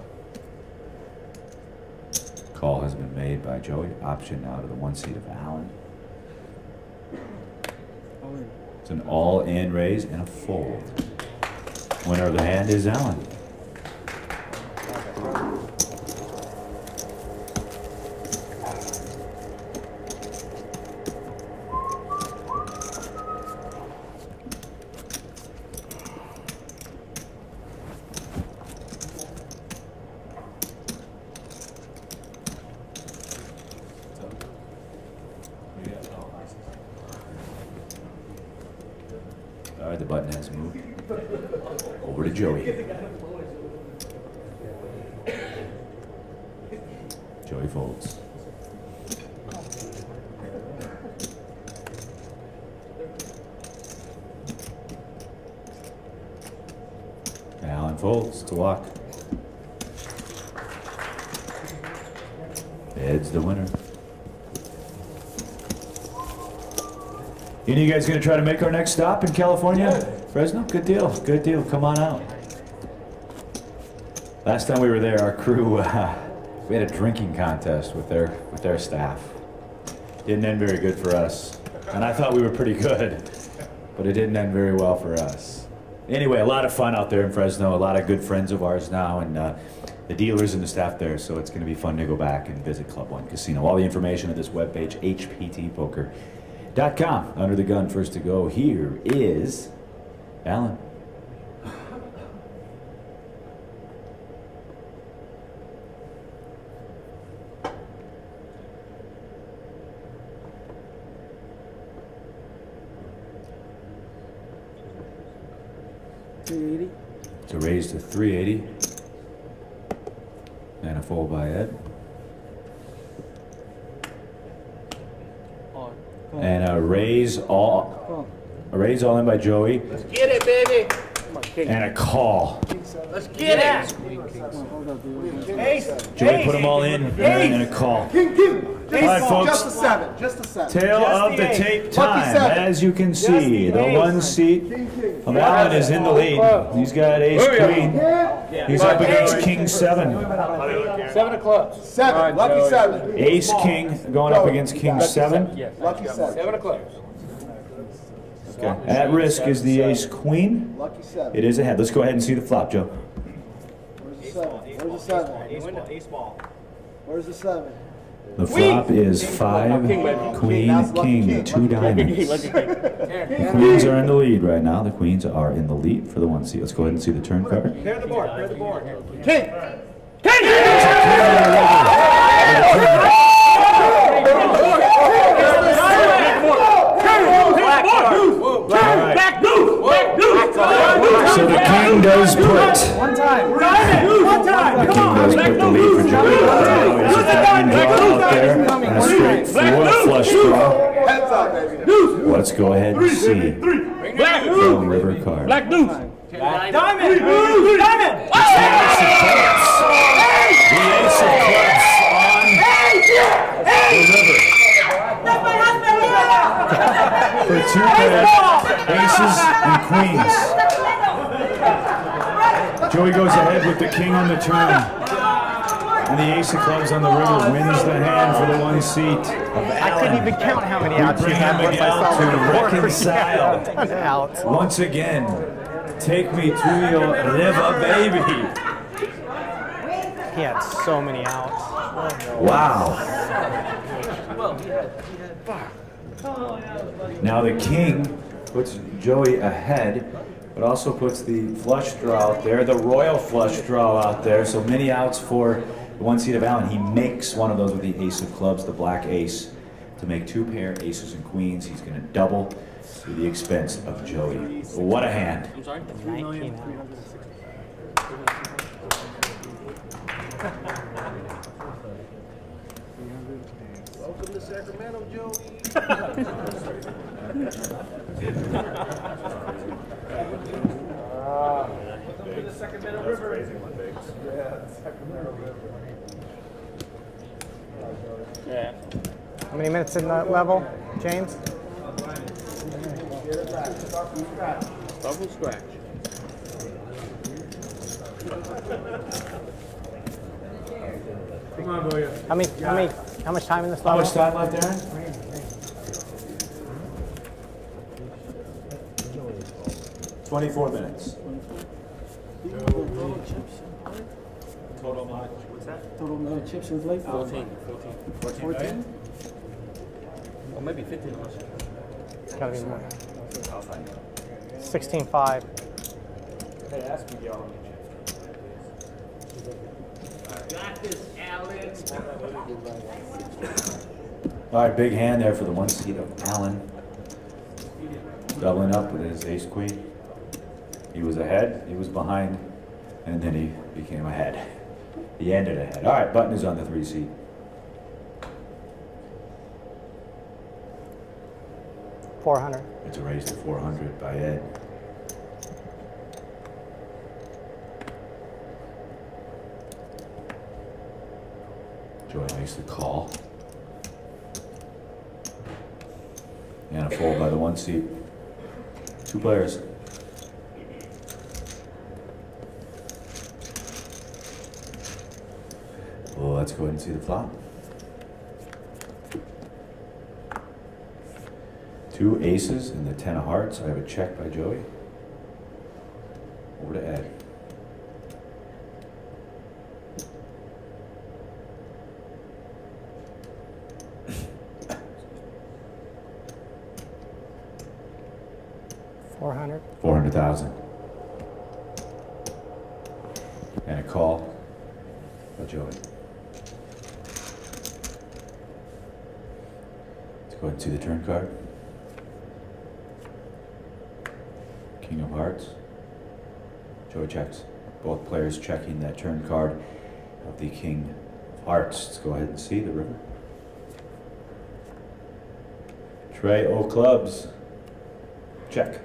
Call has been made by Joey. Option now to the one seat of Alan. It's an all-in raise and a fold. Winner of the hand is Alan. All right, the button has moved. Over to Joey. Joey folds. Alan folds to walk. Ed's the winner. Any of you guys going to try to make our next stop in California? Fresno? Good deal. Good deal. Come on out. Last time we were there, our crew, we had a drinking contest with their staff. Didn't end very good for us. And I thought we were pretty good, but it didn't end very well for us. Anyway, a lot of fun out there in Fresno. A lot of good friends of ours now, and the dealers and the staff there, so it's going to be fun to go back and visit Club One Casino. All the information at this webpage, hptpoker.com. Under the gun, first to go here is Alan. It's a raise to 380. And a fold by Ed. And a raise all in by Joey. Let's get it, baby. And a call. Let's get it. Joey put them all in and a call. All right, folks. Just a 7. Just a 7. Tail of the tape time. As you can see, the 1 seat of Allen is in the lead. He's got ace queen. He's up against king 7. 7 of clubs. 7. Lucky 7. Ace king going up against king 7. Lucky 7. 7 of clubs. Okay. At risk is the ace queen. Lucky 7. It is ahead. Let's go ahead and see the flop, Joe. Where's the 7? Where's the 7? Ace ball. Where's the 7? The flop is 5, queen, king, 2 diamonds. Queens are in the lead right now. The queens are in the lead for the 1 seat. Let's go ahead and see the turn card. Pair the board. Pair the board. King! So the king does put. One time. The king does put the lead for Joey. There's a diamond draw out there and a straight flush draw. Let's go ahead and see the river card. Black deuce. Diamond. Diamond. The ace of clubs on the river. For 2 pairs, aces and queens. Joey goes ahead with the king on the turn. And the ace of clubs on the river wins the hand for the 1 seat of Allen. I couldn't even count how many outs he had once I saw to the board. reconcile. Once again, take me to your river, baby. He had so many outs. Wow. Now the king puts Joey ahead, but also puts the flush draw out there, the royal flush draw out there. So many outs for the 1 seat of Allen. He makes one of those with the ace of clubs, the black ace, to make 2 pair aces and queens. He's going to double to the expense of Joey. What a hand. I'm sorry? 19 outs. Welcome to Sacramento, Joey. Welcome to Sacramento River. Yeah, Sacramento River. Yeah. How many minutes in the level, James? Start from scratch. Come on, Boya. How much time in this How level? much time left, Aaron? 24 minutes. Total much. What's that? Total amount of chips is late. 14. Or maybe 15 also. It's gotta be more. 16-5. Hey, ask Miguel. Got this, Alex. All right, big hand there for the 1 seat of Allen. Doubling up with his ace queen. He was ahead, he was behind, and then he became ahead. He ended ahead. All right, button is on the 3 seat. $400. It's a raise to 400 by Ed. Joey makes the call. And a fold by the 1 seat. 2 players. Well, let's go ahead and see the flop. 2 aces and the 10 of hearts. I have a check by Joey. Over to Ed. $400,000. And a call by Joey. Let's go ahead and see the turn card. King of hearts. Joey checks. Both players checking that turn card of the king of hearts. Let's go ahead and see the river. Trey O clubs. Check.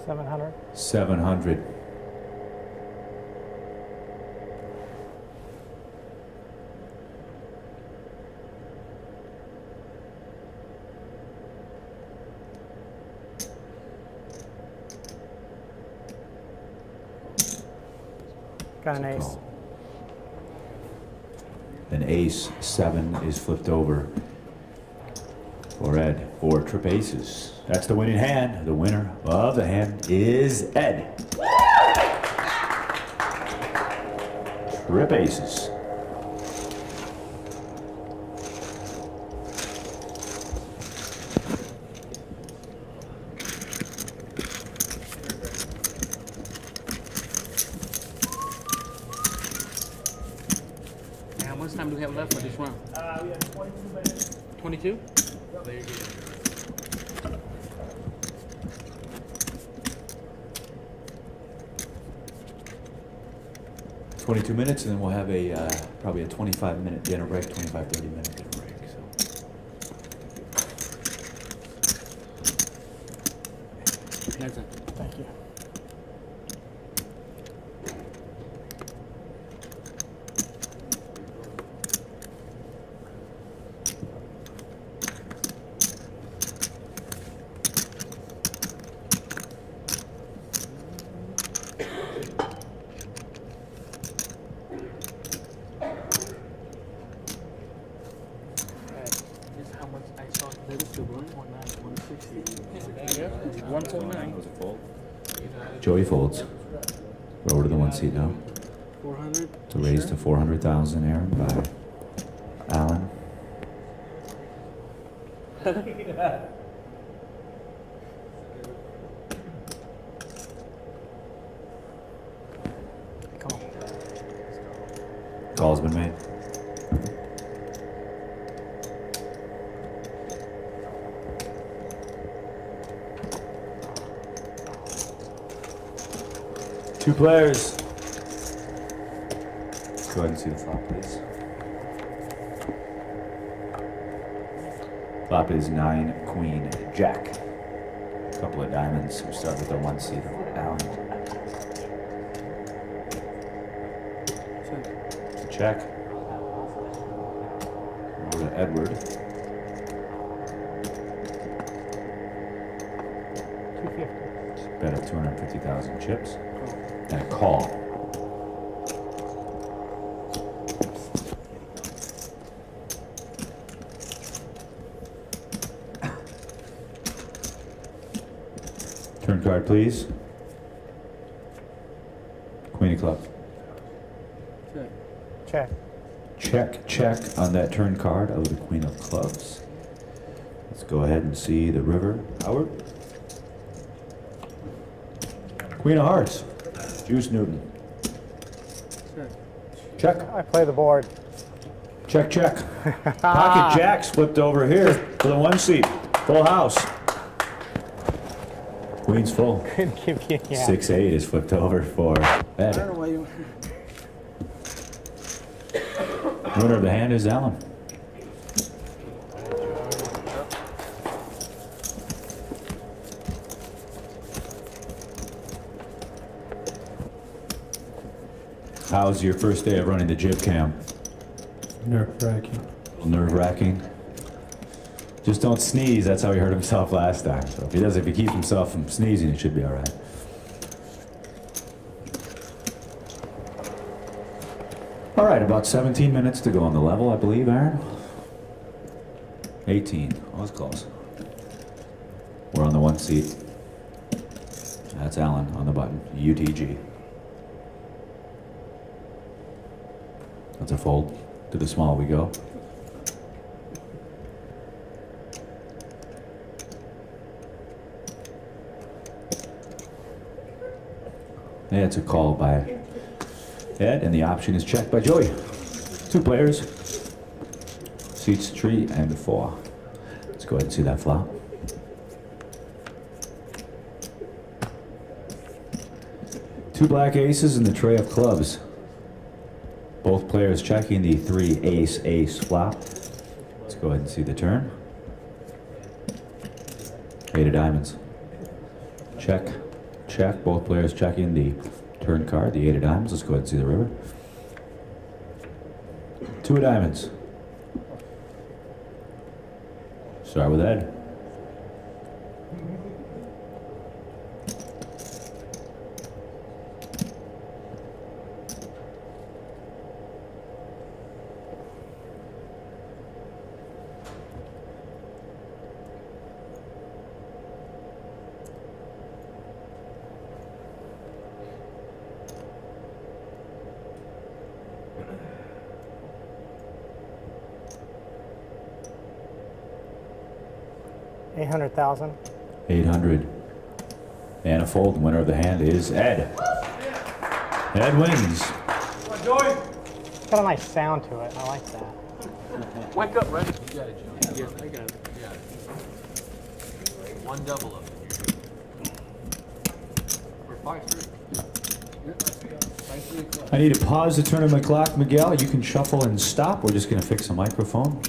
700. 700. Got an ace. An ace 7 is flipped over for Ed. 4 trip aces. That's the winning hand. The winner of the hand is Ed. Trip aces. How much time do we have left for this round? We have 22 minutes. 22? There you go. 22 minutes, and then we'll have a probably a 25-minute dinner break, 25-30-minute dinner break. So. Thank you. Joey folds. We're over to the 1 seat now. 400. To raise to 400,000, Aaron, by Alan. Call's been made. Two players. Go ahead and see the flop, please. Flop is 9, Queen, Jack. A couple of diamonds. We start with the 1 seat. Alan. It's a check. Over to Edward. 250. Bet of 250,000 chips. And a call. Turn card, please. Queen of clubs. Check. Check, check on that turn card of the Queen of clubs. Let's go ahead and see the river. Howard. Queen of hearts. Juice Newton. Check. I play the board. Check, check. Pocket jacks flipped over here for the 1 seat. Full house. Queen's full. Couldn't give you, yeah. 6-8 is flipped over for Ed. Winner of the hand is Alan. How's your first day of running the jib cam? Nerve-wracking. Nerve-wracking. Just don't sneeze. That's how he hurt himself last time. So if he keeps himself from sneezing, it should be all right. All right, about 17 minutes to go on the level, I believe, Aaron. 18. Oh, it's close. We're on the 1 seat. That's Alan on the button. UTG. That's a fold. To the small we go. Yeah, it's a call by Ed, and the option is checked by Joey. 2 players. Seats 3 and 4. Let's go ahead and see that flop. Two black aces and the tray of clubs. Both players checking the 3 ace flop. Let's go ahead and see the turn. 8 of diamonds. Check. check. Both players checking the turn card, the 8 of diamonds. Let's go ahead and see the river. 2 of diamonds. Start with Ed. $800,000. 800. And a fold. Winner of the hand is Ed. Ed wins. Come on, Joey. It's got a nice sound to it. I like that. Wake up, Red. You got it, Joe. Yes, I got it. You got it. One double up. We're 5-3. I need to pause the tournament clock. Miguel, you can shuffle and stop. We're just going to fix a microphone.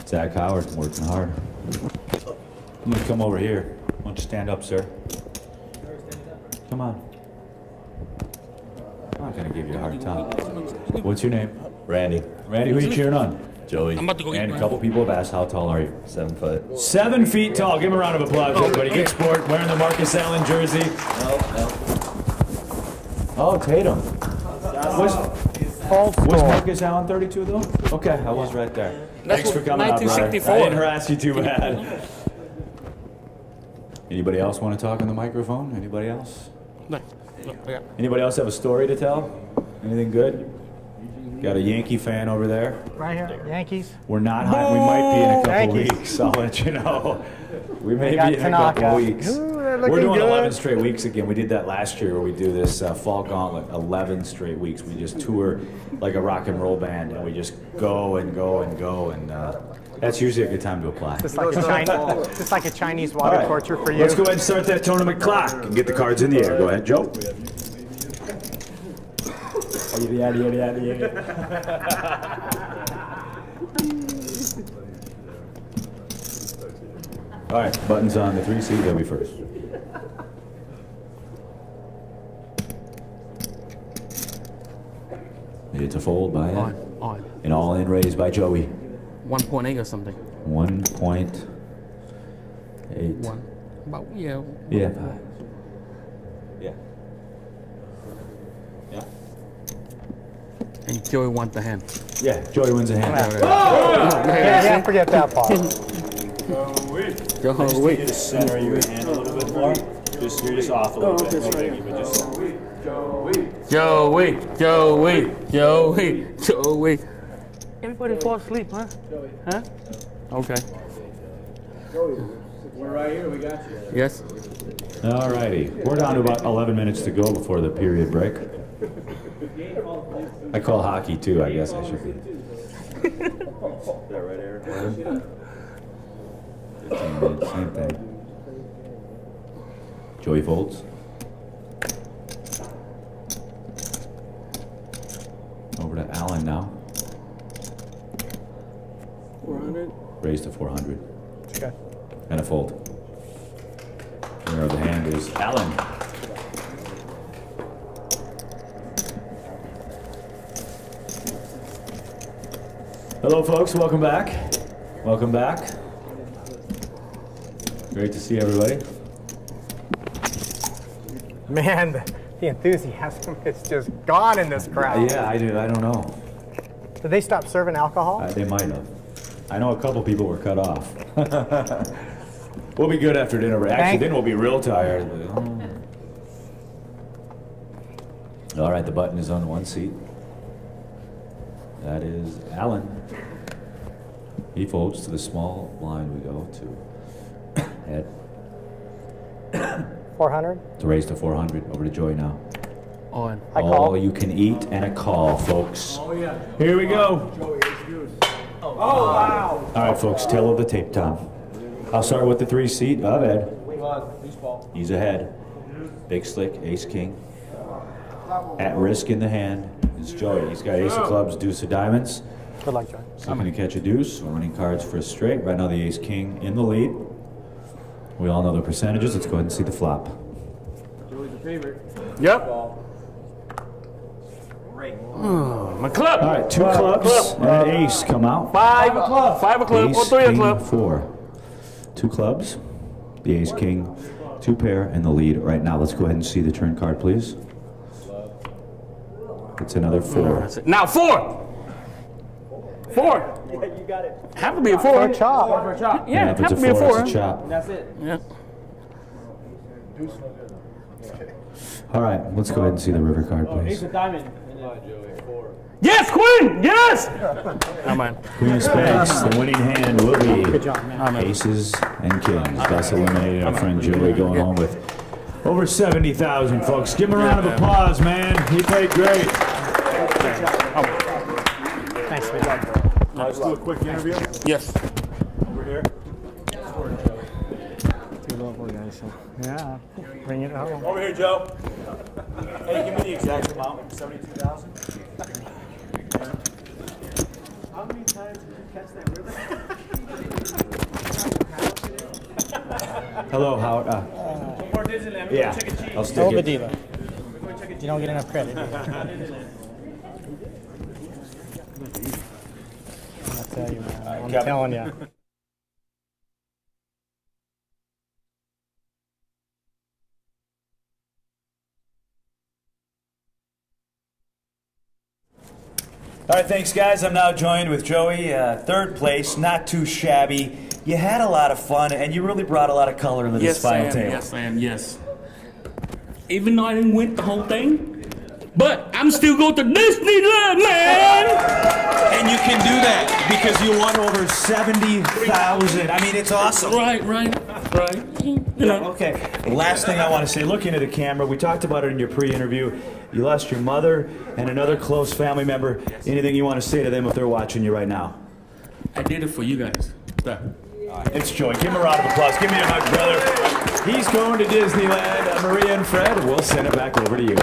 Zach Howard working hard. I'm going to come over here. Why don't you stand up, sir? Come on. I'm not going to give you a hard time. What's your name? Randy. Randy, who are you cheering on? Joey. I'm about to go And eat, a couple people have asked, how tall are you? 7 foot. 7 feet tall. Give him a round of applause, everybody. Good sport. Wearing the Marcus Allen jersey. No. Oh, Tatum. Was Marcus Allen 32 though? Okay, I was right there. Thanks for coming out, brother. I didn't harass you too bad. Anybody else want to talk on the microphone? Anybody else? No. Yeah. Anybody else have a story to tell? Anything good? Got a Yankee fan over there. Right here, Yankees. We're not high. We might be in a couple Yankees. weeks. I'll let you know. We may got be in a Tanaka. couple weeks. Ooh, they're We're looking doing good. 11 straight weeks again. We did that last year where we do this fall gauntlet, 11 straight weeks. We just tour like a rock and roll band, and we just go and go and go, and that's usually a good time to apply. Just like a Chinese water All right. torture for you. Let's go ahead and start that tournament clock and get the cards in the air. Go ahead, Joe. All right, buttons on the 3 seat. They'll be first. It's a fold by Ed. On. An all-in raise by Joey. 1.8 or something. 1.8. About, yeah. Yeah. Yeah. Yeah. And Joey wants the hand. Yeah, Joey wins a hand. Can't forget that part. Joey, just center your hand a little bit more. You're just off a little bit. No biggie, but just. Joey. Everybody fall asleep, huh? Huh? Okay. We're right here. We got you. Yes. All righty. We're down to about 11 minutes to go before the period break. I call hockey too, I guess I should be. Is that right, Aaron? 15 minutes, same thing. Joey folds. Over to Allen now. 400. Raised to 400. Okay. And a fold. Winner of the hand is Allen. Hello, folks. Welcome back. Welcome back. Great to see everybody. Man, the enthusiasm is just gone in this crowd. Yeah, I don't know. Did they stop serving alcohol? They might have. I know a couple people were cut off. We'll be good after dinner. Actually, then we'll be real tired. All right, the button is on 1 seat. That is Allen. He folds to the small blind. We go to Ed. 400? It's raised to 400. Over to Joy now. On. All you can eat and a call, folks. Oh, yeah. Here we go. Oh, wow. All right, folks, tail of the tape time. I'll start with the 3 seat of Ed. He's ahead. Big slick, ace king. At risk in the hand is Joey. He's got ace of clubs, deuce of diamonds. Good luck, Joey. So looking to catch a deuce. Winning cards for a straight. Right now the ace king in the lead. We all know the percentages. Let's go ahead and see the flop. Joey's a favorite. Yep. My club. All right, 2 clubs and an ace come out. 5 a club. 5 a club. Ace, Or 3 a king, club. 4. 2 clubs, the ace, king, 2 pair, and the lead right now. Let's go ahead and see the turn card, please. It's another 4. Now 4. 4. Yeah, you got it. Have to be a 4. For a chop. For a chop. Yeah, if have it's to be a 4. it's a chop. And that's it. Yeah. All right, let's go ahead and see the river card, Oh, ace please. of diamond. Yes, queen. Yes. Oh man. Queen of spades. The winning hand will be Good job, man. aces and kings. Thus eliminating our friend Joey, going home with over 70,000, folks. Give him a round of applause, man. He played great. Thanks, man. Let's do a quick interview. Yes. Over here. Yeah. Bring it home. Over here, Joe. Hey, give me the exact amount. 72,000. How many times did you catch that river? Hello, Howard. More Disneyland. Yeah, Check a cheese. I'll stick it. Diva. You don't get enough credit. I'll tell you, man. I'm telling you. All right, thanks, guys. I'm now joined with Joey, 3rd place, not too shabby. You had a lot of fun, and you really brought a lot of color into this final table. Yes, I am. Yes. Even though I didn't win the whole thing, but I'm still going to Disneyland, man. And you can do that because you won over 70,000. I mean, it's awesome. Right. You know. Okay. Last thing I want to say, looking at the camera, we talked about it in your pre-interview. You lost your mother and another close family member. Anything you want to say to them if they're watching you right now? I did it for you guys. It's Joey. Give him a round of applause. Give me a hug, brother. He's going to Disneyland. Maria and Fred, we'll send it back over to you.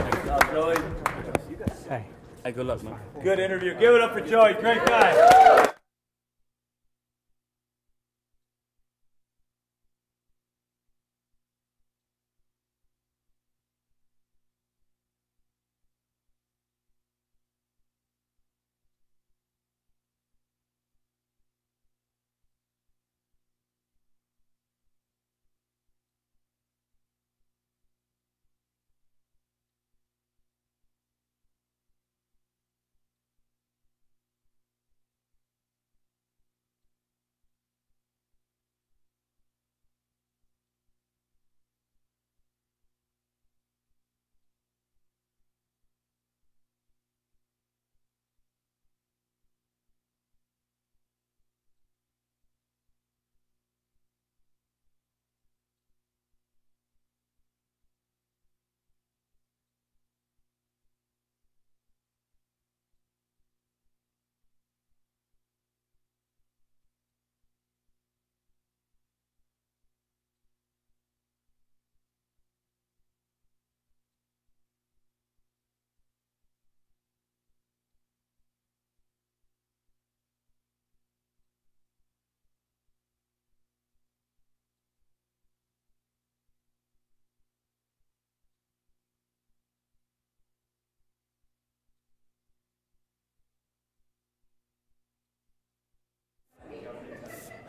Hey. Hey, good luck, man. Good interview. Give it up for Joey. Great guy.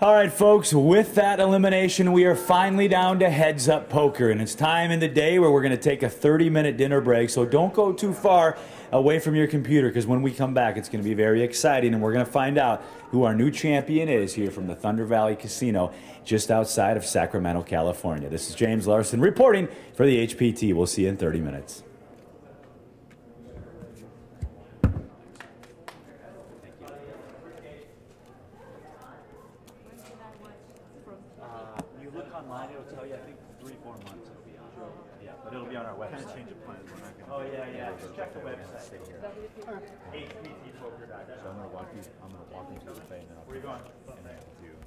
All right, folks, with that elimination, we are finally down to heads-up poker, and it's time in the day where we're going to take a 30-minute dinner break, so don't go too far away from your computer, because when we come back, it's going to be very exciting, and we're going to find out who our new champion is here from the Thunder Valley Casino just outside of Sacramento, California. This is James Larson reporting for the HPT. We'll see you in 30 minutes. You look online, it'll tell you, I think 3-4 months it'll be on. Yeah, but it'll be on our website. Kind of change of plans. Oh, yeah. Just check the website. HPTpoker.com. So I'm gonna walk you through the thing. Where are you going? And I have to do. You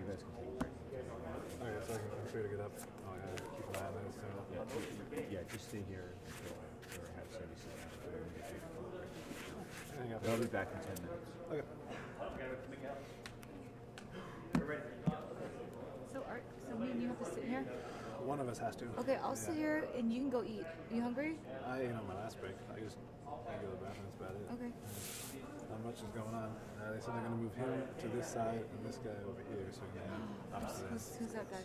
guys can take a break. All right, so I'm sure to get up. Oh, I gotta keep an eye on this. Yeah, just stay here or have service. I'll be back in 10 minutes. Okay. So for me and you have to sit here? One of us has to. Okay, I'll sit here and you can go eat. You hungry? I ate on my last break. I go to the bathroom, that's about it. Okay. Not much is going on. They said they're going to move him to this side and this guy over here, so we're going to opposite ends. Who's that guy?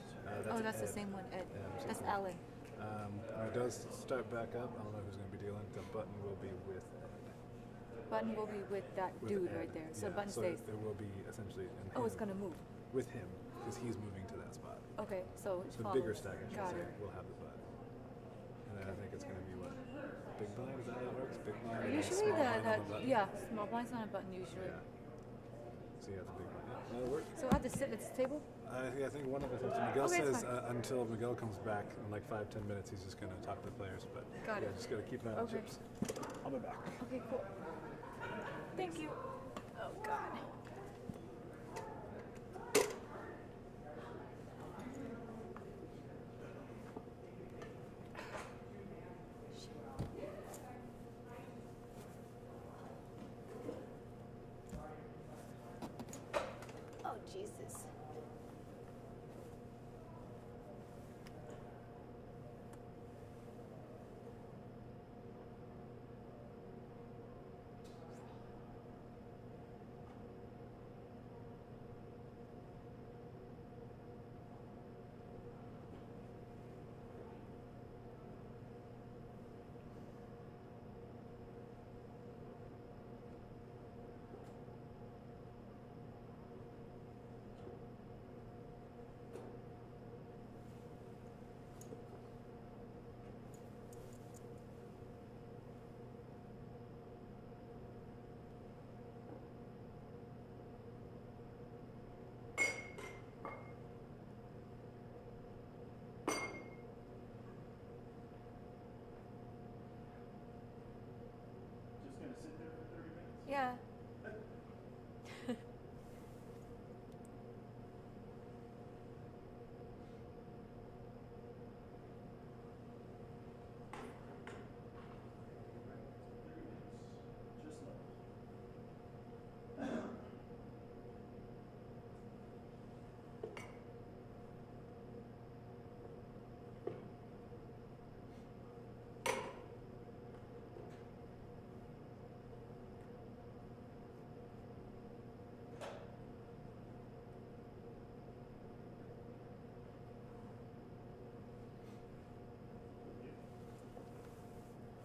That's Ed. the same one, Ed. Yeah, That's Alan. When it does start back up, I don't know who's going to be dealing. The button will be with Ed. Button will be with that dude right there. So Button stays. There will be essentially. It's going to move. With him, because he's moving to that spot. Okay, so the bigger stack, I should say, it. will have the button. And then I think it's going to be what? Big blind? Is that how it works? Big blind? Usually small blind's not a button usually. Yeah. So you have the big blind. Yeah, that'll work. So I have to sit at this table? I think one of us has to. Miguel says until Miguel comes back in like 5-10 minutes, he's just going to talk to the players. But just got to keep an eye on chips. I'll be back. Okay, cool. Thank you. Oh, God. Oh, Jesus. Yeah.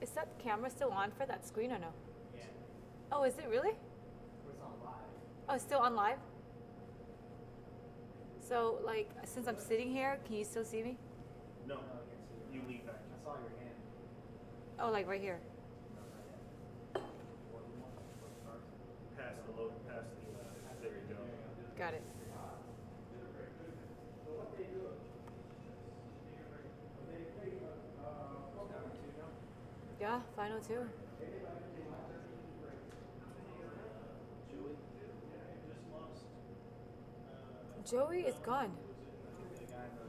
Is that camera still on for that screen or no? Yeah. Oh, is it really? It's on live. Oh, it's still on live? So, like, since I'm sitting here, can you still see me? No, you lean back. I saw your hand. Oh, like right here. Past the load, past the, there you go. Got it. Yeah, final two. Joey is gone.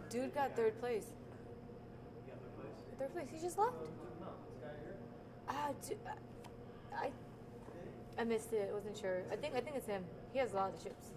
Dude got third place. Third place? He just left? I missed it. I wasn't sure. I think it's him. He has a lot of the chips.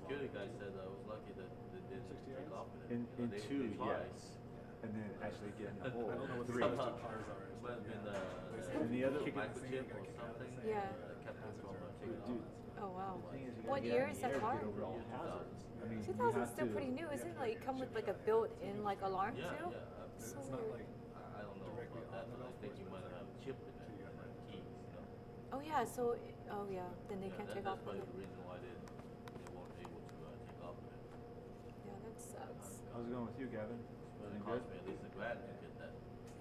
Security guy said I was lucky that they didn't take off with it. In They two, twice. yes. actually get in the hole. I don't know what the Three. first two cars are. And the other, Yeah. dude, Oh wow. the thing is, you gotta What get year out is in that the air to car? get over all hazards. I mean, you 2000 is have still to- pretty new, isn't it? Like come with like a built-in like alarm Yeah, too. yeah. So It's weird. not like I don't know directly about that, on the but I golf think course, you but might it's have like- chip in so you got like keys, you know. Oh yeah. So oh yeah. Then they can't take That's off with probably it. the reason why they weren't able to take off with it. Yeah, that sucks. How's it going with you, Gavin? But it Everything cost good? me at least a grand to get that.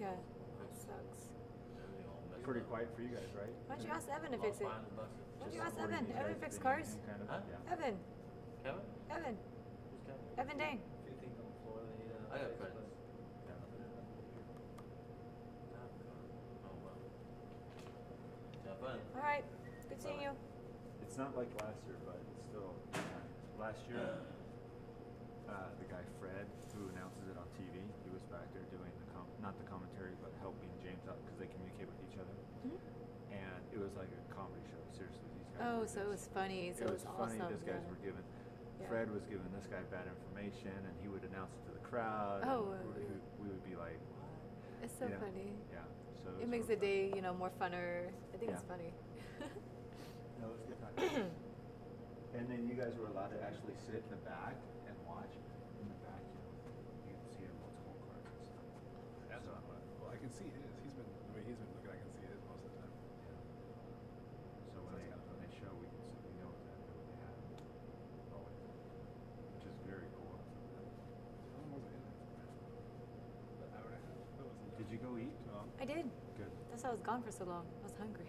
Yeah, that sucks. Everything all messed Pretty up. quiet for you guys, right? Why don't you ask Evan to fix it? Why don't you ask supporting Evan? these Evan guys fix being cars. any kind of- Huh? yeah. Evan. Kevin? Evan. Who's Kevin? Evan Dang. If you think on the floor, they need I got friends. Oh, well. Have fun. All right. Good seeing you. It's not like last year, but it's still. Last year, the guy Fred, who announces it on TV, he was back there doing not the commentary, but helping James out because they communicate with each other. Mm-hmm. And it was like a comedy show. Seriously, these guys. Oh, were so it was just- funny. So it was funny. awesome. These guys yeah. were giving. Yeah. Fred was giving this guy bad information, and he would announce it to the crowd. Oh, and yeah. we would be like, It's so you know, funny. Yeah. So It makes the day, more funner. I think it's Yeah. funny. No, it was good time. And then you guys were allowed to actually sit in the back and watch. In the back, you can see multiple cars and stuff. That's not what. Well, I can see his. He's been the way he's been looking. I can see his most of the time. So when they show, we can see, we know exactly what they have. Always. Which is very cool. How long was it in it? An hour and a half. That wasn't Did you go eat? I did. Good. That's why I was gone for so long. I was hungry.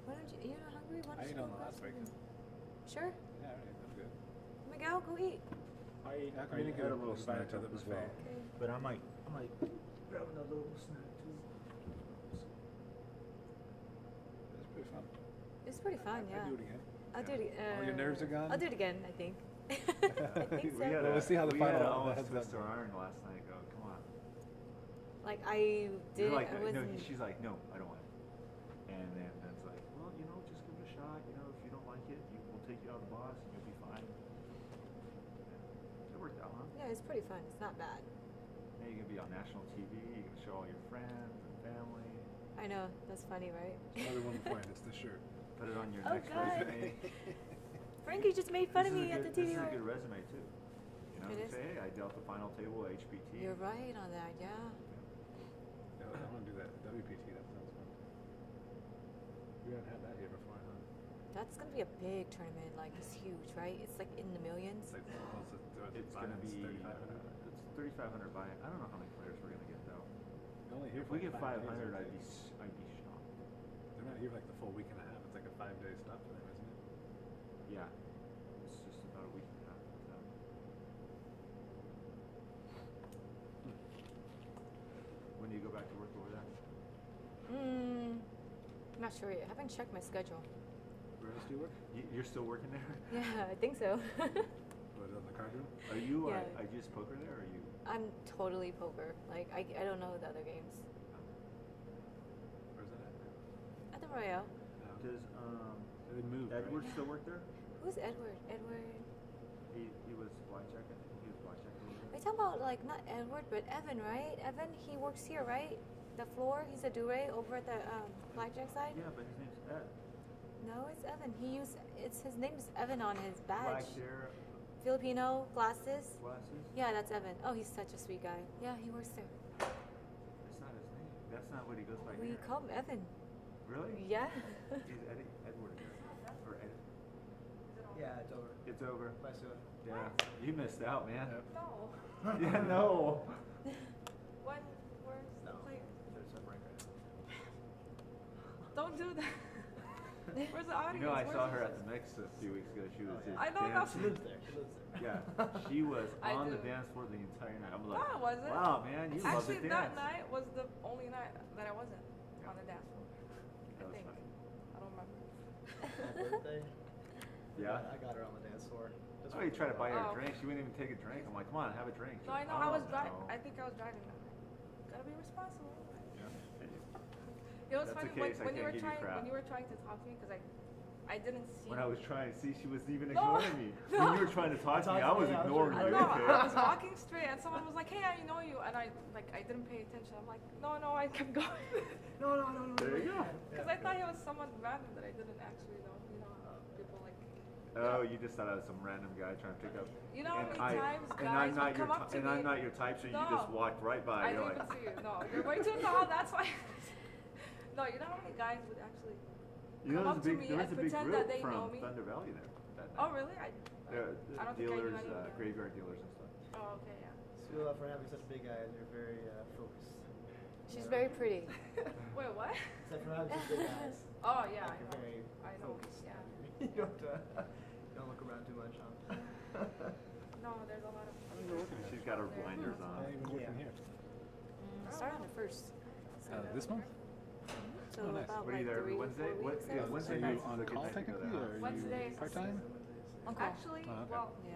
Why don't you? You're not hungry? Why don't I you ate go on the grab last break. something? Sure. Yeah, all right, that's good. Miguel, go eat. I How come you didn't had get a little invited snack to the up as buffet? well. Okay. But I might grab another little snack too. It's pretty fun. It's pretty fun, yeah. I'd do it again. I'll do it. All your nerves are gone? I'll do it again. I think. I think so. Well, we'll see how the we final had almost heads twist up. our iron last night. Go, come on. Like I did. You're like, I no, wasn't. she's like, no, I don't want it. And then Ben's like, well, just give it a shot. If you don't like it, we'll take you out of the box and you'll be fine. Yeah. It worked out, huh? Yeah, it's pretty fun. It's not bad. Now you're gonna be on national TV. You can show all your friends and family. I know. That's funny, right? Another one point. It's the shirt. Put it on your Oh, next God. resume. Frankie just made fun This of is me a at the good- TV. This is a good resume too. It is? Say, hey, I dealt the final table at HPT. You're right on that. Yeah. Yeah, I want to do that. WPT. That sounds fun. We haven't had that here before, huh? That's gonna be a big tournament. Like it's huge, right? It's like in the millions. It's like, It's gonna be 3,500. it's 3,500 buy-in. I don't know how many players we're gonna get though. They're only here If for we like get 5 days, 500, aren't I'd they? be shocked. They're not here for like the full week and a half. It's like a 5-day stop for them, isn't it? Yeah, it's just about a week and a half. with them. When do you go back to work over there? Not sure yet. I haven't checked my schedule. Where else do you work? You're still working there? Yeah, I think so. What, on the card room? Are you? Yeah. I just poker there, or are you? I'm totally poker. Like I don't know the other games. Where's that at? At the Royale. Does They moved, Edward right? still work there? Who's Edward? Edward. He was blackjack. I think he was blackjack. Are you talking about like not Edward, but Evan, right? Evan, he works here, right? The floor. He's a duray over at the blackjack side. Yeah, but his name's Ed. No, it's Evan. His name's Evan on his badge. Black hair, Filipino, glasses. glasses. Yeah, that's Evan. Oh, he's such a sweet guy. Yeah, he works there. That's not his name. That's not what he goes by. We here. call him Evan. Really? Yeah. He's Edward. Or Ed. Yeah, it's over. It's over. Bye, Sue. Yeah, you missed out, man. No. Yeah, no. Where's the player? There's a break right Don't do that. Where's the audience? I Where's saw the- her at the mix a few weeks ago. She was just I know, dancing. She lives there. She lives there. Yeah, she was I on the do. dance floor the entire night. I'm like, No, it wasn't. wow, man, you love Actually, to that dance. night was the only night that I wasn't on the dance floor. That I was think. funny. I don't remember. My birthday. Yeah? I got her on the dance floor. Just Oh, you tried to buy her Oh. a drink. She wouldn't even take a drink. I'm like, come on, have a drink. She's No, I like, know. "Oh, I was no." driving. I think I was driving that night. Gotta be responsible. Yeah. It was That's funny the case. I when you can't were give you trying crap. to talk to me because I I didn't see. When I was trying to see, she was even No. ignoring me. No. When you were trying to talk to me, I was ignoring you. No, Okay. I was walking straight, and someone was like, "Hey, I know you," and I didn't pay attention. I'm like, "No, I kept going." no. There you go. Because I thought he was someone random that I didn't actually know. You know, people like. Oh, you just thought I was some random guy trying to pick up. You know how and many times guys would come up to me? And I'm not your type, so you No. just walked right by. I You're didn't like, even see you. No, you're way too tall. That's why. No, you know how many guys would actually you know, come up to me there and was a big pretend group that they know from me? Thunder Valley there. That night. Oh, really? I don't think I knew dealers, any of them. graveyard dealers and stuff. Oh, okay, yeah. So for having such big eyes, you're very focused. She's very pretty. Wait, what? Except for having such big eyes. Oh, yeah, Like you're very I know. focused. Yeah. You don't look around too much, huh? No, there's a lot of. She's got her blinders on. Not even working here. Start on the first. This month? So Oh, nice. about What are you like there every 3 Wednesday? 4 What? weeks. Yeah, out. Wednesday Are you nights on is a good call night to go technically, there. or are Wednesday. you part-time? On call. Actually, Oh, okay. well, Yeah.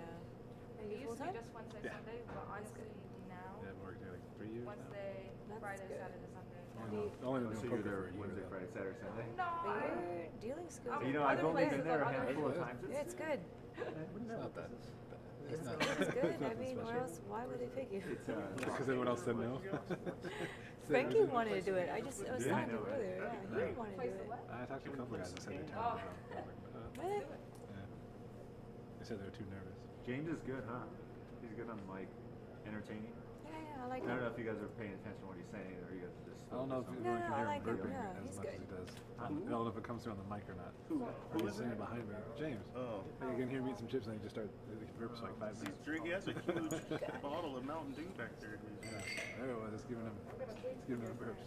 it used to be full-time? just Wednesday, Yeah. Sunday, but honestly now, Yeah, I've worked there like 3 years now. Wednesday, That's Friday, good. Saturday, Sunday. Only So been you're poker there for a year. Wednesday, though. Friday, Saturday, Sunday? No, But your dealing skills. You know, are I've Other only places been there a are other handful of places. times. Yeah, it's good. It's not that. It's not. It's good. I nothing mean, where special. else? Why would they pick you? It's, Because everyone else said no. Frankie wanted to do it. I was Yeah, I talking to know, him right? earlier. Yeah, he wanted to do it. I talked to a couple guys that said they tried Oh. to go. Really? Yeah. They said they were too nervous. James is good, huh? He's good on like entertaining. Yeah, I like I don't know him. if you guys are paying attention to what he's saying, or you guys are just. I don't know if you No, can I hear like him him. burping Yeah, as he's much good. as he does. I don't know if it comes through on the mic or not. Or he's sitting behind me. James. Oh. You can hear me eat some chips and he just starts he burps for like 5 minutes. He has a huge bottle of Mountain Dew back there. Yeah, there it was. It's giving him burps.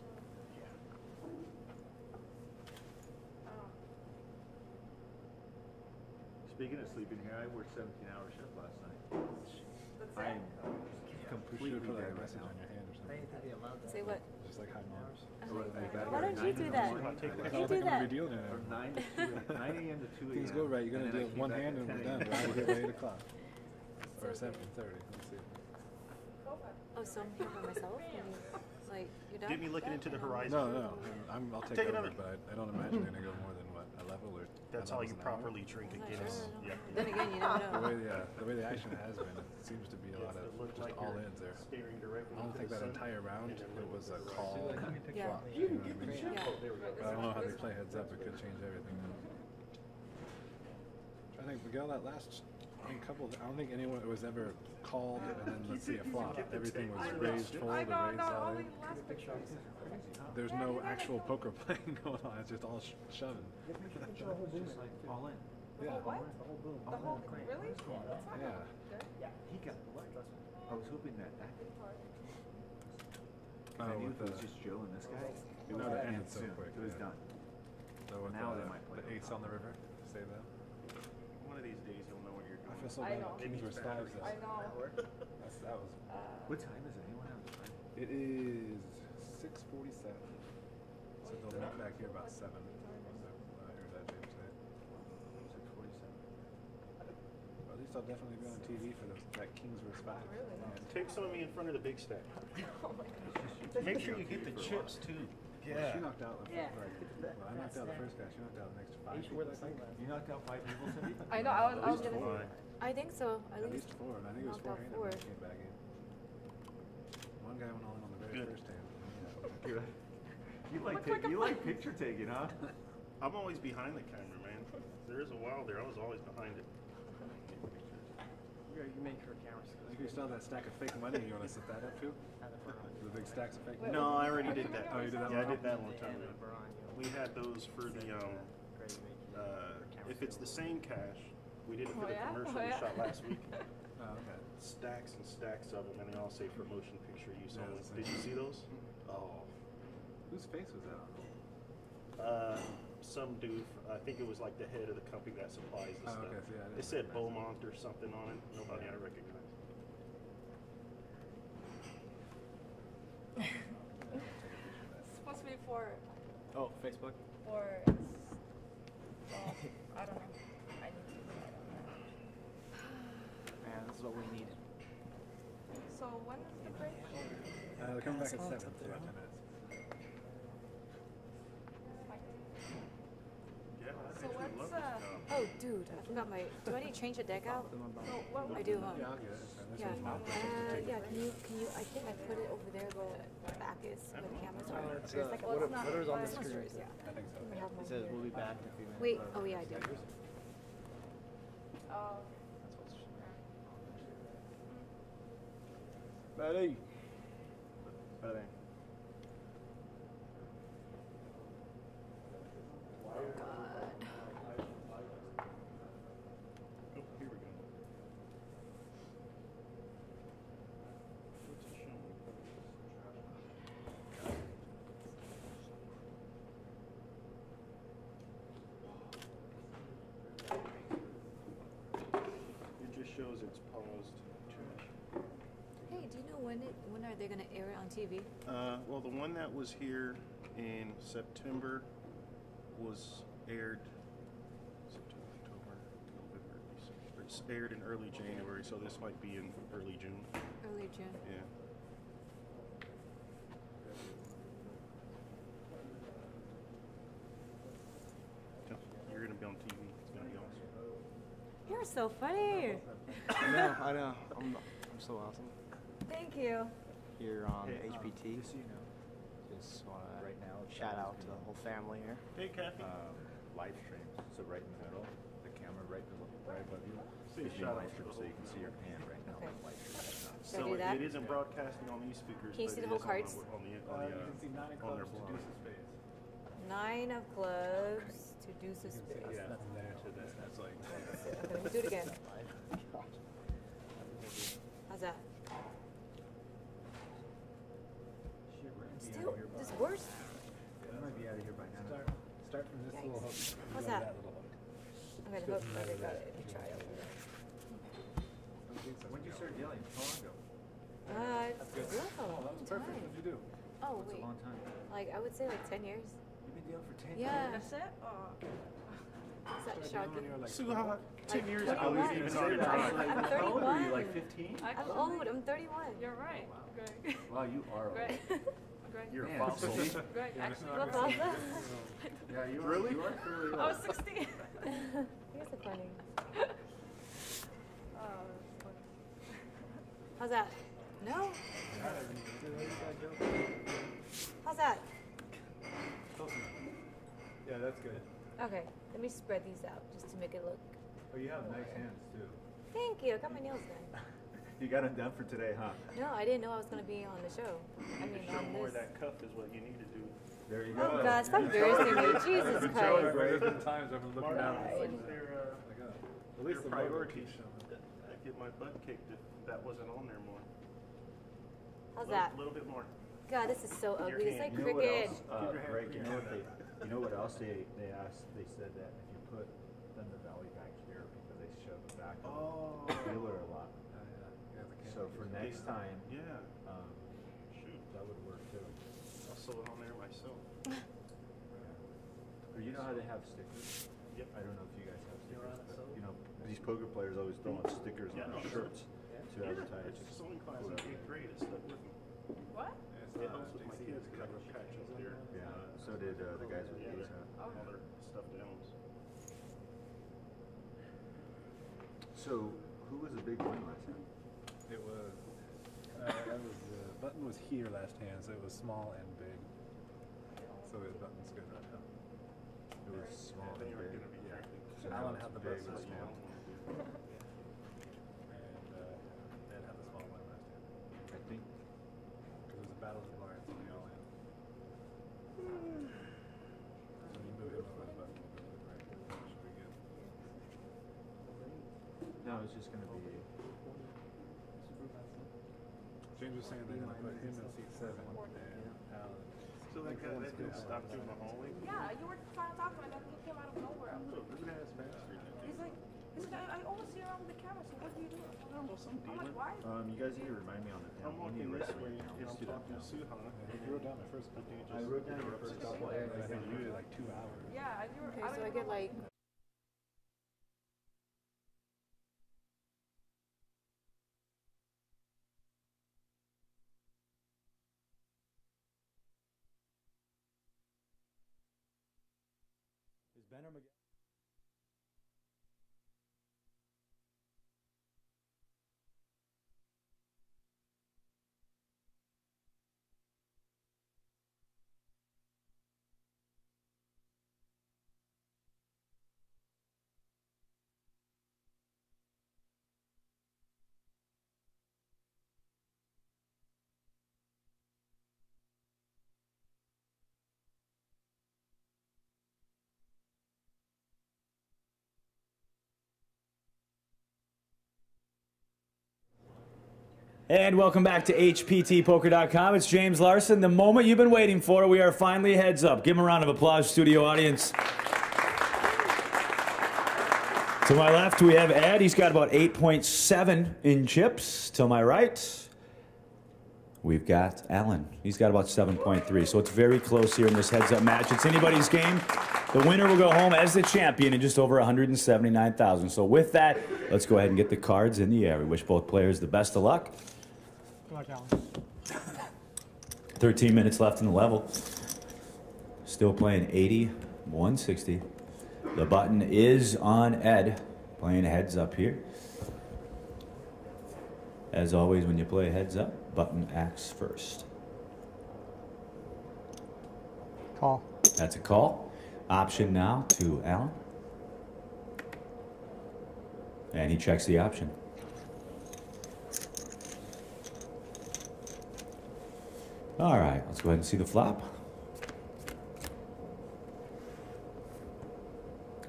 Speaking of sleeping here, I worked 17-hour shift last night. I am We completely should put like dead a right message now. on your hand or I something. didn't think they allowed that. Say what? Just like hi moms. Why don't you do that? You do that. We're dealing From now. 9 a.m. to 2 a.m. Things go right. You're gonna and then do I it came one back hand at and we're 10 done. a.m. We're out of here by 8 o'clock. Or 7:30. Let's see. Oh, so I'm here by myself? Like, you're done? Get me looking into the horizon. No. I'll take Take over, another. but I don't imagine you're gonna go more than what, a level or. That's 10 how levels you an hour? properly drink a I'm not Guinness. sure. Yeah. Then again, you never The know. way the way the action has been, it seems to be a lot of just all ins there. Staring directly I don't into think the that sun. entire round it was a call Yeah. flop. You know what I mean? Yeah. But I don't know how they play heads up. It could change everything. I think Miguel that last couple. I don't think anyone was ever called and then let's see a flop. Everything was raised fold or I raised know, no, solid. only last picture. There's no actual poker playing going on. It's just all shoving. It's just like all in. Yeah. What? The whole boom. The whole thing, really? That's not Yeah. good. He got blood. I was hoping that Oh, I knew with if it was the- just Joe and this guy, it No, was that gonna end ended so soon. quick, It was yeah. done. So with Now the, they might play the it. eights on the river. Say that. One of these days you'll know what you're I doing. feel so I bad. know. Kings were fives. I know. That was. What time is it? Anyone have the time? It is 6:47. So they'll meet back here about 7. I heard that James say. 6:47. Well, at least I'll definitely be on TV for that Kings vs. 5. Take some of me in front of the big stack. Make sure you get the chips too. Well, she knocked out the Yeah. well, I knocked out the first guy. She knocked out the next 5 Each wore people, the I think. sunglasses. You knocked out 5 people, Cindy? I know, I was gonna Fine. I think so. At least 4, and I think it was knocked out 4 handed 4. when I came back in. One guy went all in on the very Good. first hand. You like picture taking, huh? I'm always behind the camera, man. There is a while there, I was always behind it. You make her camera skills. I think you still have that stack of fake money. You want to set that up too? The big stacks of fake money? No, I already did that. Oh, you did that Yeah, I one? did that one time ago. We had those for the, if it's the same cash, we did it for the commercial we shot last week. Oh, okay. Stacks and stacks of them, and they all say for motion picture use only. Did you see those? Oh. Whose face was that on? Some dude, I think it was like the head of the company that supplies the Oh, stuff. okay, so yeah, I didn't It said recognize Beaumont or something on it. Nobody I recognize. It's supposed to be for, Oh, Facebook? well, I don't know. I need to, I don't know. Man, this is what we need. So when is the break? They're coming back at 7, so about 10 minutes. Yeah, So what's Oh, dude, I forgot my. Do I need to change the deck out? I do, huh? Yeah, I'll get it. Yeah. Yeah. Can you? I think I put it over there where the back is, where the camera's are. It's, There's like a whatever's on the screen. Yeah. I think so. It says we'll be back in a few minutes. Wait. Oh yeah, I do. Ready. Ready. It just shows it's paused. Hey, do you know when are they gonna air it on TV? Well, the one that was here in September was aired September, October, November, December. It's aired in early January, so this might be in early June. Early June. Yeah. You're gonna be on TV. It's gonna be awesome. You're so funny. I know. I'm so awesome. Thank you. Here on Hey, HPT. just so you know, Just want to right now, shout out to the whole family here. Hey, Kathy. Live stream. So right in the middle, the camera right above you. See, Is shout live out stream, to so the you can see your hand right now. Okay. on live stream. Should I So do that? it isn't broadcasting on these speakers. Can you but see it the whole is on cards? on the, You can see 9 of on their clubs to blog. Deuce's face. 9 of clubs to Deuce's space. Yeah, From there to this, that's like. Okay, let me do it again. How's that? Still, this worse? I might be out of here by now. Start from this little hook. How's Go to that? little hook. Okay, the hook. Okay, got it. Let me try it. When did you start dealing? How long ago? It's been a long time. What did you do? Oh, It's wait. a long time. Like, I would say like 10 years. You've been dealing for 10 Yeah. years? That's it? Oh. Is that shocking? Suha, 10 years Like, ago, we 21. even started trying. I'm How old are you? 31. Like 15? I'm old. I'm 31. You're right. Greg. Wow, you are old. Greg. Greg. You're a Man, fossil. see? Greg, actually. What about that? Yeah, you are. Really? You are truly old. I was 16. You guys are funny. Oh, that's funny. How's that? No? How's that? Yeah, that's good. Okay, let me spread these out just to make it look. Oh, you have nice hands too. Thank you. I got my nails done. You got them done for today, huh? No, I didn't know I was going to be on the show. I mean, Show on more this. that cuff is what you need to do. There you go. Oh, God, stop embarrassing me. Jesus There's Christ. been times I've been looking down and Alright. it's Their, like, at their least the logo priorities. keeps showing. I'd get my butt kicked if that wasn't on there more. How's that? A little bit more. God, this is so ugly. It's like You know what cricket. else, Greg, you know what else they asked? They said that if you put Thunder Valley back here because they shove it back on the feeler a lot. So for next time, Yeah. shoot, that would work too. I'll sew it on there myself. Or you know how they have stickers? Yep. I don't know if you guys have stickers, but you know, these poker players always throw on stickers on their shirts to advertise. It's a sewing class in 8th grade. It stuck with me. What? It helps with my kids because I have a patch up there. Yeah, so did the guys with these. All their stuffed animals. So, who was the big win last time? It was, button was here last hand, so it was small and big. So his button's good right now. It was small and big. Yeah. So Alan now had it's the big button or small. small. And Ned had the small one last hand. I think. Because it was a battle of the lines and they all in. So you move him over the button, we'll go to the right. That should be good. No, it's just going to be. James was saying they're going to put him in seat 7 and Alan. So that guy that dude stopped through the hallway. Yeah, you were trying to talk to me, and then he came out of nowhere. Look, rude ass bastard. He's like, I always see around with the camera, so what do you do? Oh, well, some I'm dealer. like, why? You guys need to remind me on the I'm down. walking this way, and Let's I'm do that talking to now. Suha. You wrote down my first couple. I wrote down your first couple. And I think you did like 2 hours. Yeah, and you were. Okay, so I get like. Is Ben or Miguel? And welcome back to HPTpoker.com. It's James Larson. The moment you've been waiting for. We are finally heads up. Give him a round of applause, studio audience. To my left, we have Ed. He's got about 8.7 in chips. To my right, we've got Alan. He's got about 7.3. So it's very close here in this heads-up match. It's anybody's game. The winner will go home as the champion in just over 179,000. So with that, let's go ahead and get the cards in the air. We wish both players the best of luck. Good luck, Alan. 13 minutes left in the level. Still playing 80, 160. The button is on Ed, playing heads up here. As always, when you play heads up, button acts first. Call. That's a call. Option now to Alan. And he checks the option. All right, let's go ahead and see the flop.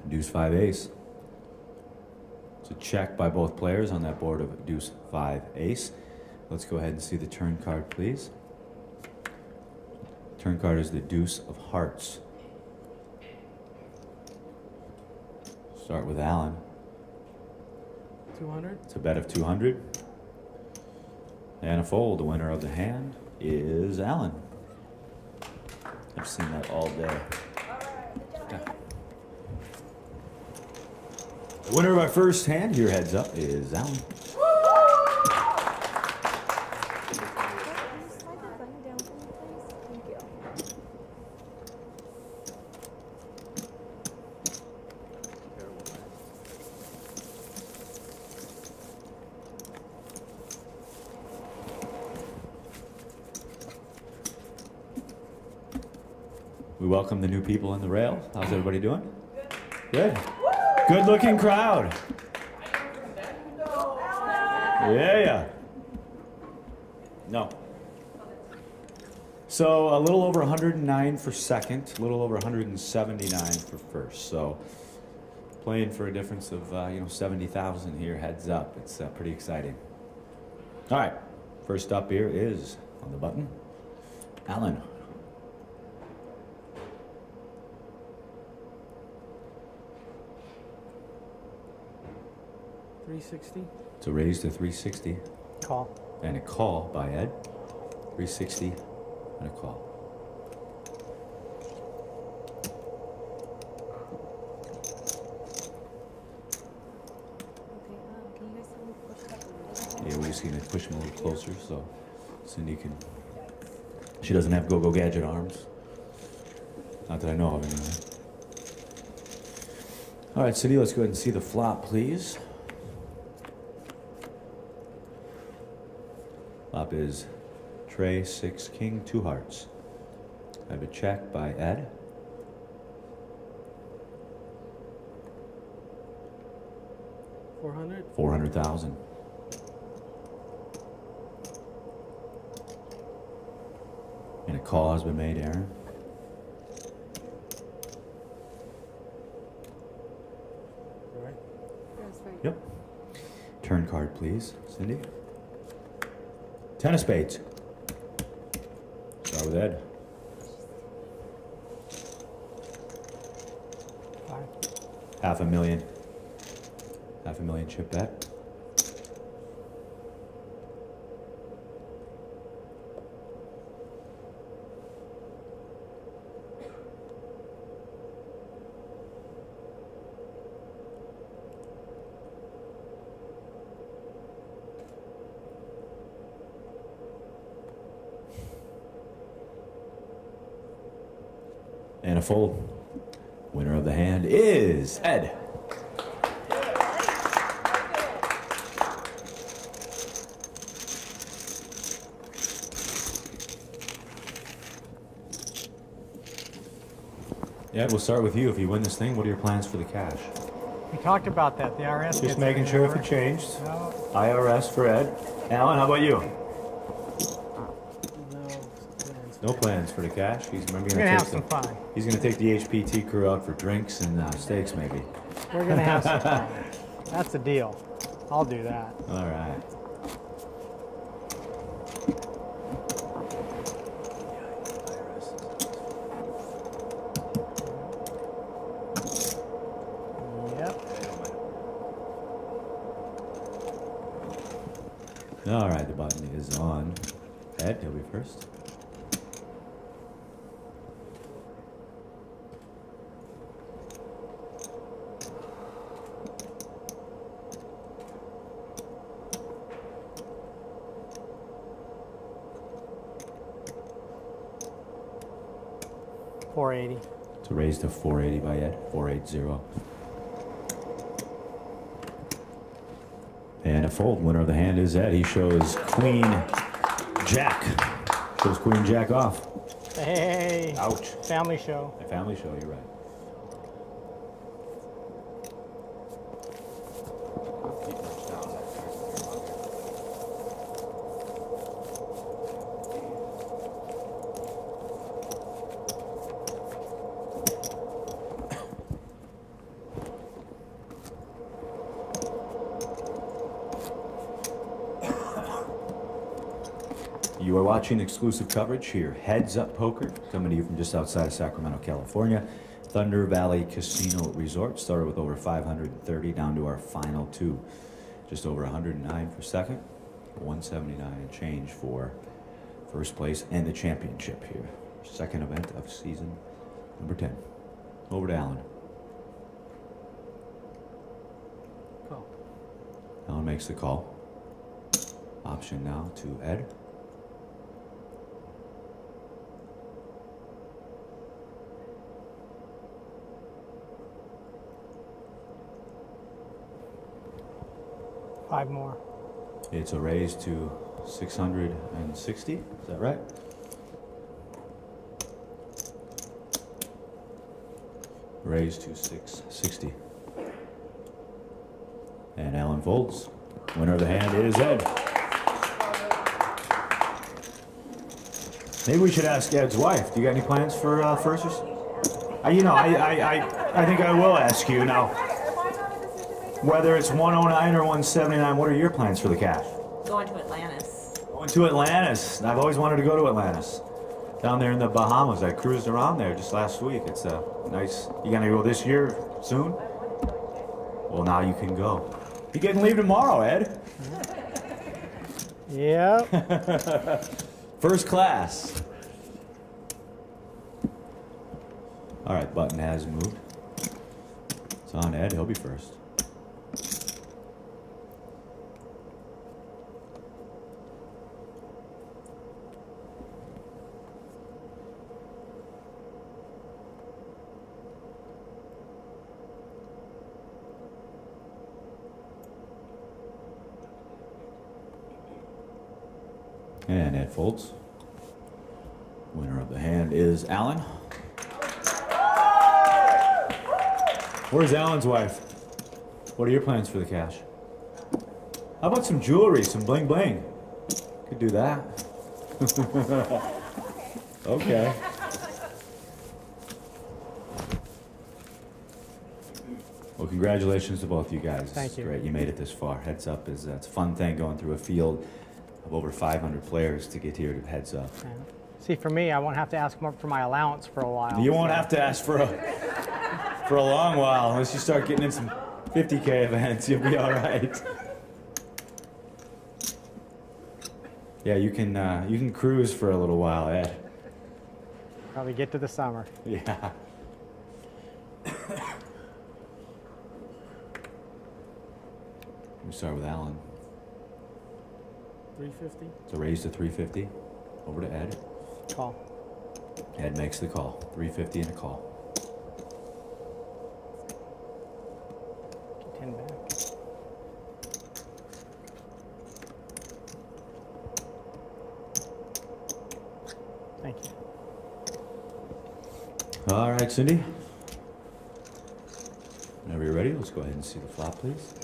Deuce 5 ace. It's a check by both players on that board of Deuce 5 ace. Let's go ahead and see the turn card, please. Turn card is the Deuce of hearts. Start with Alan. 200. It's a bet of 200. And a fold. The winner of the hand is Alan. I've seen that all day. The winner of our first hand here heads up is Alan. We welcome the new people in the rail. How's everybody doing? Good. Good looking crowd. Yeah. No. So a little over 109 for second, a little over 179 for first. So playing for a difference of 70,000 here, heads up. It's pretty exciting. All right, first up here is on the button, Alan. $360. It's a raise to 360. Call. And a call by Ed. 360 and a call. Yeah, we're just going to push him a little closer so Cindy can... She doesn't have go-go gadget arms. Not that I know of anyway. All right, Cindy, let's go ahead and see the flop, please. Flop is Trey, 6, King, 2 hearts. I have a check by Ed. $400. 400,000. And a call has been made, Aaron. Right. Yep. Turn card, please, Cindy. 10 of spades. Start with Ed. 500,000. $500,000 chip bet. And a fold. Winner of the hand is Ed. Ed, we'll start with you. If you win this thing, what are your plans for the cash? We talked about that. The IRS. Just making sure if it changed. No. IRS for Ed. Alan, how about you? No plans for the cash. He's gonna have some fun. He's gonna take the HPT crew out for drinks and steaks, maybe. We're gonna have some fun. That's a deal. I'll do that. All right. All right, the button is on. Ed, he'll be first. $480. It's a raise to 480 by Ed, 480. And a fold. Winner of the hand is Ed. He shows Queen Jack. Shows Queen Jack off. Hey. Ouch. Family show. A family show, you're right. You are watching exclusive coverage here. Heads Up Poker, coming to you from just outside of Sacramento, California. Thunder Valley Casino Resort started with over 530 down to our final two. Just over 109 for second, 179 and change for first place and the championship here. Second event of season number 10. Over to Alan. Call. Alan makes the call. Option now to Ed. Five more. It's a raise to 660, is that right? Raise to 660. And Alan folds. Winner of the hand is Ed. Maybe we should ask Ed's wife. Do you got any plans for firsters? You know, I think I will ask you now. Whether it's 109 or 179, what are your plans for the cash? Going to Atlantis. Going to Atlantis. I've always wanted to go to Atlantis. Down there in the Bahamas. I cruised around there just last week. It's a nice... You gonna go this year soon? Well, now you can go. You getting leave tomorrow, Ed? Yep. First class. All right, button has moved. It's on Ed. He'll be first. And Ed folds. Winner of the hand is Alan. Where's Alan's wife? What are your plans for the cash? How about some jewelry, some bling bling? Could do that. Okay. Well, congratulations to both of you guys. Thank you. Great, you made it this far. Heads Up is it's a fun thing going through a field of over 500 players to get here to Heads Up. Yeah. See, for me, I won't have to ask for my allowance for a while. You won't have to ask for a long while unless you start getting in some 50K events. You'll be all right. Yeah, you can cruise for a little while, Ed. Probably get to the summer. Yeah. We start with Alan. 350. It's a raise to 350. Over to Ed. Call. Ed makes the call. 350 and a call. Get 10 back. Thank you. All right, Cindy. Whenever you're ready, let's go ahead and see the flop, please.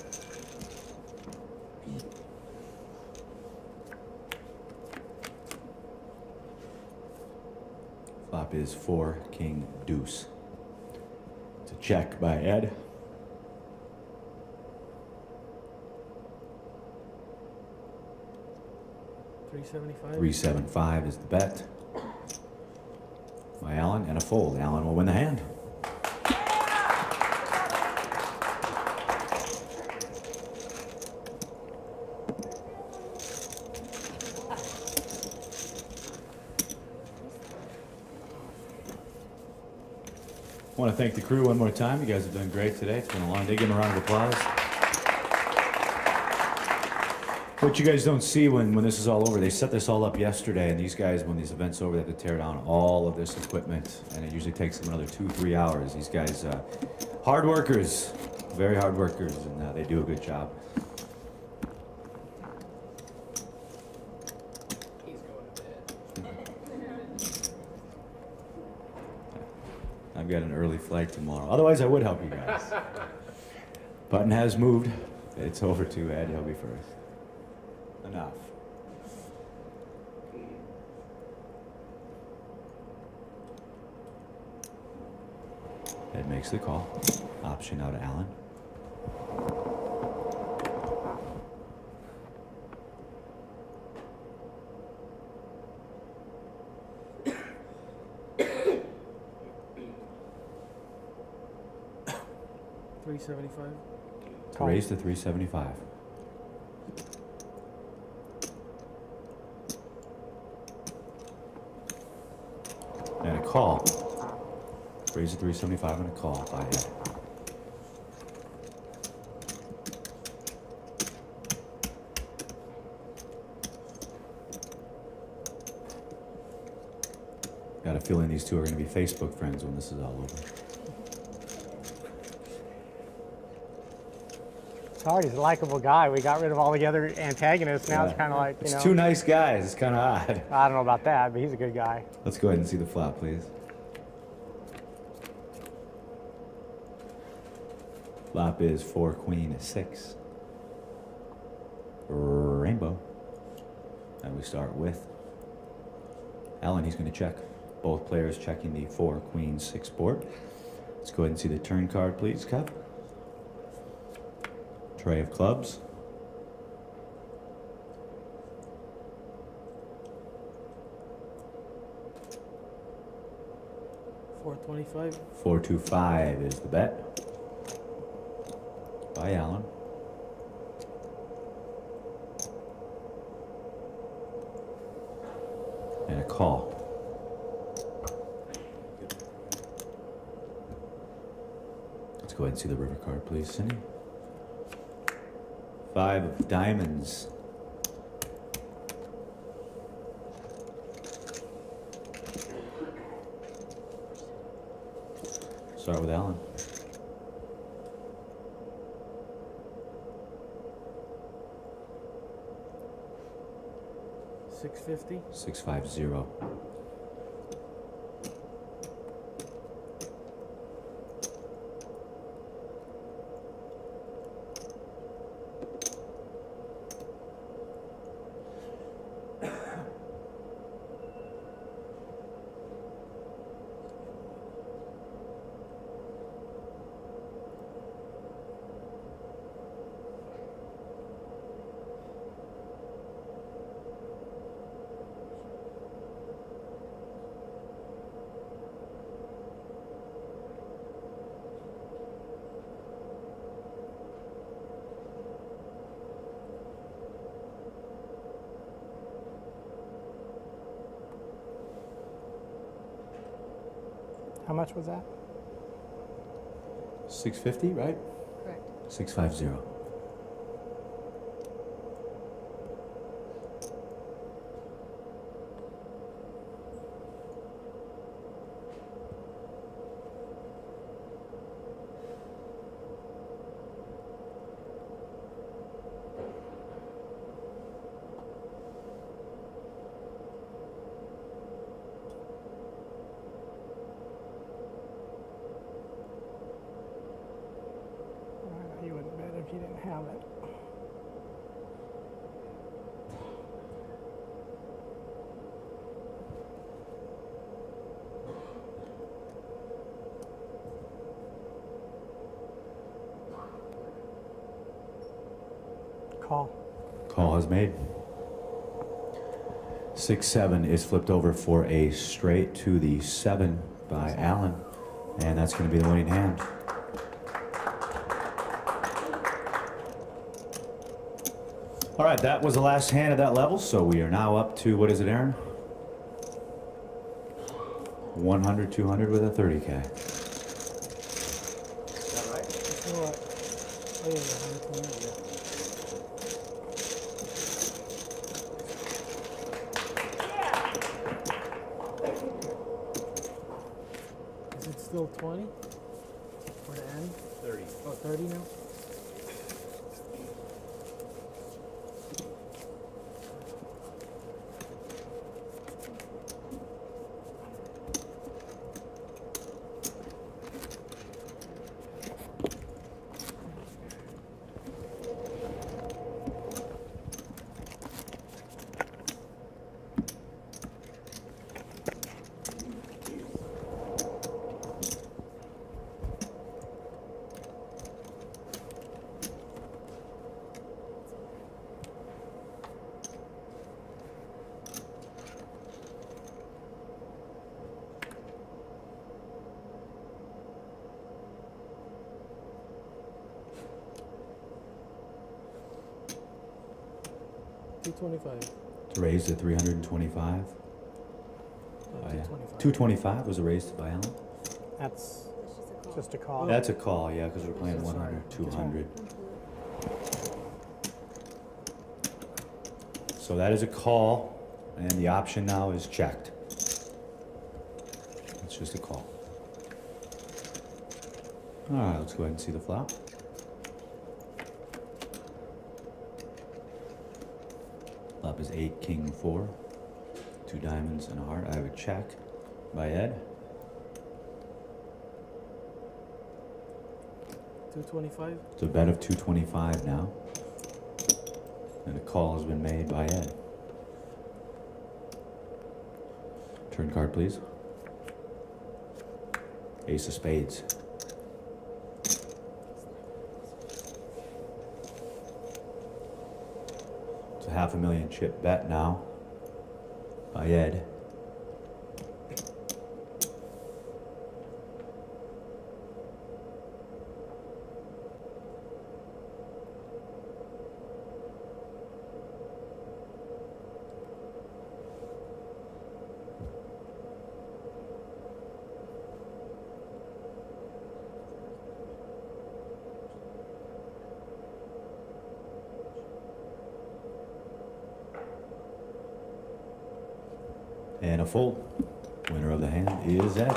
Flop is 4 King Deuce. It's a check by Ed. $375 is the bet by Alan, and a fold. Alan will win the hand. want to thank the crew one more time. You guys have done great today. It's been a long day. Give them a round of applause. What you guys don't see when this is all over, they set this all up yesterday, and these guys, when this event's over, they have to tear down all of this equipment, and it usually takes them another 2-3 hours. These guys, hard workers, very hard workers, and they do a good job. I've got an early flight tomorrow. Otherwise, I would help you guys. Button has moved. It's over to Ed. He'll be first. Enough. Ed makes the call. Option out to Alan. $375. Raise to 375. And a call. Raise to 375 and a call by Ed. Got a feeling these two are going to be Facebook friends when this is all over. Sorry, he's a likable guy. We got rid of all the other antagonists. Now it's kind of like, you know. It's two nice guys. It's kind of odd. I don't know about that, but he's a good guy. Let's go ahead and see the flop, please. Flop is 4 queen 6. Rainbow. And we start with Alan. He's going to check. Both players checking the 4 queen 6 board. Let's go ahead and see the turn card, please, Kev. Tray of clubs. $425. 425 is the bet. By Alan. And a call. Let's go ahead and see the river card, please, Cindy. 5 of diamonds. Start with Alan. $650. 650. How much was that? 650, right? Correct. 650. You wouldn't bet if you didn't have it. Call. Call is made. 6-7 is flipped over for a straight to the 7 by Alan, and that's going to be the winning hand. All right, that was the last hand of that level, so we are now up to, what is it, Aaron? 100, 200 with a 30K. Oh, yeah. Is it still 20 for the end? 30. Oh, 30 now? $225. It's raised to 325. Oh, yeah. 225 was raised by Alan. That's just a call. That's a call, yeah, because we're playing 100, 200. So that is a call, and the option now is checked. It's just a call. All right, let's go ahead and see the flop. Flop is 8, king, 4, 2 diamonds and a heart. I have a check by Ed. 225. It's a bet of 225 now. And a call has been made by Ed. Turn card, please. Ace of spades. It's a $500,000 chip bet now by Ed. And a fold. Winner of the hand is Ed.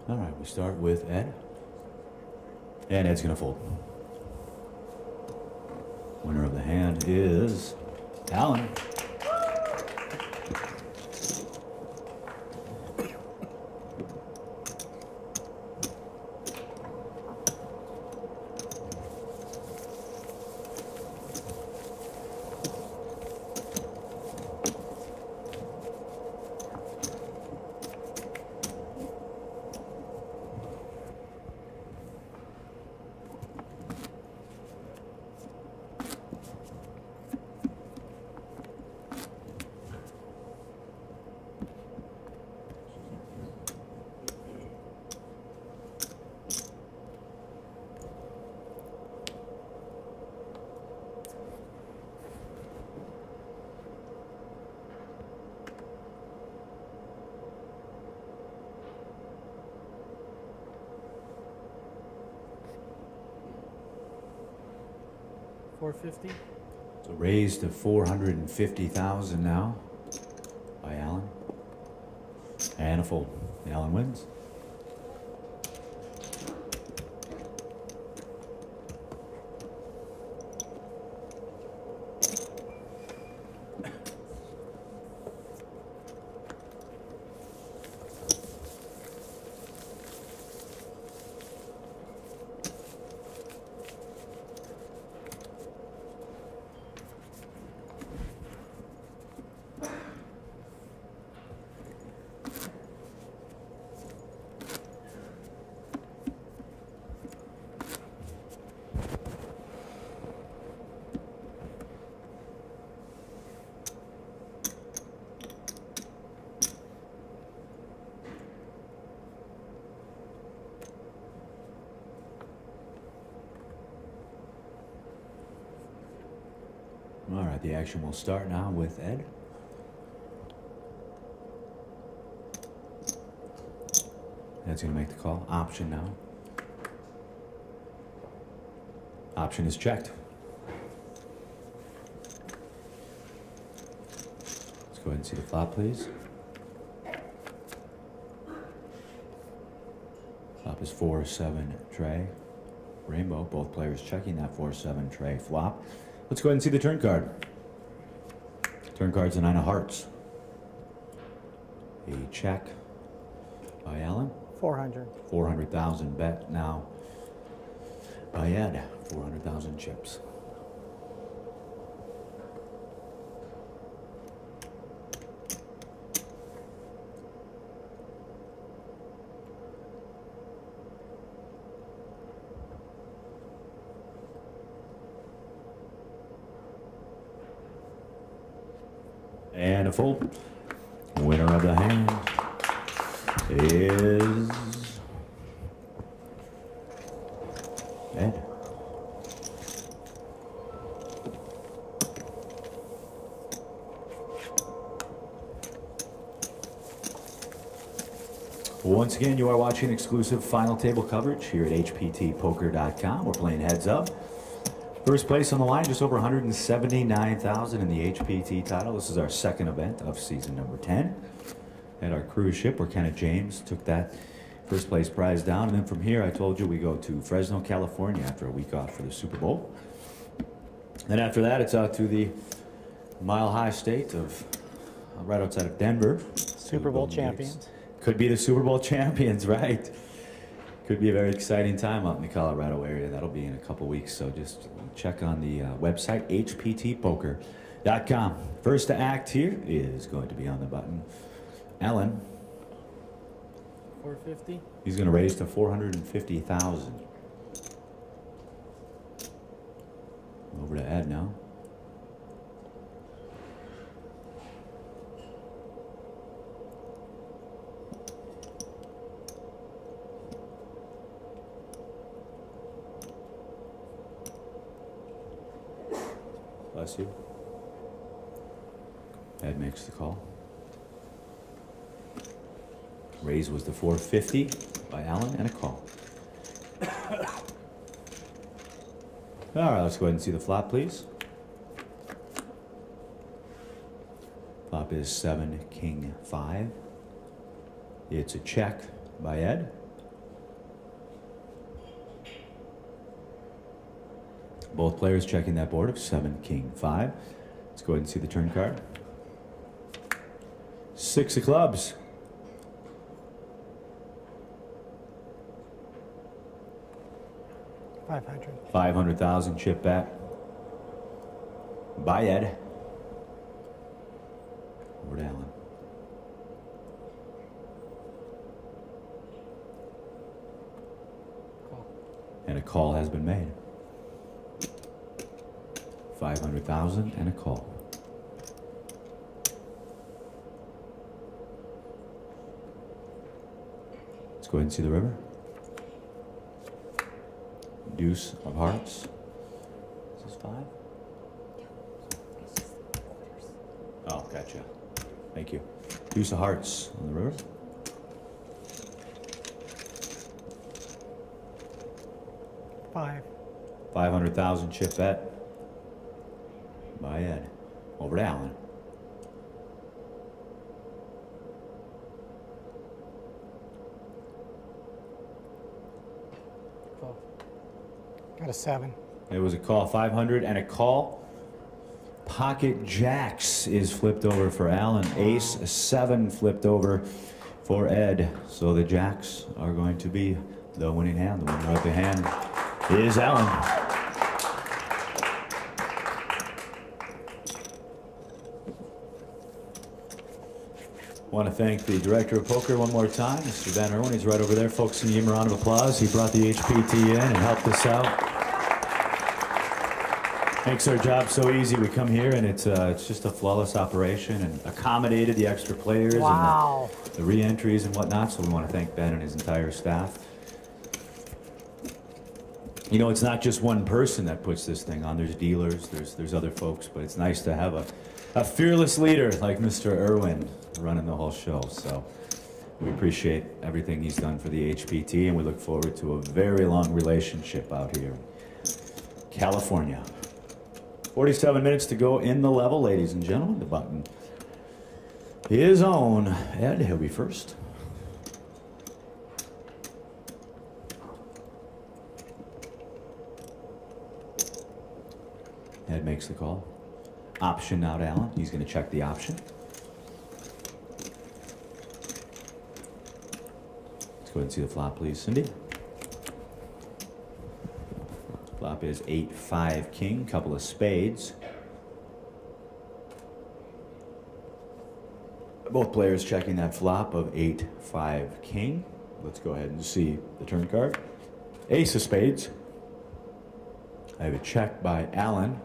All right, we start with Ed. And Ed's gonna fold. Winner of the hand is Alan. $450. So raised to 450,000 now by Alan. And a fold. Alan wins. All right, the action will start now with Ed. Ed's going to make the call. Option now. Option is checked. Let's go ahead and see the flop, please. Flop is 4-7 tray. Rainbow, both players checking that 4-7 tray flop. Let's go ahead and see the turn card. Turn card's a 9 of hearts. A check by Alan. 400. 400,000 bet now by Ed. 400,000 chips. And a fold. Winner of the hand is Ed. Once again, you are watching exclusive final table coverage here at HPTpoker.com. We're playing heads up. First place on the line, just over 179,000 in the HPT title. This is our second event of season number 10. At our cruise ship where Kenneth James took that first place prize down. And then from here, I told you we go to Fresno, California after a week off for the Super Bowl. Then after that, it's out to the mile-high state of right outside of Denver. Super Bowl champions. Could be the Super Bowl champions, right? Could be a very exciting time out in the Colorado area. That'll be in a couple weeks, so just check on the website, hptpoker.com. First to act here is going to be on the button, Alan. 450. He's going to raise to 450,000. Over to Ed now. Bless you. Ed makes the call. Raise was the 450 by Alan and a call. All right, let's go ahead and see the flop, please. Flop is 7, King 5. It's a check by Ed. Both players checking that board of 7, King 5. Let's go ahead and see the turn card. 6 of clubs. $500. 500,000 chip bet by Ed. Over to Alan. Call. And a call has been made. 500,000 and a call. Let's go ahead and see the river. Deuce of hearts. Is this 5? Oh, gotcha. Thank you. Deuce of hearts on the river. $5. 500,000 chip bet by Ed. Over to Alan. Call. Got a 7. It was a call. 500 and a call. Pocket jacks is flipped over for Alan. Ace 7 flipped over for Ed. So the jacks are going to be the winning hand. The winner of the hand is Alan. Want to thank the director of poker one more time, Mr. Van Irwin. He's right over there, folks. Give him a round of applause. He brought the HPT in and helped us out. Makes our job so easy. We come here and it's just a flawless operation and accommodated the extra players and the re-entries and whatnot. So we want to thank Ben and his entire staff. You know, it's not just one person that puts this thing on. There's dealers, there's other folks, but it's nice to have a fearless leader like Mr. Irwin running the whole show. So we appreciate everything he's done for the HPT, and we look forward to a very long relationship out here in California. 47 minutes to go in the level, ladies and gentlemen. The button is on. Ed, he'll be first. Ed makes the call. Option now to Alan. He's going to check the option. Let's go ahead and see the flop, please, Cindy. Flop is 8-5 king, couple of spades. Both players checking that flop of 8-5 king. Let's go ahead and see the turn card. Ace of spades. I have a check by Alan.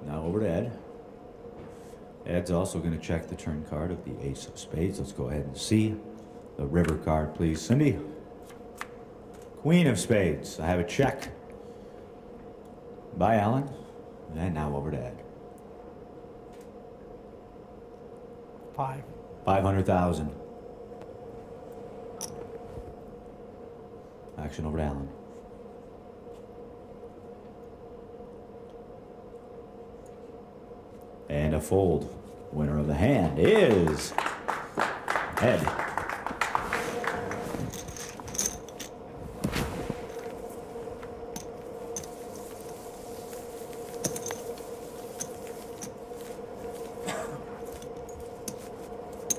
Now over to Ed. Ed's also going to check the turn card of the ace of spades. Let's go ahead and see the river card, please, Cindy. Queen of spades. I have a check by Alan. And now over to Ed. 500,000. Action over to Alan. And a fold. Winner of the hand is Ed.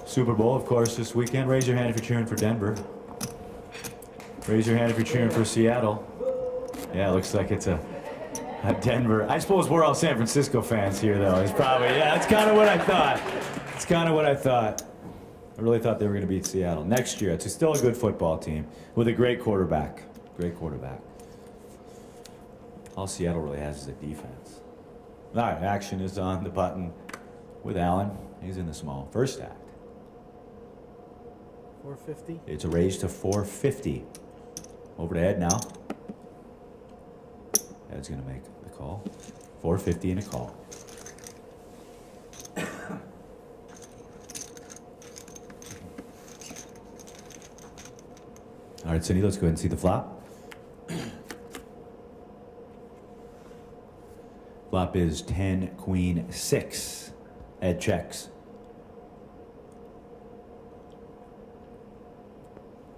Super Bowl, of course, this weekend. Raise your hand if you're cheering for Denver. Raise your hand if you're cheering for Seattle. Yeah, it looks like it's a Denver. I suppose we're all San Francisco fans here, though. It's probably, yeah, that's kind of what I thought. It's kind of what I thought. I really thought they were going to beat Seattle. Next year, it's still a good football team with a great quarterback. Great quarterback. All Seattle really has is a defense. All right, action is on the button with Alan. He's in the small. First act. 450. It's a raise to 450. Over to Ed now. Ed's going to make the call. 450 and a call. All right, Cindy, let's go ahead and see the flop. Flop is 10, queen, 6. Ed checks.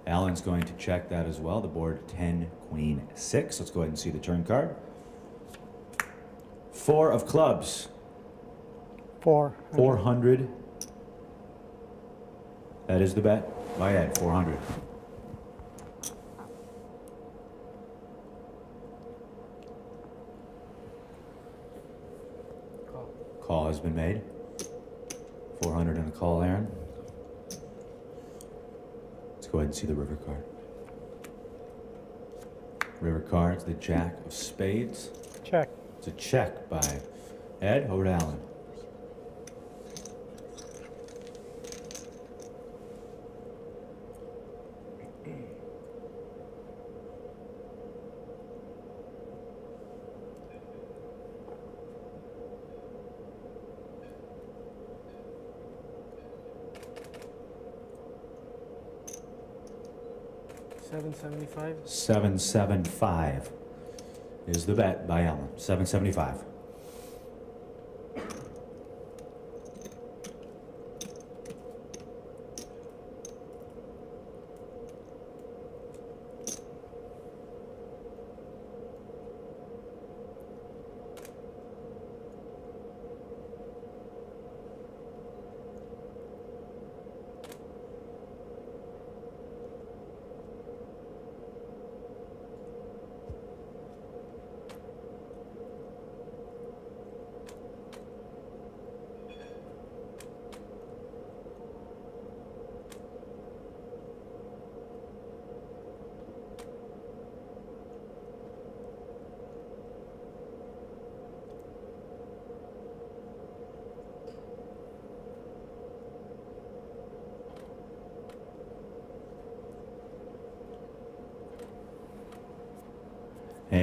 Alan's going to check that as well. The board 10, queen, 6. Let's go ahead and see the turn card. 4 of clubs. 400. That is the bet. By Ed, 400. Call has been made. 400 and a call, Aaron. Let's go ahead and see the river card. River card's the jack of spades. Check. It's a check by Ed. Over to Alan. $775. 775 is the bet by Alan. 775.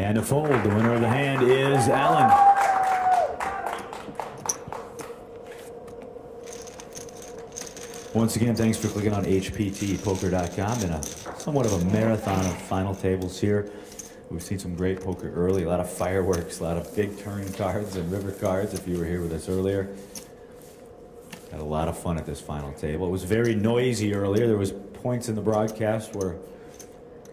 And a fold. The winner of the hand is Alan. Once again, thanks for clicking on HPTpoker.com and somewhat of a marathon of final tables here. We've seen some great poker early, a lot of fireworks, a lot of big turn cards and river cards if you were here with us earlier. Had a lot of fun at this final table. It was very noisy earlier. There was points in the broadcast where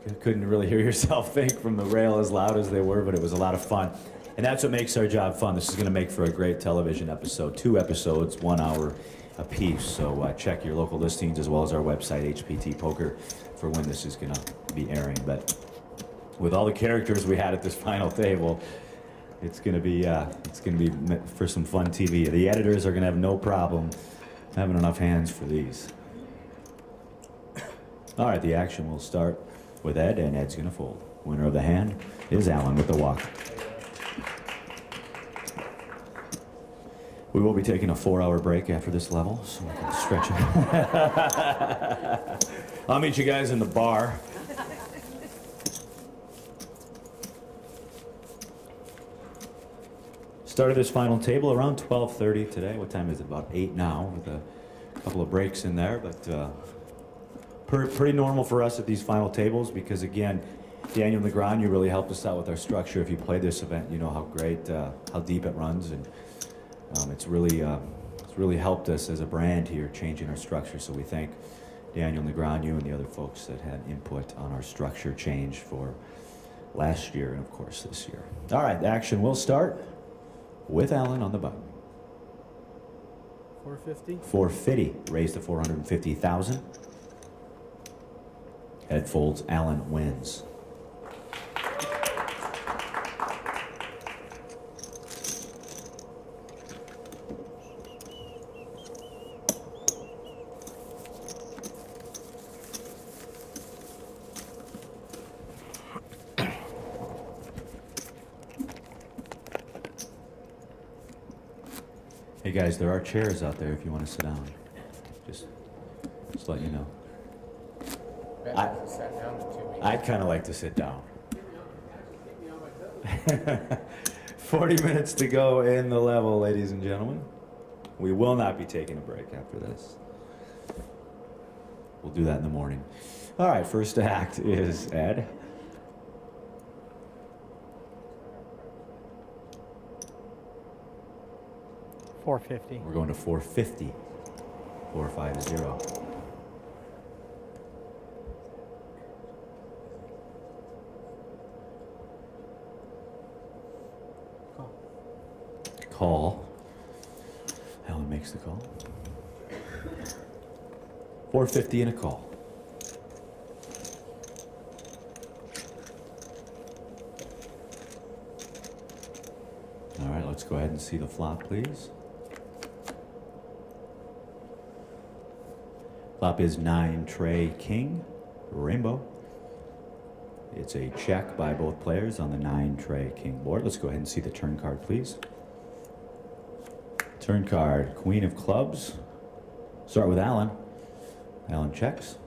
you couldn't really hear yourself think from the rail as loud as they were, but it was a lot of fun. And that's what makes our job fun. This is going to make for a great television episode. 2 episodes, 1 hour apiece. So check your local listings as well as our website, HPT Poker, for when this is going to be airing. But with all the characters we had at this final table, it's going to be for some fun TV. The editors are going to have no problem having enough hands for these. All right, the action will start with Ed, and Ed's going to fold. Winner of the hand is Alan with the walk. We will be taking a 4-hour break after this level, so we can stretch it. I'll meet you guys in the bar. Started this final table around 12:30 today. What time is it? About 8 now, with a couple of breaks in there, but pretty normal for us at these final tables because, again, Daniel Negron, you really helped us out with our structure. If you play this event, you know how great, how deep it runs, and it's really helped us as a brand here, changing our structure. So we thank Daniel Negron, you and the other folks that had input on our structure change for last year and, of course, this year. All right, the action will start with Alan on the button. 450. 450, raised to 450,000. Ed folds, Alan wins. Hey guys, there are chairs out there if you want to sit down. Just let you know. I'd kind of like to sit down. 40 minutes to go in the level, ladies and gentlemen. We will not be taking a break after this. We'll do that in the morning. All right, first act is Ed. $450. We're going to 450. 450. Call. Alan makes the call. 450 and a call. All right, let's go ahead and see the flop, please. Flop is 9 tray king, rainbow. It's a check by both players on the 9 tray king board. Let's go ahead and see the turn card, please. Turn card, queen of clubs. Start with Alan. Alan checks.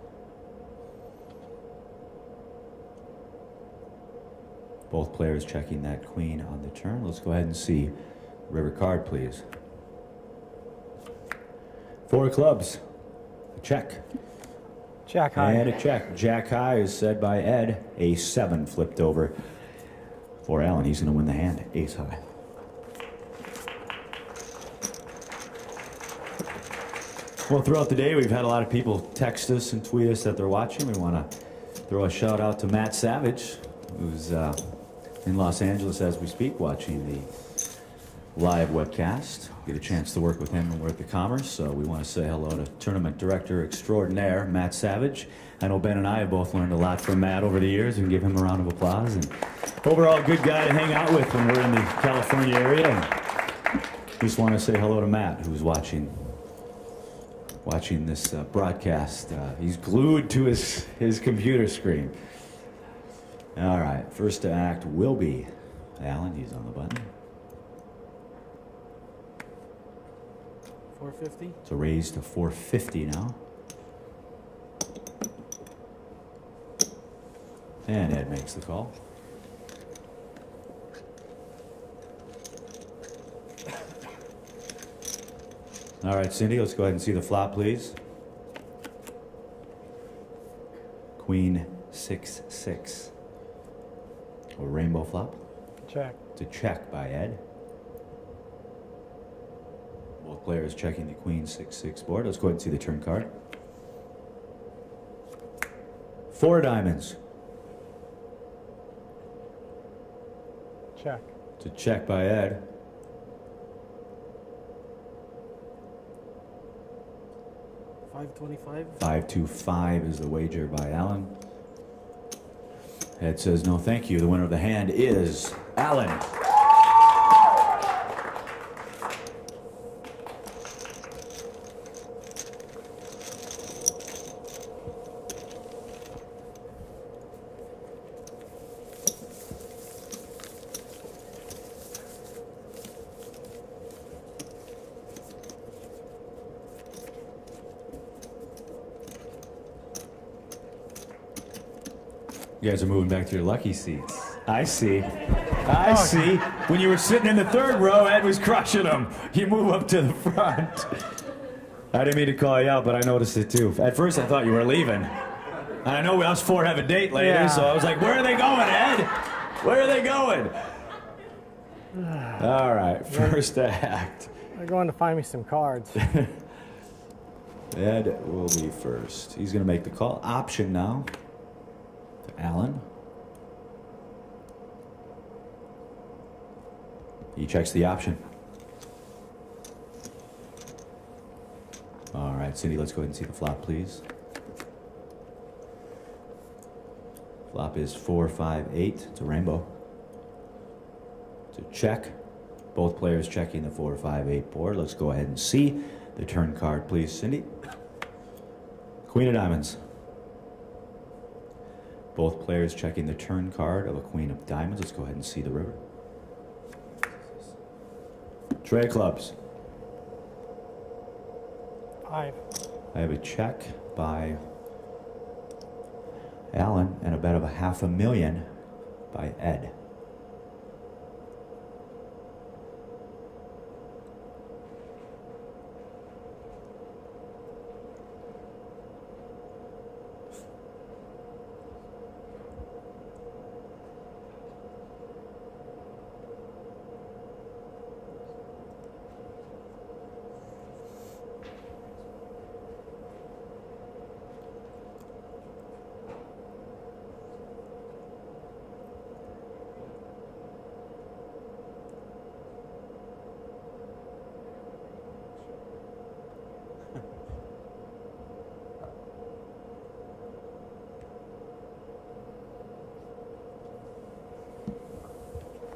Both players checking that queen on the turn. Let's go ahead and see river card, please. 4 of clubs. A check. Jack high. And a check. Jack high is said by Ed. Ace 7 flipped over for Alan. He's going to win the hand. Ace high. Well, throughout the day, we've had a lot of people text us and tweet us that they're watching. We want to throw a shout out to Matt Savage, who's in Los Angeles as we speak, watching the live webcast. Get a chance to work with him when we're at the Commerce, so we want to say hello to Tournament Director Extraordinaire, Matt Savage. I know Ben and I have both learned a lot from Matt over the years, and give him a round of applause. And overall, good guy to hang out with when we're in the California area. And just want to say hello to Matt, who's watching this broadcast. He's glued to his computer screen. All right, first to act will be Alan. He's on the button. 450. It's a raise to 450 now. And Ed makes the call. All right, Cindy, let's go ahead and see the flop, please. Queen 6-6. A rainbow flop. Check. It's a check by Ed. Both players checking the Queen 6-6 board. Let's go ahead and see the turn card. 4 diamonds. Check. It's a check by Ed. $5.25. 525 is the wager by Alan. Ed says no thank you. The winner of the hand is Alan. You guys are moving back to your lucky seats. I see. I see. When you were sitting in the third row, Ed was crushing them. You move up to the front. I didn't mean to call you out, but I noticed it too. At first, I thought you were leaving. And I know us 4 have a date later, so I was like, where are they going, Ed? Where are they going? All right, first act. They're going to find me some cards. Ed will be first. He's going to make the call. Option now. Alan. He checks the option. All right, Cindy, let's go ahead and see the flop, please. Flop is 4-5-8. It's a rainbow. It's a check. Both players checking the 4-5-8 board. Let's go ahead and see the turn card, please, Cindy. Queen of diamonds. Both players checking the turn card of a queen of diamonds. Let's go ahead and see the river. Tray of clubs. 5. I have a check by Alan and a bet of $500,000 by Ed.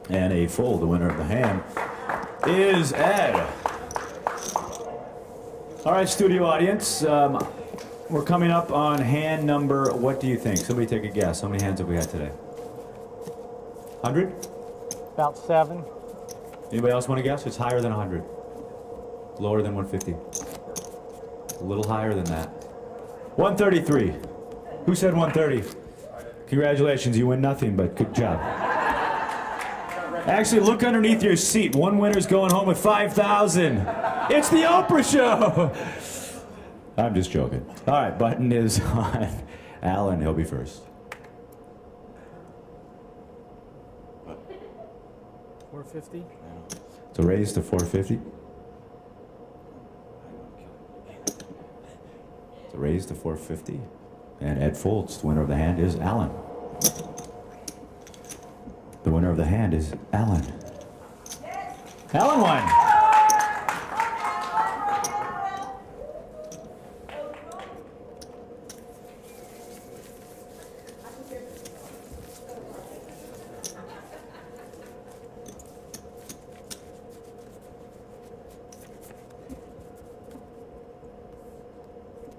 And a fold. The winner of the hand is Ed. All right, studio audience. We're coming up on hand number, what do you think? Somebody take a guess. How many hands have we had today? 100? About 7. Anybody else want to guess? It's higher than 100. Lower than 150. A little higher than that. 133. Who said 130? Congratulations, you win nothing, but good job. Actually, look underneath your seat. One winner's going home with 5,000. It's the Oprah show. I'm just joking. All right, button is on Alan. He'll be first. 450. It's a raise to 450. It's a raise to 450. And Ed folds. The winner of the hand is Alan. The winner of the hand is Alan. Alan won.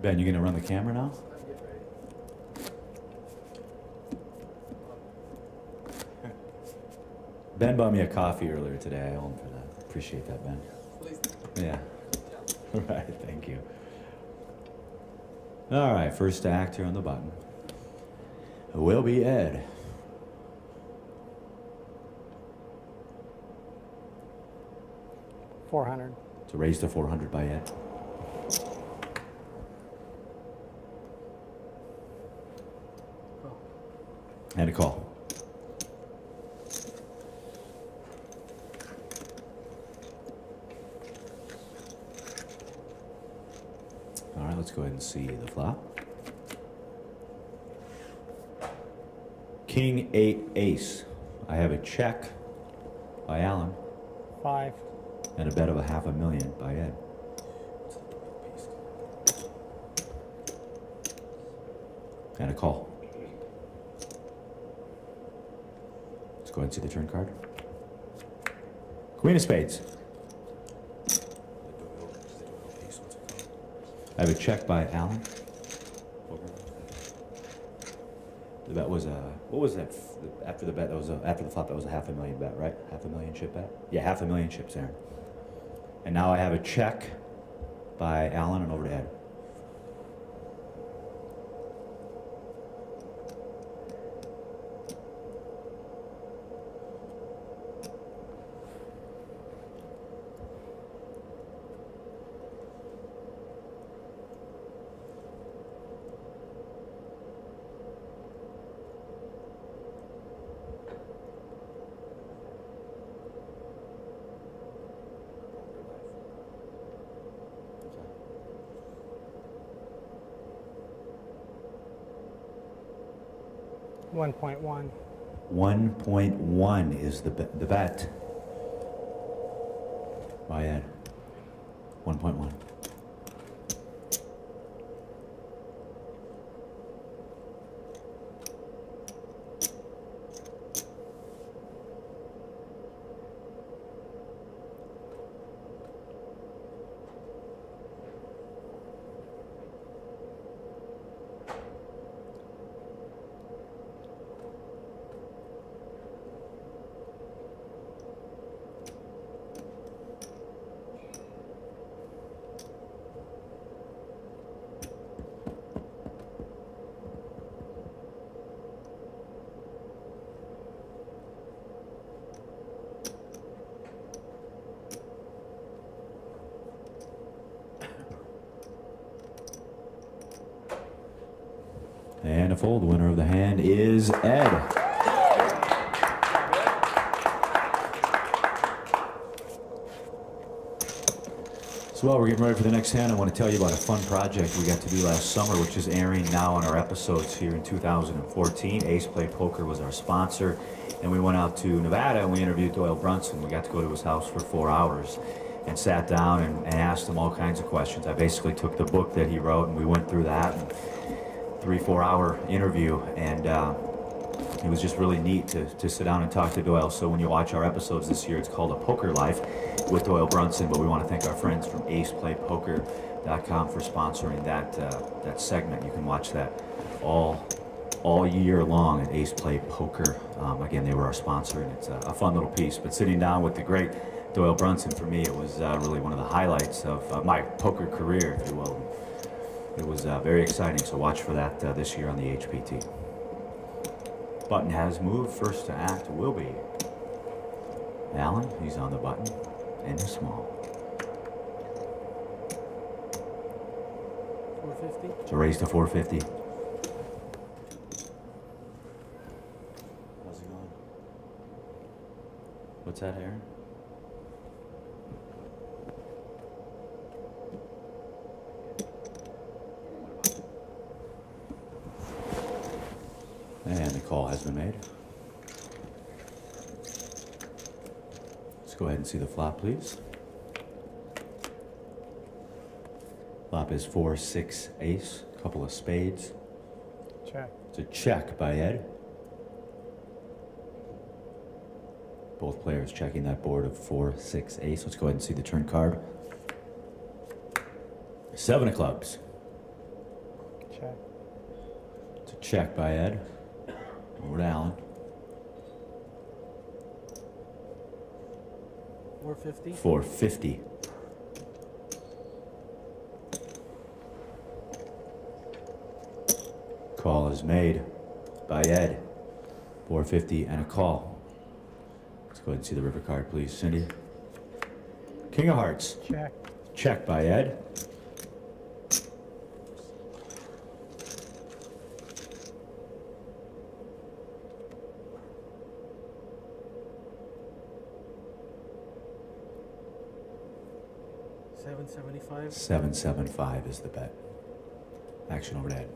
Ben, you gonna run the camera now? Ben bought me a coffee earlier today. I owe him for that. Appreciate that, Ben. Yeah. All right, thank you. All right, first act here on the button will be Ed. $400. It's a raise to 400 by Ed. And a call. All right, let's go ahead and see the flop. King 8 ace. I have a check by Alan. 5. And a bet of $500,000 by Ed. And a call. Let's go ahead and see the turn card. Queen of spades. I have a check by Alan. The bet was what was that? After the bet, that was after the flop, that was a $500,000 bet, right? $500,000 chip bet? Yeah, $500,000 chips, Aaron. And now I have a check by Alan and over to Ed. $1.1. 1.1 is the bet by Ed. 1.1. And a fold. The winner of the hand is Ed. So while we're getting ready for the next hand, I want to tell you about a fun project we got to do last summer, which is airing now on our episodes here in 2014. Ace Play Poker was our sponsor, and we went out to Nevada and we interviewed Doyle Brunson. We got to go to his house for 4 hours and sat down and asked him all kinds of questions. I basically took the book that he wrote and we went through that. 3-4 hour interview, and it was just really neat to sit down and talk to Doyle. So when you watch our episodes this year, it's called A Poker Life with Doyle Brunson, but we want to thank our friends from AcePlayPoker.com for sponsoring that segment. You can watch that all year long at Ace Play Poker. Again, they were our sponsor, and it's a fun little piece. But sitting down with the great Doyle Brunson, for me, it was really one of the highlights of my poker career, if you will. It was very exciting, so watch for that this year on the HPT. Button has moved. First to act will be Alan. He's on the button and a small. 450. It's a raise to 450. How's it going? What's that, Aaron? And the call has been made. Let's go ahead and see the flop, please. Flop is 4-6 ace, couple of spades. Check. It's a check by Ed. Both players checking that board of 4-6 ace. Let's go ahead and see the turn card. 7 of clubs. Check. It's a check by Ed. Over to Alan. 450. 450. Call is made by Ed. 450 and a call. Let's go ahead and see the river card, please, Cindy. King of Hearts. Check. Check by Ed. $775. $775 is the bet. Action over to Ed.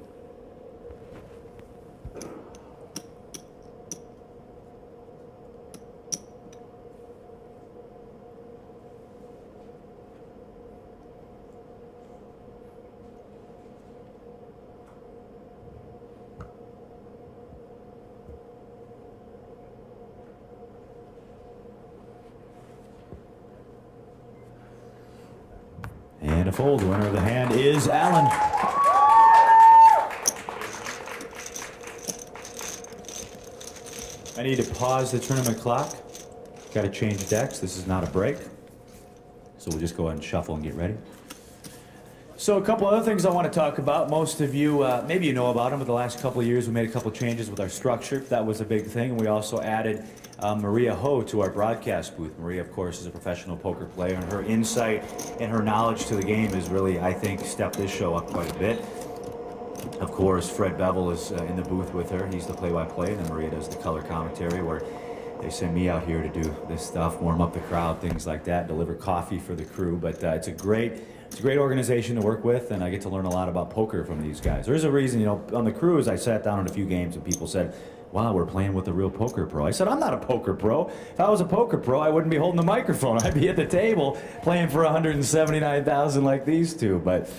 And a fold. The winner of the hand is Alan. I need to pause the tournament clock. Got to change decks. This is not a break. So we'll just go ahead and shuffle and get ready. So a couple other things I want to talk about. Most of you, maybe you know about them, but the last couple of years we made a couple changes with our structure. That was a big thing. And we also added Maria Ho to our broadcast booth. Maria, of course, is a professional poker player, and her insight and her knowledge to the game has really, I think, stepped this show up quite a bit. Of course, Fred Bevel is in the booth with her. He's the play-by-play, and then Maria does the color commentary, where they send me out here to do this stuff, warm up the crowd, things like that, deliver coffee for the crew. But it's a great organization to work with, and I get to learn a lot about poker from these guys. There's a reason, you know, on the cruise, I sat down in a few games, and people said, wow, we're playing with a real poker pro. I said, I'm not a poker pro. If I was a poker pro, I wouldn't be holding the microphone. I'd be at the table playing for $179,000 like these two. But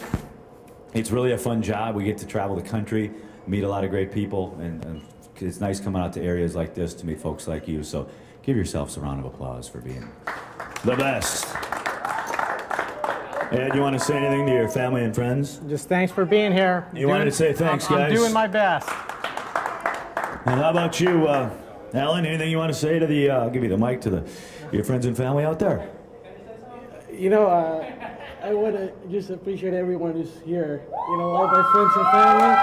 it's really a fun job. We get to travel the country, meet a lot of great people, and it's nice coming out to areas like this to meet folks like you. So give yourselves a round of applause for being the best. Ed, you want to say anything to your family and friends? Just thanks for being here. You wanted to say thanks, guys? I'm doing my best. And how about you, Alan? Anything you want to say to the, I'll give you the mic, to your friends and family out there? You know, I want to just appreciate everyone who's here. You know, all my friends and family.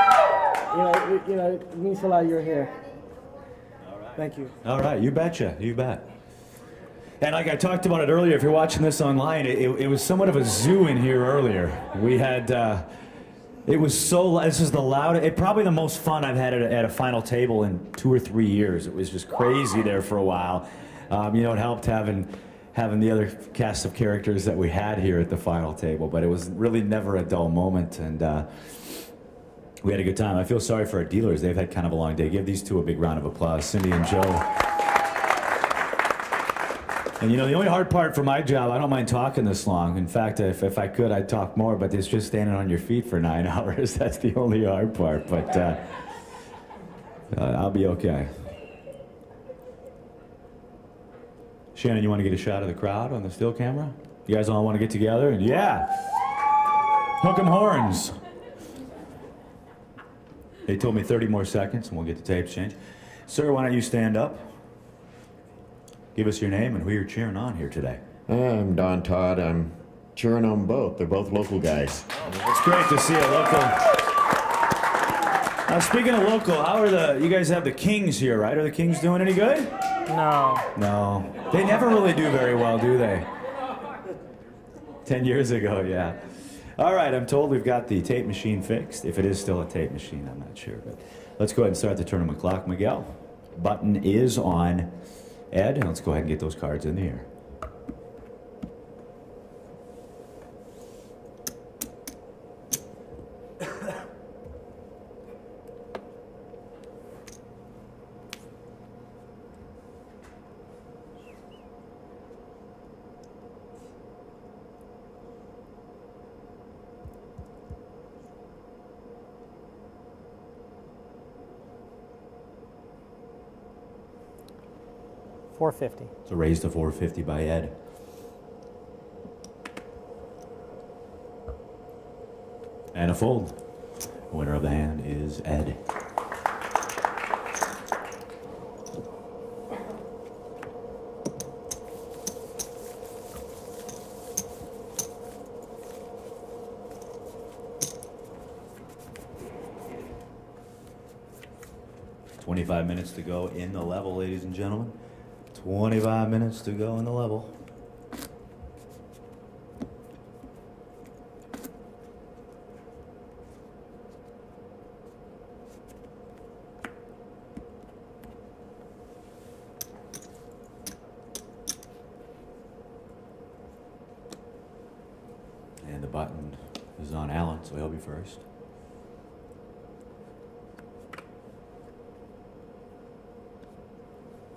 You know, it means a lot you're here. All right. Thank you. All right, you betcha, you bet. And like I talked about it earlier, if you're watching this online, it was somewhat of a zoo in here earlier. We had, it was so, this is the loudest, probably the most fun I've had at a final table in 2 or 3 years. It was just crazy there for a while. You know, it helped having the other cast of characters that we had here at the final table, but it was really never a dull moment, and we had a good time. I feel sorry for our dealers. They've had kind of a long day. Give these two a big round of applause, Cindy and Joe. And you know, the only hard part for my job, I don't mind talking this long. In fact, if I could, I'd talk more, but it's just standing on your feet for 9 hours. That's the only hard part, but I'll be okay. Shannon, you want to get a shot of the crowd on the still camera? You guys all want to get together? And yeah! Hook 'em horns! They told me 30 more seconds and we'll get the tapes changed. Sir, why don't you stand up? Give us your name and who you're cheering on here today. I'm Don Todd. I'm cheering on both. They're both local guys. It's great to see a local. Now, speaking of local, how are you guys have the Kings here, right? Are the Kings doing any good? No. No. They never really do very well, do they? 10 years ago, yeah. All right, I'm told we've got the tape machine fixed. If it is still a tape machine, I'm not sure. But let's go ahead and start the tournament clock, Miguel. Button is on Ed, and let's go ahead and get those cards in the air. $450. So raised to $450 by Ed. And a fold. The winner of the hand is Ed. "25 minutes to go in the level, ladies and gentlemen. 25 minutes to go in the level. And the button is on Alan, so he'll be first.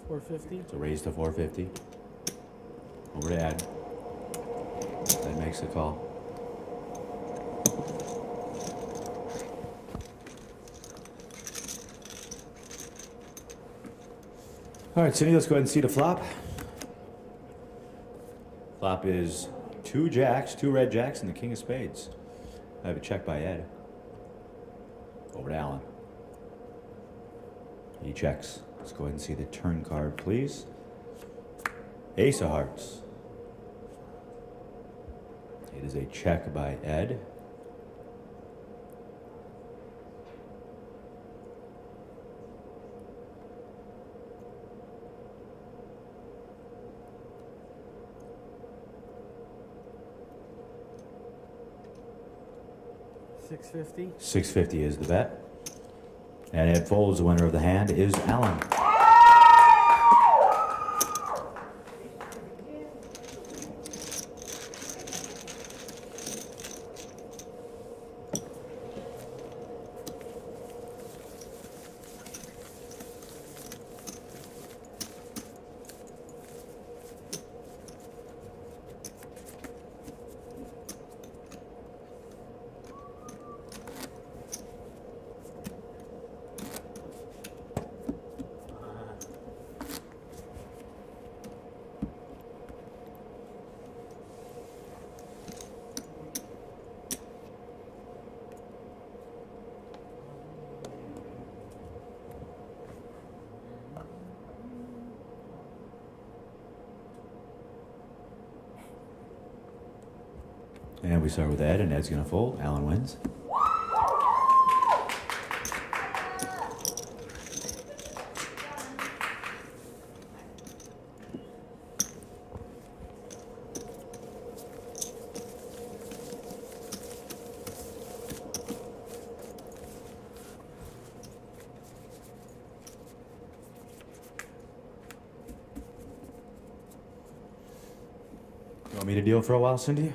$450. So raise to 450. Over to Ed. That makes the call. All right, Cindy, let's go ahead and see the flop. Flop is 2 jacks, 2 red jacks, and the king of spades. I have a check by Ed. Over to Alan. He checks. Let's go ahead and see the turn card, please. Ace of hearts. It is a check by Ed. $650. $650 is the bet. And Ed folds. The winner of the hand is Alan. And we start with Ed, and Ed's going to fold. Alan wins. You want me to deal for a while, Cindy?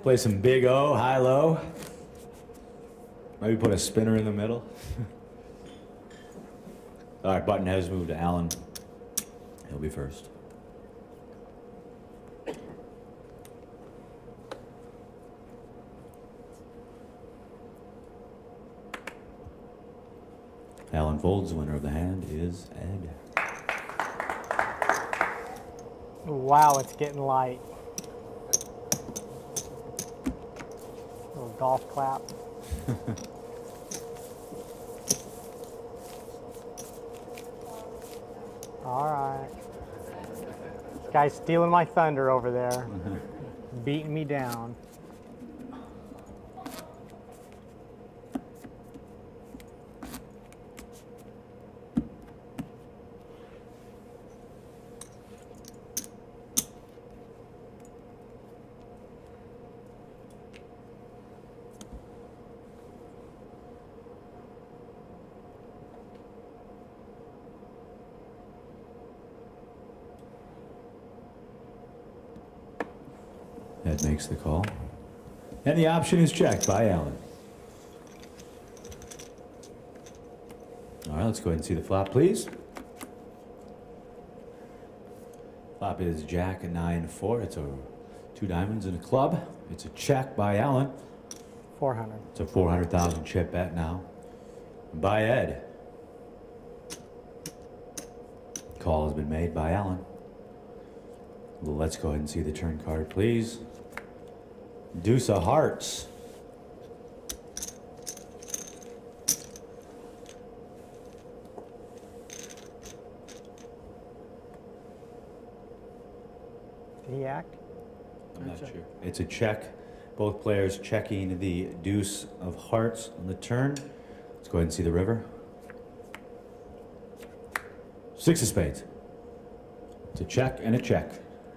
Play some big O, high low. Maybe put a spinner in the middle. All right, button has moved to Alan. He'll be first. Alan folds. The winner of the hand is Ed. Wow, it's getting light. Little golf clap. All right. This guy's stealing my thunder over there. Beating me down. Ed makes the call. And the option is checked by Alan. All right, let's go ahead and see the flop, please. Flop is Jack 9-4. It's a 2 diamonds and a club. It's a check by Alan. 400. It's a 400,000 chip bet now. By Ed. Call has been made by Alan. Let's go ahead and see the turn card, please. Deuce of hearts. Did he act? I'm not sure. It's a check. Both players checking the deuce of hearts on the turn. Let's go ahead and see the river. 6 of spades. It's a check and a check.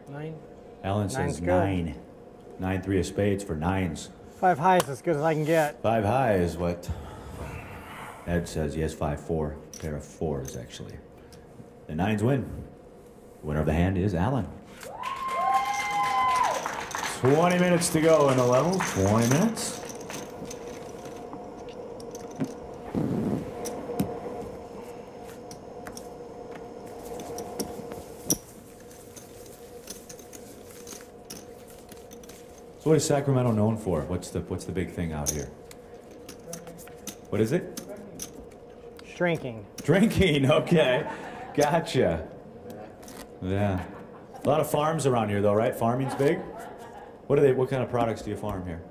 9. Alan says 9. 9, 3 of spades for 9s. 5 high is as good as I can get. 5 high is what Ed says. He has 5, 4. Pair of 4s, actually. The 9s win. The winner of the hand is Alan. 20 minutes to go in the level. 20 minutes. So what is Sacramento known for? What's the big thing out here? What is it? Drinking. Drinking, okay. Gotcha. Yeah. A lot of farms around here though, right? Farming's big? What kind of products do you farm here?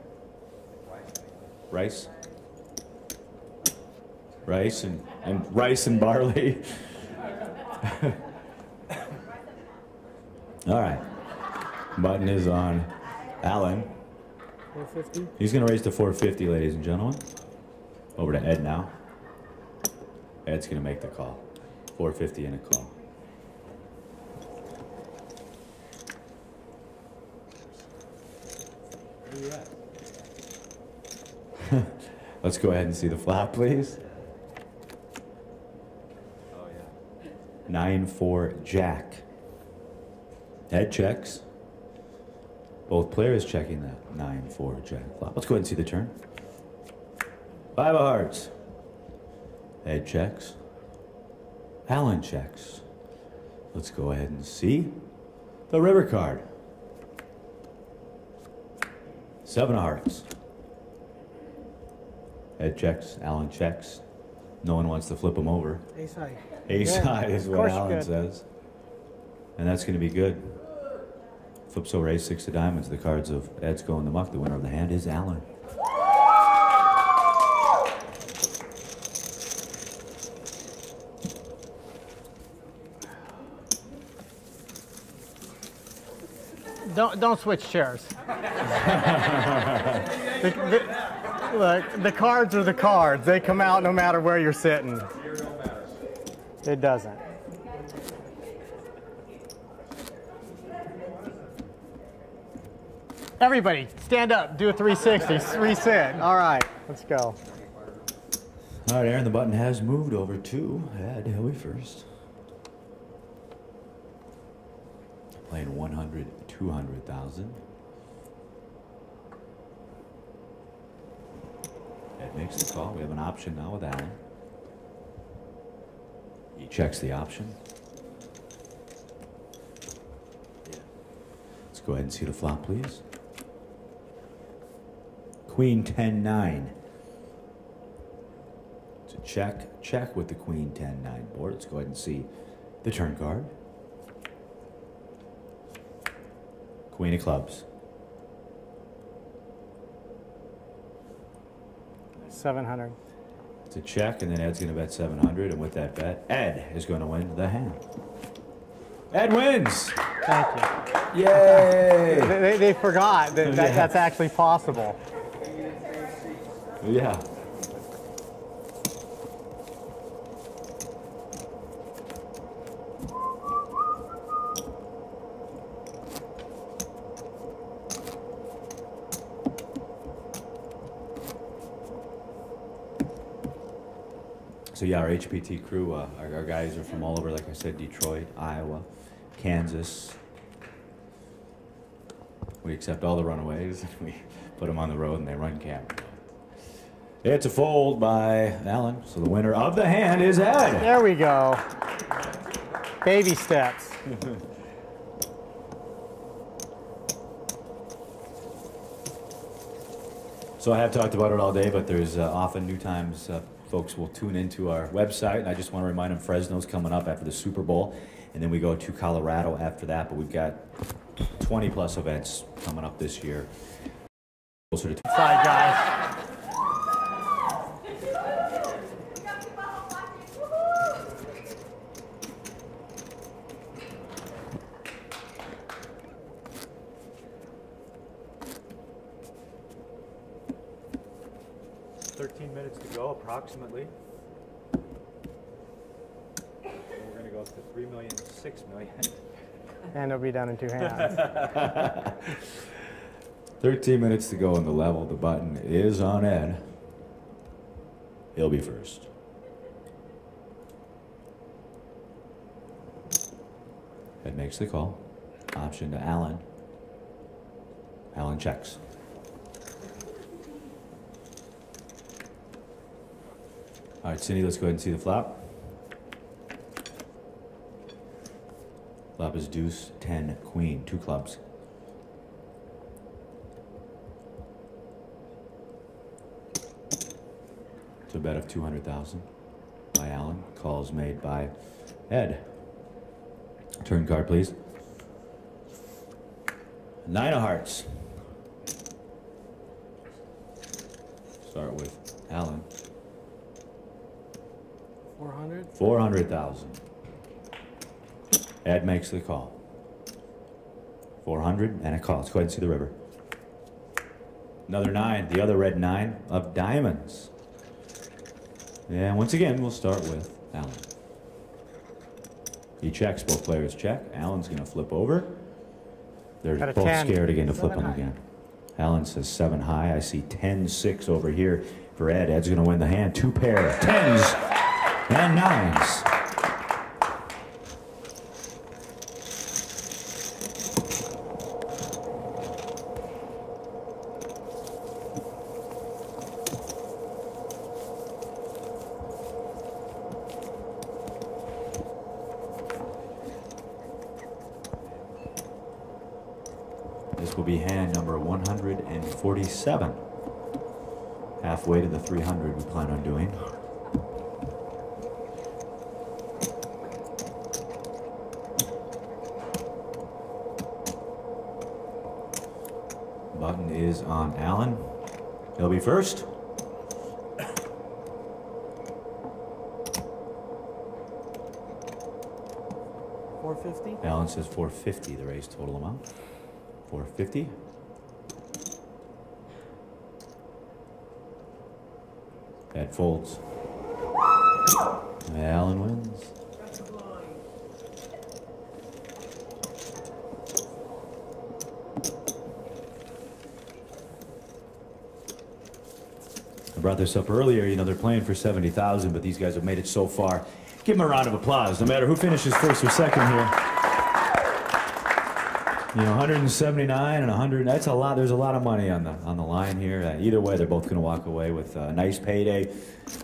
Rice? Rice and rice and barley. All right. Button is on Alan. 450. He's going to raise to 450, ladies and gentlemen. Over to Ed now. Ed's going to make the call. 450 and a call. Let's go ahead and see the flop, please. Oh, yeah. 9-4 Jack. Ed checks. Both players checking that 9-4 Jack flop. Let's go ahead and see the turn. 5 of hearts. Ed checks. Alan checks. Let's go ahead and see the river card. 7 of hearts. Ed checks. Alan checks. No one wants to flip him over. Ace high. Ace high is what Alan good. says. And that's going to be good. Flips over ace 6 of diamonds. The cards of Ed's go in the muck. The winner of the hand is Alan. Don't switch chairs. Look, the cards are the cards. They come out no matter where you're sitting. It doesn't. Everybody, stand up. Do a 360. Reset. All right, let's go. All right, Aaron, the button has moved over to Ed. He'll be first. Playing 100, 200,000. Ed makes the call. We have an option now with Alan. He checks the option. Let's go ahead and see the flop, please. Queen 10-9. It's a check with the Queen 10-9 board. Let's go ahead and see the turn card. Queen of clubs. 700. It's a check, and then Ed's going to bet 700, and with that bet, Ed is going to win the hand. Ed wins! Thank you. Yay! They forgot that that's actually possible. Yeah. So yeah, our HPT crew, our guys are from all over, like I said, Detroit, Iowa, Kansas. We accept all the runaways, and we put them on the road, and they run camera. It's a fold by Alan, so the winner of the hand is Ed. There we go. Baby steps. So I have talked about it all day, but there's often new times folks will tune into our website, and I just want to remind them Fresno's coming up after the Super Bowl, and then we go to Colorado after that, but we've got 20 plus events coming up this year. Closer to Side guys. To go approximately. We're going to go up to 3 million, 6 million. And it'll be done in 2 hands. 13 minutes to go on the level. The button is on Ed. He'll be first. Ed makes the call. Option to Alan. Alan checks. All right, Cindy, let's go ahead and see the flop. Flop is deuce, 10, queen, 2 clubs. It's a bet of 200,000 by Alan. Calls made by Ed. Turn card, please. 9 of hearts. Start with Alan. 400? 400,000. Ed makes the call. 400 and a call. Let's go ahead and see the river. Another 9, the other red 9 of diamonds. And once again, we'll start with Alan. He checks, both players check. Alan's gonna flip over. They're both 10. scared again to flip 7 him high. again. Alan says 7 high. I see 10-6 over here for Ed. Ed's gonna win the hand. 2 pair, 10s and 9s. This will be hand number 147. Halfway to the 300 we plan on doing. Button is on Alan. He'll be first. $450? Alan says 450, the raise total amount. 450. Ed folds. Alan wins. I brought this up earlier, you know, they're playing for 70,000, but these guys have made it so far. Give them a round of applause, no matter who finishes first or second here. You know, 179 and 100, that's a lot. There's a lot of money on the line here. Either way, they're both going to walk away with a nice payday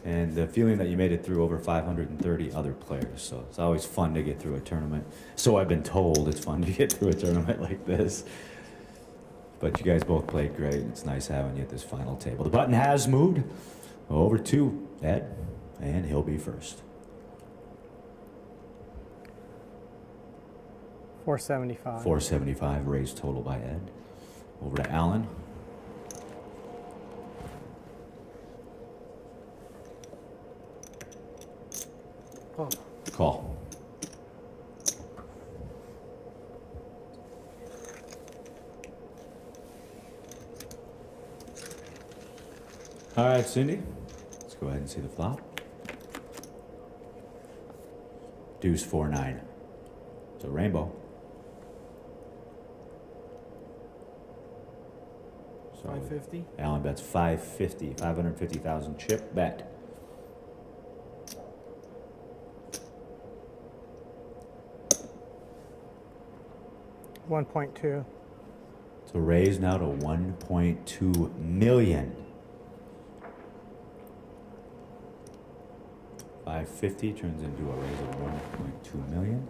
and the feeling that you made it through over 530 other players. So it's always fun to get through a tournament. So I've been told it's fun to get through a tournament like this. But you guys both played great. It's nice having you at this final table. The button has moved over to Ed, and he'll be first. 475. 475 raised total by Ed. Over to Alan. Oh. Call. All right, Cindy. Let's go ahead and see the flop. Deuce 4-9. It's a rainbow. So 550. Alan bets 550, 550,000 chip bet. $1.2. So raise now to 1.2 million. 550 turns into a raise of 1.2 million.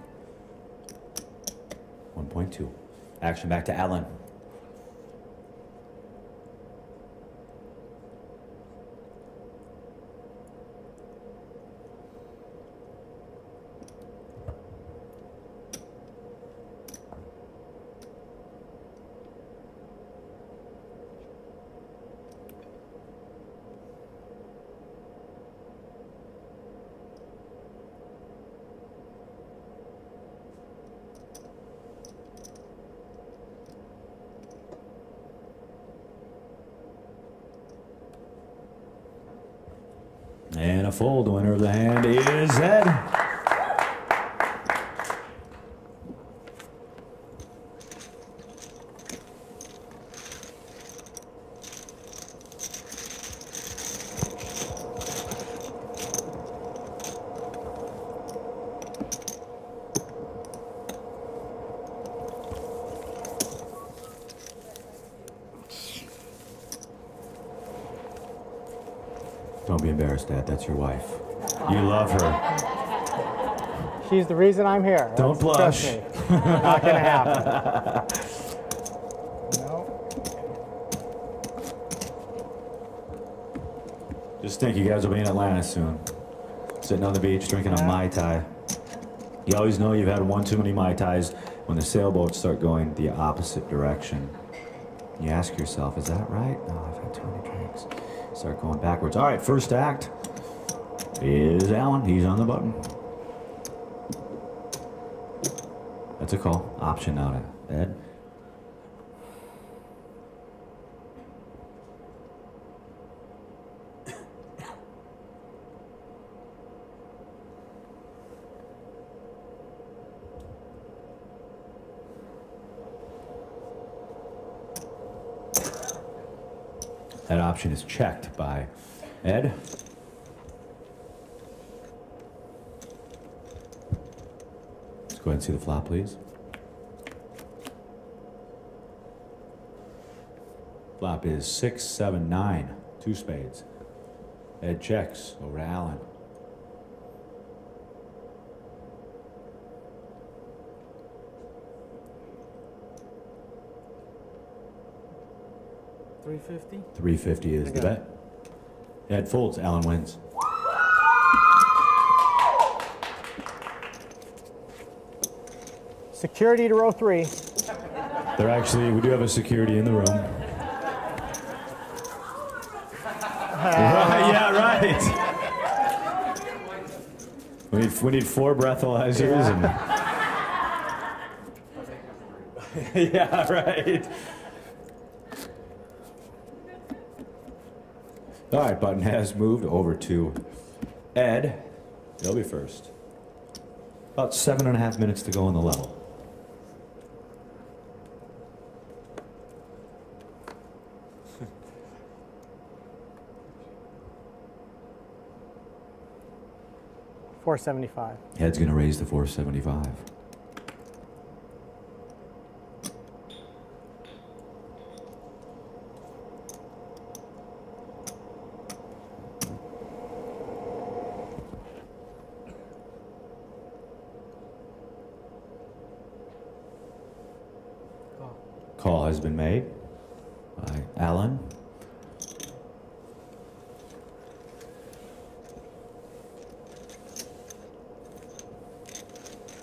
1.2. Action back to Alan. And a fold. The winner of the hand is Ed. Don't be embarrassed, Dad. That's your wife. You love her. She's the reason I'm here. Don't blush. Trust me. Not gonna happen. Just think, you guys will be in Atlanta soon. Sitting on the beach drinking a Mai Tai. You always know you've had one too many Mai Tais when the sailboats start going the opposite direction. You ask yourself, is that right? No, I've had too many drinks. Start going backwards. All right, first act is Alan. He's on the button. That's a call. Option now to Ed. That option is checked by Ed. Let's go ahead and see the flop, please. Flop is 6, 7, 9, 2 spades. Ed checks over to Alan. $350? $350 is the bet. Ed folds, Alan wins. Security to row 3. They're actually, we do have a security in the room. Right, yeah, right. We need 4 breathalyzers and. Yeah, right. All right, button has moved over to Ed. He'll be first. About 7.5 minutes to go on the level. $475. Ed's going to raise the 475. Call has been made by Alan.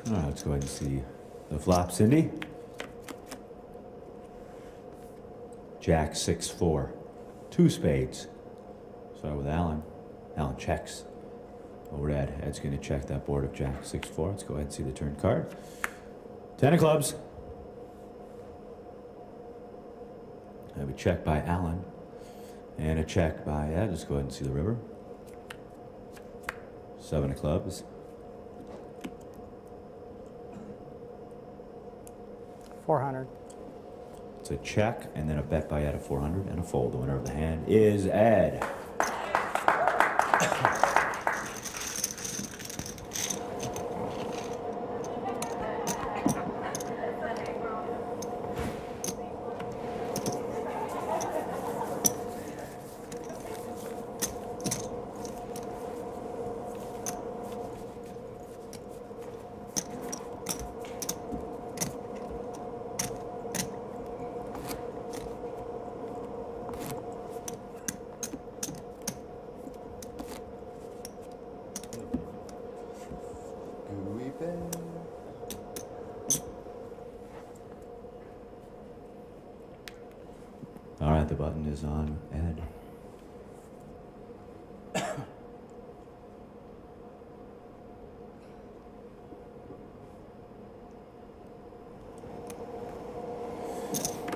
All right, let's go ahead and see the flop, Cindy. Jack 6, 4, 2 spades. Start with Alan. Alan checks over to Ed. Ed's going to check that board of Jack 6, 4. Let's go ahead and see the turn card. 10 of clubs. A check by Alan and a check by Ed. Let's go ahead and see the river. 7 of clubs. $400. It's a check and then a bet by Ed of 400 and a fold. The winner of the hand is Ed. All right, the button is on Ed.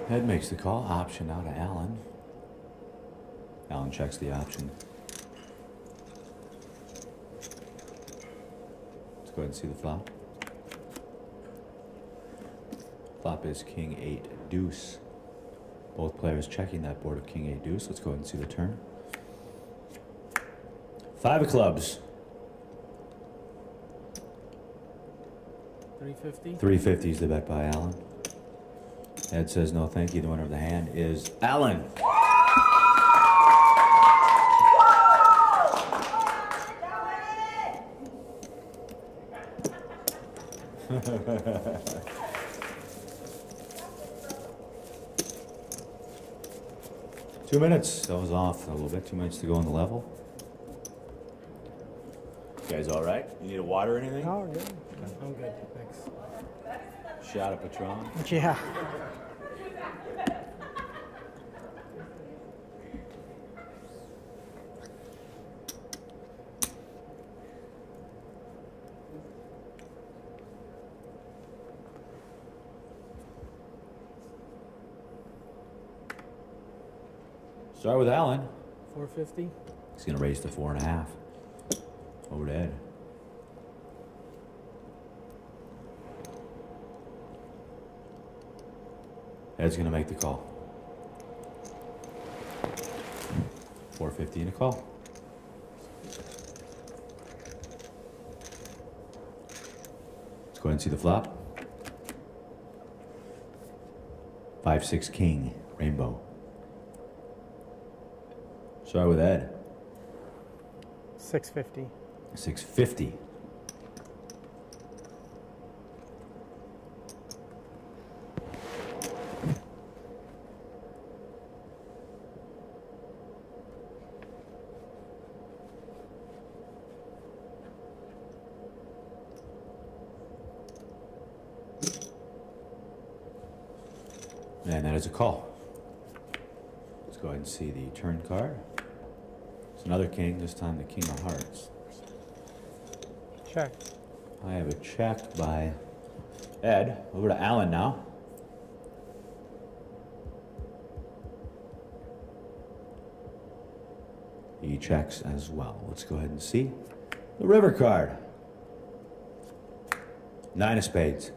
Ed makes the call. Option now to Alan. Alan checks the option. Let's go ahead and see the flop. Flop is King 8 deuce. Both players checking that board of King 8 deuce. Let's go ahead and see the turn. 5 of clubs. $350? $350 is the bet by Alan. Ed says no thank you. The winner of the hand is Alan. 2 minutes. That was off a little bit. 2 minutes to go on the level. You guys all right? You need a water or anything? Oh, good. I'm good. Thanks. Shot of Patron? Yeah. Start with Alan. 450. He's going to raise to 4.5. Over to Ed. Ed's going to make the call. 450 and a call. Let's go ahead and see the flop. 5-6 king, rainbow. Start with Ed. 650. 650. And that is a call. Let's go ahead and see the turn card. It's another king, this time the king of hearts. Check. I have a check by Ed. Over to Alan now. He checks as well. Let's go ahead and see the river card. 9 of spades.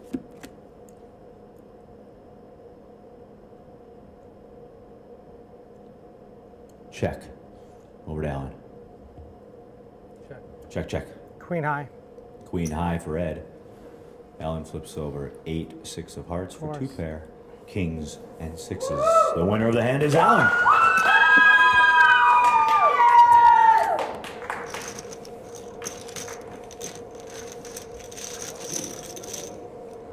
Check. Over to Alan. Check. Check, check. Queen high. Queen high for Ed. Alan flips over 8, 6 of hearts for 2 pair. Kings and 6s. The winner of the hand is Alan.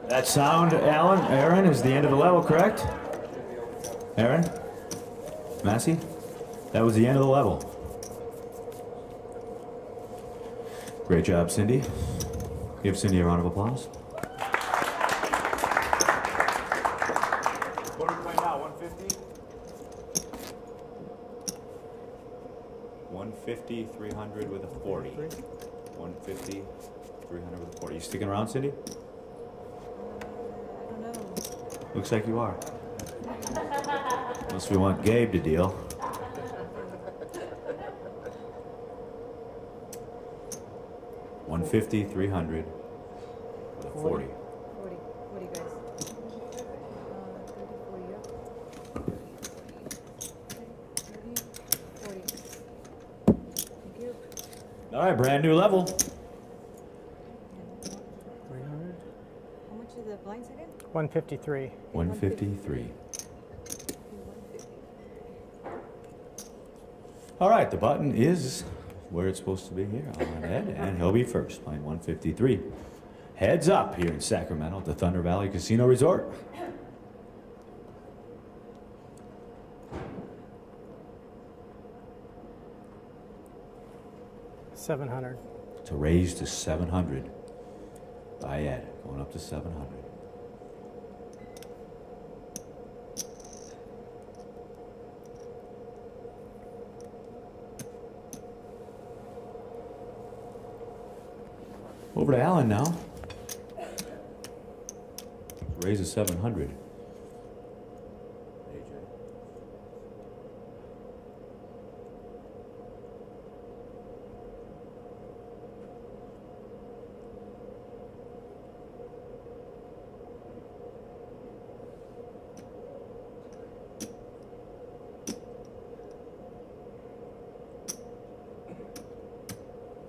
That sound, Alan, Aaron, is the end of the level, correct? Aaron? Massey? That was the end of the level. Great job, Cindy. Give Cindy a round of applause. What are we playing now, 150? 150, 300 with a 40. 150, 300 with a 40. You sticking around, Cindy? I don't know. Looks like you are. Unless we want Gabe to deal. $150, $300, with a 40. 40. What do you guys? 30, 40. 40. Thank you. All right, brand new level. 300. How much are the blinds again? 153. 153. All right, the button is where it's supposed to be here on Ed, and he'll be first, playing 153. Heads up here in Sacramento at the Thunder Valley Casino Resort. $700. To raise to 700 by Ed, going up to 700. Over to Alan now. Raise to 700. AJ.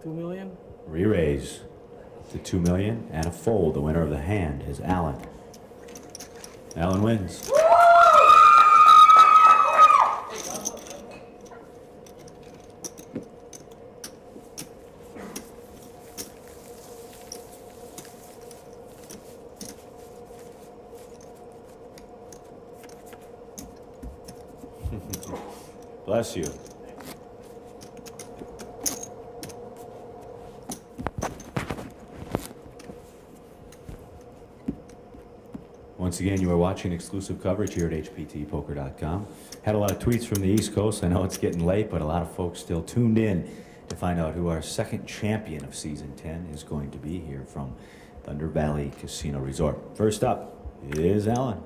$2 million. Re-raise to 2 million and a fold. The winner of the hand is Alan. Alan wins. Bless you. Once again, you are watching exclusive coverage here at HPTpoker.com. Had a lot of tweets from the East Coast. I know it's getting late, but a lot of folks still tuned in to find out who our second champion of Season 10 is going to be here from Thunder Valley Casino Resort. First up is Alan.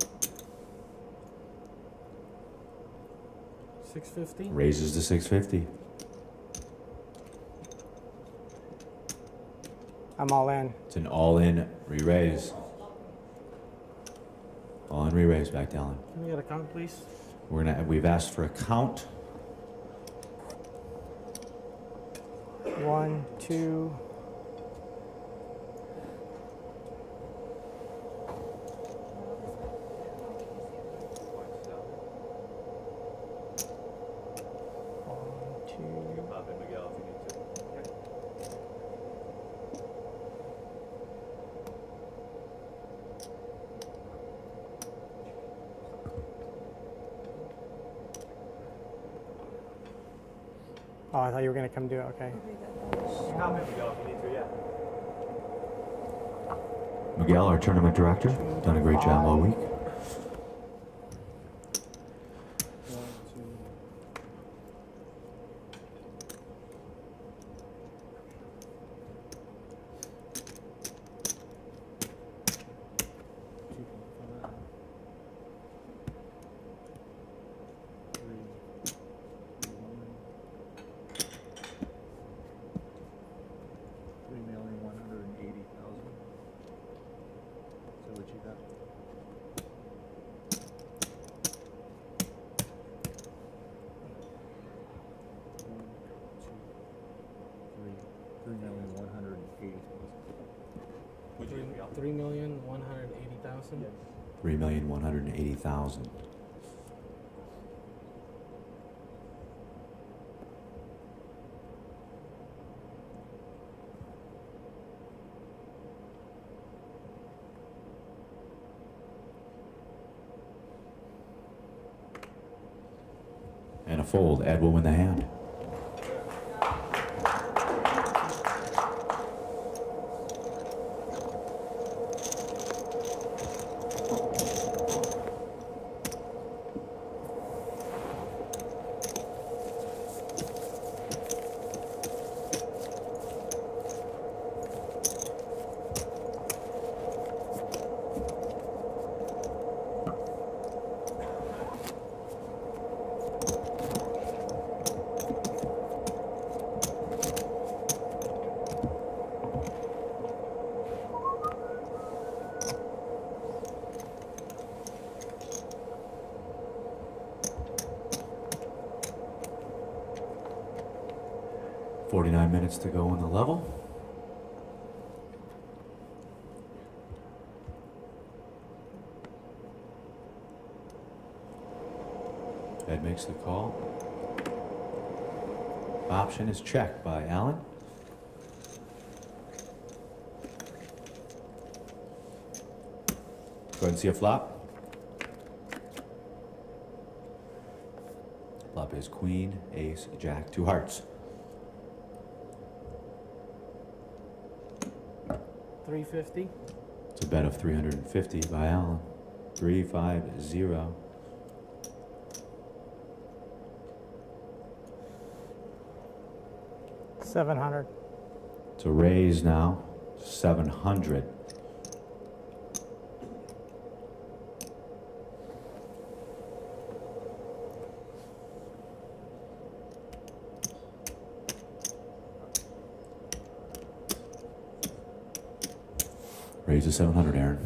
650. Raises to 650. I'm all in. It's an all-in re-raise. All-in re-raise back to Alan. Can we get a count, please? We've asked for a count. 1, 2. Oh, I thought you were going to come do it. Okay. Miguel, our tournament director, done a great job all week. $3,180,000. 3,180,000. And a fold. Ed will win the hand. Minutes to go on the level. Ed makes the call. Option is checked by Alan. Go ahead and see a flop. Flop is queen, ace, jack, 2 hearts. 350. It's a bet of 350 by Alan. 350. 700. It's a raise now. 700. Raise to 700, Aaron.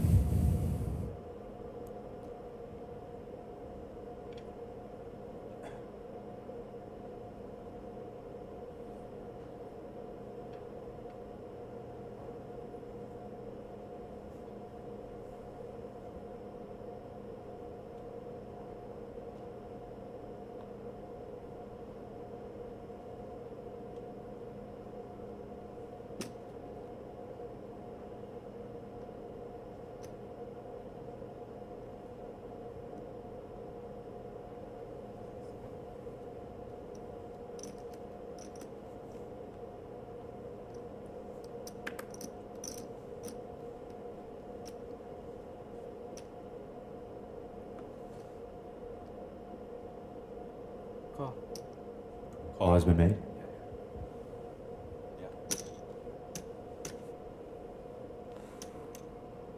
Call. Call has been made.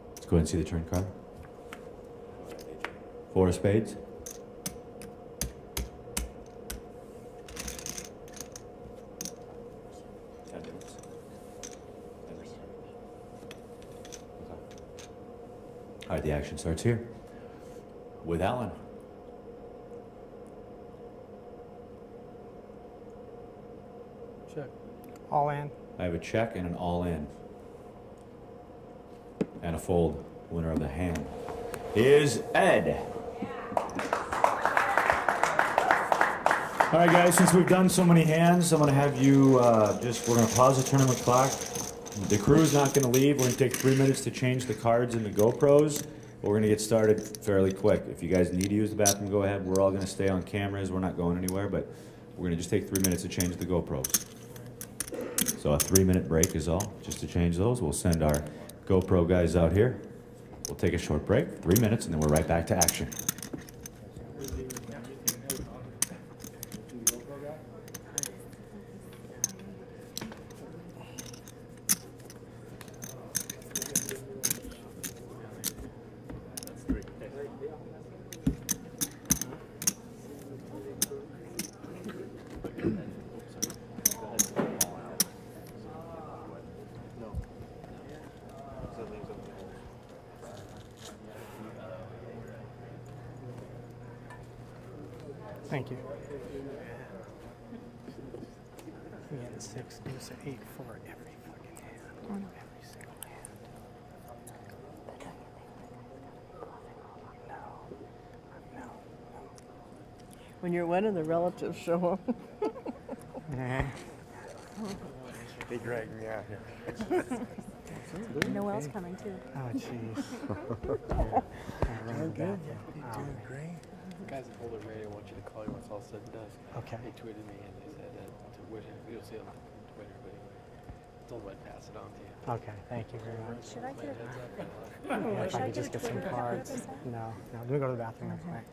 Let's go ahead and see the turn card. 4 of spades. All right, the action starts here with Alan. Check. All in. I have a check and an all in. And a fold. Winner of the hand is Ed. All right, guys, since we've done so many hands, I'm going to have you we're going to pause the tournament clock. The crew's not going to leave. We're going to take 3 minutes to change the cards in the GoPros. But we're going to get started fairly quick. If you guys need to use the bathroom, go ahead. We're all going to stay on cameras. We're not going anywhere, but we're going to just take 3 minutes to change the GoPros. So a 3-minute break is all, just to change those. We'll send our GoPro guys out here. We'll take a short break, 3 minutes, and then we're right back to action. Thank you. We had 6, deuce, 8, 4 every fucking hand. Every single hand. No. When you're winning, the relatives show up. They dragged me out here. Noel's coming too. Oh, jeez. Doing good. You're doing great. The guys at Boulder Radio want you to call you once all said and done. Okay. They tweeted me and they said to wish you'll see it on Twitter, but told them I'd pass it on to you. Okay, thank you very much. Should I get Yeah, if I could just get some cards. No, let me go to the bathroom real quick.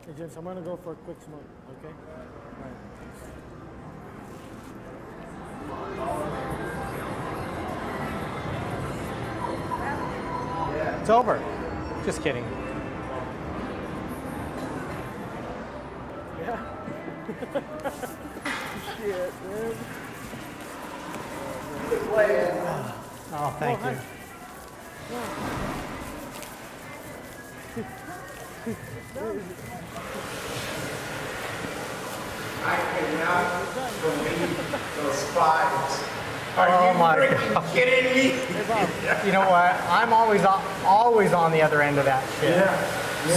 Hey, gents, I'm gonna go for a quick smoke, okay? All right. It's over. Just kidding. Yeah. Shit, man. Oh, thank you. I cannot believe those fives. Are Oh you my freaking God. kidding me? You know what? I'm always on the other end of that shit. Yeah.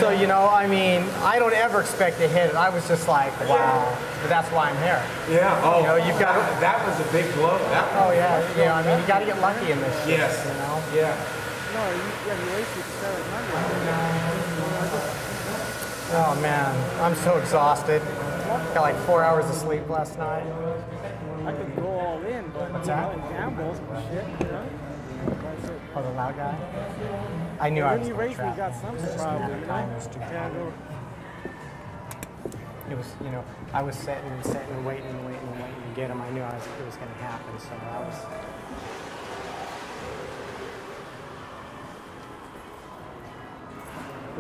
So, you know, I mean, I don't ever expect to hit it. I was just like, wow. But that's why I'm here. Yeah. Oh, you know, you've got that was a big blow. Oh yeah. You know, I mean, you got to get lucky in this shit. Yes. You know. Yeah. No, you wasted 700. Oh man, I'm so exhausted. Got like 4 hours of sleep last night. I could go all in, but What's that? gamble, shit, you know? Oh, the loud guy? I knew I was When you going race, to we trap got him. some Just problem, that you time know? was too Yeah, bad. It was, you know, I was sitting and waiting to get him. I knew it was going to happen, so I was...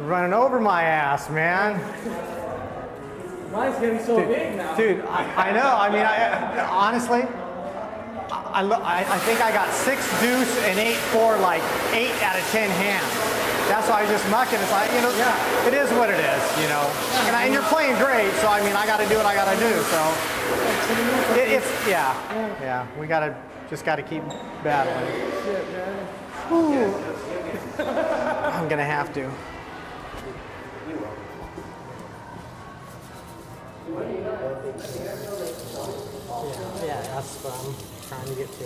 Running over my ass, man. Mine's getting so big now. Dude, I know. I mean, honestly, I think I got 6 deuce and 8-4, like 8 out of 10 hands. That's why I just muck it. It's like, you know, it is what it is, you know. And you're playing great, so I mean, I got to do what I got to do. So yeah. We just got to keep battling. Shit, man. I'm gonna have to. Yeah, that's what I'm trying to get to.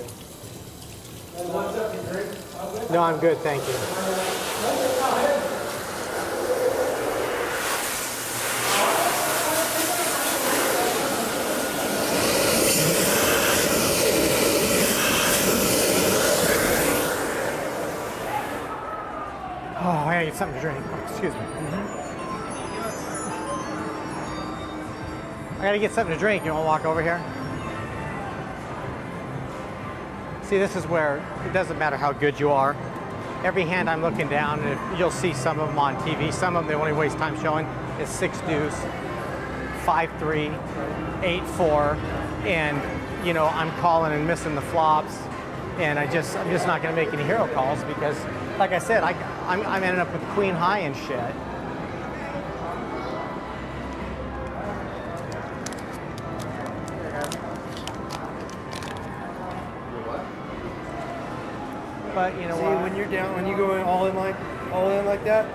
No, I'm good, thank you. something to drink. Oh, excuse me. I gotta get something to drink. You want to walk over here? See, this is where it doesn't matter how good you are. Every hand I'm looking down, and you'll see some of them on TV. Some of them they won't even waste time showing. Is 6 deuce, 5-3, 8-4, and you know I'm calling and missing the flops, and I'm just not going to make any hero calls because, like I said, I'm ending up with queen high and shit. But you know what? When you're down, when you go all in like that,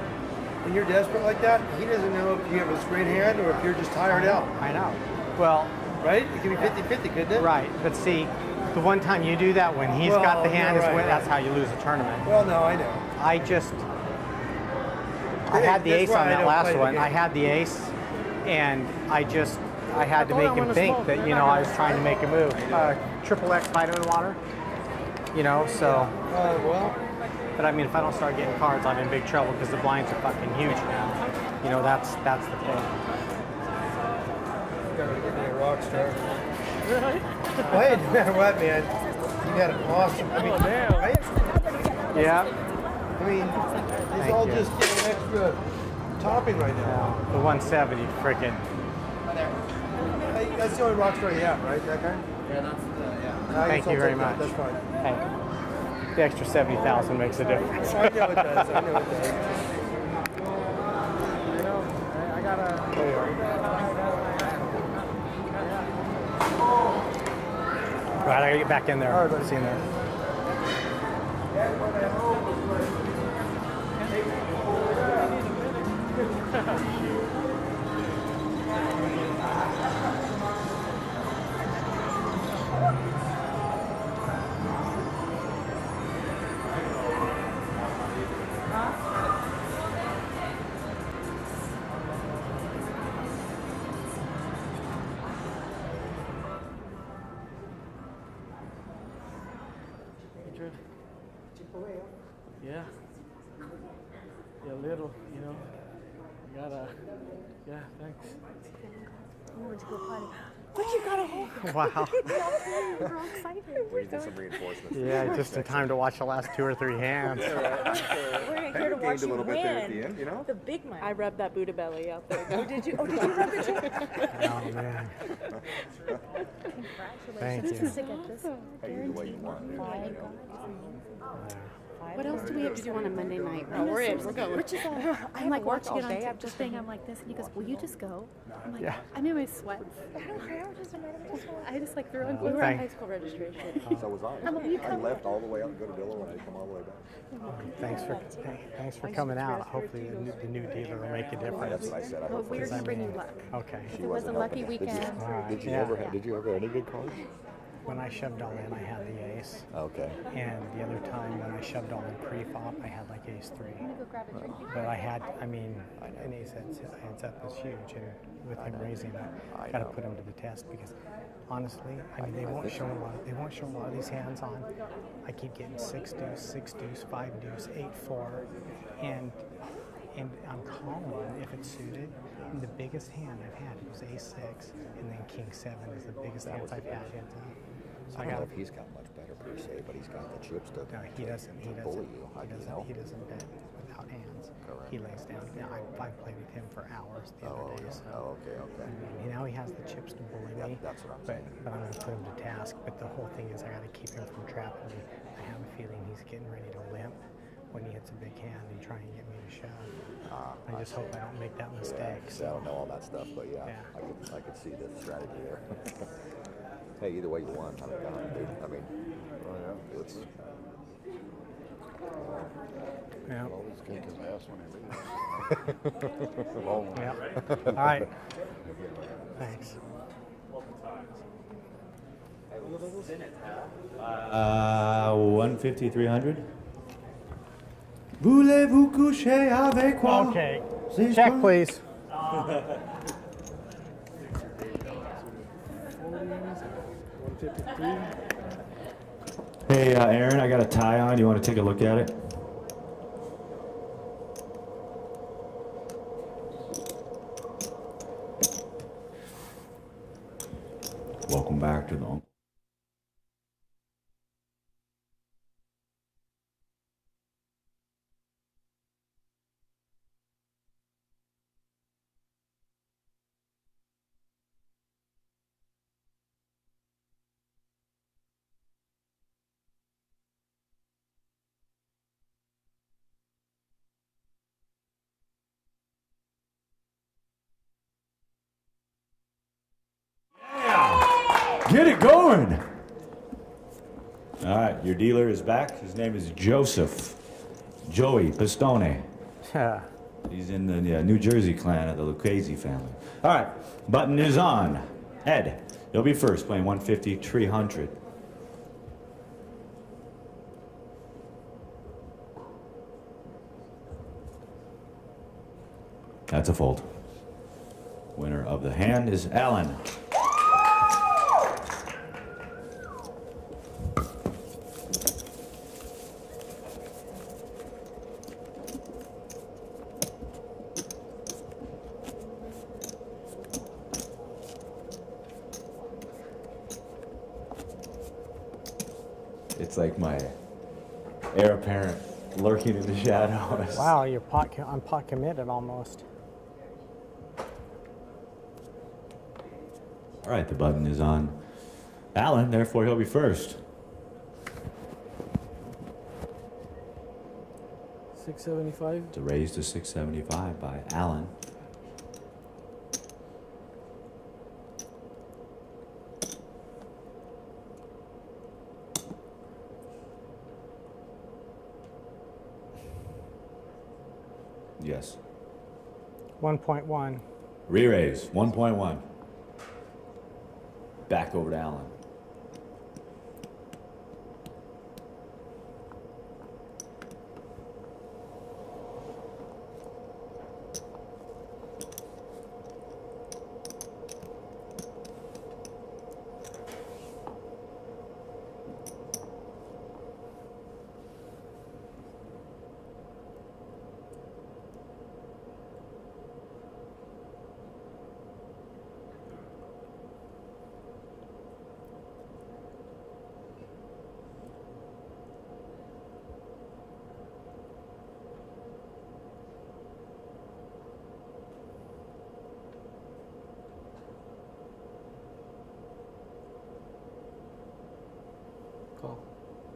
when you're desperate like that, he doesn't know if you have a straight hand or if you're just tired out. I know. Well, right? It can be 50-50, couldn't it? Right. But see, the one time you do that when he's got the hand is when that's how you lose a tournament. Well, no, I know. I had the ace on that last one. I had the ace, and I had to make him think that you know I was trying to make a move. Triple X vitamin water. You know, so. Well. But I mean, if I don't start getting cards, I'm in big trouble because the blinds are fucking huge now. You know, that's the thing. You gotta give me a rock star. Well, hey, no matter what, man, you got an awesome. I mean, right? Yeah. I mean, it's all just getting extra topping right now. The 170, freaking. That's the only rock star you have, right? That guy? Yeah, that's Thank you very much. That's fine. Hey, the extra 70,000 makes a difference. I know it does. I know it does. I gotta. Right, I gotta get back in there. All right, see you in there. Yeah. Yeah, little, you know. You gotta, yeah, thanks. I want to go potty. But you got a whole. Wow. We're all excited. We need some reinforcements. Yeah, just in time to watch the last 2 or 3 hands. We're here to watch you win. You know? The big money. I rubbed that Buddha belly out there. Oh, did you? Oh, did you rub it too? Oh, man. Thank you. Hey, the way you want. What else do we have to do on a Monday night? Oh, we're in. We're going. Rich is all, I'm like watching it on tape, just saying, I'm like this, and he goes, will you just go? I'm like, Yeah. I'm in my sweats. I just like threw on We clothes. were at high school registration. So was I. I'm like, you I come. left all the way out and go to Dillon, and I come all the way back. Thanks for coming out. Hopefully the new dealer will make a difference. That's what I said. I Well, hope we're so. going to bring you luck. Okay. If it was a lucky weekend. Did you Yeah. ever did you ever have any good cards? When I shoved all in, I had the ace. Okay. And the other time when I shoved all in pre-flop, I had like ace 3. But I had, I mean, an ace heads up is huge, and with him raising, I got to put him to the test because, honestly, I mean, they won't show a lot. They won't show a lot of these hands on. I keep getting 6 deuce, 5 deuce, 8-4, and I'm calling if it's suited. And the biggest hand I've had was ace 6, and then king 7 is the biggest hands I've had yet. So I don't know if he's got much better per se, but he's got the chips to he doesn't bully you. He doesn't bet without hands. Correct. He lays down. Now, I played with him for hours the other day. So, okay. Now he has the chips to bully me. That's what I'm saying. But I'm going to put him to task. But the whole thing is I got to keep him from trapping me. I have a feeling he's getting ready to limp when he hits a big hand and try and get me to shove. I just hope I don't make that mistake. I don't know all that stuff, but yeah. I could see the strategy there. Hey, either way you won. I mean, it's. Yeah. Always kick his ass when he leaves. Yeah. All right. Thanks. 150, 300. Voulez-vous coucher avec moi? Okay. Check, please. Hey, Aaron, I got a tie on. You want to take a look at it? Welcome back to the... Get it going. All right, your dealer is back. His name is Joseph. Joey Pistone. Yeah. He's in the New Jersey clan of the Oleksii family. All right, button is on. Ed, you'll be first, playing 150, 300. That's a fold. Winner of the hand is Alan. It's like my heir apparent lurking in the shadows. Wow, I'm pot committed almost. All right, the button is on Alan, therefore he'll be first. 675. It's a raise to 675 by Alan. Yes. 1.1. Re-raise, 1.1. Back over to Alan.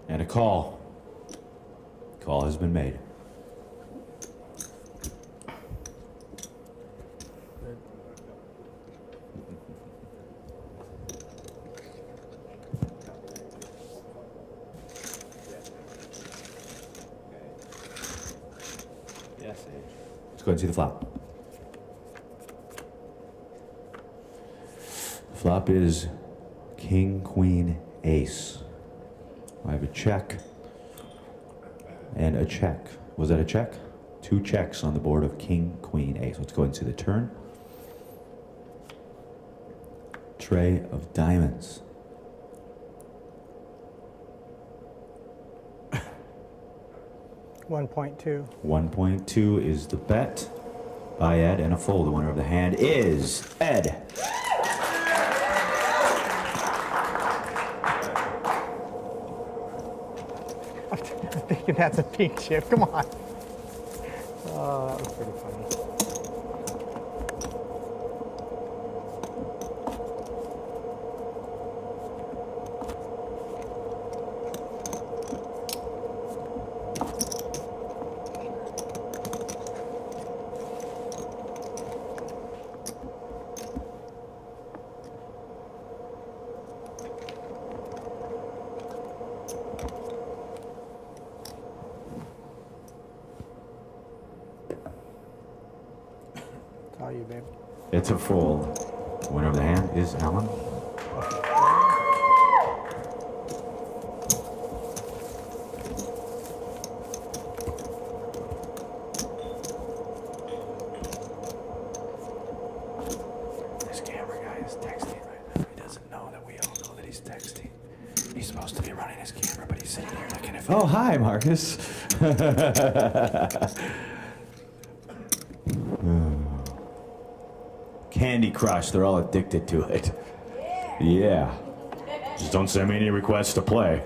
And a call. Call has been made. Yes, Sage. Let's go ahead and see the flop. The flop is King, Queen, Ace. I have a check and a check. Was that a check? Two checks on the board of King, Queen, Ace. Let's go ahead and see the turn. Tray of diamonds. $1.2. 1.2 is the bet by Ed, and a fold. The winner of the hand is Ed. I'm thinking that's a pink chip. Come on. Oh, that was pretty funny. All you, babe. It's a fold. The winner of the hand is Alan. This camera guy is texting right now. He doesn't know that we all know that he's texting. He's supposed to be running his camera, but he's sitting here looking at. Oh, hi, Marcus. Candy Crush, they're all addicted to it. Yeah. Just don't send me any requests to play.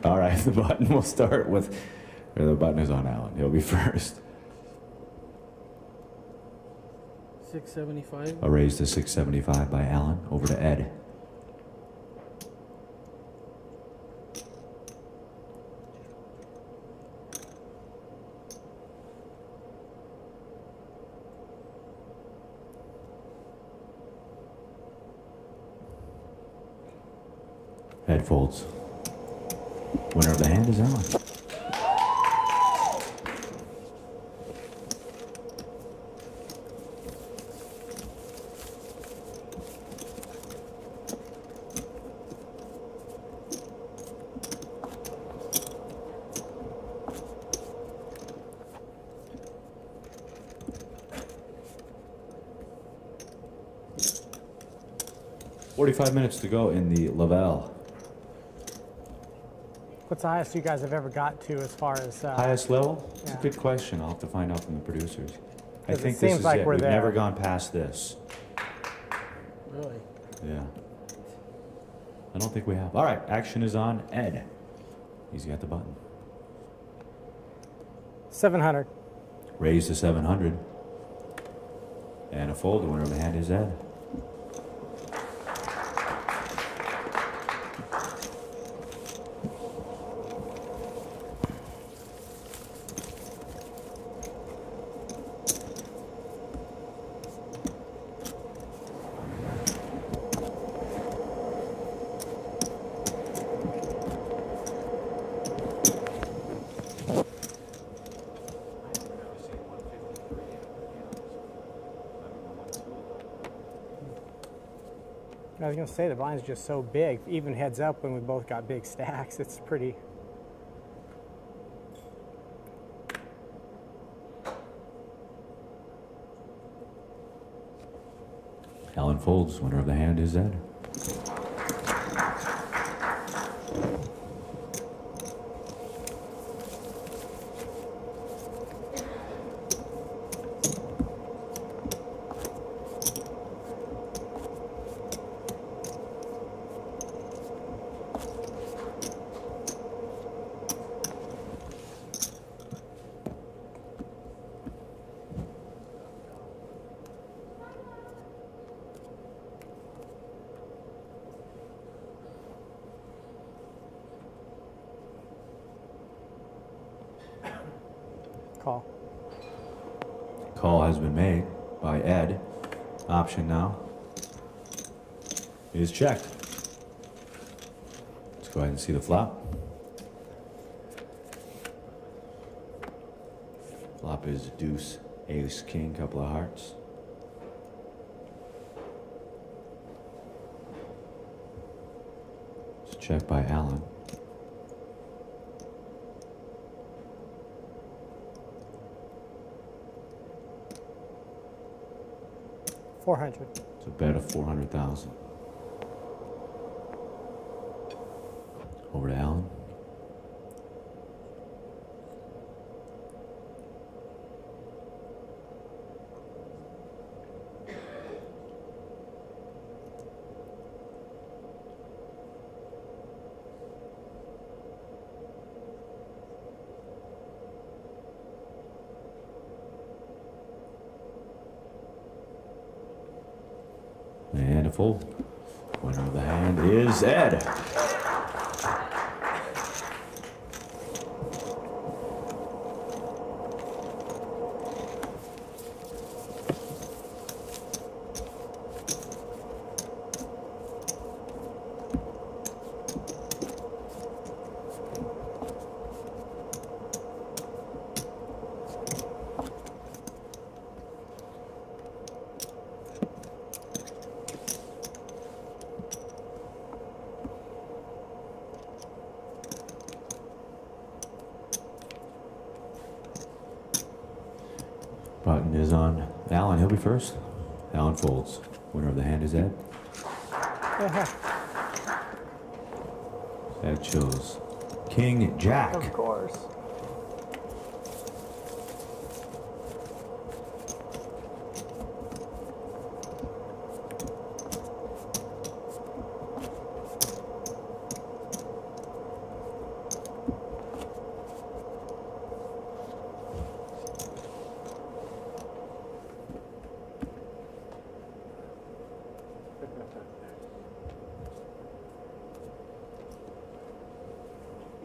All right, the button will start with, or the button is on Alan. He'll be first. 675. A raise to 675 by Alan. Over to Ed. Ed folds. Winner of the hand is Alan. "45 minutes to go in the Lavelle." What's the highest you guys have ever got to as far as... Highest level? It's yeah. a good question. I'll have to find out from the producers. I 'Cause think it this seems is like it. we're We've there. never gone past this. Really? Yeah. I don't think we have. All right, action is on Ed. He's got the button. 700. Raise to 700. And a fold. The winner of the hand is Ed. I was going to say, the blind's just so big. Even heads up when we both got big stacks, it's pretty... Alan folds. Winner of the hand is Ed. Call. Call has been made by Ed. Option now is checked. Let's go ahead and see the flop. Flop is deuce, ace, king, couple of hearts. It's checked by Alan. $400. It's a bet of 400,000. Over to Alan. And a fold. Winner of the hand is Ed. Button is on Alan. He'll be first. Alan folds. Winner of the hand is Ed. Ed chose King Jack. Of course.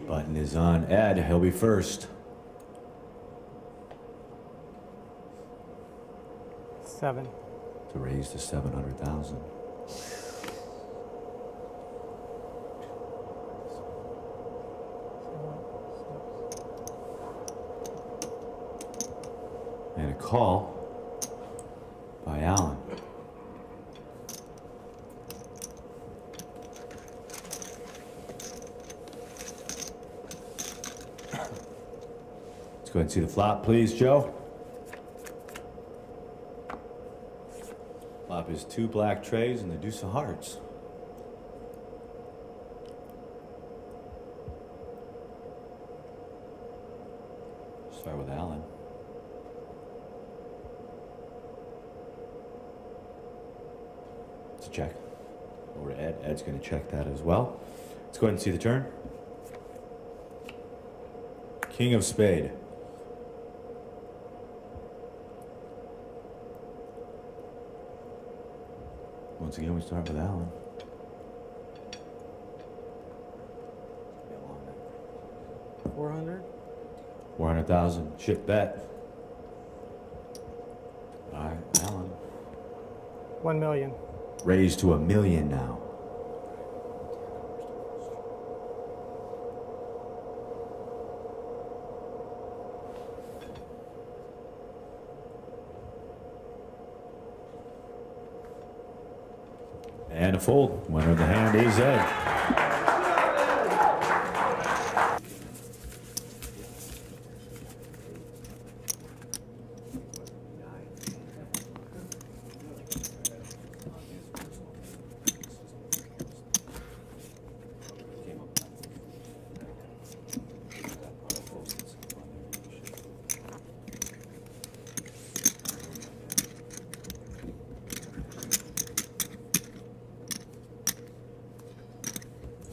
Button is on Ed. He'll be first. 7. To raise to 700,000. And a call by Alan. Let's go ahead and see the flop, please, Joe. Flop is 2 black trays and the deuce of hearts. Start with Alan. It's a check. Over to Ed. Ed's going to check that as well. Let's go ahead and see the turn. King of spade. Once again, we start with Alan. 400. 400,000 chip bet. All right, Alan. 1 million. Raised to $1 million now. And a fold. Winner of the hand is Ed.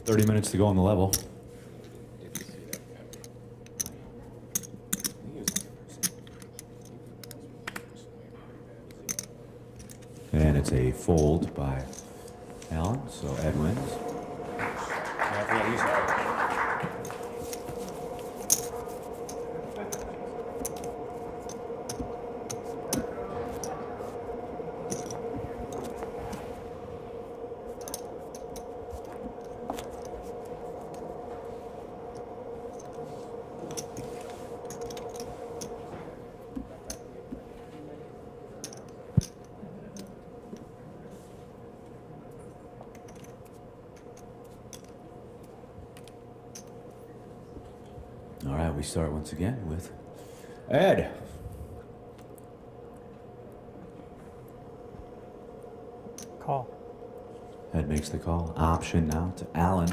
30 minutes to go on the level. And it's a fold by Alan, so Ed wins. All right, we start once again with Ed. Call. Ed makes the call. Option now to Alan.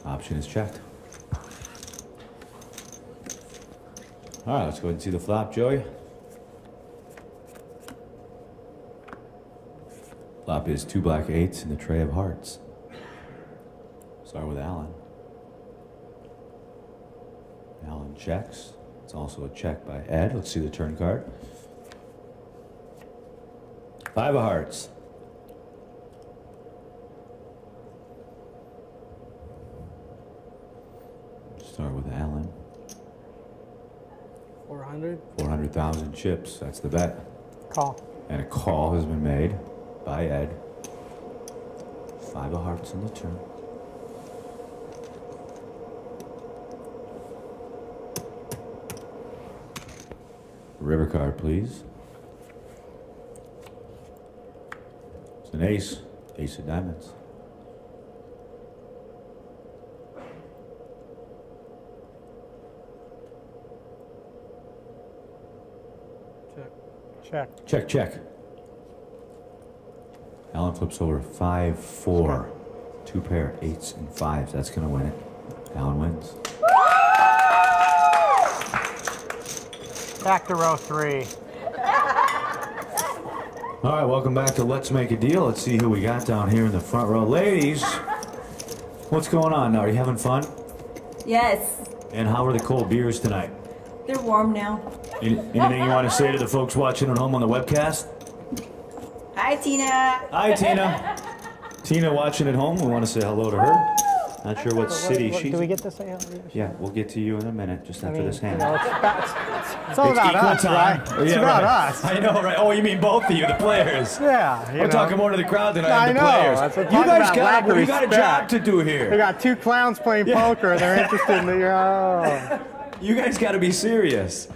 Option is checked. All right, let's go ahead and see the flop, Joey. Flop is 2 black 8s and the tray of hearts. Start with Alan. Alan checks. It's also a check by Ed. Let's see the turn card. 5 of hearts. Start with Alan. 400. 400,000 chips. That's the bet. Call. And a call has been made by Ed. 5 of hearts in the turn. River card, please. It's an ace. Ace of diamonds. Check. Check, check. Alan flips over 5, 4. 2 pair, 8s and 5s. That's going to win it. Alan wins. Back to row 3. All right, welcome back to Let's Make a Deal. Let's see who we got down here in the front row. Ladies, What's going on now? Are you having fun? Yes, And how are the cold beers tonight? they're warm now. Anything you want to say to the folks watching at home on the webcast? Hi, Tina. Hi, Tina. Tina watching at home, we want to say hello to her. Not sure what city she's Do we get to say hello? Yeah, we'll get to you in a minute, just after this hand. It's all about equal us, time. right? It's about us. I know, right? Oh, you mean both of you, the players? Yeah. I'm talking more to the crowd than I am the know. players. That's what You I'm guys talking about, you got a job to do here. We got 2 clowns playing poker. They're interested in the. Oh. You guys got to be serious.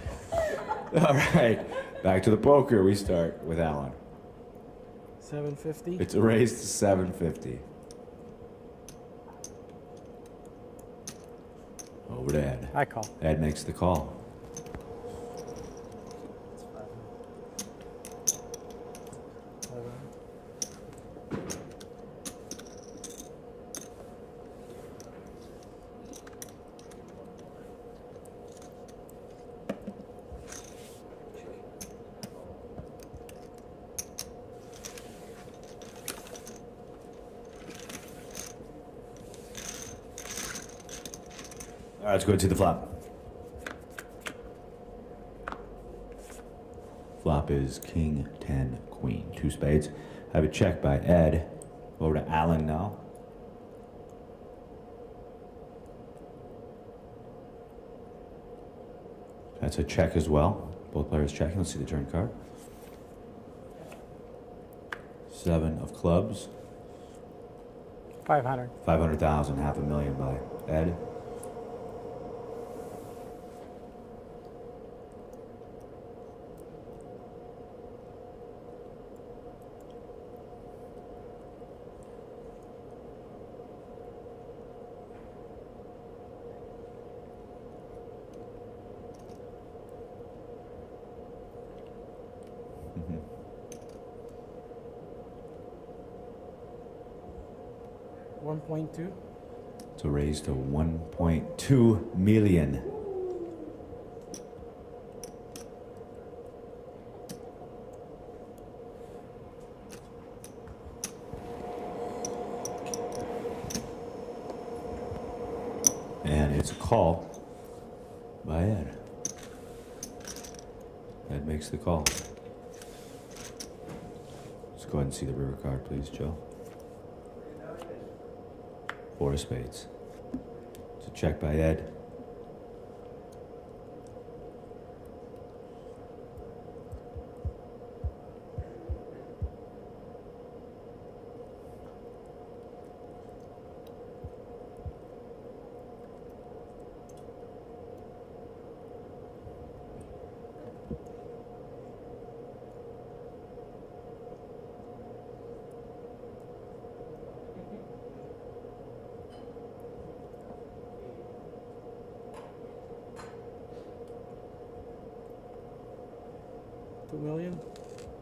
All right, back to the poker. We start with Alan. 750. It's raised to 750. Over to Ed. I call. Ed makes the call. All right, let's go to the flop. Flop is King, 10, Queen, 2 spades. I have a check by Ed. Over to Alan now. That's a check as well. Both players checking. Let's see the turn card. 7 of clubs. 500. 500,000, $500,000 by Ed. $1.2. So raised to 1.2 million. And it's a call by Ed. Ed makes the call. Let's go ahead and see the river card, please, Joe. 4 of spades. It's a check by Ed. $2 million.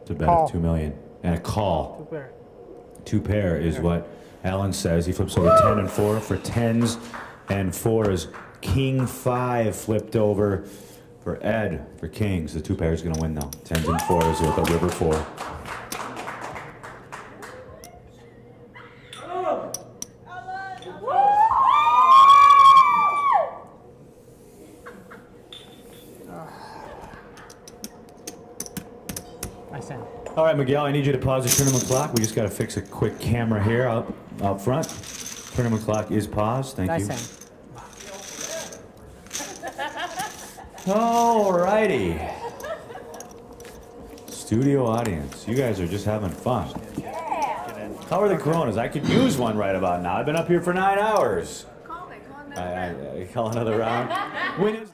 It's a bet of 2 million. And a call. 2 pair. 2 pair is what Alan says. He flips over 10 and 4 for 10s and 4s. King 5 flipped over for Ed for kings. The 2 pair is going to win though. 10s and 4s with a river 4. All right, Miguel, I need you to pause the tournament clock. We just got to fix a quick camera here up front. Tournament clock is paused. Thank you. All righty. Studio audience, you guys are just having fun. How are the Coronas? I could use one right about now. I've been up here for 9 hours. I call another round. When is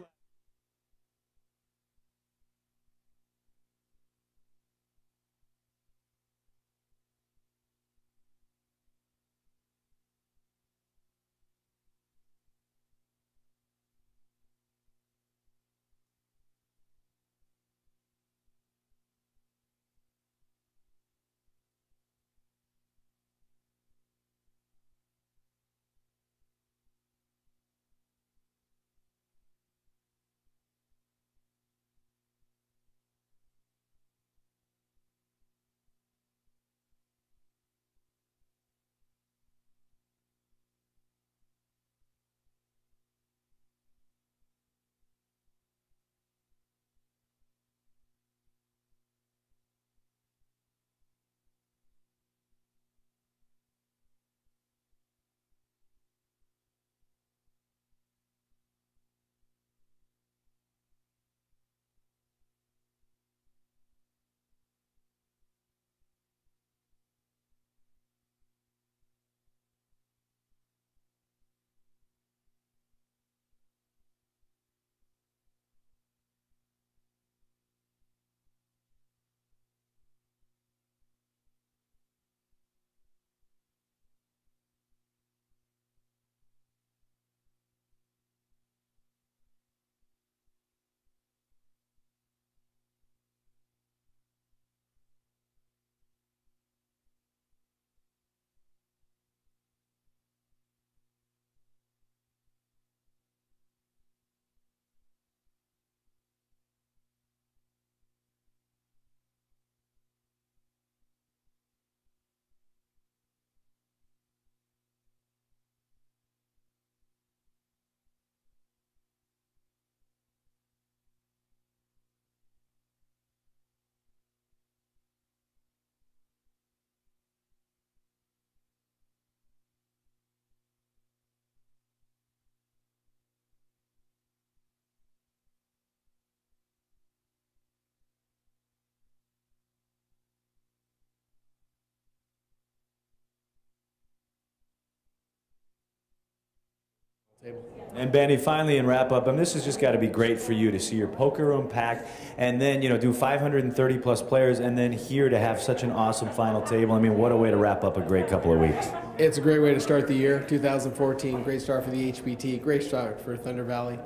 table. And Benny, finally in wrap up, this has just got to be great for you to see your poker room packed, and then do 530 plus players, and then here to have such an awesome final table. What a way to wrap up a great couple of weeks. It's a great way to start the year, 2014. Great start for the HPT. Great start for Thunder Valley.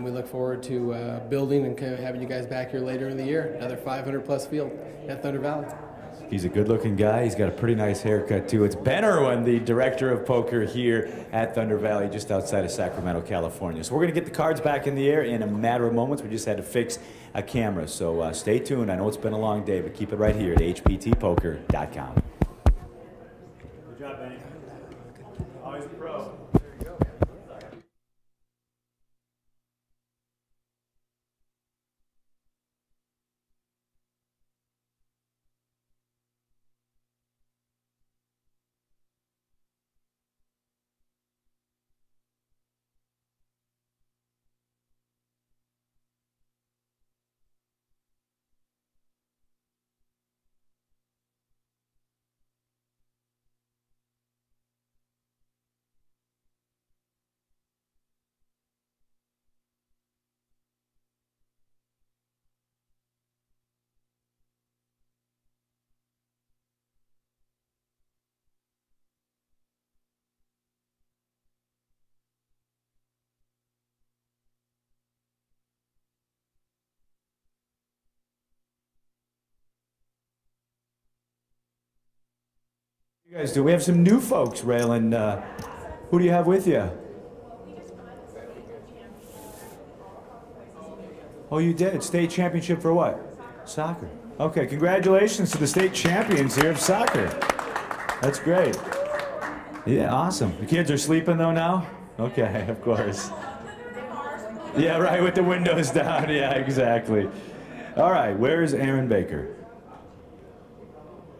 We look forward to building and having you guys back here later in the year. Another 500 plus field at Thunder Valley. He's a good-looking guy. He's got a pretty nice haircut, too. It's Ben Irwin, the director of poker here at Thunder Valley, just outside of Sacramento, California. So we're going to get the cards back in the air in a matter of moments. We just had to fix a camera. So stay tuned. I know it's been a long day, but keep it right here at hptpoker.com. Good job, Benny. Always a pro. You guys do. We have some new folks, Raylan. Who do you have with you? Oh, you did? State championship for what? Soccer. Okay, congratulations to the state champions here of soccer. That's great. Yeah, awesome. The kids are sleeping though now? Okay, of course. Yeah, right, with the windows down. Yeah, exactly. All right, where's Aaron Baker?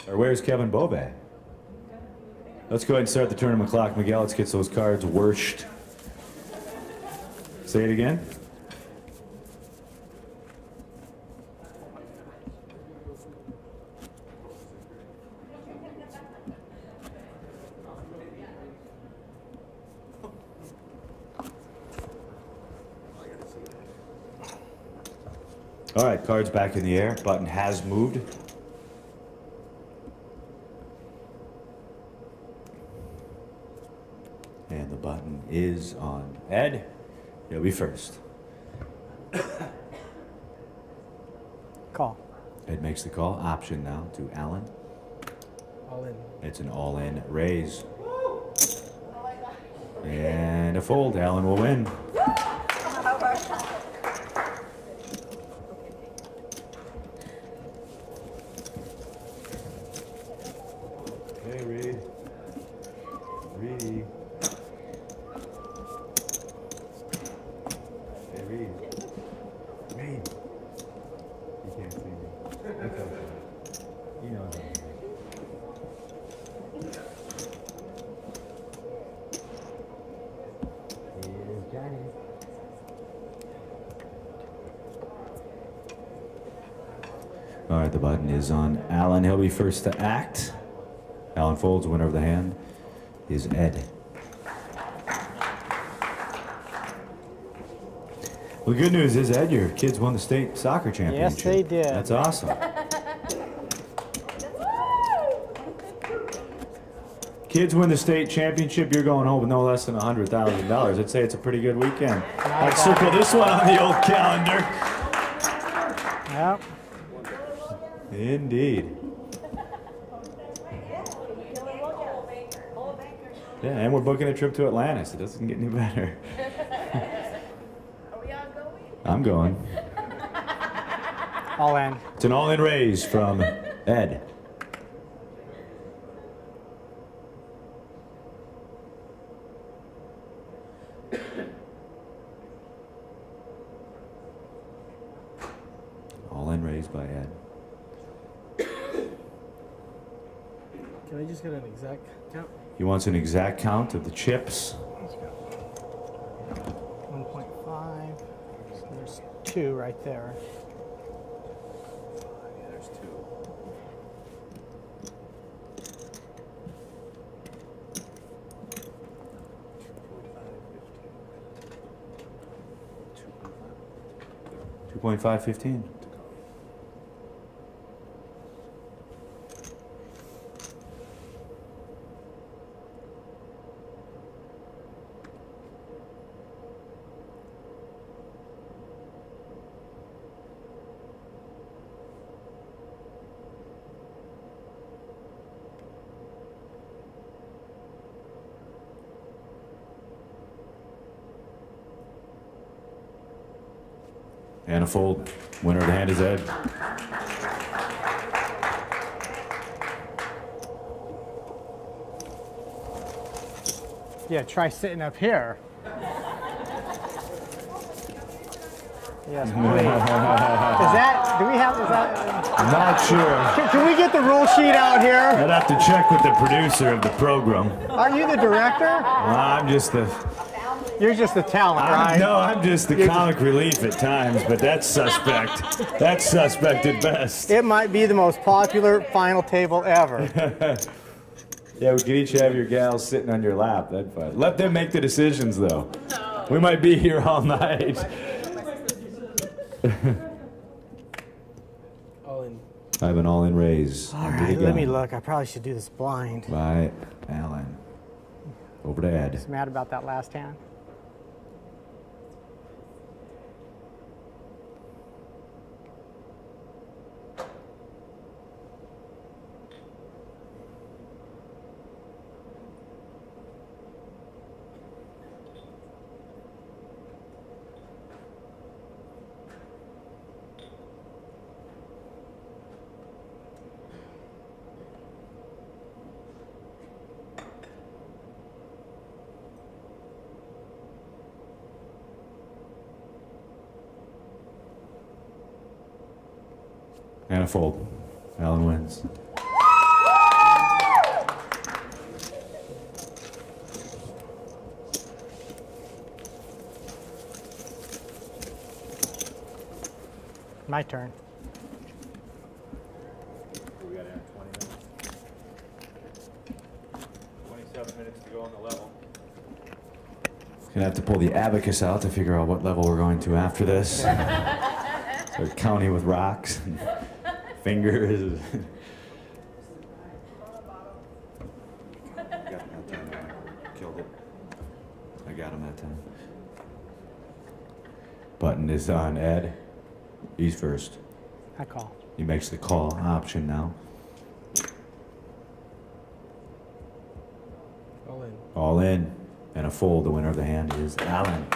Or where's Kevin Bove? Let's go ahead and start the tournament clock. Miguel, let's get those cards worshed. Say it again. All right, cards back in the air. Button has moved. And the button is on Ed. He'll be first. Call. Ed makes the call. Option now to Alan. All in. It's an all-in raise. And a fold. Alan will win. Hey, Reed. Reedy. Hey, Reed. Reed. You can't see me. That's okay. You know that. Here's Johnny. All right, the button is on Alan. He'll be first to act. Alan folds. Winner of the hand is Ed. Well, the good news is, Ed, your kids won the state soccer championship. Yes, they did. That's awesome. Kids win the state championship, you're going home with no less than $100,000. I'd say it's a pretty good weekend. I'd circle this one on the old calendar. Yep. Indeed. Yeah, and we're booking a trip to Atlantis. It doesn't get any better. Are we all going? I'm going. All in. It's an all-in raise from Ed. All-in raise by Ed. Can I just get an exact count? He wants an exact count of the chips. 1.5. So there's 2 right there. Yeah, there's 2. 2.515. And a fold. Winner of the hand is Ed. Yeah, try sitting up here. Yes, please. Is that, do we have, is that? I'm not sure. Can we get the rule sheet out here? I'd have to check with the producer of the program. Aren't you the director? I'm just the... You're just the talent, right? No, I'm just the comic relief at times, but that's suspect. That's suspect at best. It might be the most popular final table ever. Yeah, we could each have your gals sitting on your lap. That'd fun. Let them make the decisions, though. No. We might be here all night. All in. I have an all-in raise. All right, let me look. I probably should do this blind. By Alan. Over to Ed. Just mad about that last hand. And a fold. Alan wins. My turn. We got to have 20 minutes. 27 minutes to go on the level. Gonna have to pull the abacus out to figure out what level we're going to after this. Start counting with rocks and fingers. Killed it. I got him that time. Button is on Ed. He's first. I call. He makes the call option now. All in. All in. And a fold. The winner of the hand is Alan.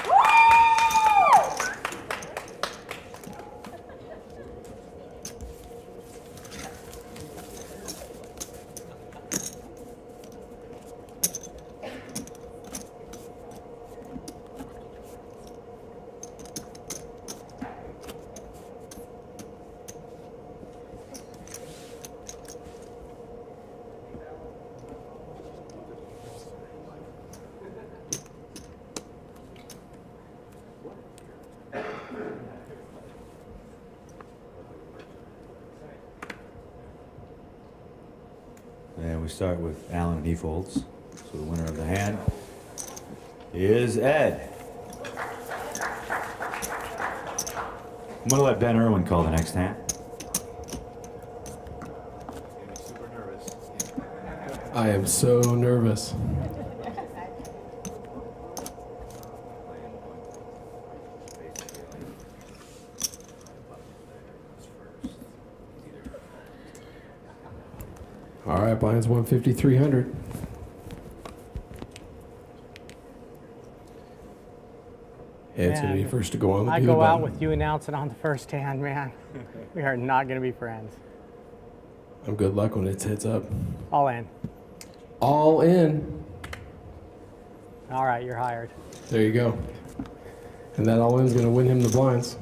And we start with Alan and he folds. So the winner of the hand is Ed. I'm going to let Ben Irwin call the next hand. Super nervous. I am so nervous. All right, blinds 150, 300. Ed's going to be first to go on. I go out with you announcing on the first hand, man. We are not going to be friends. I'm good luck when it's heads up. All in. All in. All right, you're hired. There you go. And that all in's going to win him the blinds.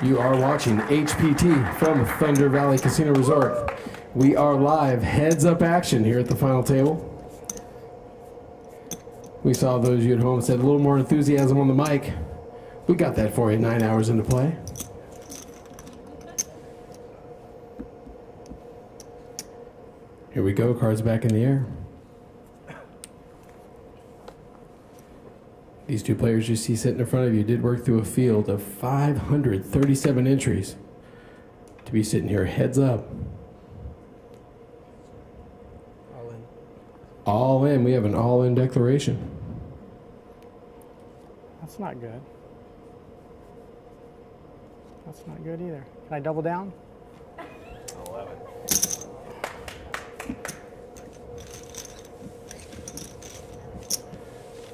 You are watching HPT from Thunder Valley Casino Resort. We are live heads up action here at the final table. We saw those of you at home said a little more enthusiasm on the mic. We got that for you 9 hours into play. Here we go, cards back in the air. These two players you see sitting in front of you did work through a field of 537 entries to be sitting here heads up. All in. All in. We have an all-in declaration. That's not good. That's not good either. Can I double down? 11.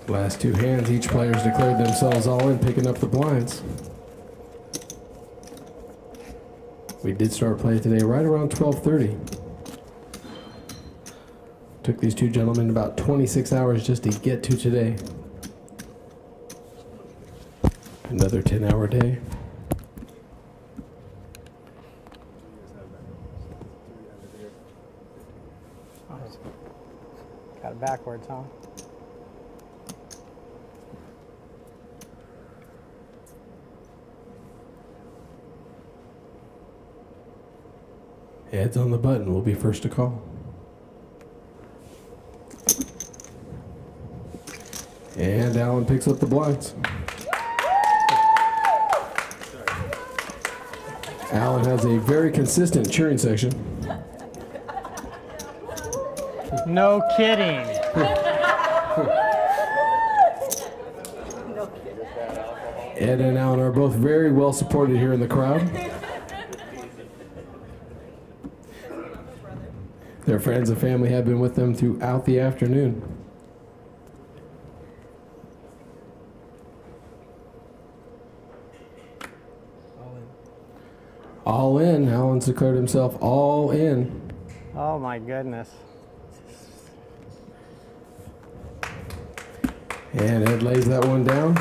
Last two hands, each player's declared themselves all in, picking up the blinds. We did start play today right around 12:30. Took these two gentlemen about 26 hours just to get to today. Another 10-hour day. Got it backwards, huh? Heads on the button will be first to call. And Alan picks up the blinds. Alan has a very consistent cheering section. No kidding. Ed and Alan are both very well supported here in the crowd. Their friends and family have been with them throughout the afternoon. All in. Alan's declared himself all in. Oh my goodness. And Ed lays that one down.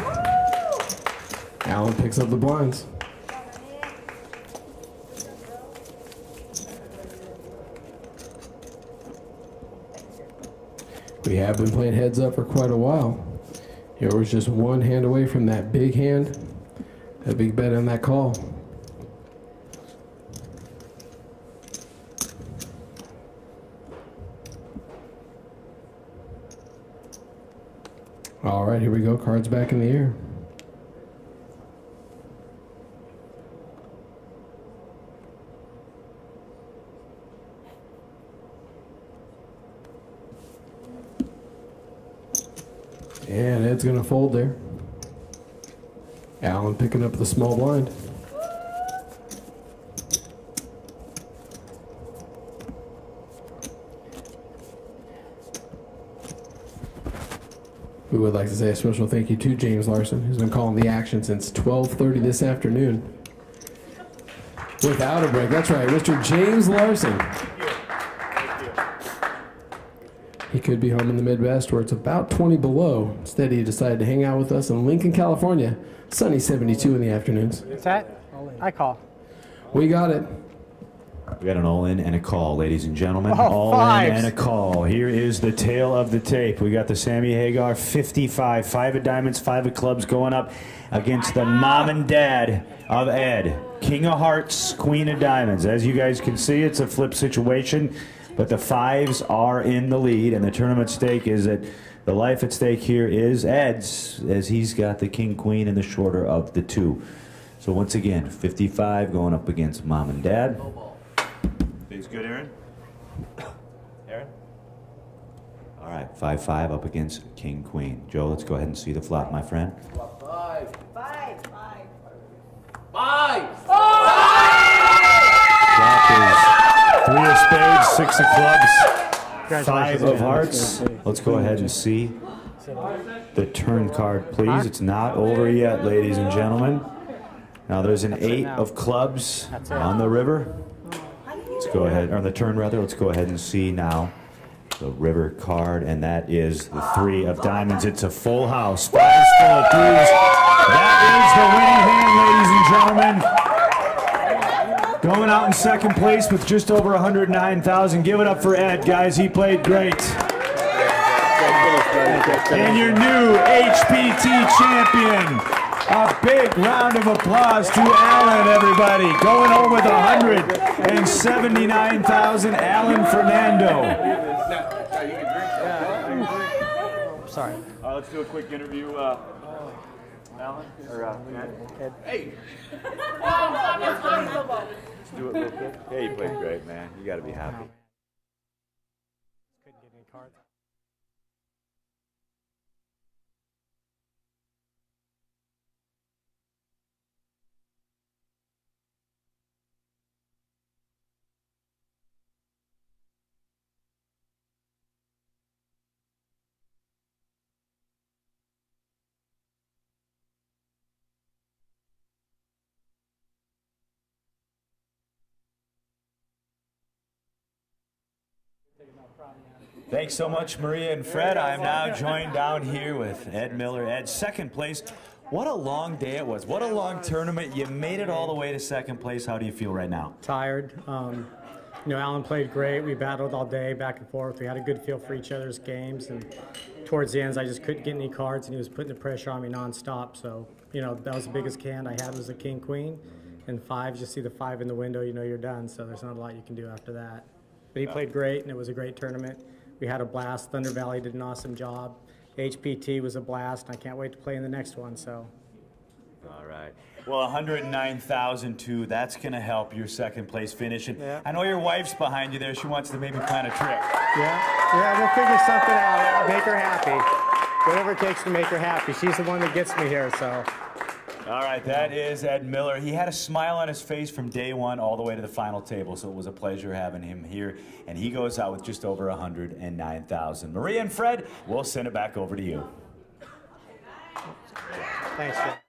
Alan picks up the blinds. We have been playing heads up for quite a while. Here was just one hand away from that big hand, that big bet on that call. All right, here we go. Cards back in the air. And Ed's going to fold there. Alan picking up the small blind. We would like to say a special thank you to James Larson, who's been calling the action since 12:30 this afternoon. Without a break, that's right, Mr. James Larson. He could be home in the Midwest where it's about 20 below. Instead, he decided to hang out with us in Lincoln, California. Sunny 72 in the afternoons. What's that? I call. We got it. We got an all-in and a call, ladies and gentlemen. Oh, All-in and a call. Here is the tail of the tape. We got the Sammy Hagar 55, 5 of diamonds, 5 of clubs going up against the mom and dad of Ed. King of hearts, queen of diamonds. As you guys can see, it's a flip situation. But the 5s are in the lead, and the tournament stake is that the life at stake here is Ed's, as he's got the king, queen, and the shorter of the 2. So once again, 55 going up against mom and dad. Things good, Aaron? Aaron? All right, 5-5 up against king, queen. Joe, let's go ahead and see the flop, my friend. 5. 3 of spades, 6 of clubs, 5 of hearts. Let's go ahead and see the turn card, please. It's not over yet, ladies and gentlemen. Now there's an 8 of clubs on the river. Let's go ahead, or the turn rather. Let's go ahead and see now the river card, and that is the 3 of diamonds. It's a full house. 5 full of 3s. That is the winning hand, ladies and gentlemen. Going out in second place with just over 109,000. Give it up for Ed, guys. He played great. And your new HPT champion. A big round of applause to Alan, everybody. Going home with 179,000, Alan Fernando. Sorry. Let's do a quick interview. Alan? Or Ed? Hey! Let's do it real quick. Hey, you played great, man. You got to be happy. Couldn't get any cards. Thanks so much, Maria and Fred. I'm now joined down here with Ed Miller. Ed, second place. What a long day it was. What a long tournament. You made it all the way to second place. How do you feel right now? Tired. You know, Alan played great. We battled all day, back and forth. We had a good feel for each other's games. And towards the ends, I just couldn't get any cards, and he was putting the pressure on me nonstop. So, you know, that was the biggest hand I had was a king-queen. And fives, you see the 5 in the window, you know you're done. So there's not a lot you can do after that. But he played great, and it was a great tournament. We had a blast. Thunder Valley did an awesome job. HPT was a blast. I can't wait to play in the next one. So. All right. Well, 109,002. That's going to help your second place finish. And I know your wife's behind you there. She wants to maybe plan a trip. Yeah, we'll figure something out. Make her happy. Whatever it takes to make her happy. She's the one that gets me here. So. All right, that is Ed Miller. He had a smile on his face from day one all the way to the final table, so it was a pleasure having him here. And he goes out with just over 109,000. Maria and Fred, we'll send it back over to you. Thanks, Fred.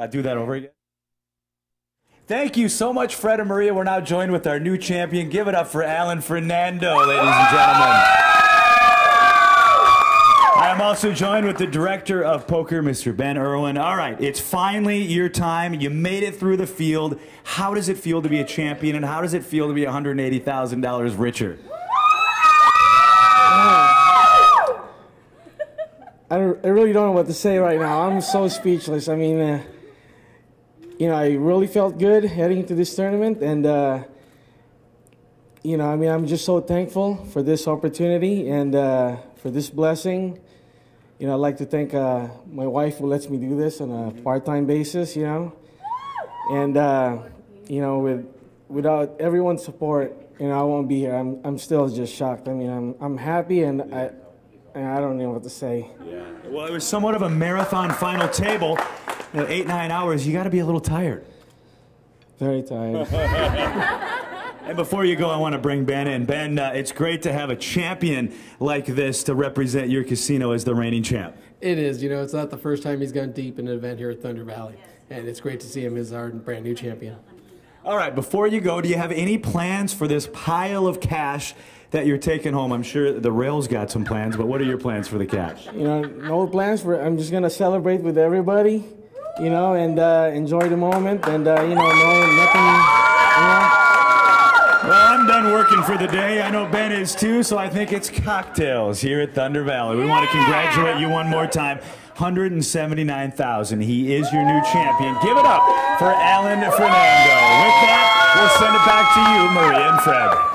I'll do that over again. Thank you so much, Fred and Maria. We're now joined with our new champion. Give it up for Alan Fernando, ladies and gentlemen. I'm also joined with the director of poker, Mr. Ben Irwin. All right, it's finally your time. You made it through the field. How does it feel to be a champion, and how does it feel to be $180,000 richer? I really don't know what to say right now. I'm so speechless. I mean, you know, I really felt good heading into this tournament, and you know, I mean, I'm just so thankful for this opportunity and for this blessing. You know, I'd like to thank my wife who lets me do this on a part-time basis, you know. And, you know, without everyone's support, you know, I won't be here. I'm still just shocked. I mean, I'm happy, and I don't know what to say. Yeah. Well, it was somewhat of a marathon final table. You know, 8-9 hours. You got to be a little tired. Very tired. And before you go, I want to bring Ben in. Ben, it's great to have a champion like this to represent your casino as the reigning champ. It is. You know, it's not the first time he's gone deep in an event here at Thunder Valley. And it's great to see him as our brand new champion. All right, before you go, do you have any plans for this pile of cash that you're taking home? I'm sure the Rails got some plans, but what are your plans for the cash? You know, no plans for. I'm just gonna celebrate with everybody, you know, and enjoy the moment, and you know, nothing, you know. Well, I'm done working for the day. I know Ben is too, so I think it's cocktails here at Thunder Valley. We want to congratulate you one more time. $179,000. He is your new champion. Give it up for Alan Fernando. With that, we'll send it back to you, Maria and Fred.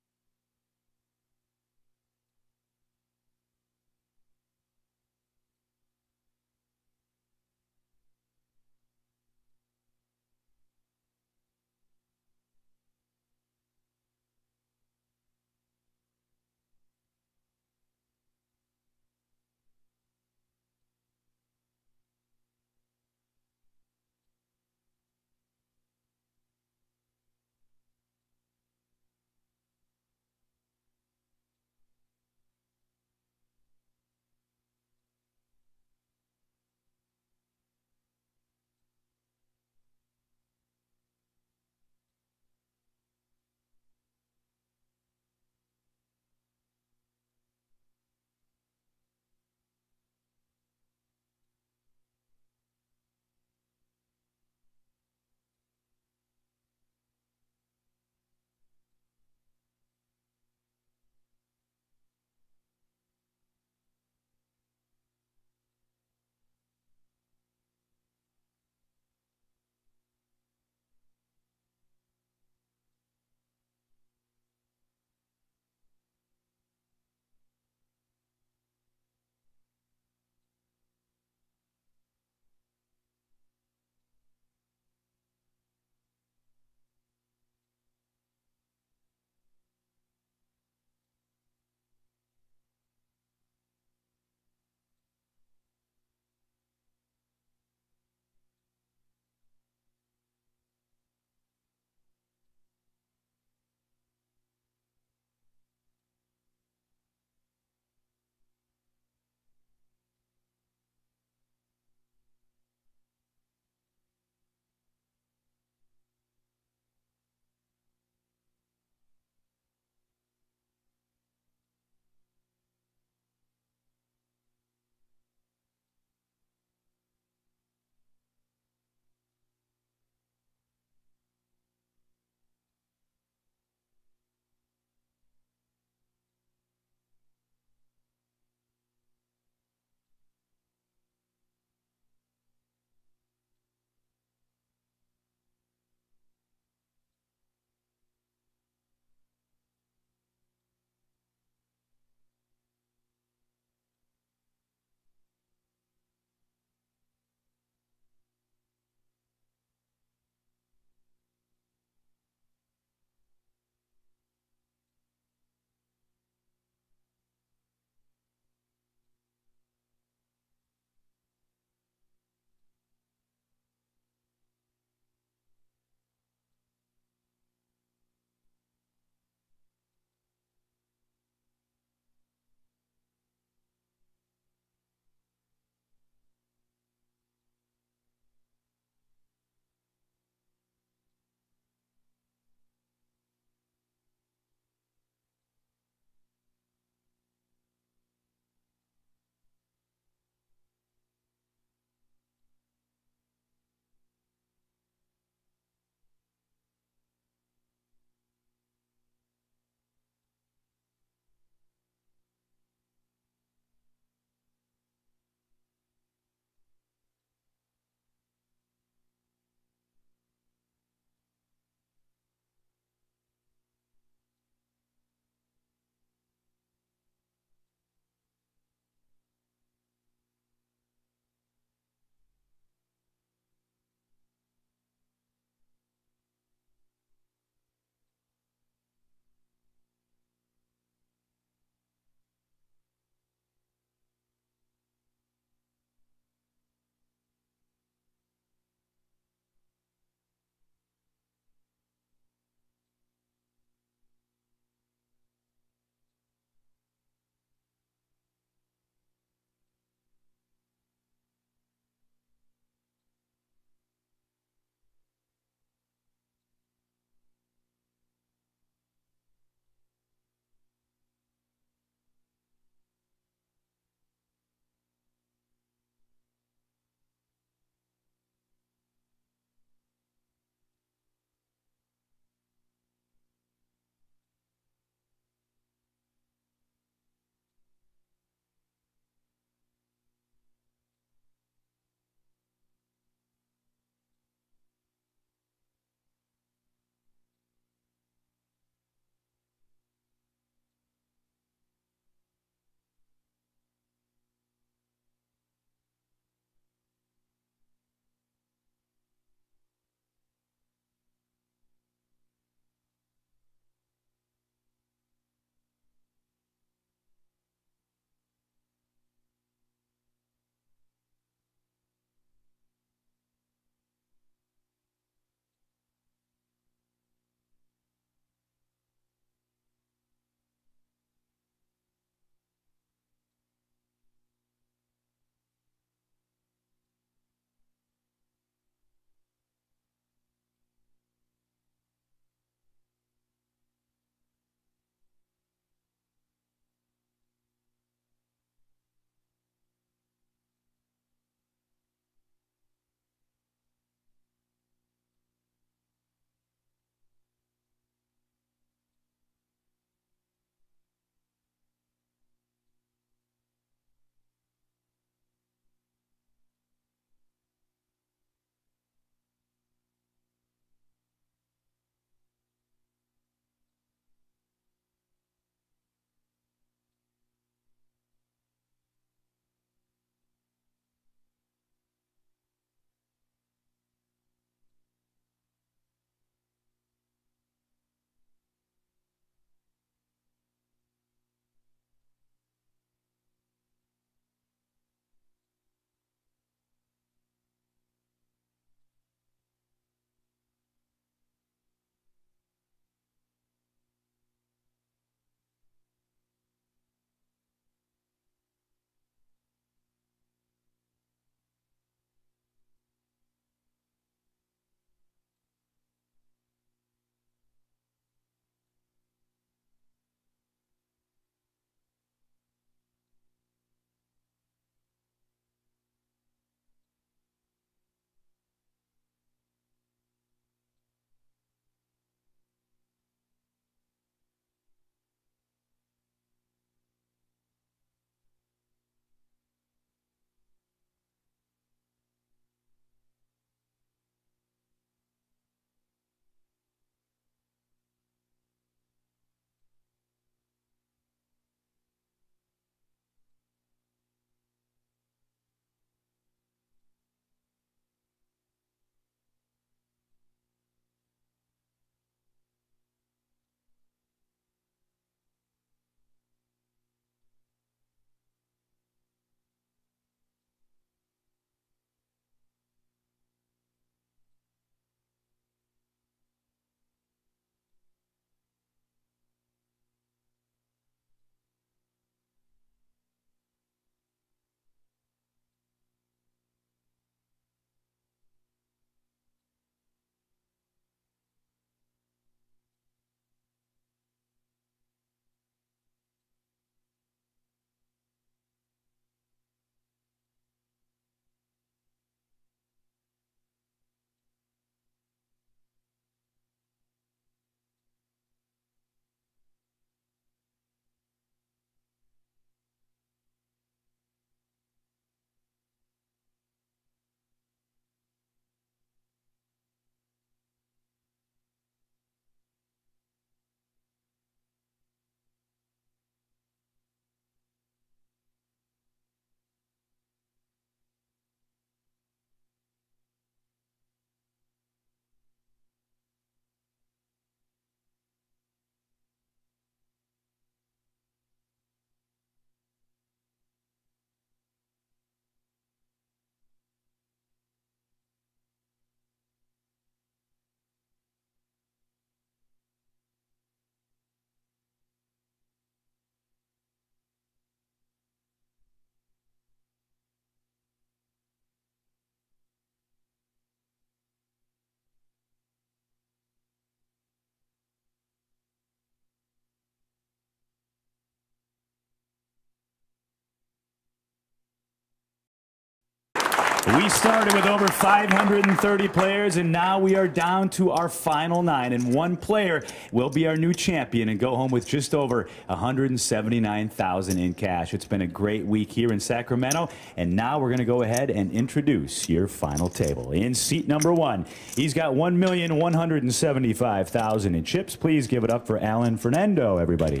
We started with over 530 players, and now we are down to our final 9. And one player will be our new champion and go home with just over $179,000 in cash. It's been a great week here in Sacramento, and now we're going to go ahead and introduce your final table. In seat number 1, he's got $1,175,000 in chips. Please give it up for Alan Fernando, everybody.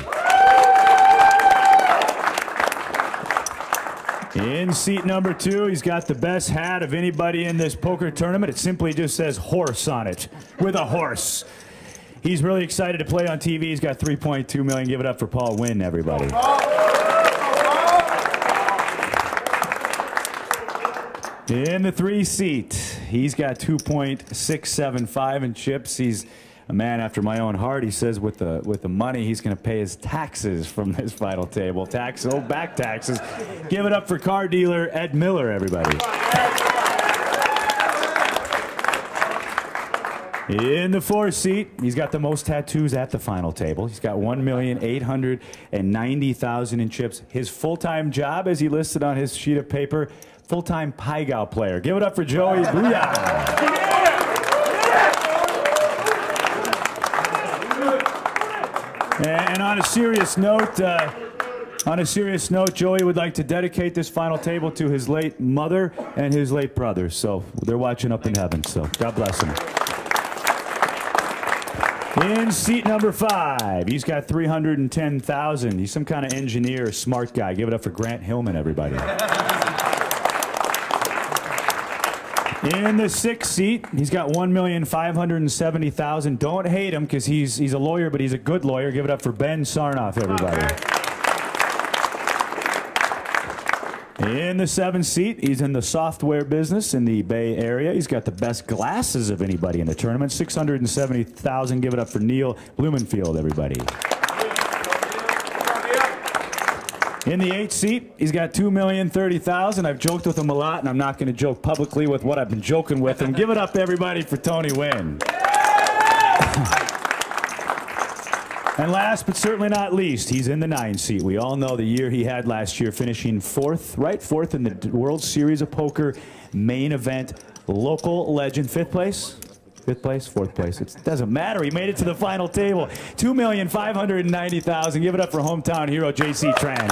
In seat number 2, he's got the best hat of anybody in this poker tournament. It simply just says horse on it, with a horse. He's really excited to play on TV. He's got $3.2 million. Give it up for Paul Wynn, everybody. In the 3 seat, he's got $2.675 in chips. He's a man after my own heart. He says with the money, he's going to pay his taxes from this final table. Back taxes. Give it up for car dealer Ed Miller, everybody. In the 4 seat, he's got the most tattoos at the final table. He's got $1,890,000 in chips. His full-time job, as he listed on his sheet of paper, full-time Pai-Gow player. Give it up for Joey Booyah. And on a serious note, Joey would like to dedicate this final table to his late mother and his late brother. So they're watching up in heaven. So God bless him. In seat number 5, he's got $310,000. He's some kind of engineer, smart guy. Give it up for Grant Hillman, everybody. In the 6th seat, he's got $1,570,000. Don't hate him because he's a lawyer, but he's a good lawyer. Give it up for Ben Sarnoff, everybody. In the 7th seat, he's in the software business in the Bay Area. He's got the best glasses of anybody in the tournament. $670,000. Give it up for Neil Blumenfield, everybody. In the 8th seat, he's got $2,030,000. I've joked with him a lot, and I'm not going to joke publicly with what I've been joking with him. Give it up, everybody, for Tony Wynn. And last but certainly not least, he's in the 9th seat. We all know the year he had last year, finishing 4th in the World Series of Poker main event. Local legend, 5th place? 5th place, 4th place. It doesn't matter. He made it to the final table. $2,590,000. Give it up for hometown hero J.C. Tran.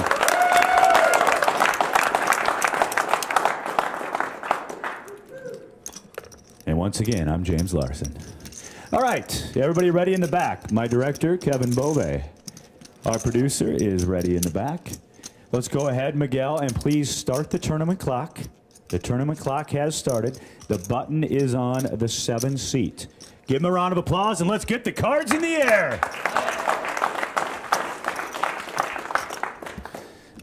And once again, I'm James Larson. All right, everybody ready in the back? My director, Kevin Bove. Our producer is ready in the back. Let's go ahead, Miguel, and please start the tournament clock. The tournament clock has started. The button is on the 7th seat. Give him a round of applause, and let's get the cards in the air.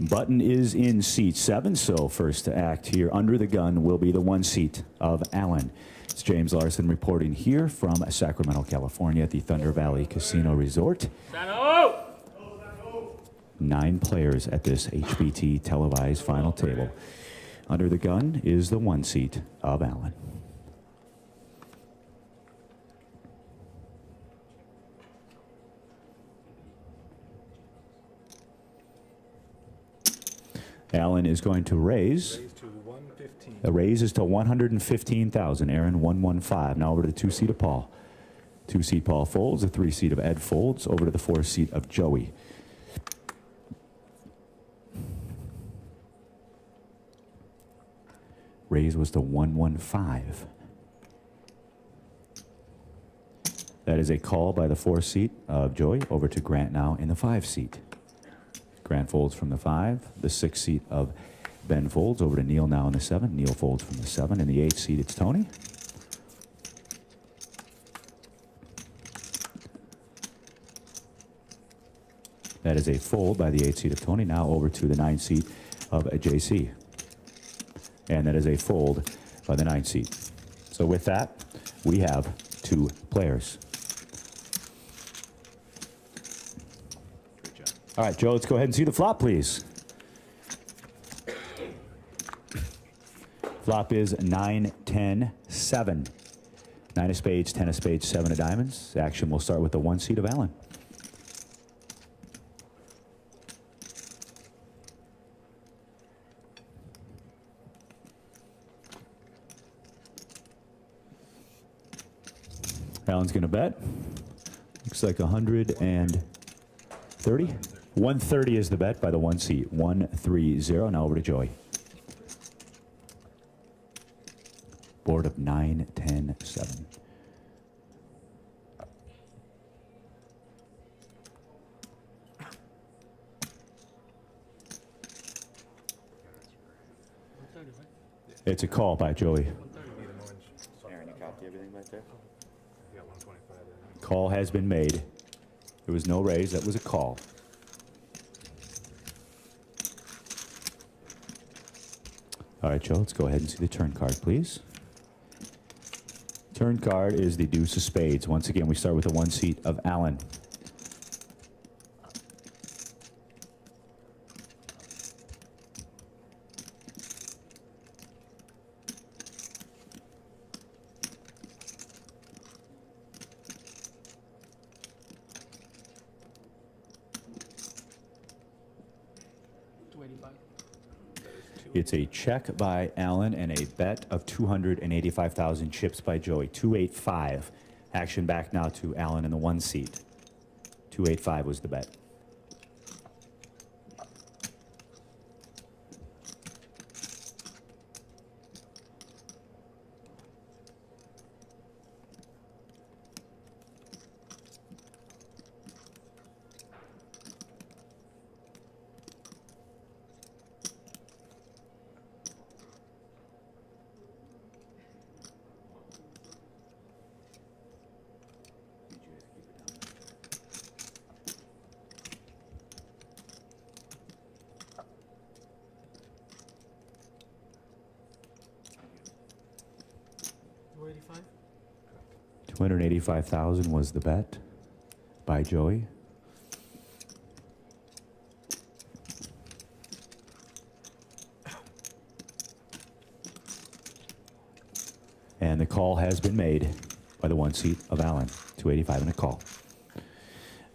Button is in seat 7, so first to act here under the gun will be the 1 seat of Allen. It's James Larson reporting here from Sacramento, California at the Thunder Valley Casino Resort. 9 players at this HPT televised final table. Under the gun is the 1 seat of Allen. Allen is going to raise. The raise is to 115,000. Aaron 115. Now over to the 2 seat of Paul. 2 seat Paul folds. The 3 seat of Ed folds. Over to the 4 seat of Joey. Raise was to 115. That is a call by the 4 seat of Joey. Over to Grant now in the 5 seat. Grant folds from the 5. The 6 seat of Ben folds. Over to Neil now in the 7. Neil folds from the 7. In the 8 seat, it's Tony. That is a fold by the 8 seat of Tony. Now over to the 9 seat of JC. And that is a fold by the 9 seat. So with that, we have 2 players. Good job. All right, Joe, let's go ahead and see the flop, please. Flop is 9, 10, 7. 9 of spades, 10 of spades, 7 of diamonds. Action will start with the 1 seat of Allen. Alan's going to bet. Looks like 130. 130 is the bet by the 1 seat. 130. Now over to Joey. Board of 9, 10, 7. It's a call by Joey. Aaron, you copy everything back there? Call has been made. There was no raise. That was a call. All right, Joe, let's go ahead and see the turn card, please. Turn card is the deuce of spades. Once again, we start with the 1 seat of Alan. It's a check by Alan and a bet of 285,000 chips by Joey. 285. Action back now to Alan in the 1 seat. 285 was the bet. $285,000 was the bet by Joey. And the call has been made by the 1 seat of Alan. 285 and a call.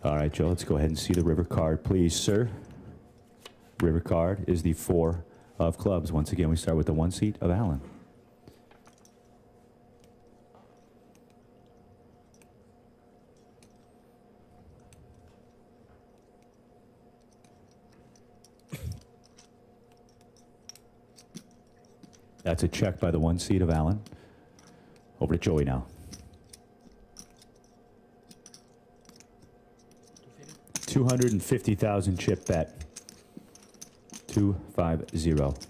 All right, Joe, let's go ahead and see the river card, please, sir. River card is the 4 of clubs. Once again, we start with the 1 seat of Alan. That's a check by the 1 seat of Alan. Over to Joey now. 250,000 chip bet. 250.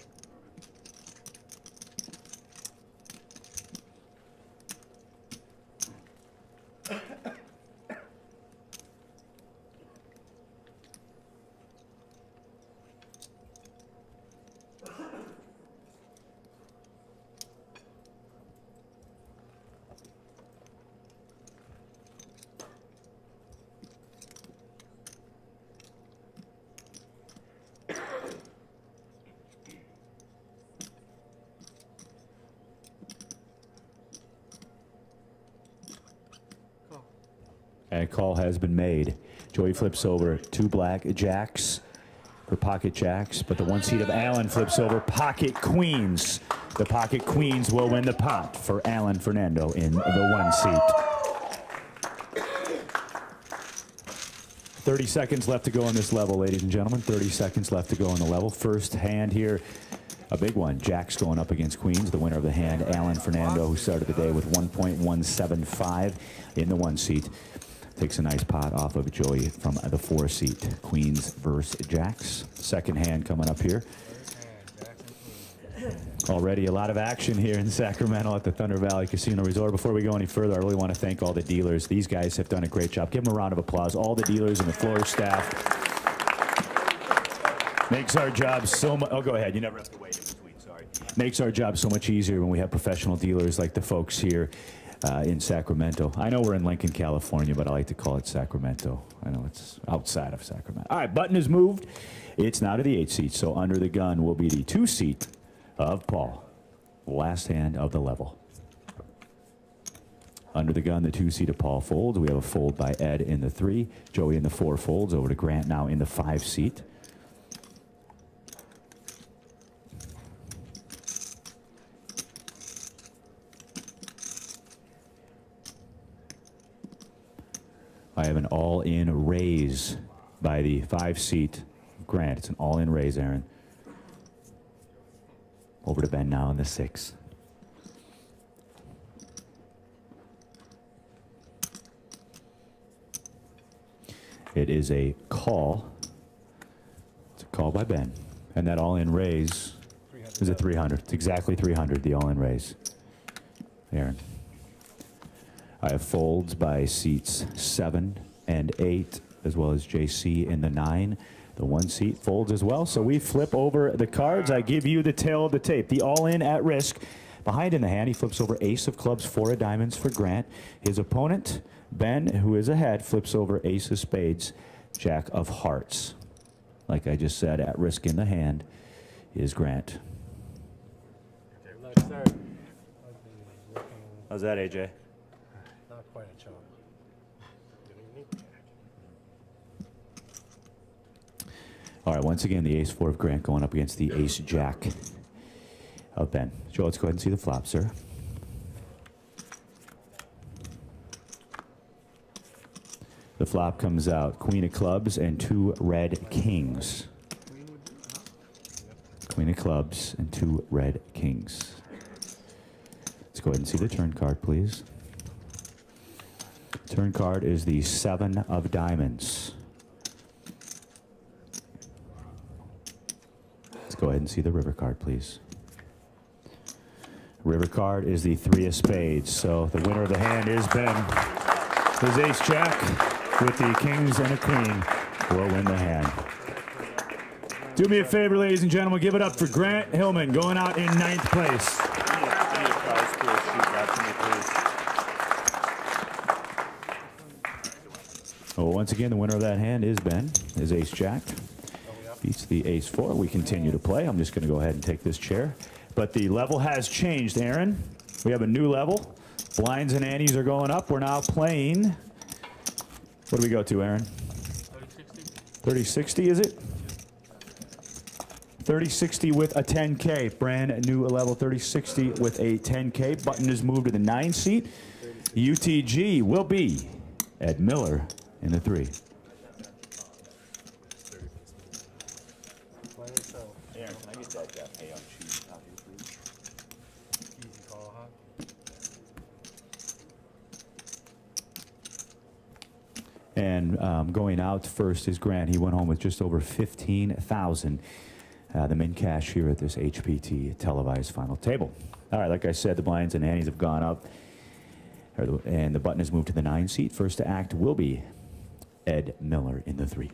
And a call has been made. Joey flips over 2 black jacks for pocket jacks, but the 1 seat of Alan flips over pocket queens. The pocket queens will win the pot for Alan Fernando in the 1 seat. 30 seconds left to go on this level, ladies and gentlemen. 30 seconds left to go on the level. First hand here, a big one. Jacks going up against queens. The winner of the hand, Alan Fernando, who started the day with 1.175 in the 1 seat. Takes a nice pot off of Joey from the 4 seat. Queens versus Jacks. Second hand coming up here. Already a lot of action here in Sacramento at the Thunder Valley Casino Resort. Before we go any further, I really want to thank all the dealers. These guys have done a great job. Give them a round of applause. All the dealers and the floor staff. Makes our job so much. Oh, go ahead. You never have to wait in between. Sorry. Makes our job so much easier when we have professional dealers like the folks here in Sacramento. I know we're in Lincoln, California, but I like to call it Sacramento. I know it's outside of Sacramento. All right, button is moved. It's now to the 8 seat, so under the gun will be the 2 seat of Paul. Last hand of the level. Under the gun, the 2 seat of Paul folds. We have a fold by Ed in the 3. Joey in the 4 folds. Over to Grant now in the 5 seat. I have an all-in raise by the 5-seat Grant. It's an all-in raise, Aaron. Over to Ben now in the 6. It is a call. It's a call by Ben. And that all-in raise is a 300. It's exactly 300, the all-in raise. Aaron. I have folds by seats 7 and 8, as well as JC in the 9. The 1 seat folds as well. So we flip over the cards. I give you the tail of the tape. The all-in at risk. Behind in the hand, he flips over ace of clubs, 4 of diamonds for Grant. His opponent, Ben, who is ahead, flips over ace of spades, jack of hearts. Like I just said, at risk in the hand is Grant. How's that, AJ? Not quite a chop. All right, once again, the ace-4 of Grant going up against the ace-jack of Ben. Joe, let's go ahead and see the flop, sir. The flop comes out queen of clubs and 2 red kings. Queen of clubs and 2 red kings. Let's go ahead and see the turn card, please. Turn card is the 7 of diamonds. Let's go ahead and see the river card, please. River card is the 3 of spades. So the winner of the hand is Ben. His ace-jack with the kings and a queen will win the hand. Do me a favor, ladies and gentlemen. Give it up for Grant Hillman going out in 9th place. Well, once again, the winner of that hand is Ben. His ace-jack beats the ace-4. We continue to play. I'm just going to go ahead and take this chair. But the level has changed, Aaron. We have a new level. Blinds and antes are going up. We're now playing. What do we go to, Aaron? 3060, is it? 3060 with a 10K. Brand new level 3060 with a 10K. Button is moved to the 9 seat. UTG will be Ed Miller in the 3. Aaron, can I get that payout sheet out here, please? Easy call, huh? And going out first is Grant. He went home with just over 15,000. The min cash here at this HPT televised final table. All right, like I said, the blinds and antes have gone up. And the button is moved to the 9 seat. First to act will be Ed Miller in the 3.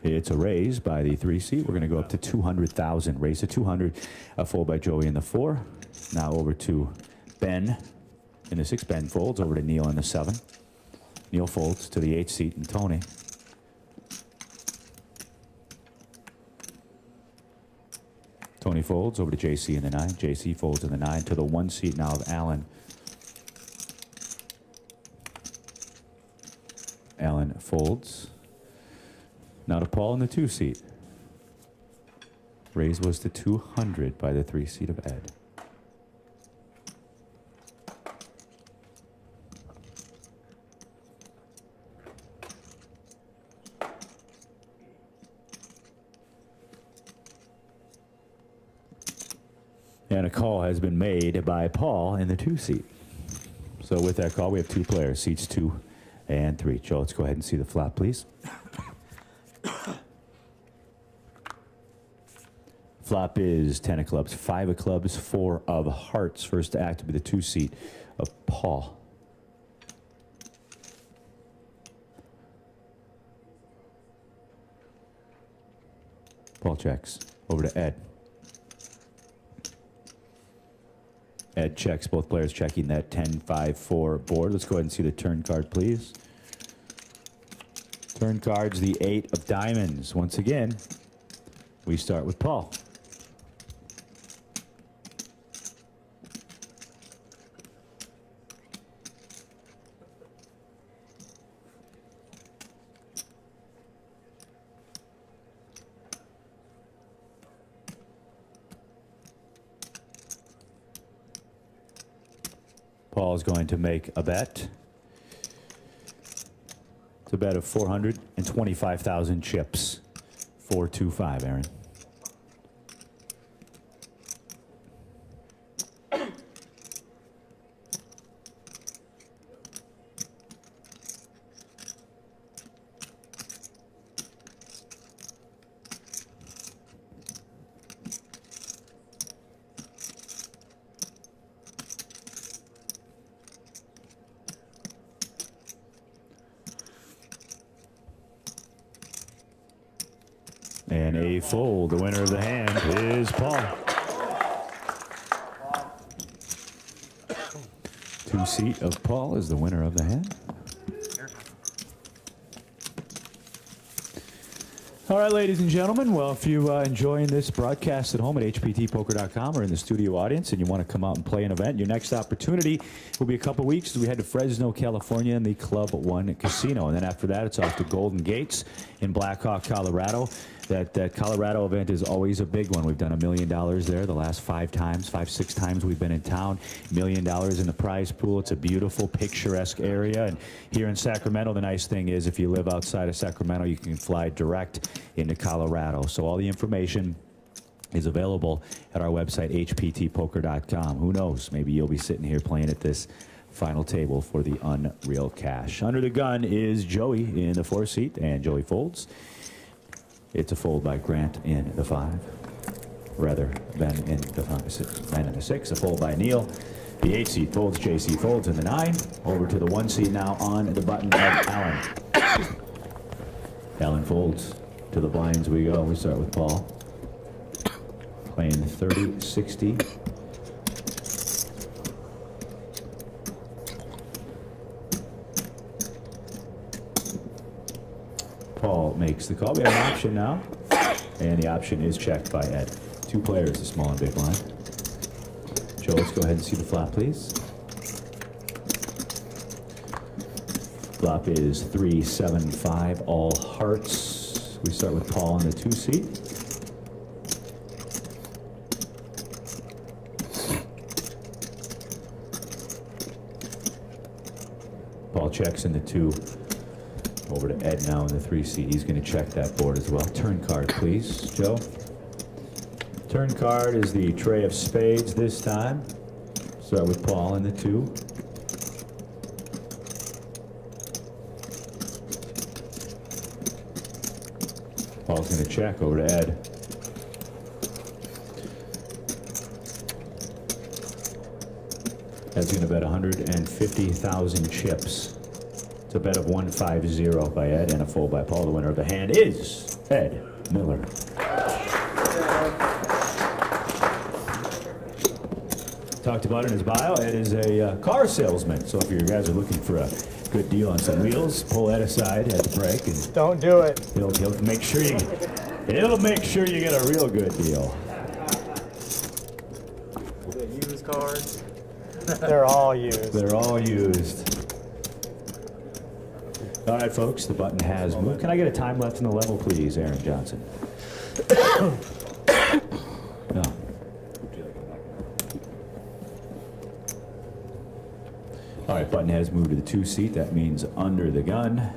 It's a raise by the 3 seat. We're going to go up to 200,000. Raise to 200. A fold by Joey in the 4. Now over to Ben in the 6. Ben folds over to Neil in the 7. Neil folds to the 8 seat and Tony. Tony folds over to JC in the 9. JC folds in the 9 to the 1 seat now of Alan. Alan folds. Now to Paul in the 2 seat. Raise was to 200 by the 3 seat of Ed. And a call has been made by Paul in the 2 seat. So with that call, we have 2 players, seats 2 and 3. Joe, let's go ahead and see the flop, please. Flop is 10 of clubs, 5 of clubs, 4 of hearts. First to act will be the 2 seat of Paul. Paul checks. Over to Ed. Ed checks. Both players checking that 10-5-4 board. Let's go ahead and see the turn card, please. Turn card's the 8 of diamonds. Once again, we start with Paul. Paul's going to make a bet. It's a bet of 425,000 chips. 425, Aaron. And a fold. The winner of the hand is Paul. Two-seat of Paul is the winner of the hand. All right, ladies and gentlemen. Well, if you enjoying this broadcast at home at hptpoker.com or in the studio audience and you want to come out and play an event, your next opportunity will be a couple weeks as we head to Fresno, California in the Club One Casino. And then after that, it's off to Golden Gates in Blackhawk, Colorado. That Colorado event is always a big one. We've done $1 million there the last 5 times, 6 times we've been in town. $1 million in the prize pool. It's a beautiful, picturesque area. And here in Sacramento, the nice thing is if you live outside of Sacramento, you can fly direct into Colorado. So all the information is available at our website, hptpoker.com. Who knows? Maybe you'll be sitting here playing at this final table for the unreal cash. Under the gun is Joey in the 4 seat, and Joey folds. It's a fold by Grant in the 5, rather than in the 5, and in the 6. A fold by Neil. The 8 seat folds. JC folds in the 9. Over to the 1 seat now on the button of Alan. Alan folds. To the blinds we go. We start with Paul. Playing 30, 60. Paul makes the call. We have an option now, and the option is checked by Ed. 2 players, the small and big blind. Joe, let's go ahead and see the flop, please. Flop is 3, 7, 5, all hearts. We start with Paul in the 2 seat. Paul checks in the 2. Over to Ed now in the 3 seat. He's going to check that board as well. Turn card, please, Joe. Turn card is the tray of spades this time. Start with Paul in the 2. Paul's going to check over to Ed. Ed's going to bet 150,000 chips. A bet of 150 by Ed and a fold by Paul. The winner of the hand is Ed Miller. Talked about in his bio, Ed is a car salesman. So if you guys are looking for a good deal on some wheels, pull Ed aside at the break and don't do it. He'll make sure you get a real good deal. Used cars. They're all used. They're all used. All right, folks, the button has moved. Can I get a time left in the level, please, Aaron Johnson? No. All right, button has moved to the 2 seat. That means under the gun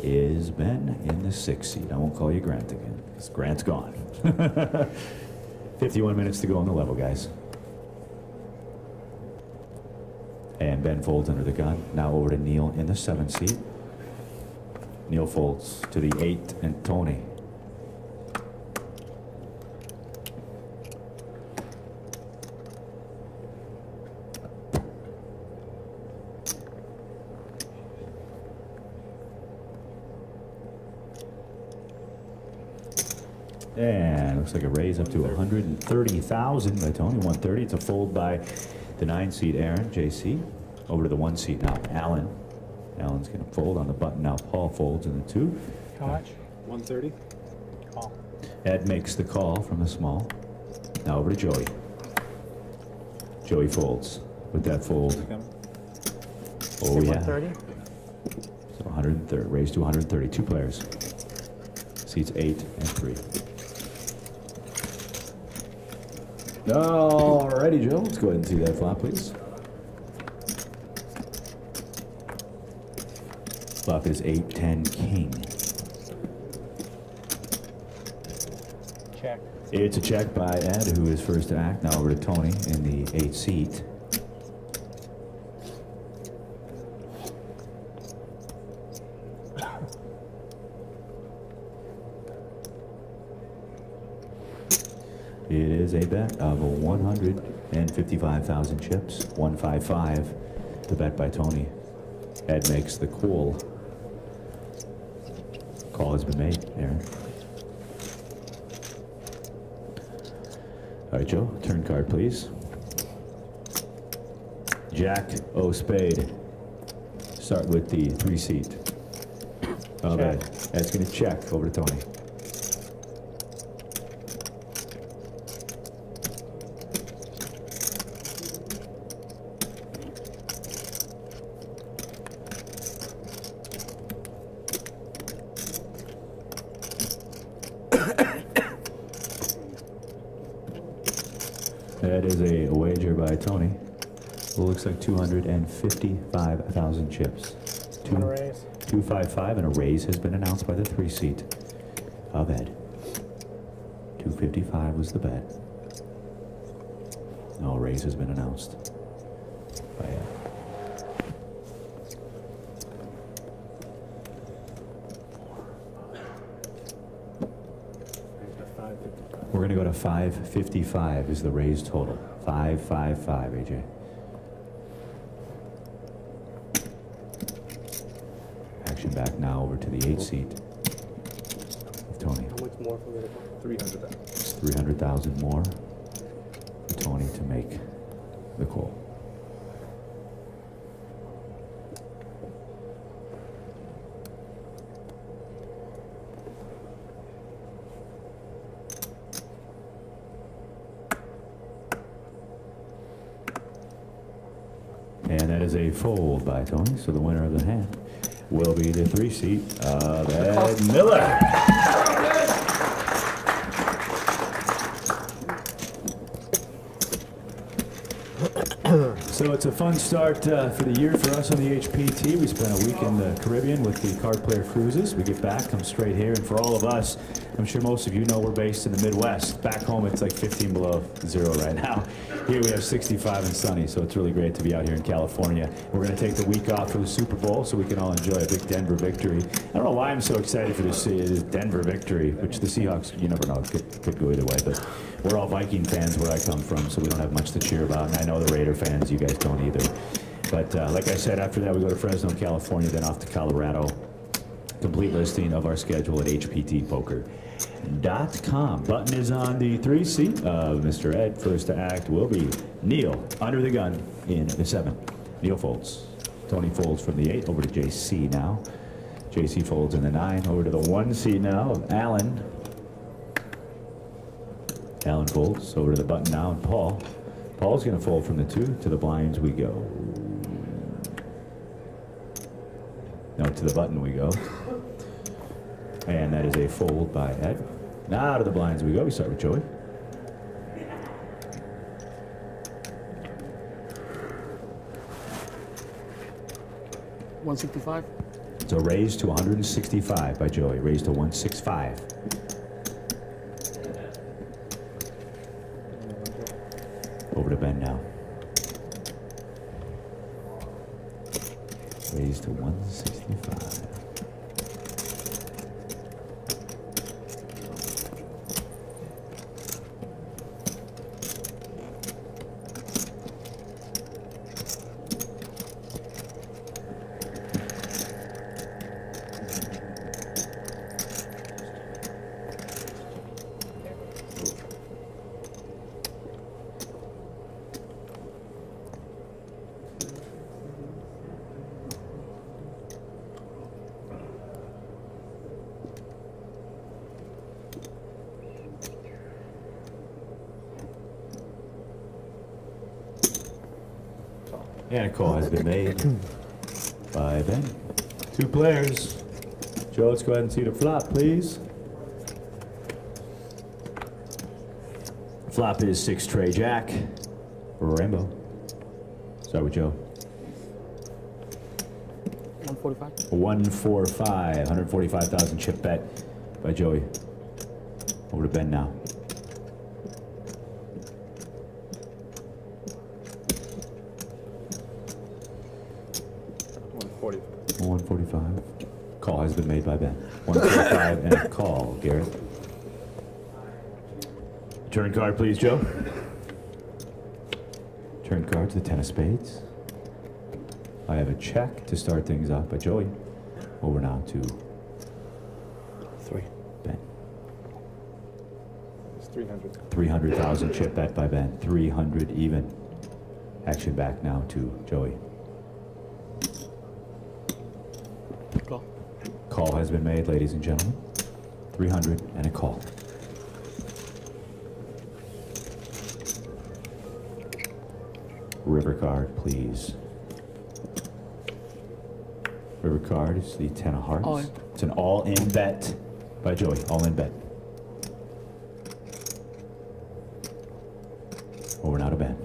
is Ben in the 6 seat. I won't call you Grant again, because Grant's gone. 51 minutes to go on the level, guys. And Ben folds under the gun. Now over to Neil in the 7 seat. Neil folds to the 8 and Tony. And looks like a raise up to 130,000 by Tony. 130. It's a fold by the 9 seat Aaron, JC. Over to the 1 seat now, Alan. Alan's going to fold on the button now. Paul folds in the 2. How much? 130. Call. Ed makes the call from the small. Now over to Joey. Joey folds with that fold. Oh, yeah. 130. So 130, raised to 130. 2 players. Seats 8 and 3. All righty, Joe. Let's go ahead and see that flop, please. Flop is 8-10 king. Check. It's a check by Ed, who is first to act. Now over to Tony in the 8th seat. It is a bet of 155,000 chips. 155. The bet by Tony. Ed makes the call. Call has been made, Aaron. All right, Joe, turn card, please. Jack O spade. Start with the 3 seat. Okay, Ed's gonna check. Over to Tony. That is a wager by Tony. It looks like 255,000 chips. 255, and a raise has been announced by the 3 seat of Ed. 255 was the bet. No, a raise has been announced by Ed. We're going to go to 555 is the raise total. 555, AJ. Action back now over to the 8 seat. With Tony. How much more for me to go? 300,000. 300,000 more for Tony to make the call. And that is a fold by Tony, so the winner of the hand will be the 3 seat of Ed Miller. So it's a fun start for the year for us on the HPT. We spent a week in the Caribbean with the Card Player Cruises. We get back, come straight here, and for all of us, I'm sure most of you know we're based in the Midwest. Back home, it's like 15 below zero right now. Here we have 65 and sunny, so it's really great to be out here in California. We're going to take the week off for the Super Bowl so we can all enjoy a big Denver victory. I don't know why I'm so excited for this Denver victory, which the Seahawks, you never know, could go either way, but we're all Viking fans where I come from, so we don't have much to cheer about, and I know the Raider fans, you guys don't either. But like I said, after that we go to Fresno, California, then off to Colorado. Complete listing of our schedule at hptpoker.com. Button is on the 3 seat of Mr. Ed. First to act will be Neil under the gun in the 7. Neil folds. Tony folds from the 8 over to JC now. JC folds in the 9 over to the 1 seat now of Alan. Alan folds over to the button now, and Paul. Paul's going to fold from the 2 to the blinds we go. No, to the button we go. And that is a fold by Ed. Now to the blinds we go. We start with Joey. $165. It's a raise to 165 by Joey. Raise to 165. Over to Ben now. Raise to 165. And a call has been made by Ben. 2 players. Joe, let's go ahead and see the flop, please. Flop is 6 tray jack. Rainbow. Start with Joe. 145. 145. 145. 145,000 chip bet by Joey. Over to Ben now. $145. Call has been made by Ben. 145 and a call, Garrett. Turn card, please, Joe. Turn card to the 10 of spades. I have a check to start things off by Joey. Over now to 3. Ben. It's 300. 300,000 chip bet by Ben. 300 even. Action back now to Joey. Call. Call has been made, ladies and gentlemen. 300 and a call. River card, please. River card is the 10 of hearts. All in. It's an all-in bet by Joey. All-in bet. Over now to Ben.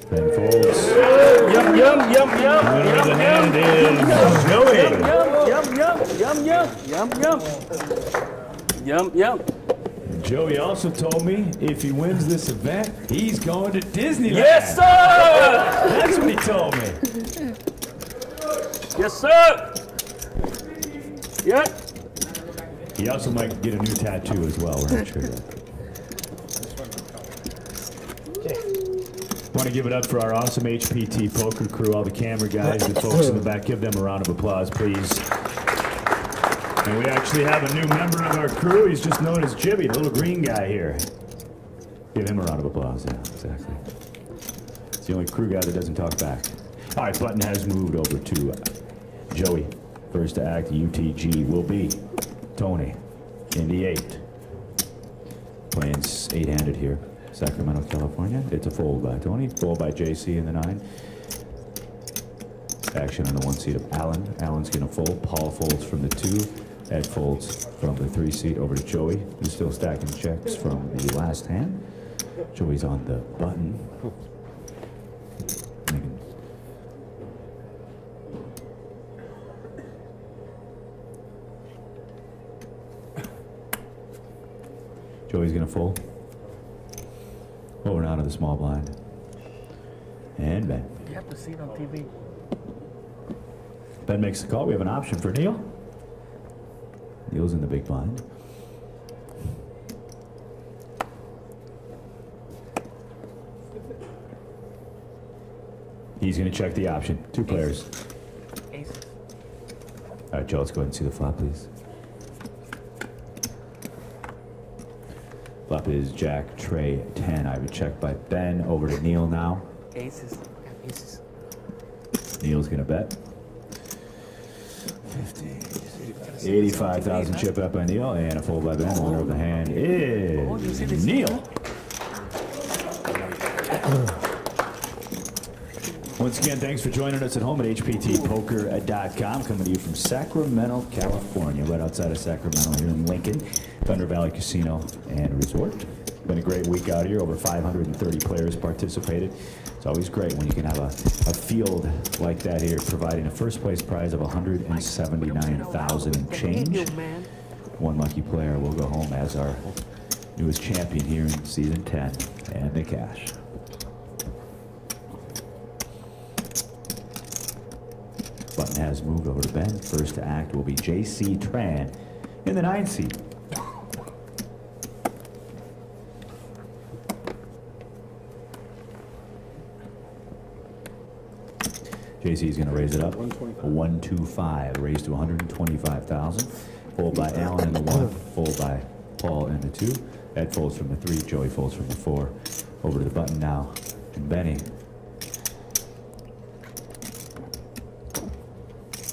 Ben folds. Yum, yum, yum, yum. Winner of the hand is Joey. Yum, yum. Joey also told me if he wins this event, he's going to Disneyland. Yes, sir! That's what he told me. Yes, sir! Yep. He also might get a new tattoo as well. We're not sure yet. Want to give it up for our awesome HPT poker crew, all the camera guys, the folks in the back. Give them a round of applause, please. And we actually have a new member of our crew. He's just known as Jibby, the little green guy here. Give him a round of applause. Yeah, exactly. It's the only crew guy that doesn't talk back. All right, button has moved over to Joey. First to act, UTG will be Tony in the 8. Playing 8-handed here. Sacramento, California. It's a fold by Tony. Fold by JC in the 9. Action on the 1 seat of Alan. Alan's going to fold. Paul folds from the 2. Ed folds from the 3 seat over to Joey, who's still stacking checks from the last hand. Joey's on the button. Joey's going to fold. Over now to the small blind. And Ben. You have to see it on TV. Ben makes the call. We have an option for Neil. Neil's in the big blind. He's going to check the option. 2 players. Aces. All right, Joe, let's go ahead and see the flop, please. Flop is Jack, Trey, 10. I have a check by Ben. Over to Neil now. Aces. Aces. Neil's going to bet. 85,000 chip up by Neil, and a fold by Ben. Winner of the hand is Neil. Once again, thanks for joining us at home at HPTpoker.com. Coming to you from Sacramento, California, right outside of Sacramento here in Lincoln. Thunder Valley Casino and Resort. Been a great week out here. Over 530 players participated. It's always great when you can have a field like that here, providing a first place prize of $179,000 and change. One lucky player will go home as our newest champion here in season 10 and the cash. Button has moved over to Ben. First to act will be JC Tran in the 9 seat. JC is going to raise it up. 125, raised to 125,000. Fold by Alan in the 1, fold by Paul in the 2. Ed folds from the 3, Joey folds from the 4. Over to the button now, and Benny.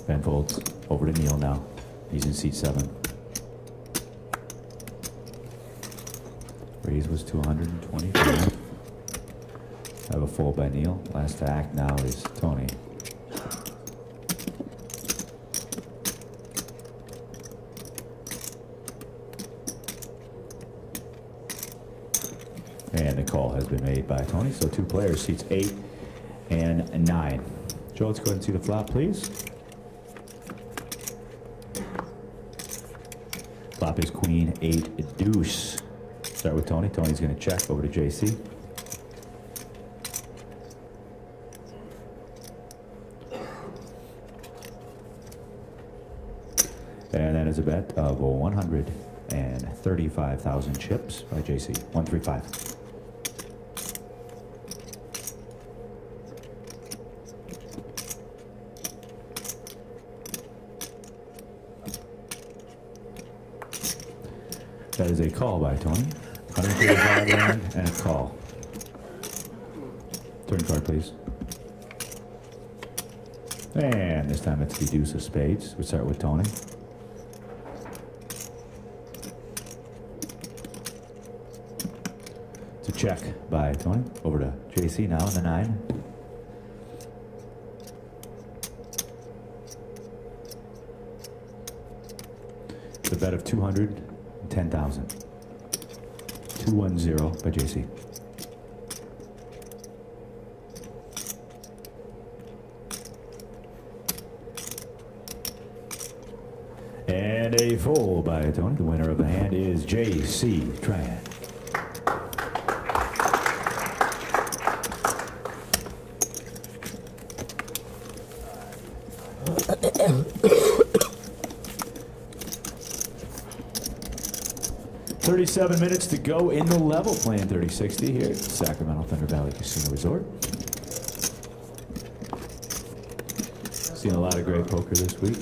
Ben folds over to Neil now. He's in seat 7. Raise was to 125. I have a fold by Neil. Last to act now is Tony. And the call has been made by Tony. So 2 players, seats 8 and 9. Joe, let's go ahead and see the flop, please. Flop is queen, 8, deuce. Start with Tony. Tony's going to check over to JC. And that is a bet of 135,000 chips by JC. 135. That is a call by Tony. 135 land and a call. Turn card, please. And this time it's the deuce of spades. We start with Tony. It's a check by Tony. Over to JC now in the 9. It's a bet of 210,000. 210 by JC. And a fold by Tony. The winner of the hand is JC Tran. .37 minutes to go in the level, playing 3060 here at Sacramento Thunder Valley Casino Resort. Seen a lot of great poker this week.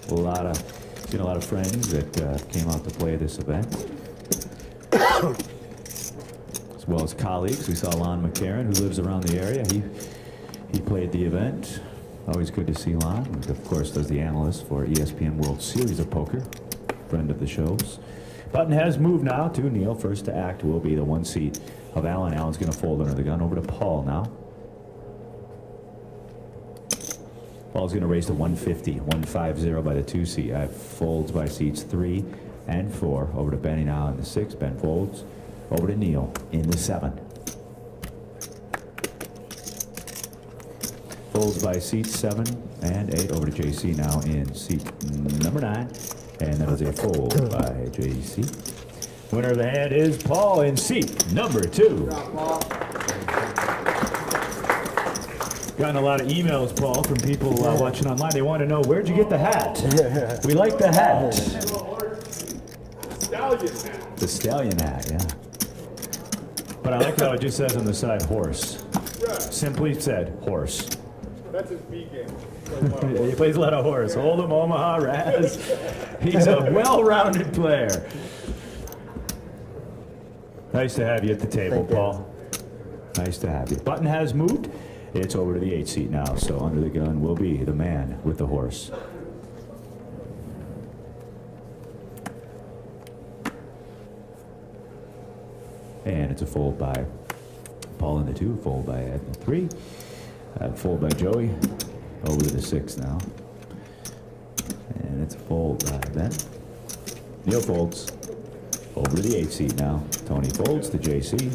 Seen a lot of friends that came out to play this event, as well as colleagues. We saw Lon McCarran, who lives around the area. He played the event. Always good to see Lon. He, of course, does the analyst for ESPN World Series of Poker. Friend of the shows. Button has moved now to Neil. First to act will be the 1 seat of Alan. Alan's going to fold under the gun. Over to Paul now. Paul's going to raise to 150, 150 by the 2 seat. I folds by seats 3 and 4. Over to Benny now in the 6. Ben folds. Over to Neil in the 7. Folds by seats 7 and 8. Over to JC now in seat number 9. And that is a fold by JC. Winner of the hand is Paul in seat number 2. Gotten a lot of emails, Paul, from people watching online. They want to know, where'd you get the hat? We like the hat. Stallion hat. The stallion hat, yeah. But I like how it just says on the side, horse. Yeah. Simply said, horse. That's his B game. He plays a lot of horse. Hold'em, Omaha, Raz. He's a well-rounded player. Nice to have you at the table, Paul. Nice to have you. Button has moved. It's over to the 8 seat now, so under the gun will be the man with the horse. And it's a fold by Paul in the 2, fold by Ed in the 3, fold by Joey. Over to the 6 now. And it's a fold by Ben. Neil folds. Over to the 8 seat now. Tony folds to JC.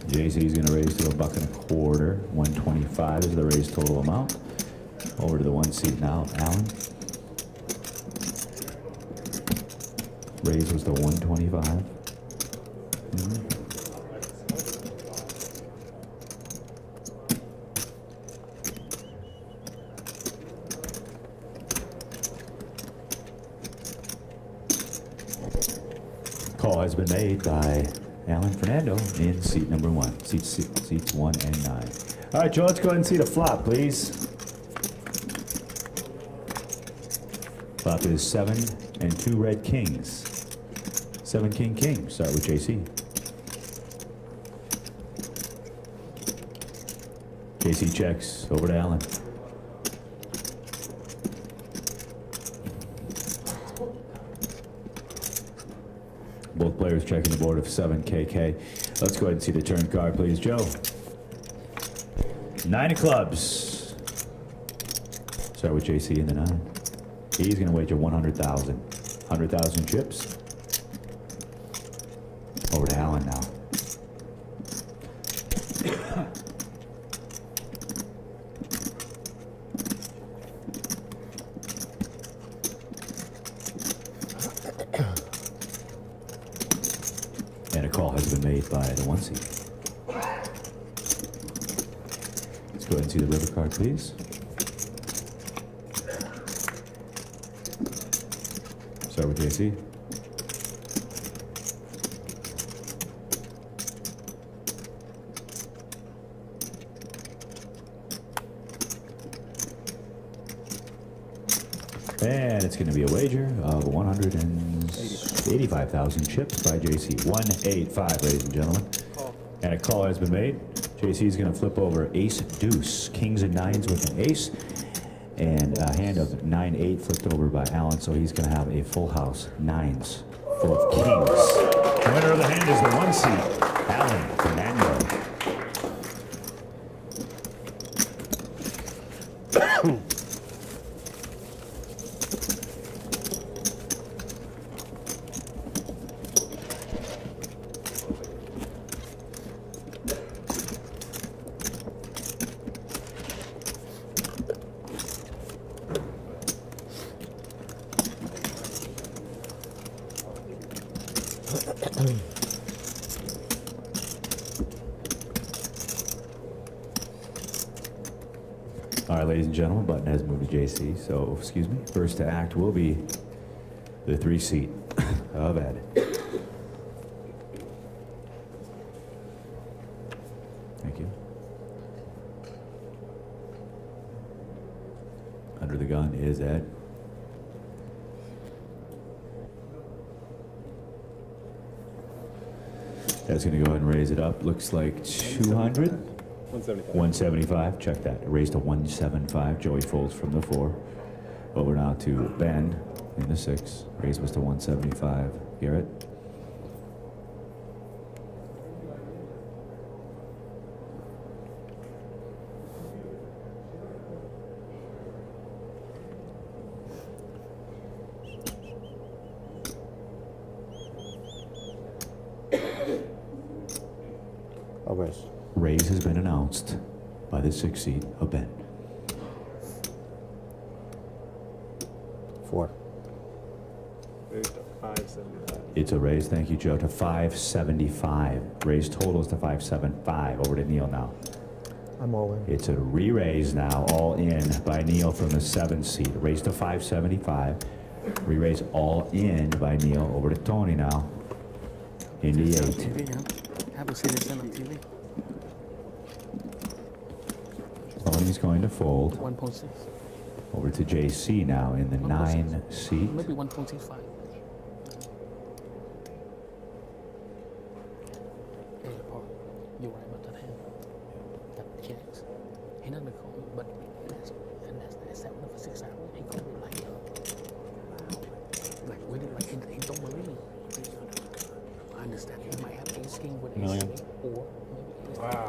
JC's going to raise to $1.25. 125 is the raise total amount. Over to the 1 seat now, Alan. Raise was the 125. Call has been made by Alan Fernando in seat number 1. Seats 1 and 9. All right, Joe, let's go ahead and see the flop, please. Flop is 7 and 2 red kings. 7 king king. Start with JC. JC checks. Over to Alan. Both players checking the board of 7 KK. Let's go ahead and see the turn card, please. Joe. 9 of clubs. Start with JC in the 9. He's going to wager 100,000. 100,000 chips. Over to Alan now. And a call has been made by the 1 seed. Let's go ahead and see the river card, please. Start with JC. And it's going to be a wager of 185,000 chips by JC. 185, ladies and gentlemen. And a call has been made. JC is going to flip over ace deuce, kings and nines with an ace, and a hand of 9-8 flipped over by Alan, so he's going to have a full house, nines, full of kings. The winner of the hand is the 1 seed, Alan Fernando. All right, ladies and gentlemen, button has moved to JC, so, excuse me, first to act will be the 3 seat of Ed. Thank you. Under the gun is Ed. Ed's going to go ahead and raise it up. Looks like 200. 175. 175. Check that. Raised to 175. Joey folds from the 4. Over now to Ben in the 6. Raise was to 175. Garrett. I'll raise. Raise has been announced by the 6 seed of Ben. 4. Raised to 575. It's a raise, thank you, Joe, to 575. Raise total is to 575. Over to Neil now. I'm all in. It's a re-raise now, all in by Neil from the 7 seed. Raise to 575. Re-raise all in by Neil. Over to Tony now. In the 8. TV, huh? Haven't seen this on TV. Tony's going to fold. 1.6. Over to JC now in the 9 seat. Maybe 1.65. Hey, Paul, you're right about that hand. That kicks. He doesn't call me, but that's 7 for 6 hours. He called me like really, like he don't believe me. I understand he might have ace king with ace Million. king, or maybe ace king.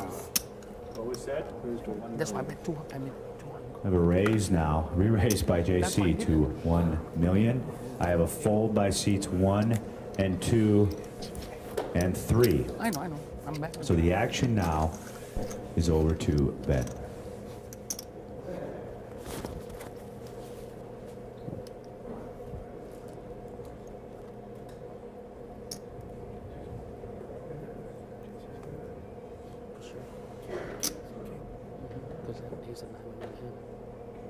What was said? That's why I bet 200. I mean, 200. I have a raise now, re-raised by JC to 1 million. I have a fold by seats 1 and 2 and 3. I know. I'm back. So the action now is over to Ben. Because I have an ace and 9 in my hand.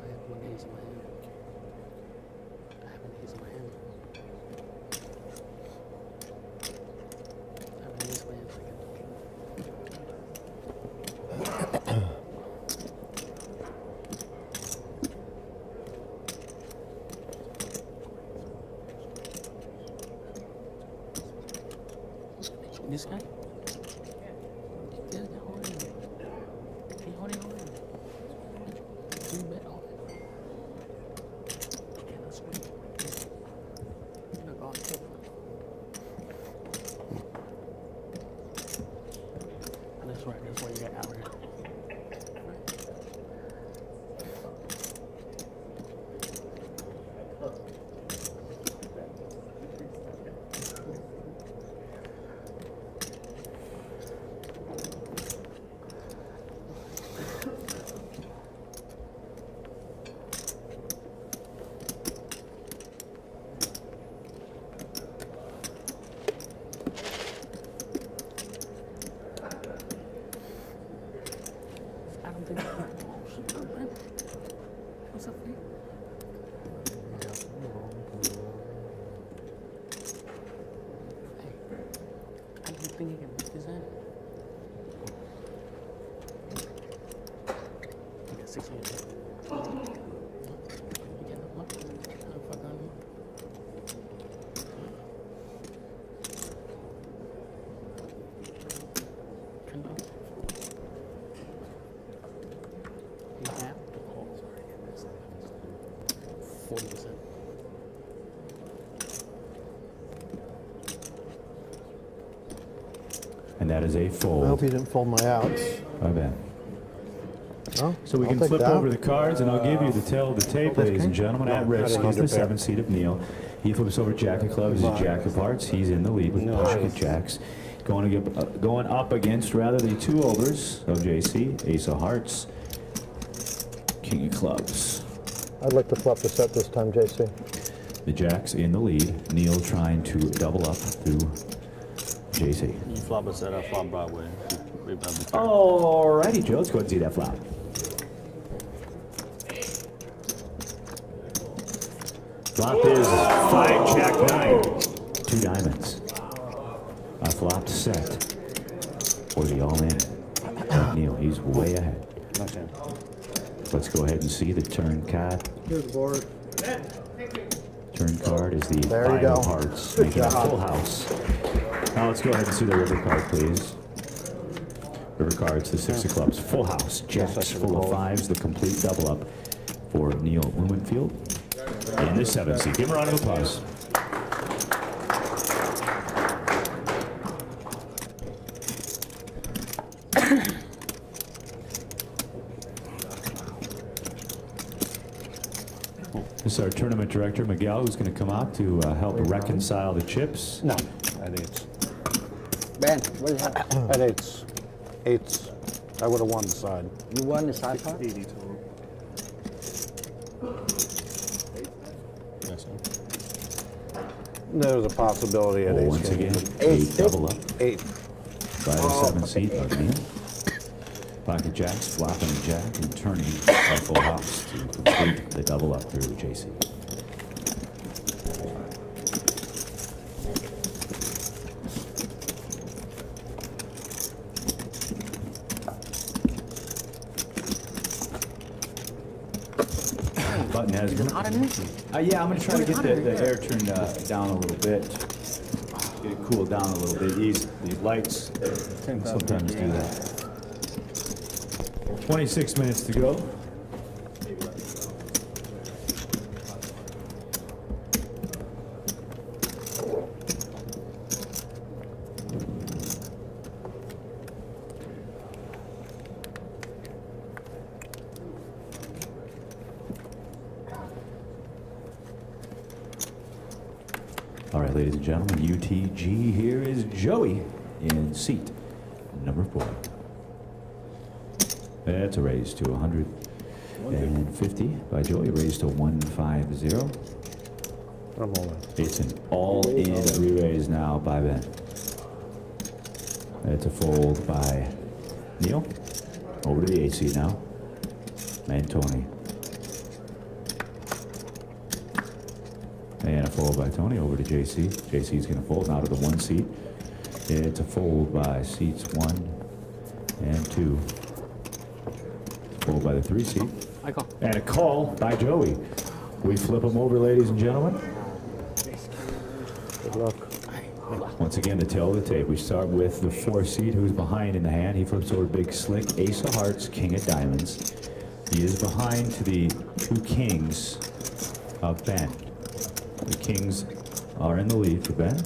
I have 1 ace in my hand. I have an ace in my hand. I have an ace in my hand. This guy? Yeah, hold on. Hey, hold on. You bet on it. Okay, that's sweet. You're not going to tip. That's right, that's why you got out here. I don't think he can make this in. He got 6 hands. He got no luck. Fuck on him. He had the call. Sorry, I missed that. 40%. And that is a fold. I hope you didn't fold my outs. I bet. Oh, So we I'll can take flip that. over the cards, and I'll give you the tail of the tape, ladies and gentlemen. At risk is the 7th seat of Neil. He flips over Jack of Clubs, his Jack of Hearts. He's in the lead with pocket jacks. Going up against, rather, the 2 overs of JC, Ace of Hearts, King of Clubs. I'd like to flop the set this time, JC. The Jacks in the lead. Neil trying to double up through JC. You flop a set, I flop Broadway. Alrighty, Joe. Let's go ahead and see that flop. Flop is 5, Jack 9, 2 diamonds. A flopped set for the all-in. Neil, he's way ahead. Okay. Let's go ahead and see the turn card. Here's the board. Turn card is the There you 5 go. of hearts, Good making a job. full house. Now let's go ahead and see the river card, please. River cards, the 6 of clubs, full house. Jacks full of 5s, the complete double up for Neil Blumenfield in the 7th seat. Give him a round of applause. This is our tournament director, Miguel, who's going to come out to help reconcile the chips. No, at 8s. Ben, what do you have? At 8s. 8s. I would have won the side. You won the side part? 80 total. Yes, sir. There's a possibility at 8s. Once again, 8 double up. 8. By the 7th seat of Neil. Pocket jacks, flopping a jack, and turning a full house to complete the double up through JC. Button has been. Yeah, I'm going to try to get the air turned down a little bit. Get it cooled down a little bit. These lights sometimes do that. 26 minutes to go. All right, ladies and gentlemen, UTG here is Joey in seat number 4. That's a raise to 150 by Joey. Raise to 150. I'm all in. It's an all-in re-raise now by Ben. That's a fold by Neil. Over to the 8 seat now. Tony. And a fold by Tony over to JC. JC's going to fold now to the 1 seat. It's a fold by seats 1 and 2. Fold by the 3 seat. And a call by Joey. We flip them over, ladies and gentlemen. Good luck. Once again, the tail of the tape. We start with the 4 seat, who's behind in the hand. He flips over Big Slick, Ace of Hearts, King of Diamonds. He is behind to the 2 kings of Ben. The kings are in the lead for Ben.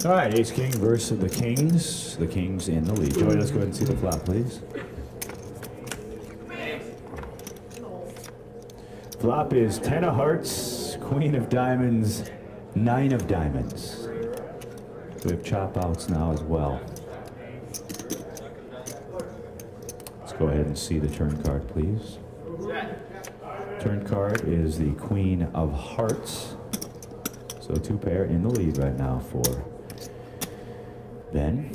All right, Ace King versus the Kings. The Kings in the lead. Joey, let's go ahead and see the flop, please. Flop is 10 of Hearts, Queen of Diamonds, 9 of Diamonds. We have chop outs now as well. Let's go ahead and see the turn card, please. Turn card is the Queen of Hearts. So 2 pair in the lead right now for Ben.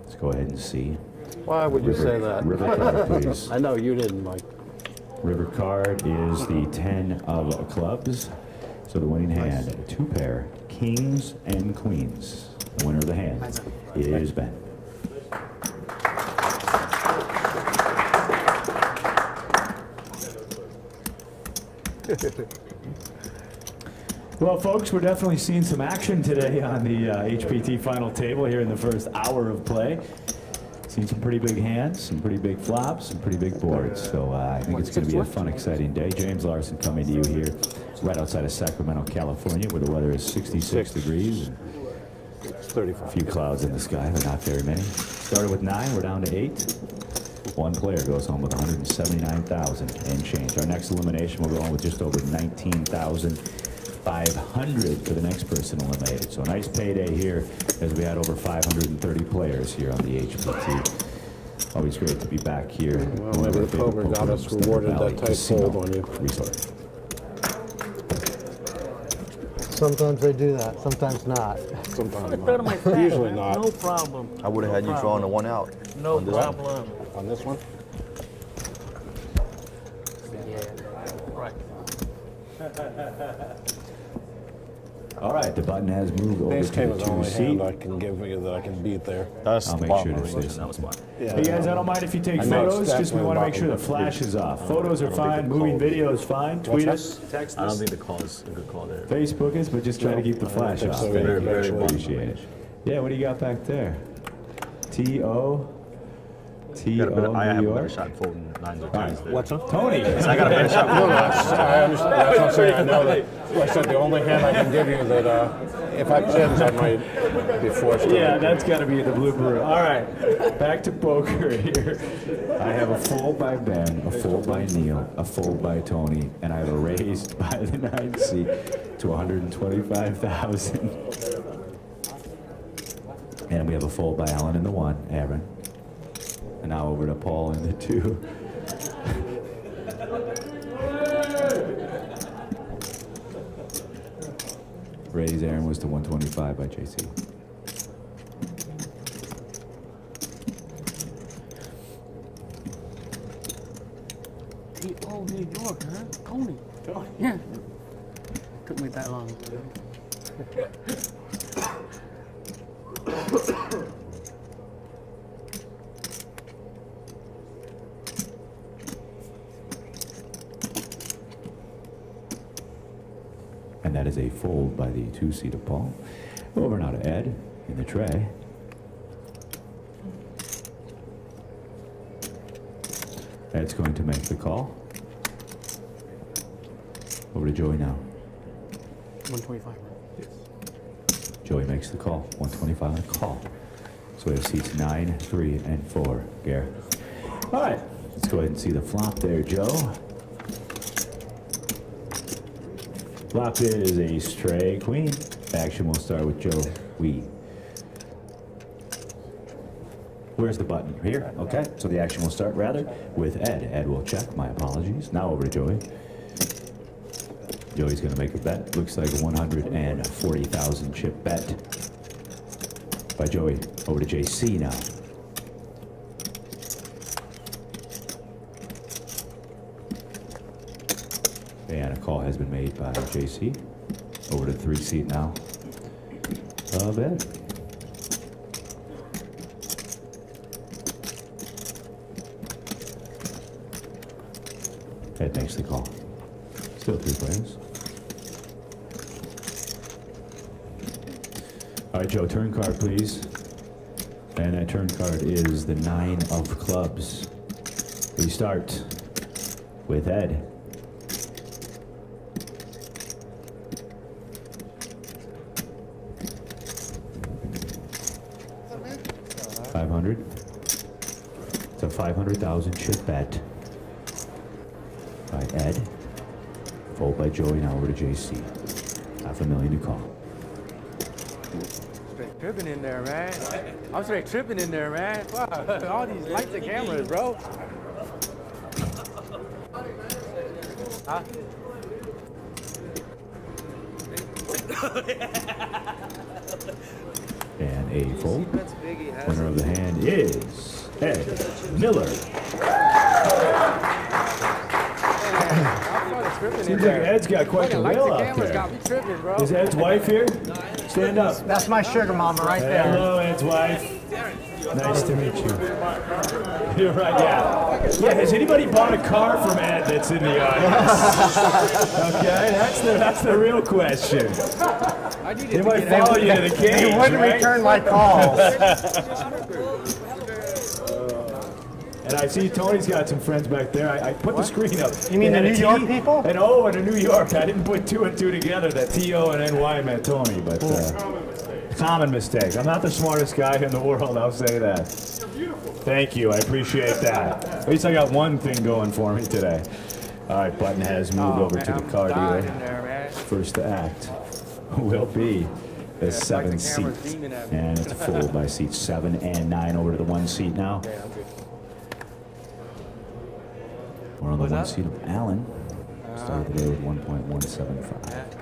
Let's go ahead and see Why would you say that? River card, please. I know you didn't, Mike. River card is the 10 of clubs. So the winning hand, 2 pair, kings and queens. The winner of the hand is Ben. Well, folks, we're definitely seeing some action today on the HPT final table here in the first hour of play. Seen some pretty big hands, some pretty big flops, some pretty big boards. So I think it's going to be a fun, exciting day. James Larson coming to you here right outside of Sacramento, California, where the weather is 66 degrees. And a few clouds in the sky, but not very many. Started with 9, we're down to 8. One player goes home with 179,000 and change. Our next elimination will go on with just over 19,500 for the next person eliminated. So a nice payday here as we had over 530 players here on the HPT. Always great to be back here. Well, maybe the poker got us rewarded that tight hold on you. Resort. Sometimes they do that, sometimes not. Sometimes not. Usually not. No problem. I would have had you drawing the 1 out. No on this problem. On this one? Yeah. Right. All right, the button has moved over Ace to king the is the only 2 seat. hand I can give you that I can beat there. That's I'll the make sure bottom to range. say That was something. Yeah, Hey guys, I don't mind if you take I know it's photos, just we definitely want to make sure the bottom, flash is off. Photos are fine, moving video is fine. Tweet us, text I don't us, think the call is a good call there. Facebook us, but just try to keep the flash think off. so. Thank Very, you. very well. Appreciate it. Yeah, what do you got back there? T.O. I New have a better York. shot folding 9s or 10s there. What's up? Tony. I got a better shot No, folding no, 9s. I understand. That's what I'm saying. I know that. Like I said, the only hand I can give you that if I chins, I might be forced to. Yeah, that's got to be the blooper room. All right, back to poker here. I have a fold by Ben, a fold by Neil, a fold by Tony, and I have a raised by the 9 seat to 125,000. And we have a fold by Alan in the 1, Aaron. And now over to Paul in the 2. Raise Aaron was to 125 by JC. Oh, New York, huh? Tony. Yeah. Took me that long. And that is a fold by the 2 seat of Paul. Over now to Ed in the tray. Ed's going to make the call. Over to Joey now. 125. Joey makes the call. 125 on the call. So we have seats 9, 3, and 4. Gare. All right. Let's go ahead and see the flop there, Joe. Flop is a stray queen. Action will start with Joe Wee. Where's the button? Here. Okay. So the action will start rather with Ed. Ed will check. My apologies. Now over to Joey. Joey's going to make a bet. Looks like a 140,000 chip bet by Joey. Over to JC now. And a call has been made by JC. Over to 3 seat now of Ed. Ed makes the call. Still 3 players. All right, Joe, turn card, please. And that turn card is the 9 of clubs. We start with Ed. $500. It's a 500,000 chip bet by Ed. Fold by Joey, now over to JC. $500,000 to call. Straight tripping in there, man. I'm straight tripping in there, man. Wow, all these lights and cameras, bro. Huh? And a fold. Winner of the hand is Ed Miller. Seems like Ed's got quite the whale out there. Is Ed's wife here? Stand up. That's my sugar mama right there. Hello, Ed's wife. Nice to meet you. You're right, yeah. Yeah, has anybody bought a car from Ed that's in the audience? Okay, that's the real question. They might follow you to the cage, They wouldn't return my calls. And I see Tony's got some friends back there. I put the screen up. You mean the New York people? And O and a New York. I didn't put 2 and 2 together that T-O and N-Y meant Tony, but common mistake. I'm not the smartest guy in the world, I'll say that. Thank you, I appreciate that. At least I got one thing going for me today. All right, Button has moved over to the car dealer. First act will be the 7th seat. And it's full by seats 7 and 9 over to the 1 seat now. We're on the 1 seat of Allen. Started today with 1.175.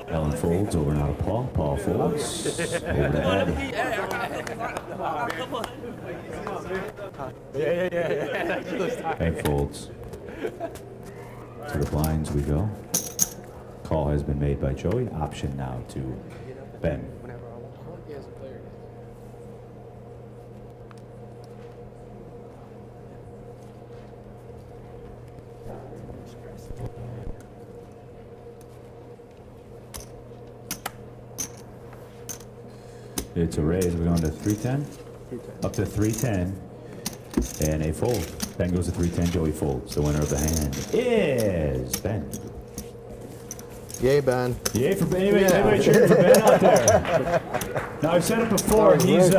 Allen folds over now to Paul. Paul folds over to Ed. Ed folds. To the blinds we go. Call has been made by Joey. Option now to Ben. It's a raise. We're going to 310. Up to 310. And a fold. Ben goes to 310. Joey folds. The winner of the hand is Ben. Yay, Ben. Yay for Ben. Anybody cheering for Ben out there? Now, I've said it before. He's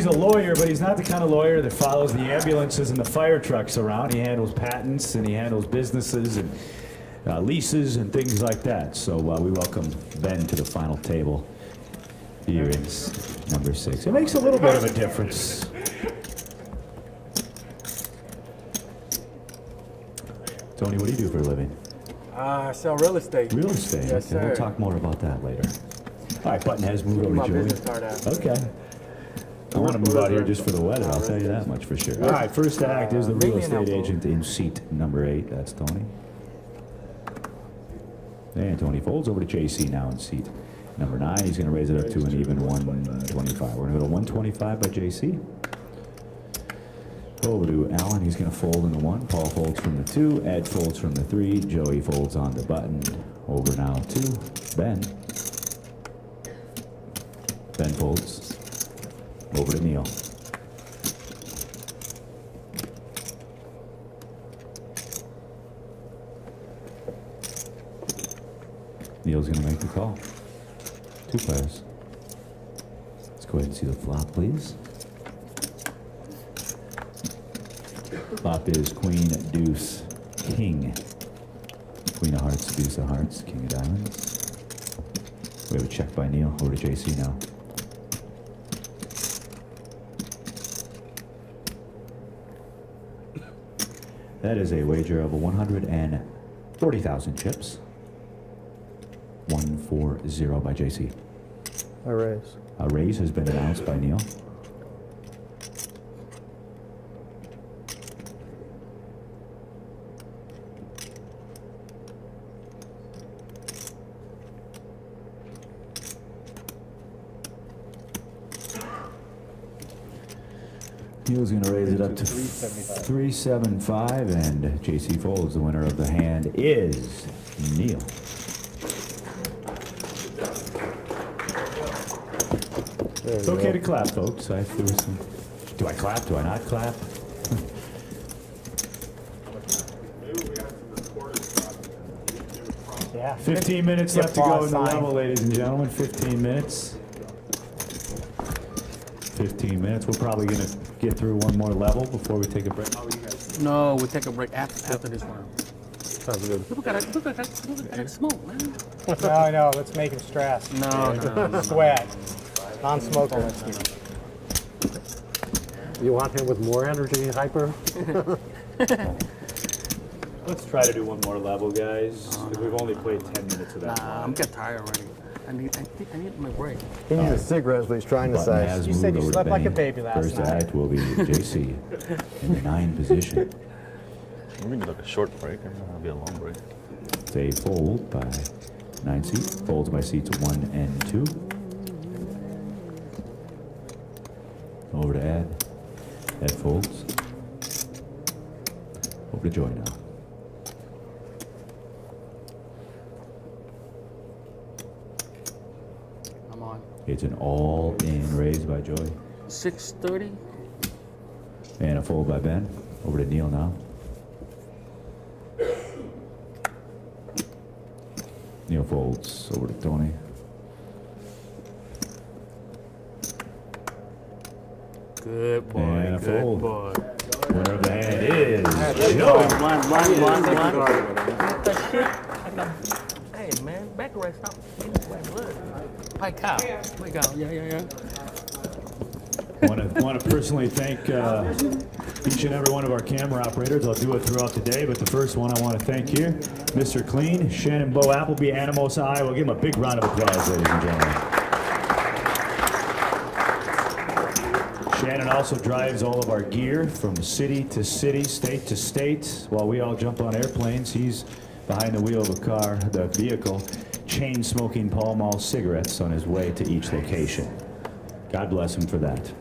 a lawyer, but he's not the kind of lawyer that follows the ambulances and the fire trucks around. He handles patents and he handles businesses and leases and things like that. So we welcome Ben to the final table. Here is number 6. It makes a little bit of a difference. Tony, what do you do for a living? I sell real estate. Real estate? Yes, okay, sir. we'll talk more about that later. All right, Button has moved over to Joey. Okay. I want to move out here just for the weather, I'll tell you that much for sure. All right, first act is the real estate agent in seat number 8. That's Tony. And Tony folds over to JC now in seat number 9. He's going to raise it up to an even 125. We're going to go to 125 by JC. Over to Allen. He's going to fold in the 1. Paul folds from the 2. Ed folds from the 3. Joey folds on the Button. Over now to Ben. Ben folds. Over to Neil. Neil's going to make the call. 2 players. Let's go ahead and see the flop, please. Flop is Queen, Deuce, King. Queen of Hearts, Deuce of Hearts, King of Diamonds. We have a check by Neil. Over to JC now. That is a wager of 140,000 chips. 140 by JC. A raise. A raise has been announced by Neil. Neil's going to raise it up to 375, and JC folds. The winner of the hand is Neil. It's okay to clap, folks. I threw some. Do I clap? Do I not clap? Yeah. 15 minutes left to go in the level, ladies and gentlemen. 15 minutes. 15 minutes. We're probably going to get through one more level before we take a break. No, we'll take a break after this round. Sounds good. People gotta smoke, man. No, let's make him stress. No. Sweat. Non-smoker. You want him with more energy, hyper? Let's try to do one more level, guys. We've only played 10 minutes of that. I'm getting tired already. I need my break. He needs a cigarette, is what he's trying to Button say. has You moved said you over to slept like a Benny. baby last First night. act will be JC in the 9 position. We need like a short break, and that'll be a long break. It's a fold by 9 seat. Folds by seats 1 and 2. Over to Ed. Ed folds. Over to Joy now. I'm on. It's an all-in raise by Joy. 6:30. And a fold by Ben. Over to Neil now. Neil folds over to Tony. Good boy. And a Good fold. boy. Winner of the hand is One. Joy. What the shit? Hey man, back right, stop. Pike out. Pike out. Yeah. Want to personally thank each and every one of our camera operators. I'll do it throughout the day, but the first one I want to thank here, Mr. Clean, Shannon Bo Appleby, Animos Iowa. We'll give him a big round of applause, ladies and gentlemen. Shannon also drives all of our gear from city to city, state to state. While we all jump on airplanes, he's behind the wheel of the vehicle, chain smoking Pall Mall cigarettes on his way to each location. God bless him for that.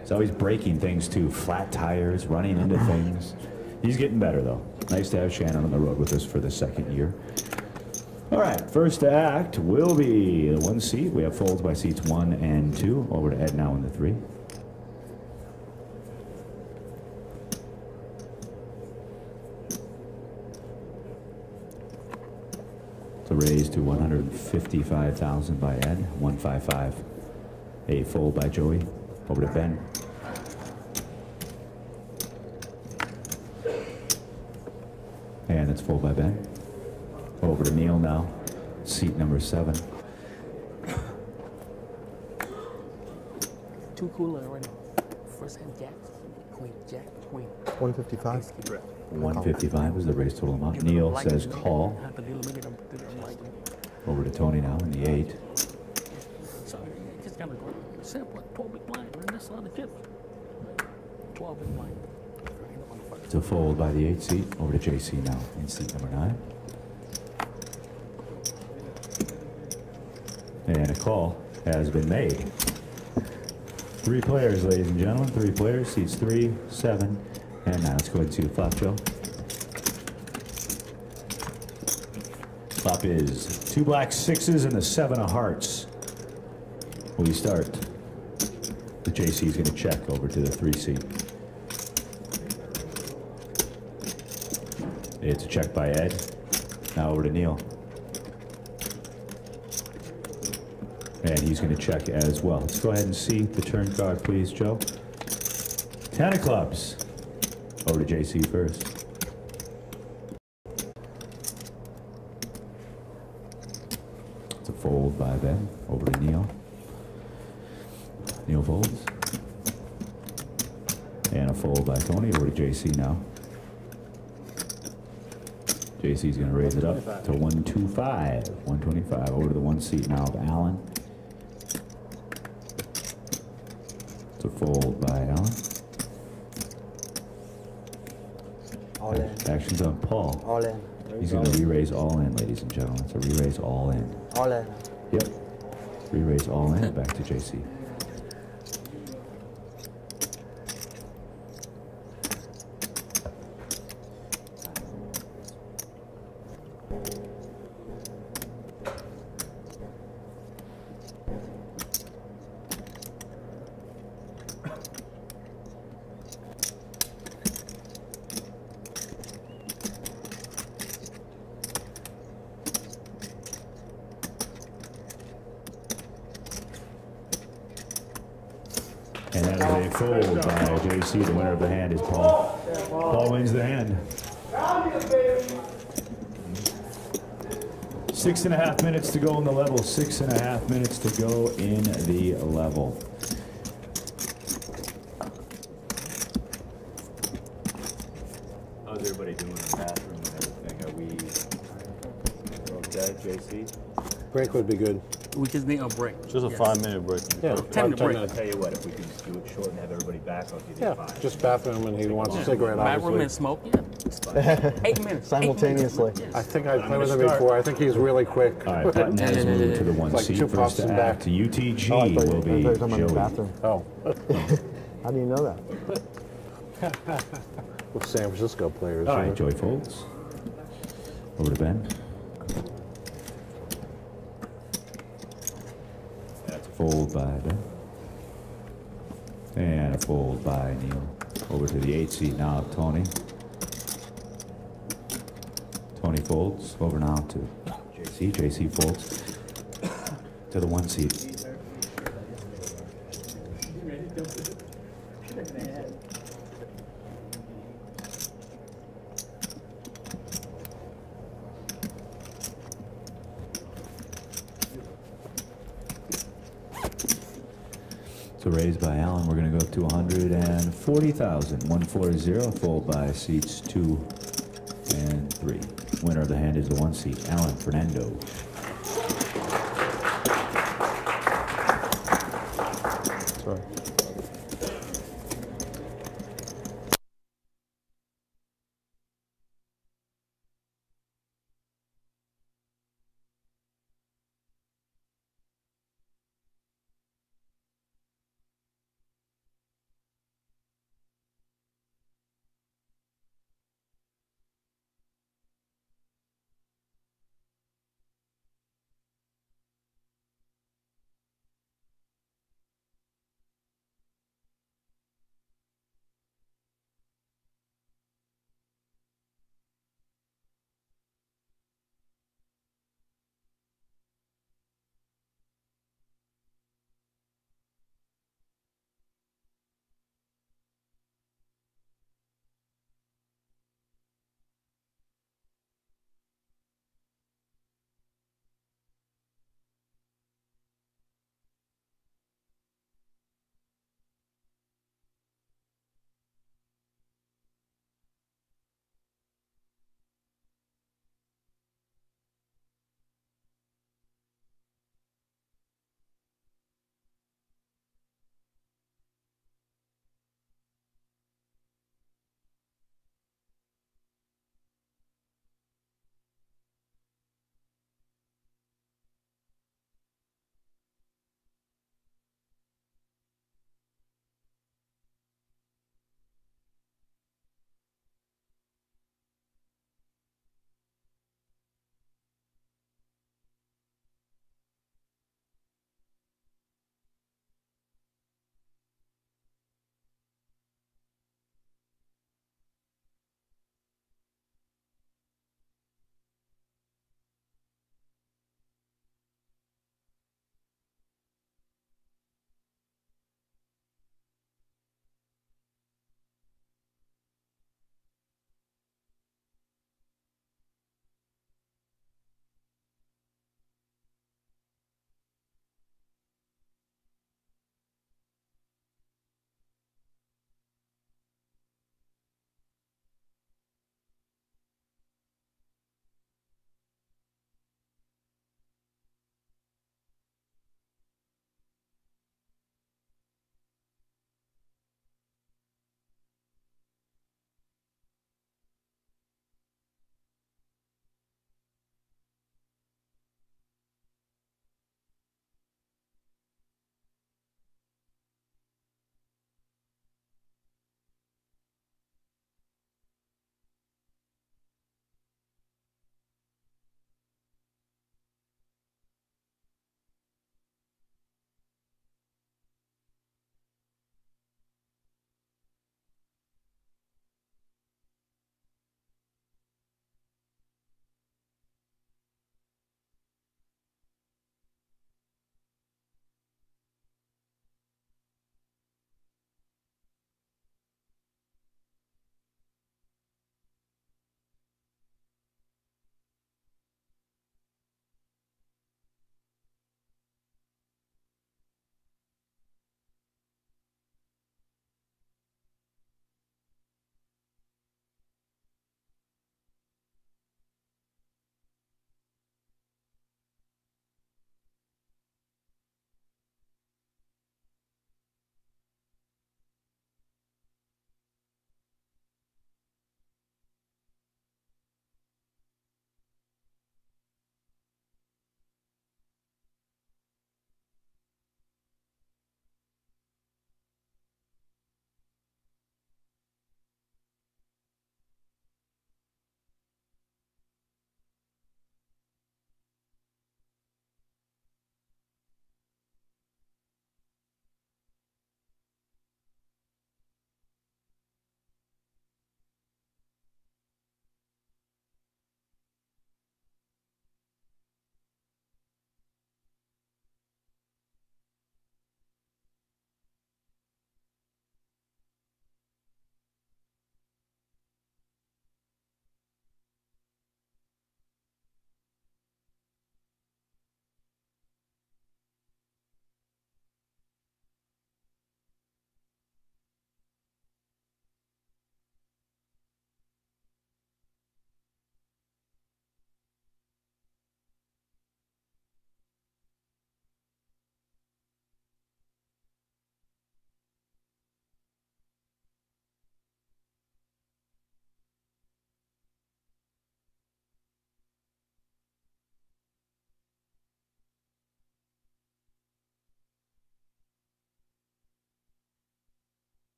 He's always breaking things too, flat tires, running into things. He's getting better though. Nice to have Shannon on the road with us for the 2nd year. All right, first act will be the 1 seat. We have folds by seats 1 and 2. Over to Ed now in the 3. It's a raise to 155,000 by Ed. 155. A fold by Joey. Over to Ben. And it's fold by Ben. Over to Neil now. Seat number 7. Too cool already. First hand jack, queen, jack, queen. 155. 155 is the raise total amount. Neil says call. Over to Tony now in the 8. Sorry, I just gotta go. Simple, 12 big blind, and that's a lot of chips. 12 big blind. It's a fold by the 8 seat. Over to JC now in seat number 9. And a call has been made. 3 players, ladies and gentlemen. 3 players. Seats 3, 7, and 9. Let's go ahead and see the flop, Joe. Flop is 2 black 6s and the 7 of hearts. We start. The JC is going to check over to the 3 seat. It's a check by Ed. Now over to Neil. And he's going to check as well. Let's go ahead and see the turn card, please, Joe. 10 of clubs. Over to JC first. It's a fold by Ben. Over to Neil. Neil folds. And a fold by Tony. Over to JC now. JC's going to raise it up to 125. 125. Over to the 1 seat now of Allen. It's a fold by Allen. All in. Action's on Paul. All in. He's going to re-raise all in, ladies and gentlemen. It's a re-raise all in. All in. Yep. Re-raise all in. Back to JC. And that is a fold by JC. The winner of the hand is Paul. Paul wins the hand. 6.5 minutes to go in the level. 6.5 minutes to go in the level. How's everybody doing in the bathroom and everything? Are we okay, JC? Break would be good. We just need a break. Just a 5-minute break. Yeah, 10-minute break. I'll tell you what, if we can do it short and have everybody back, I'll give you Yeah, 5. just bathroom and he wants a cigarette, Bathroom obviously. and smoke, yeah. 8 minutes. Simultaneously. 8 minutes. I think I've played with him before. I think he's really quick. All right, Button has moved to the one Like seat. 2 First puffs to and act, back. UTG Oh, I thought you- will I thought be you were talking about the Joey. bathroom. Oh. How do you know that? With San Francisco players. All right, you know. Joey folds. Over to Ben. That's a fold by Ben. And a fold by Neil. Over to the 8 seat now, Tony. Tony folds. Over now to JC. JC folds to the 1 seat. So raised by Allen, we're going to go up to 140,000. 140, fold by seats 2 and 3. Winner of the hand is the 1 seat, Allen Fernando. Sorry.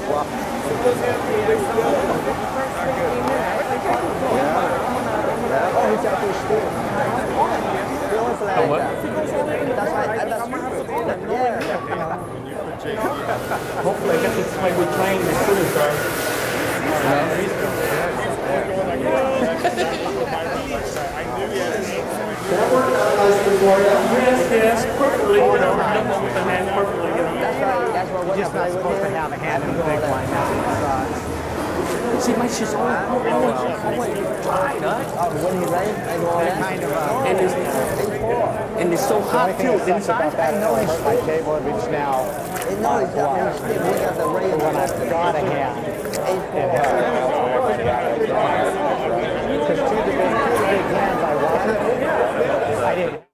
still up. Oh, he's out there still. Hopefully I get this way we train the students Yes, perfectly, you know, with the hand perfectly, you know. That's right, that's what we're just not supposed to have a hand in the big line now. See, my shit's always tied up. When he rained, I go all that. And it's so hot too. Inside, I know he's hurt my table just now. No, he's got one stick. We got the rain. When I got a hand. Because two of the big hands I wanted, I didn't.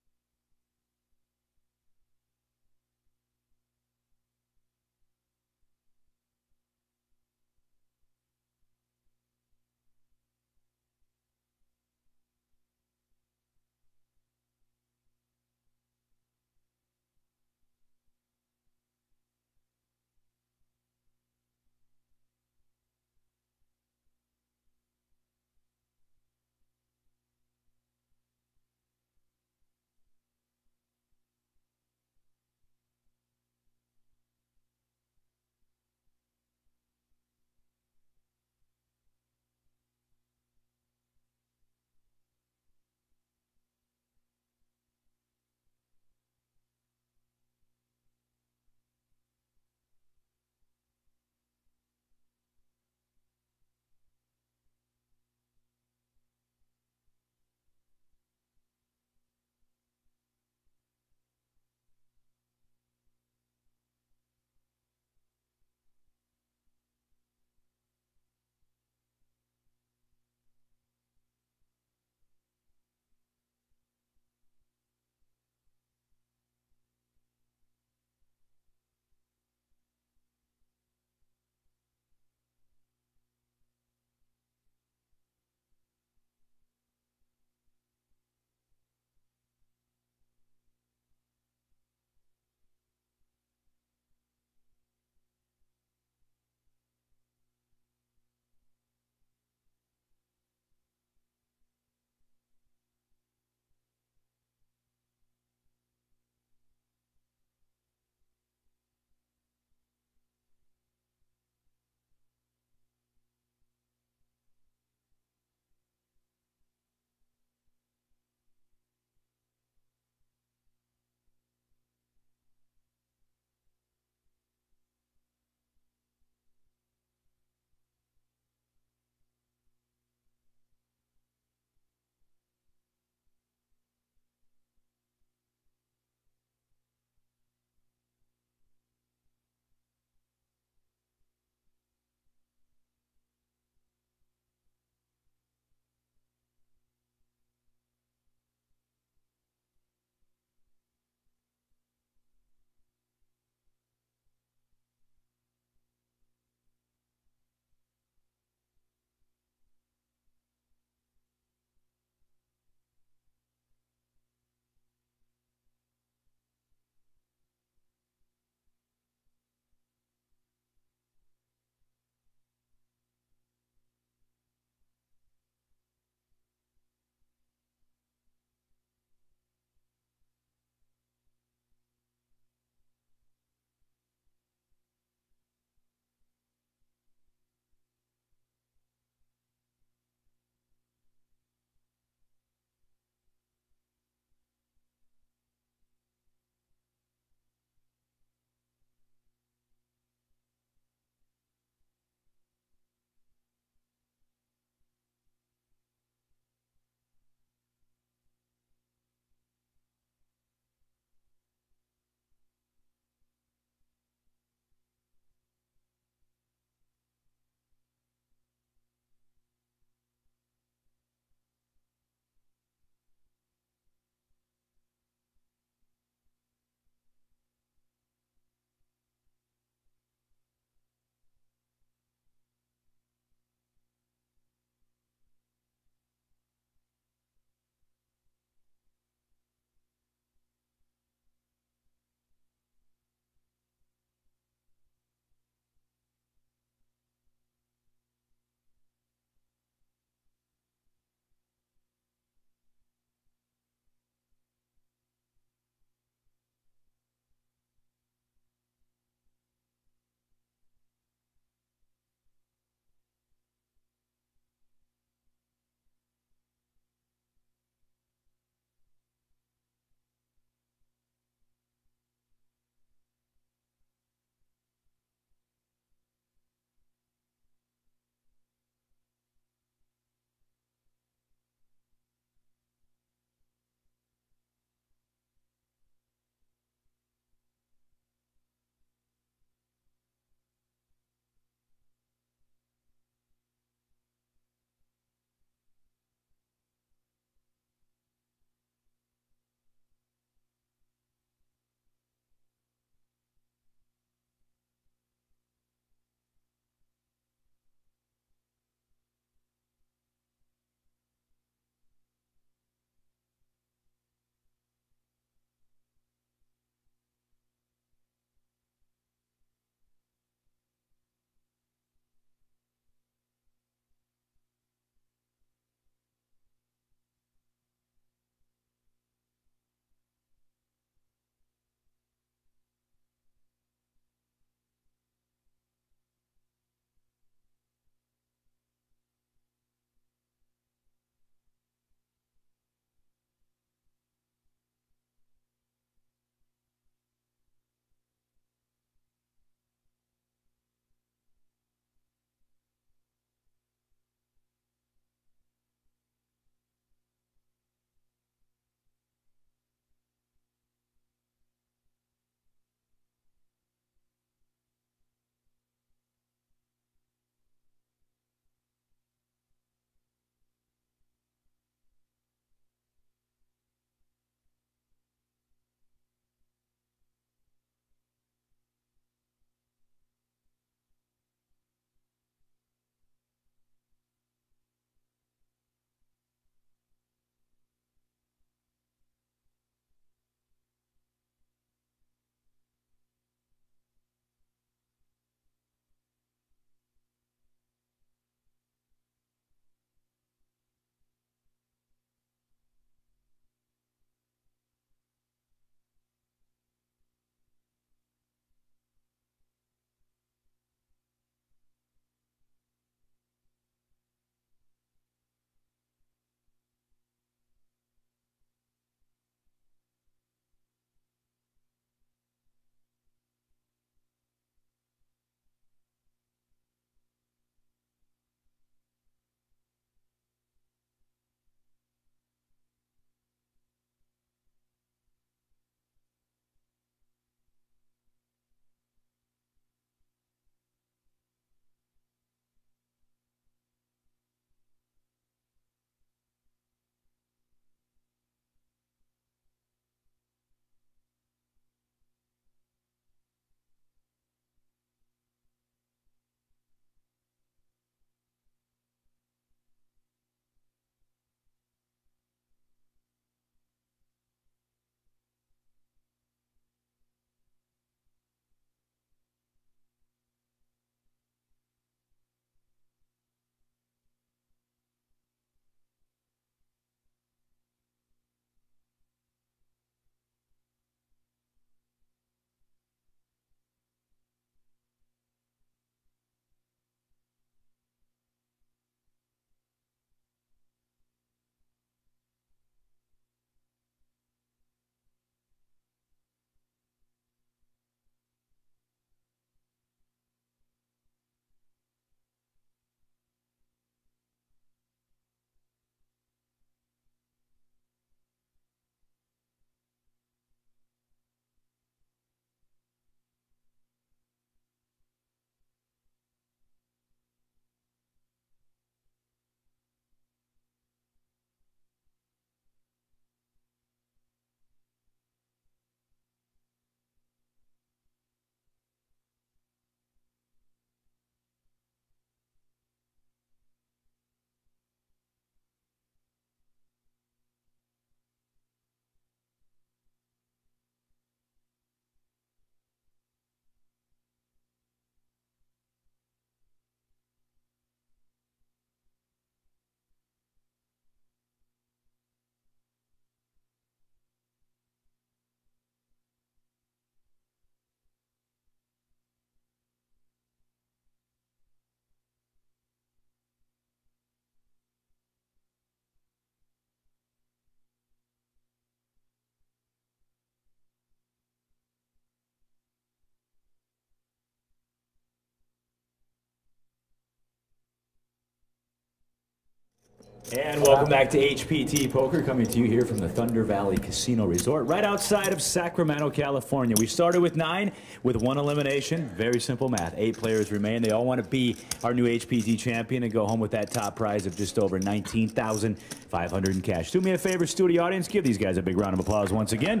And welcome back to HPT Poker, coming to you here from the Thunder Valley Casino Resort, right outside of Sacramento, California. We started with 9 with 1 elimination. Very simple math. 8 players remain. They all want to be our new HPT champion and go home with that top prize of just over $19,500 in cash. Do me a favor, studio audience, give these guys a big round of applause once again.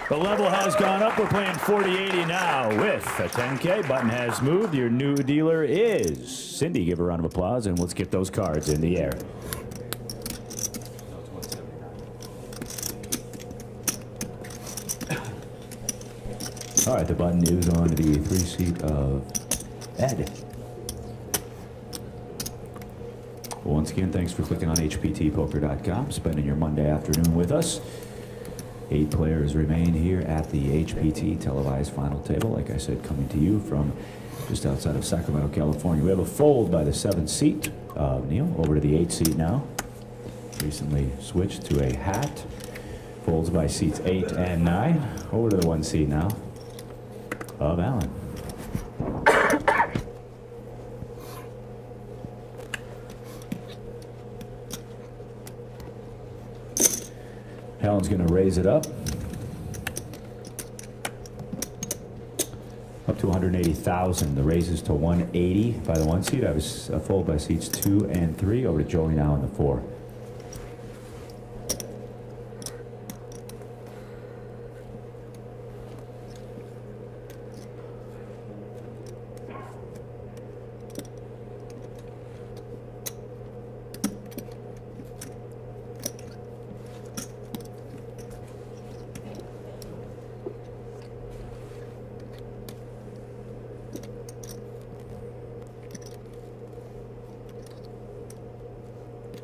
The level has gone up. We're playing 40-80 now with a 10K. Button has moved. Your new dealer is Cindy. Give her a round of applause, and let's get those cards in the air. All right, the button is on the 3-seat of Ed. Once again, thanks for clicking on HPTpoker.com, spending your Monday afternoon with us. 8 players remain here at the HPT televised final table, like I said, coming to you from just outside of Sacramento, California. We have a fold by the 7th seat of Neil, over to the 8th seat now. Recently switched to a hat. Folds by seats 8 and 9. Over to the 1 seat now of Alan. Alan's going to raise it up. Up to 180,000. The raises to 180 by the 1 seat. I was fold by seats 2 and 3. Over to Joey now in the 4.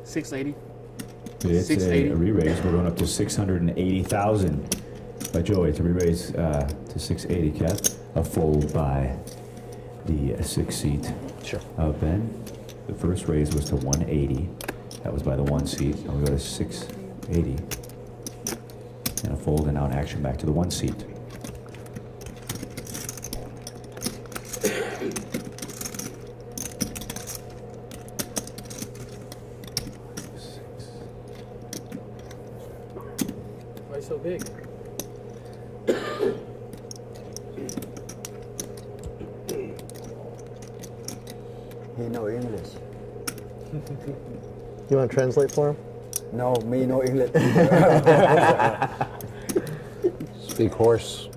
$680. It's a re-raise. We're going up to 680,000 by Joey. It's a re-raise to 680, Kev. A fold by the 6th seat of Ben. The first raise was to 180. That was by the 1 seat. Now we go to 680. And a fold, and now an action back to the 1 seat. Why so big? He know English. You want to translate for him? No, me no English. Speak horse.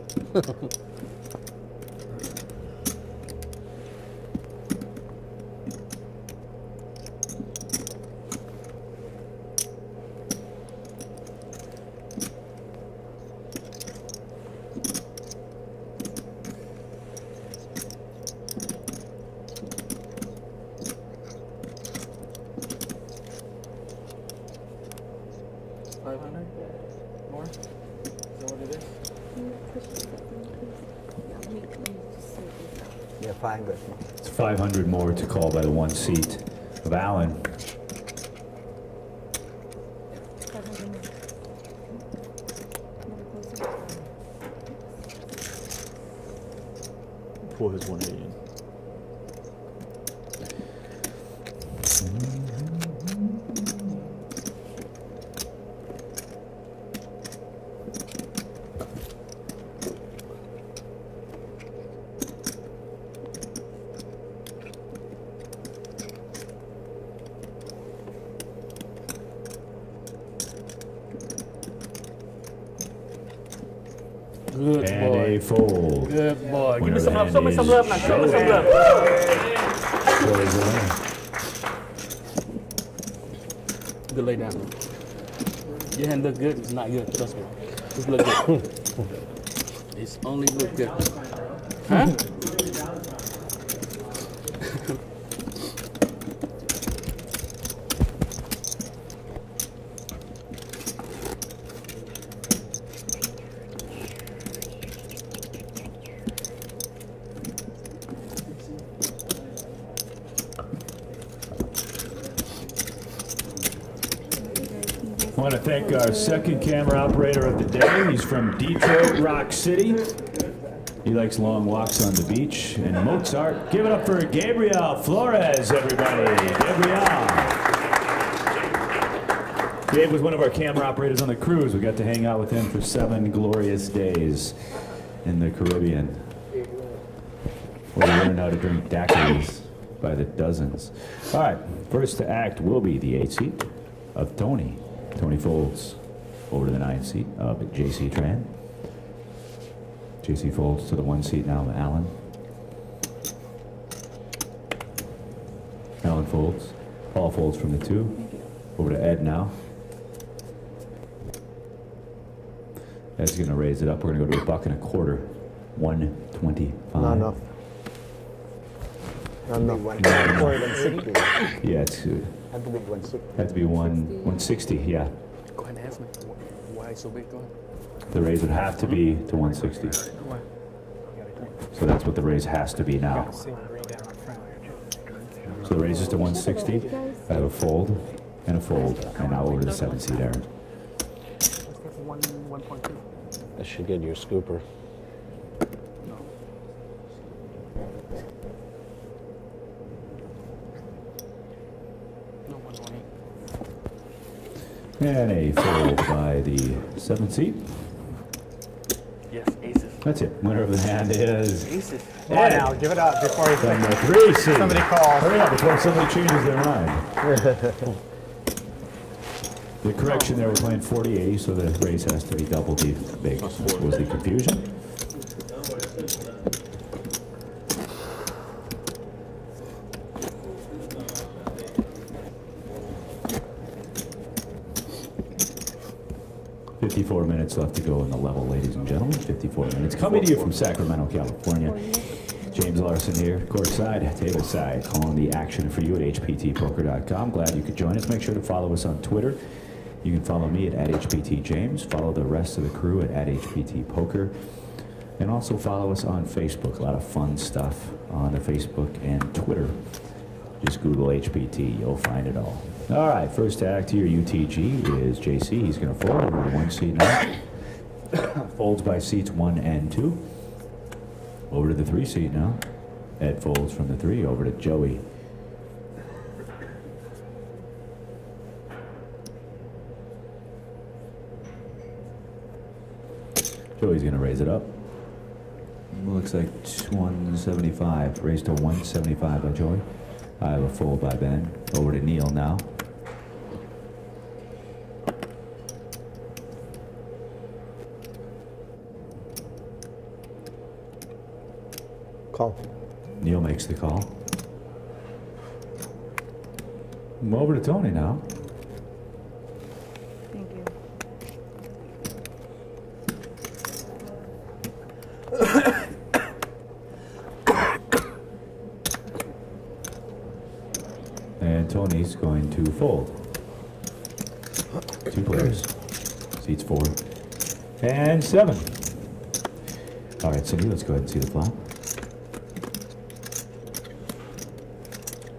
More? Is that what it is? Yeah, 500. It's 500 more to call by the 1 seat of Allen. For his 180. Good and boy. a fold. Good boy. Give me Winner some love. then Show me some is love now. Show me some Joey. love. Joey's winner. Good lay down. Your hand look good. It's not good. Trust me. It's look good. It's only look good. Huh? I want to thank our second camera operator of the day. He's from Detroit Rock City. He likes long walks on the beach. And Mozart, give it up for Gabriel Flores, everybody. Gabriel. Dave was one of our camera operators on the cruise. We got to hang out with him for 7 glorious days in the Caribbean. We learned how to drink daiquiris by the dozens. All right, first to act will be the 8 seat of Tony. Tony folds over to the 9 seat of JC Tran. JC folds to the 1 seat now of Alan. Alan folds. Paul folds from the 2. Over to Ed now. Ed's going to raise it up. We're going to go to $1.25. 125. Not enough. Not enough. Or 160. Yeah, it's good. Had to be 160. Had to be 160, yeah. Go ahead and ask me why so big. Go ahead. The raise would have to be to 160. So that's what the raise has to be now. So the raise is to 160. I have a fold and a fold. And now over to the 7 seat, Aaron. That should get your scooper. And a fold by the 7 seat. Yes, aces. That's it. Winner of the hand is Aces. Come on now, give it up before you from the 3 seat. Somebody calls. Hurry up before somebody changes their mind. The correction there, we're playing 40-80, so the raise has to be double the big. That was the confusion. $54 minutes left to go in the level, ladies and gentlemen. 54 minutes. Coming to you from Sacramento, California. James Larson here, courtside, tableside, calling the action for you at hptpoker.com. Glad you could join us. Make sure to follow us on Twitter. You can follow me at @HPTJames. Follow the rest of the crew at @HPTPoker. And also follow us on Facebook. A lot of fun stuff on the Facebook and Twitter. Just Google HPT. You'll find it all. All right, first to act here, UTG, is JC. He's going to fold over to 1 seat now. Folds by seats 1 and 2. Over to the 3 seat now. Ed folds from the 3 over to Joey. Joey's going to raise it up. Looks like 175. Raised to 175 by Joey. I have a fold by Ben. Over to Neil now. Call. Neil makes the call. I'm over to Tony now. Thank you. And Tony's going to fold. 2 players. Seats 4 and 7. All right, Cindy, let's go ahead and see the flop.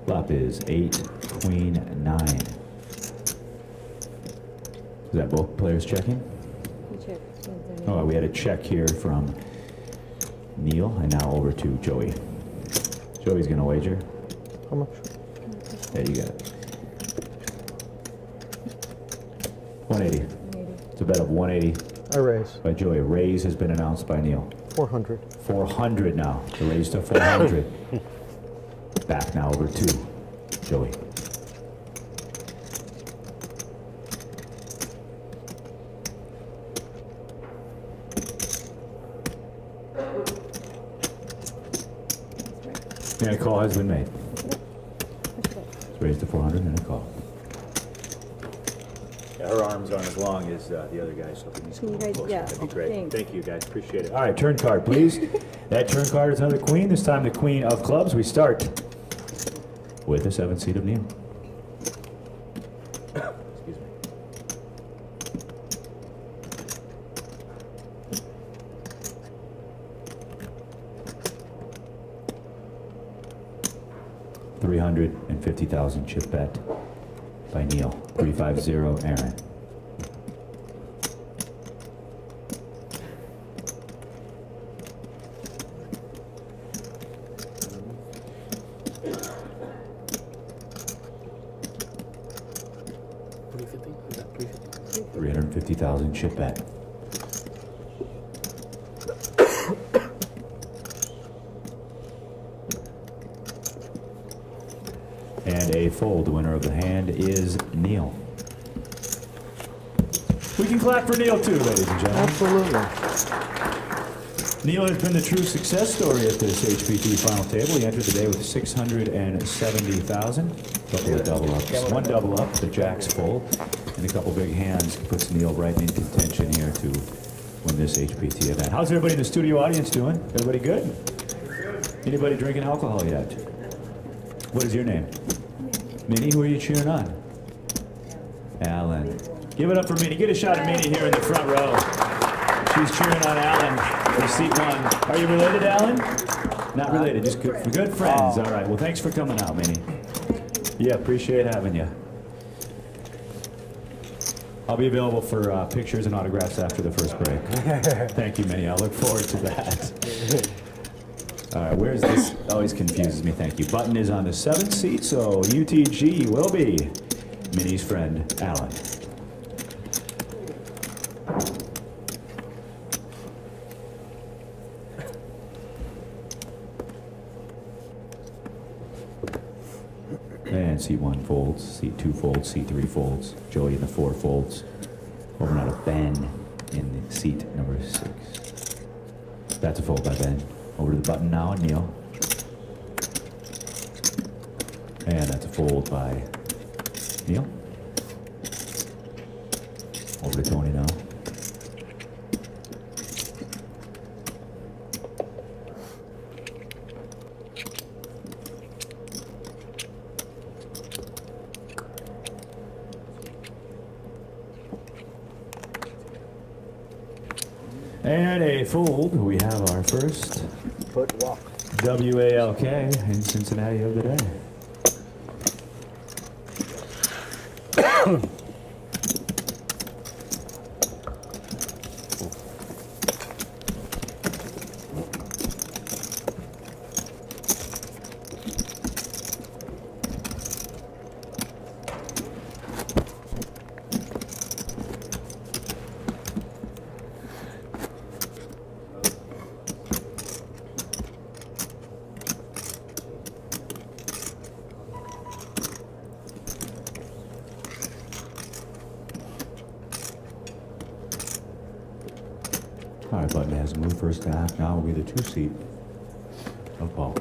Flop is 8, Queen, 9. Is that both players checking? Oh, we had a check here from Neil, and now over to Joey. Joey's going to wager. How much? There you got it. 180. It's a bet of 180. I raise. By Joey. Raise has been announced by Neil. 400. 400 now. The raise to 400. Back now over to Joey. And a call has been made. It's raised to 400 and a call. Yeah, her arms aren't as long as the other guys, so if you need to come closer, that'd be great. Thanks. Thank you, guys. Appreciate it. All right, turn card, please. That turn card is another queen. This time the queen of clubs. We start with the 7th seat of Neil. Excuse me. $350,000 chip bet by Neil. 350 Aaron. 50,000 chip bet. And a fold. The winner of the hand is Neil. We can clap for Neil too, ladies and gentlemen. Absolutely. Neil has been the true success story at this HPT final table. He entered the day with 670,000. Couple of double ups. One double up, the jacks full, and a couple big hands puts Neil right in contention here to win this HPT event. How's everybody in the studio audience doing? Everybody good? Anybody drinking alcohol yet? What is your name? Minnie, who are you cheering on? Alan. Give it up for Minnie. Get a shot of Minnie here in the front row. She's cheering on Alan for seat 1. Are you related, Alan? Not related, just good friends. All right, well, thanks for coming out, Minnie. Yeah, appreciate having you. I'll be available for pictures and autographs after the first break. Thank you, Minnie. I look forward to that. All right, where's this? Always confuses me. Thank you. Button is on the 7th seat, so UTG will be Minnie's friend, Alan. And seat 1 folds, seat 2 folds, seat 3 folds. Joey in the 4 folds. Over on a Ben in seat number 6. That's a fold by Ben. Over to the button now and Neil. And that's a fold by Neil. Over to Tony now. And a fold, we have our first Foot walk. WALK in Cincinnati of the day. All right, button has moved first half. Now will be the 2 seat of Paul.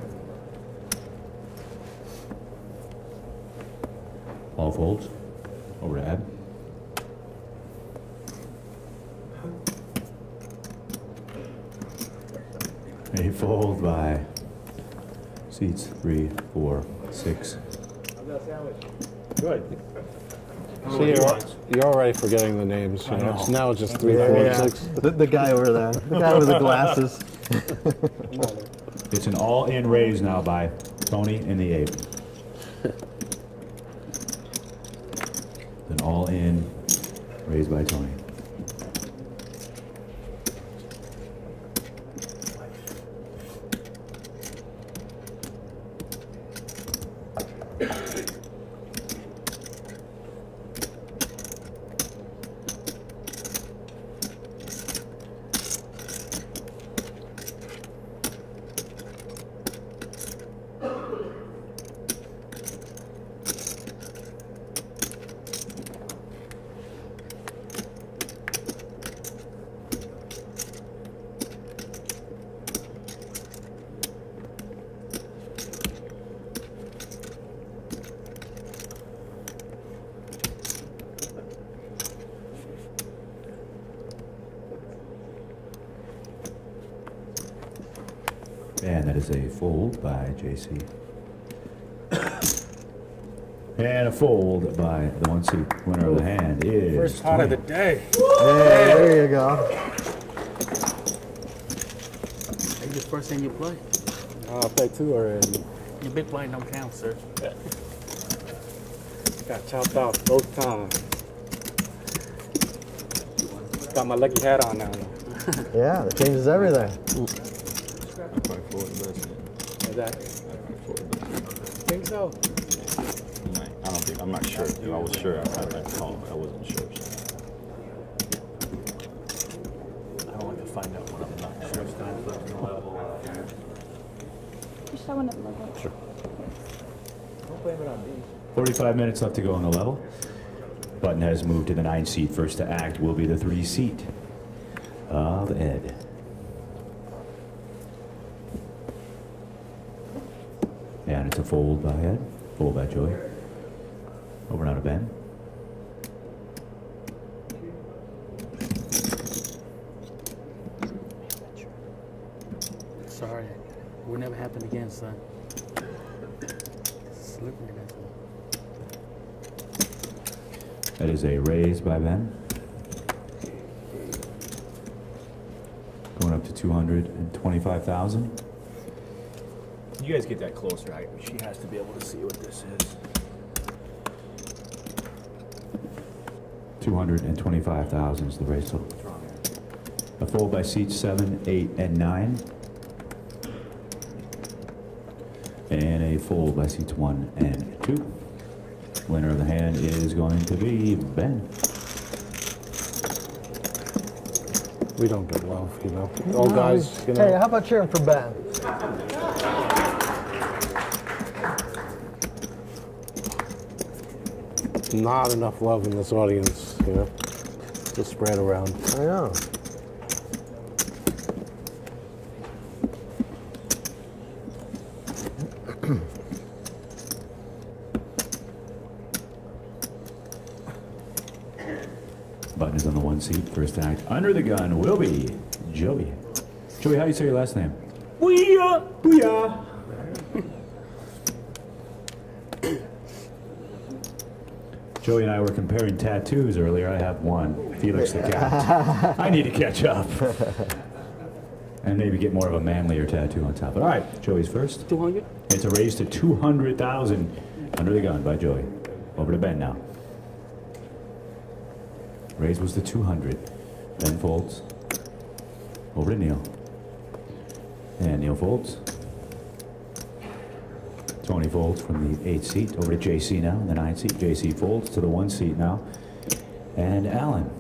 Paul folds. Over to Ab. A fold by seats 3, 4, 6. Good. See, you're already forgetting the names. You know. Now it's just 3, 4, 6. The guy over there. The guy with the glasses. It's an all-in raise now by Tony in the 8. An all-in raise by Tony. And that is a fold by JC. And a fold by the 1 seat. Winner of the hand is First pot of the day. Hey, there you go. It's the first thing you play. I played 2 already. Your big blind don't count, sir. Got chopped off both times. Got my lucky hat on now. Yeah, that changes everything. Exactly. Think so? I'm not sure. If I was sure, I'd call. I wasn't sure. So. find out what I'm not sure. It's time left to level. You should have one at the level. Sure. Don't blame it on me. 45 minutes left to go on the level. Button has moved to the 9 seat. First to act will be the 3 seat of Ed. And it's a fold by Ed, fold by Joey. Over now to Ben. Sorry, will never happen again, son. Slippery, that's all. That is a raise by Ben. Going up to 225,000. You guys get that closer. She has to be able to see what this is. 225,000 is the raise total. A fold by seats 7, 8, and 9. And a fold by seats 1 and 2. Winner of the hand is going to be Ben. We don't get love, you know. Old guys, you know. Hey, how about cheering for Ben? Not enough love in this audience, you know. Just spread around. I know. Button is on the 1 seat. First act under the gun will be Joey. Joey, how do you say your last name? Booyah! Booyah! Joey and I were comparing tattoos earlier. I have one, Felix the Cat. I need to catch up. And maybe get more of a manlier tattoo on top. But all right, Joey's first. 200? It's a raise to 200,000 under the gun by Joey. Over to Ben now. Raise was to 200. Ben folds. Over to Neil. And Neil folds. Tony folds from the 8 seat over to JC now, the 9 seat. JC folds to the 1 seat now. And Alan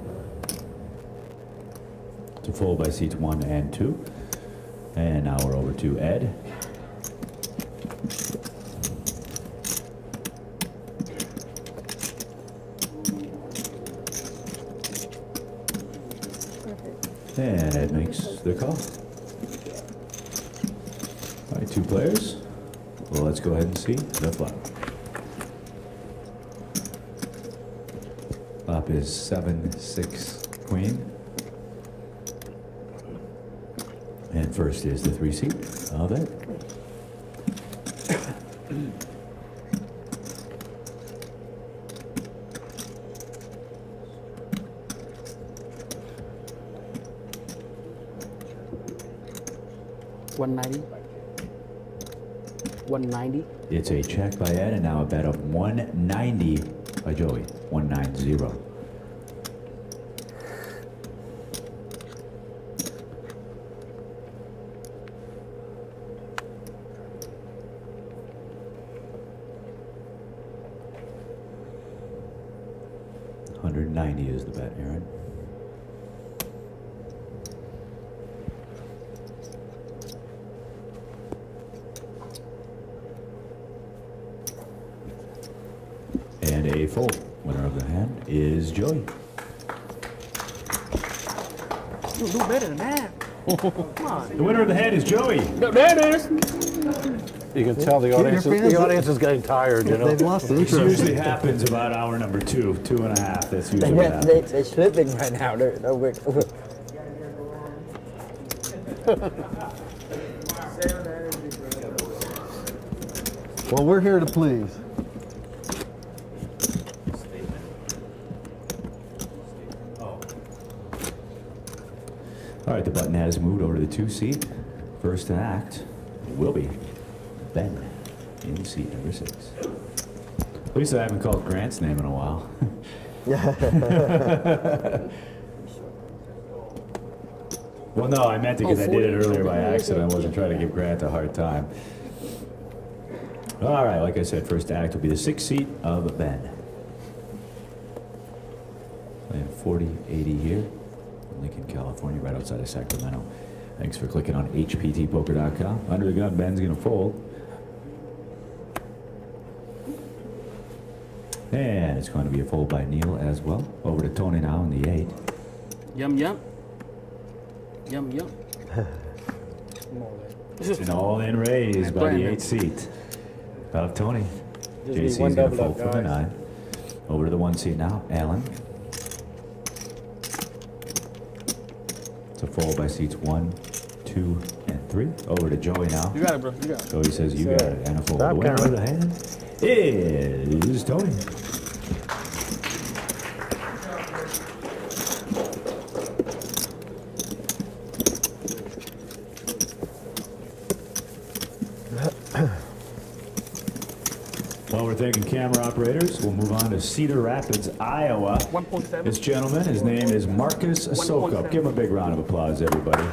to fold by seats 1 and 2. And now we're over to Ed. And Ed makes the call. All right, 2 players. Well, let's go ahead and see the flop. Flop is 7, 6, queen. And first is the 3 seat of it. $190. 190. It's a check by Ed, and now a bet of 190 by Joey. 190. $190 is the bet, Aaron. And a fold. Winner of the hand is Joey. You do better than that. Come on. The winner of the hand is Joey. There it is. You can tell the audience is getting tired, you know. They've lost This interest. usually happens about hour number 2, 2.5. That's usually what happens. They're slipping right now. Well, we're here to please. All right, the button has moved over to the 2 seat. First to act will be Ben in seat number 6. At least I haven't called Grant's name in a while. Well, no, I meant it because I did it earlier by accident. I wasn't trying to give Grant a hard time. All right, like I said, first to act will be the 6th seat of Ben. Playing 40-80 here. in Lincoln, California, right outside of Sacramento. Thanks for clicking on hptpoker.com. Under the gun, Ben's going to fold. And it's going to be a fold by Neil as well. Over to Tony now in the 8. Yum, yum. Yum, yum. It's an all-in raise by the 8 seat of Tony. JC's going to fold for the 9. Over to the 1 seat now, Alan. It's a fold by seats 1, 2, and 3. Over to Joey now. You got it, bro. You got it. Joey says you got it. And a fold. The winner of the hand is Tony. While we're thanking camera operators, we'll move on to Cedar Rapids, Iowa. 1.7. This gentleman, his name is Marcus Sokop. Give him a big round of applause, everybody.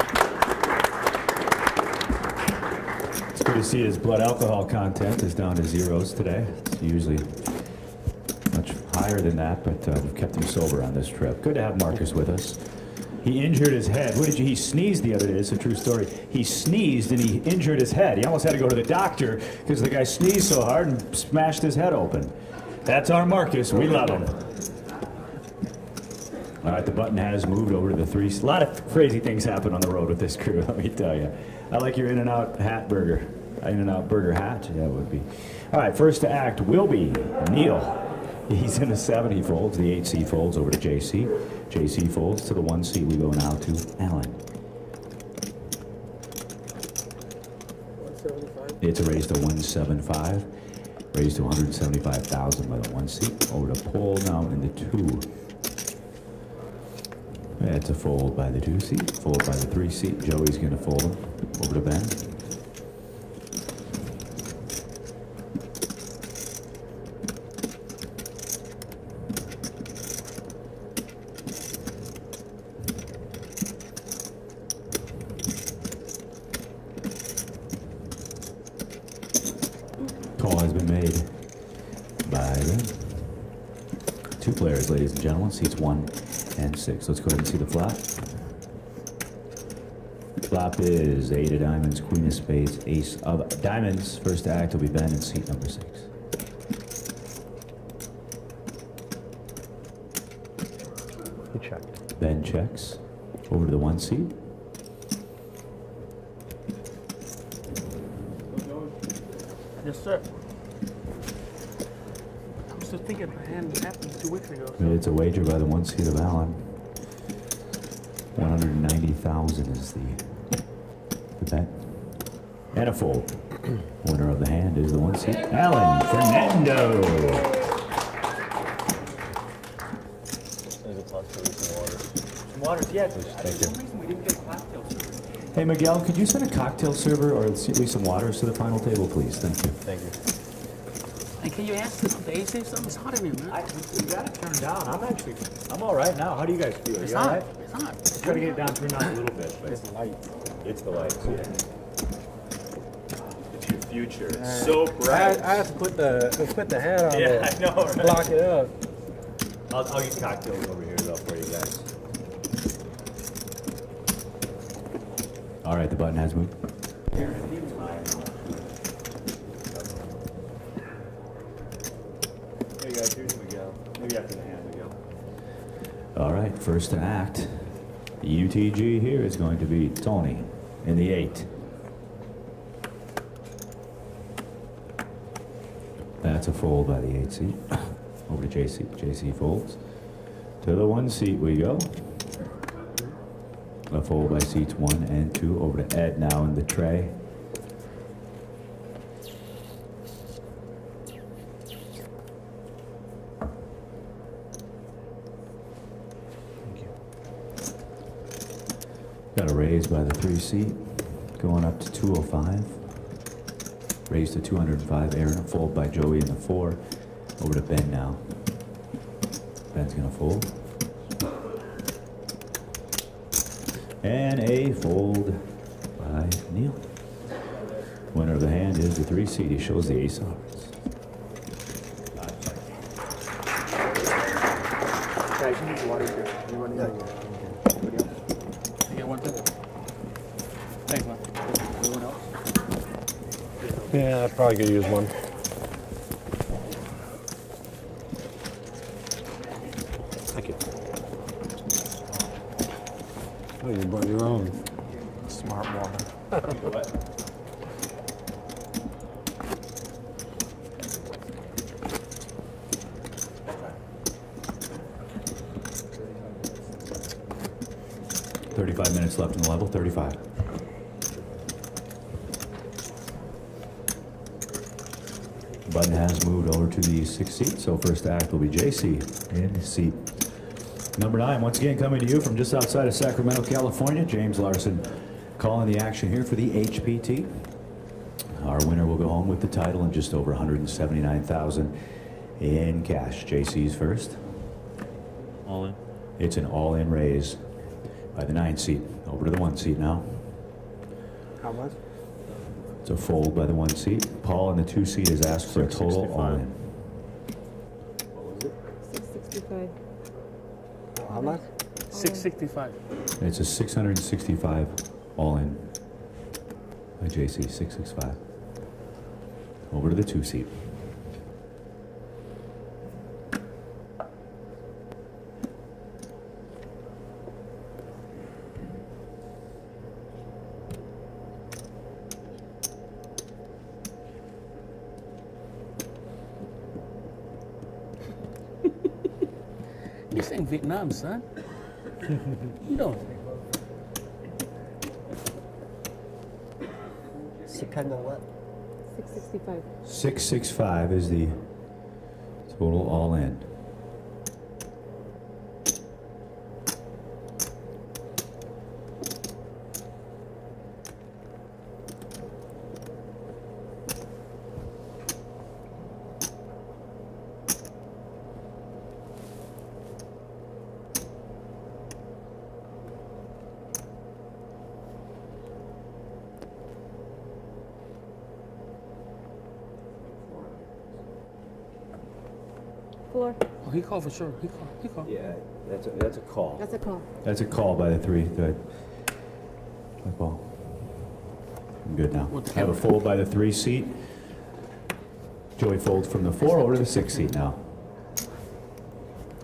It's good to see his blood alcohol content is down to zeros today. It's usually much higher than that, but we've kept him sober on this trip. Good to have Marcus with us. He injured his head. He sneezed the other day. It's a true story. He sneezed and he injured his head. He almost had to go to the doctor because the guy sneezed so hard and smashed his head open. That's our Marcus. We love him. All right, the button has moved over to the 3. A lot of crazy things happen on the road with this crew, let me tell you. I like your In-N-Out hat burger. In-N-Out burger hat? Yeah, it would be. All right, first to act will be Neil. He's in the 7. He folds. The 8 seat folds over to JC. JC folds to the 1 seat. We go now to Alan. 175. It's a raise to 175. Raise to 175,000 by the 1 seat. Over to Paul now in the 2. It's a fold by the 2 seat. Fold by the 3 seat. Joey's going to fold him. Over to Ben. Call has been made by the 2 players, ladies and gentlemen. Seats 1 and 6. Let's go ahead and see the flop. Flop is 8 of diamonds, queen of spades, ace of diamonds. First to act will be Ben in seat number 6. He checked. Ben checks. Over to the 1 seat. Yes, sir. I was just thinking the hand happened 2 weeks ago. So. It's a wager by the 1 seat of Alan. 190,000 is the bet. And a fold. Winner of the hand is the 1 seat, Alan Fernando. There's a possibility some water. Some water, yeah. Thank you. For some reason we didn't get a cocktail server. Hey, Miguel, could you send a cocktail server or at least some waters to the final table, please? Thank you. Thank you. Hey, can you ask the AC something? It's hot in here, man. We got it turned down. I'm all right now. How do you guys feel? It's You all hot. right? It's hot. Let's try to get it down, turn on a little bit. But It's light. it's the lights, yeah. It's your future. It's so bright. I have to put the hat on Yeah, there. I know, right? Block it up. I'll get cocktails over here though for you guys. All right, the button has moved. Hey guys, here's Miguel. Maybe after the hand, Miguel. All right, first to act. The UTG here is going to be Tony in the 8. That's a fold by the 8 seat. Over to JC. JC folds. To the 1 seat we go. A fold by seats 1 and 2. Over to Ed now in the tray. Got a raise by the 3 seat, going up to 205. Raise to 205. Aaron, a fold by Joey in the 4. Over to Ben now. Ben's gonna fold. And a fold by Neil. Winner of the hand is the 3 seed. He shows the ace of hearts. Guys, you need water here. You want to go? Thanks, man. Anyone else? Yeah, I probably could use one. Thank you. Oh, you brought your own. Smart water. What? Minutes left in the level, 35. Button has moved over to the 6th seat, so first act will be JC in seat number 9. Once again, coming to you from just outside of Sacramento, California, James Larson calling the action here for the HPT. Our winner will go home with the title and just over $179,000 in cash. JC's first. All in. It's an all-in raise by the 9 seat. Over to the 1 seat now. How much? It's a fold by the 1 seat. Paul in the 2 seat has asked for a total all-in. What was it? 665. How much? 665. It's a 665 all-in by JC, 665. Over to the 2 seat. This ain't Vietnam, son. You know. 600 what? 665. 665 is the total all-in. Floor. Oh, he called for sure. He called. Yeah, that's a call. That's a call. That's a call by the 3. Good. Good ball. I'm good now. I have a fold by the 3 seat. Joey folds from the 4 over to the 6 seat now.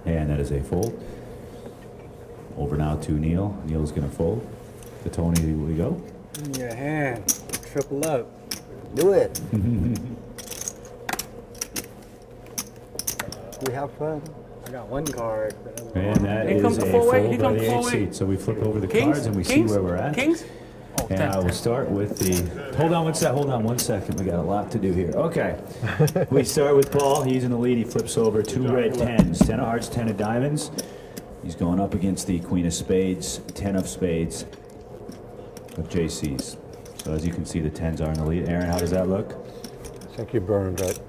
And that is a fold. Over now to Neil. Neil's going to fold. To Tony we go. In your hand. Triple up. Do it. We have fun. I got one card. And that is a fold by the 8 seat. So we flip over the cards and we see where we're at. Kings? Oh, and I will start with the, hold on 1 second. We got a lot to do here. Okay. We start with Paul. He's in the lead. He flips over 2 red 10s. 10 of hearts, 10 of diamonds. He's going up against the Queen of Spades, 10 of Spades of JC's. So as you can see, the 10s are in the lead. Aaron, how does that look? I think you burned right.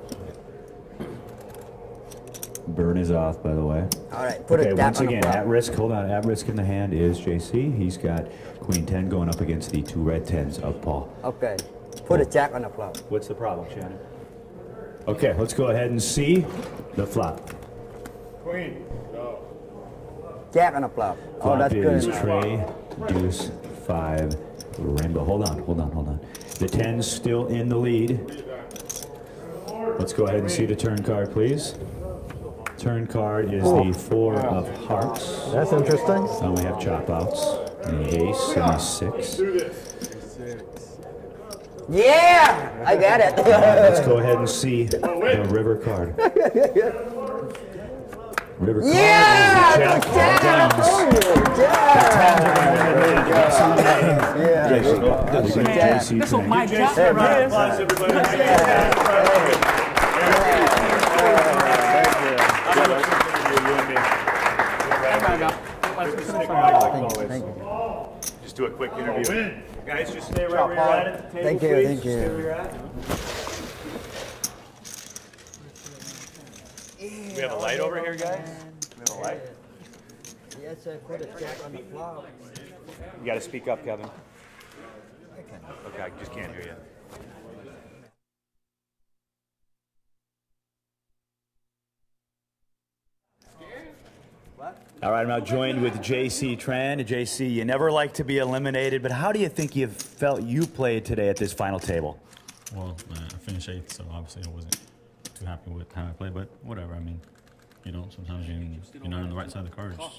Burn is off, by the way. All right, put okay, it down. Once again, at risk, hold on, at risk in the hand is JC. He's got Queen 10 going up against the 2 red 10s of Paul. Okay, put a jack on the flop. What's the problem, Shannon? Okay, let's go ahead and see the flop. Queen, go. Jack on the flop. Flop Oh, that's is good. Trey, Deuce, 5, Rainbow. Hold on. The 10's still in the lead. Let's go ahead and see the turn card, please. Turn card is the 4 of hearts. That's interesting. Now we have chop outs. And the ace and the 6. Yeah, I got it. Let's go ahead and see the river card. River card is the jack of diamonds. This is my jack. Thank you. Just do a quick interview. Guys, just stay right where you're at the table, Thank you, please. thank you. Stay where you're at. We have a light over here, guys? We have a light? Yes, I put a jack on the flop. You got to speak up, Kevin. Okay, I just can't hear you. All right, I'm now joined with JC Tran. JC, you never like to be eliminated, but how do you think you felt you played today at this final table? Well, I finished 8th, so obviously I wasn't too happy with how I played, but whatever. I mean, you know, sometimes you're not on the right side of the cards. Well,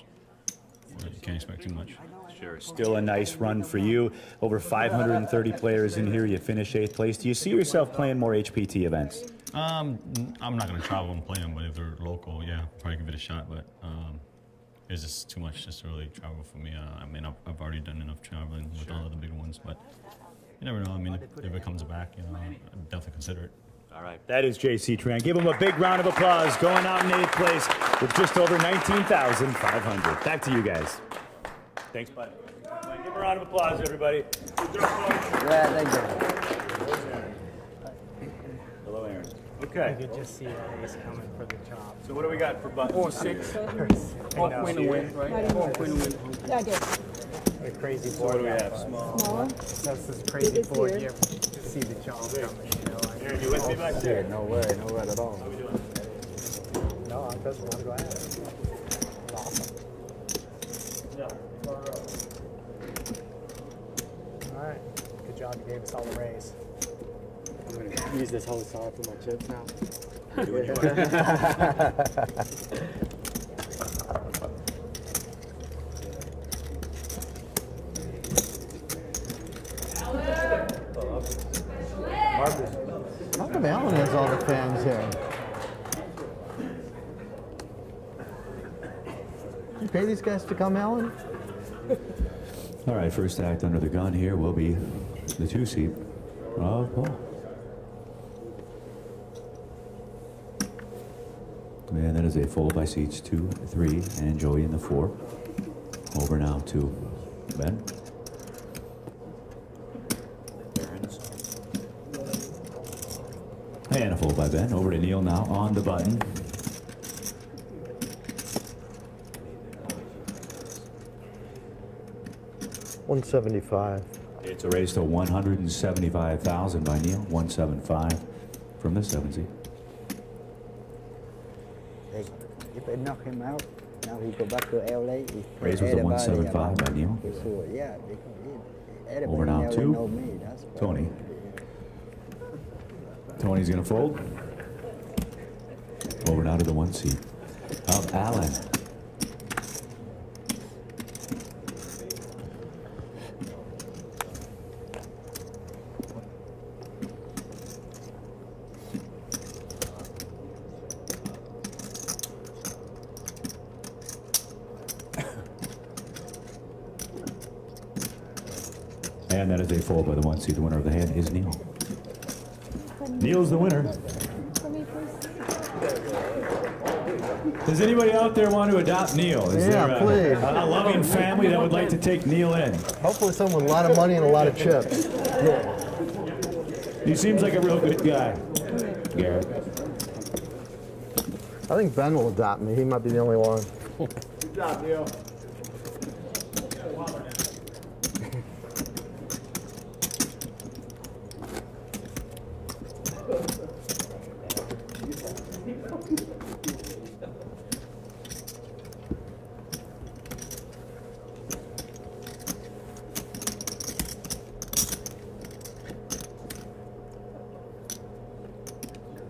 you can't expect too much. Sure. Still a nice run for you. Over 530 players in here. You finished 8th place. Do you see yourself playing more HPT events? I'm not going to travel and play them, but if they're local, yeah, probably give it a shot. But it's just too much just to really travel for me. I mean, I've already done enough traveling with all of the big ones, but you never know. I mean, if it comes back, you know, I'd definitely consider it. All right, that is JC Tran. Give him a big round of applause. Going out in 8th place with just over 19,500. Back to you guys. Thanks, bud. Give a round of applause, everybody. Yeah, thank you. Hello, Aaron. Okay. You could just see Ace coming for the top. So what do we got for buttons? 4-6. 4 queen to win, right? 4 queen to win. Yeah, I did. A crazy So board. what do we have? Small. That's this crazy board. You have to see the jump coming. You know, Aaron, you with me back there? No way at all. How are we doing? No, I just want to go ahead. Awesome. All right. Good job. You gave us all the raise. I'm going to use this whole side for my chips now. How come Alan has all the fans here? You pay these guys to come, Alan? All right, first act under the gun here will be the 2-seat of Paul. And that is a fold by seats 2, 3, and Joey in the 4. Over now to Ben. And a fold by Ben. Over to Neil now on the button. $175. It's a raise to 175,000 by Neil. 175 from the 7-seat. Hey, you better knock him out. Now he go back to LA. Raise was a 175 by Neil. Sure, yeah, because Over now to Tony. Tony's gonna fold. Over now to the 1-seat of Alan. And that is a fold by the 1-seat. The winner of the hand is Neil. Neil's the winner. Does anybody out there want to adopt Neil? Is there a loving family that would like to take Neil in? Hopefully someone with a lot of money and a lot of chips. He seems like a real good guy. Garrett. I think Ben will adopt me. He might be the only one. Good job, Neil.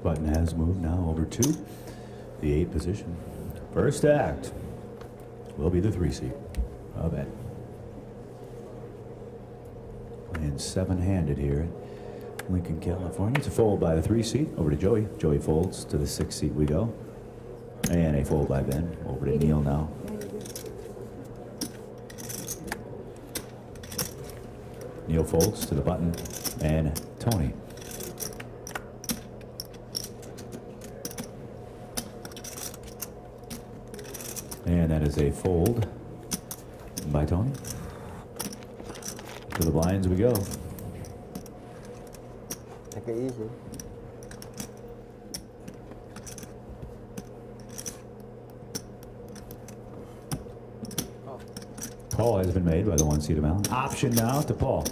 Button has moved now over to the 8th position. First act will be the 3-seat of it. Playing 7-handed here in Lincoln, California. It's a fold by the 3-seat over to Joey. Joey folds to the 6-seat we go. And a fold by Ben. Over to Neil now. Neil folds to the button. And Tony. And that is a fold by Tony. To the blinds we go. Take it easy. Call has been made by the 1-seat of Allen. Option now to Paul.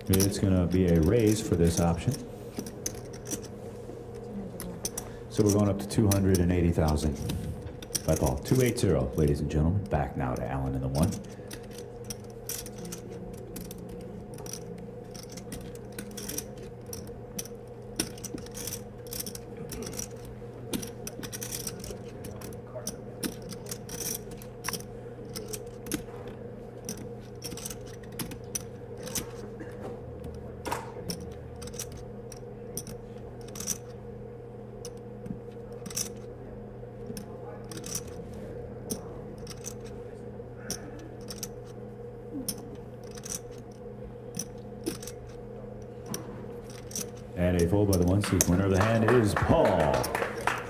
It's going to be a raise for this option. So we're going up to 280,000. By ball. 280, ladies and gentlemen. Back now to Allen in the 1. And a fold by the 1 seat. Winner of the hand is Paul.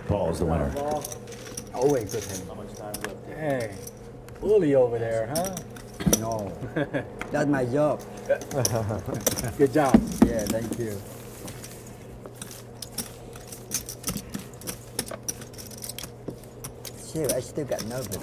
Paul's the winner. Always with him. How much time left? Hey, bully over there, huh? No, that's my job. Good job. Yeah, thank you. Shit, I still got nervous.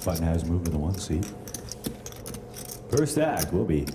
Button has moved to the 1 seat. First act will be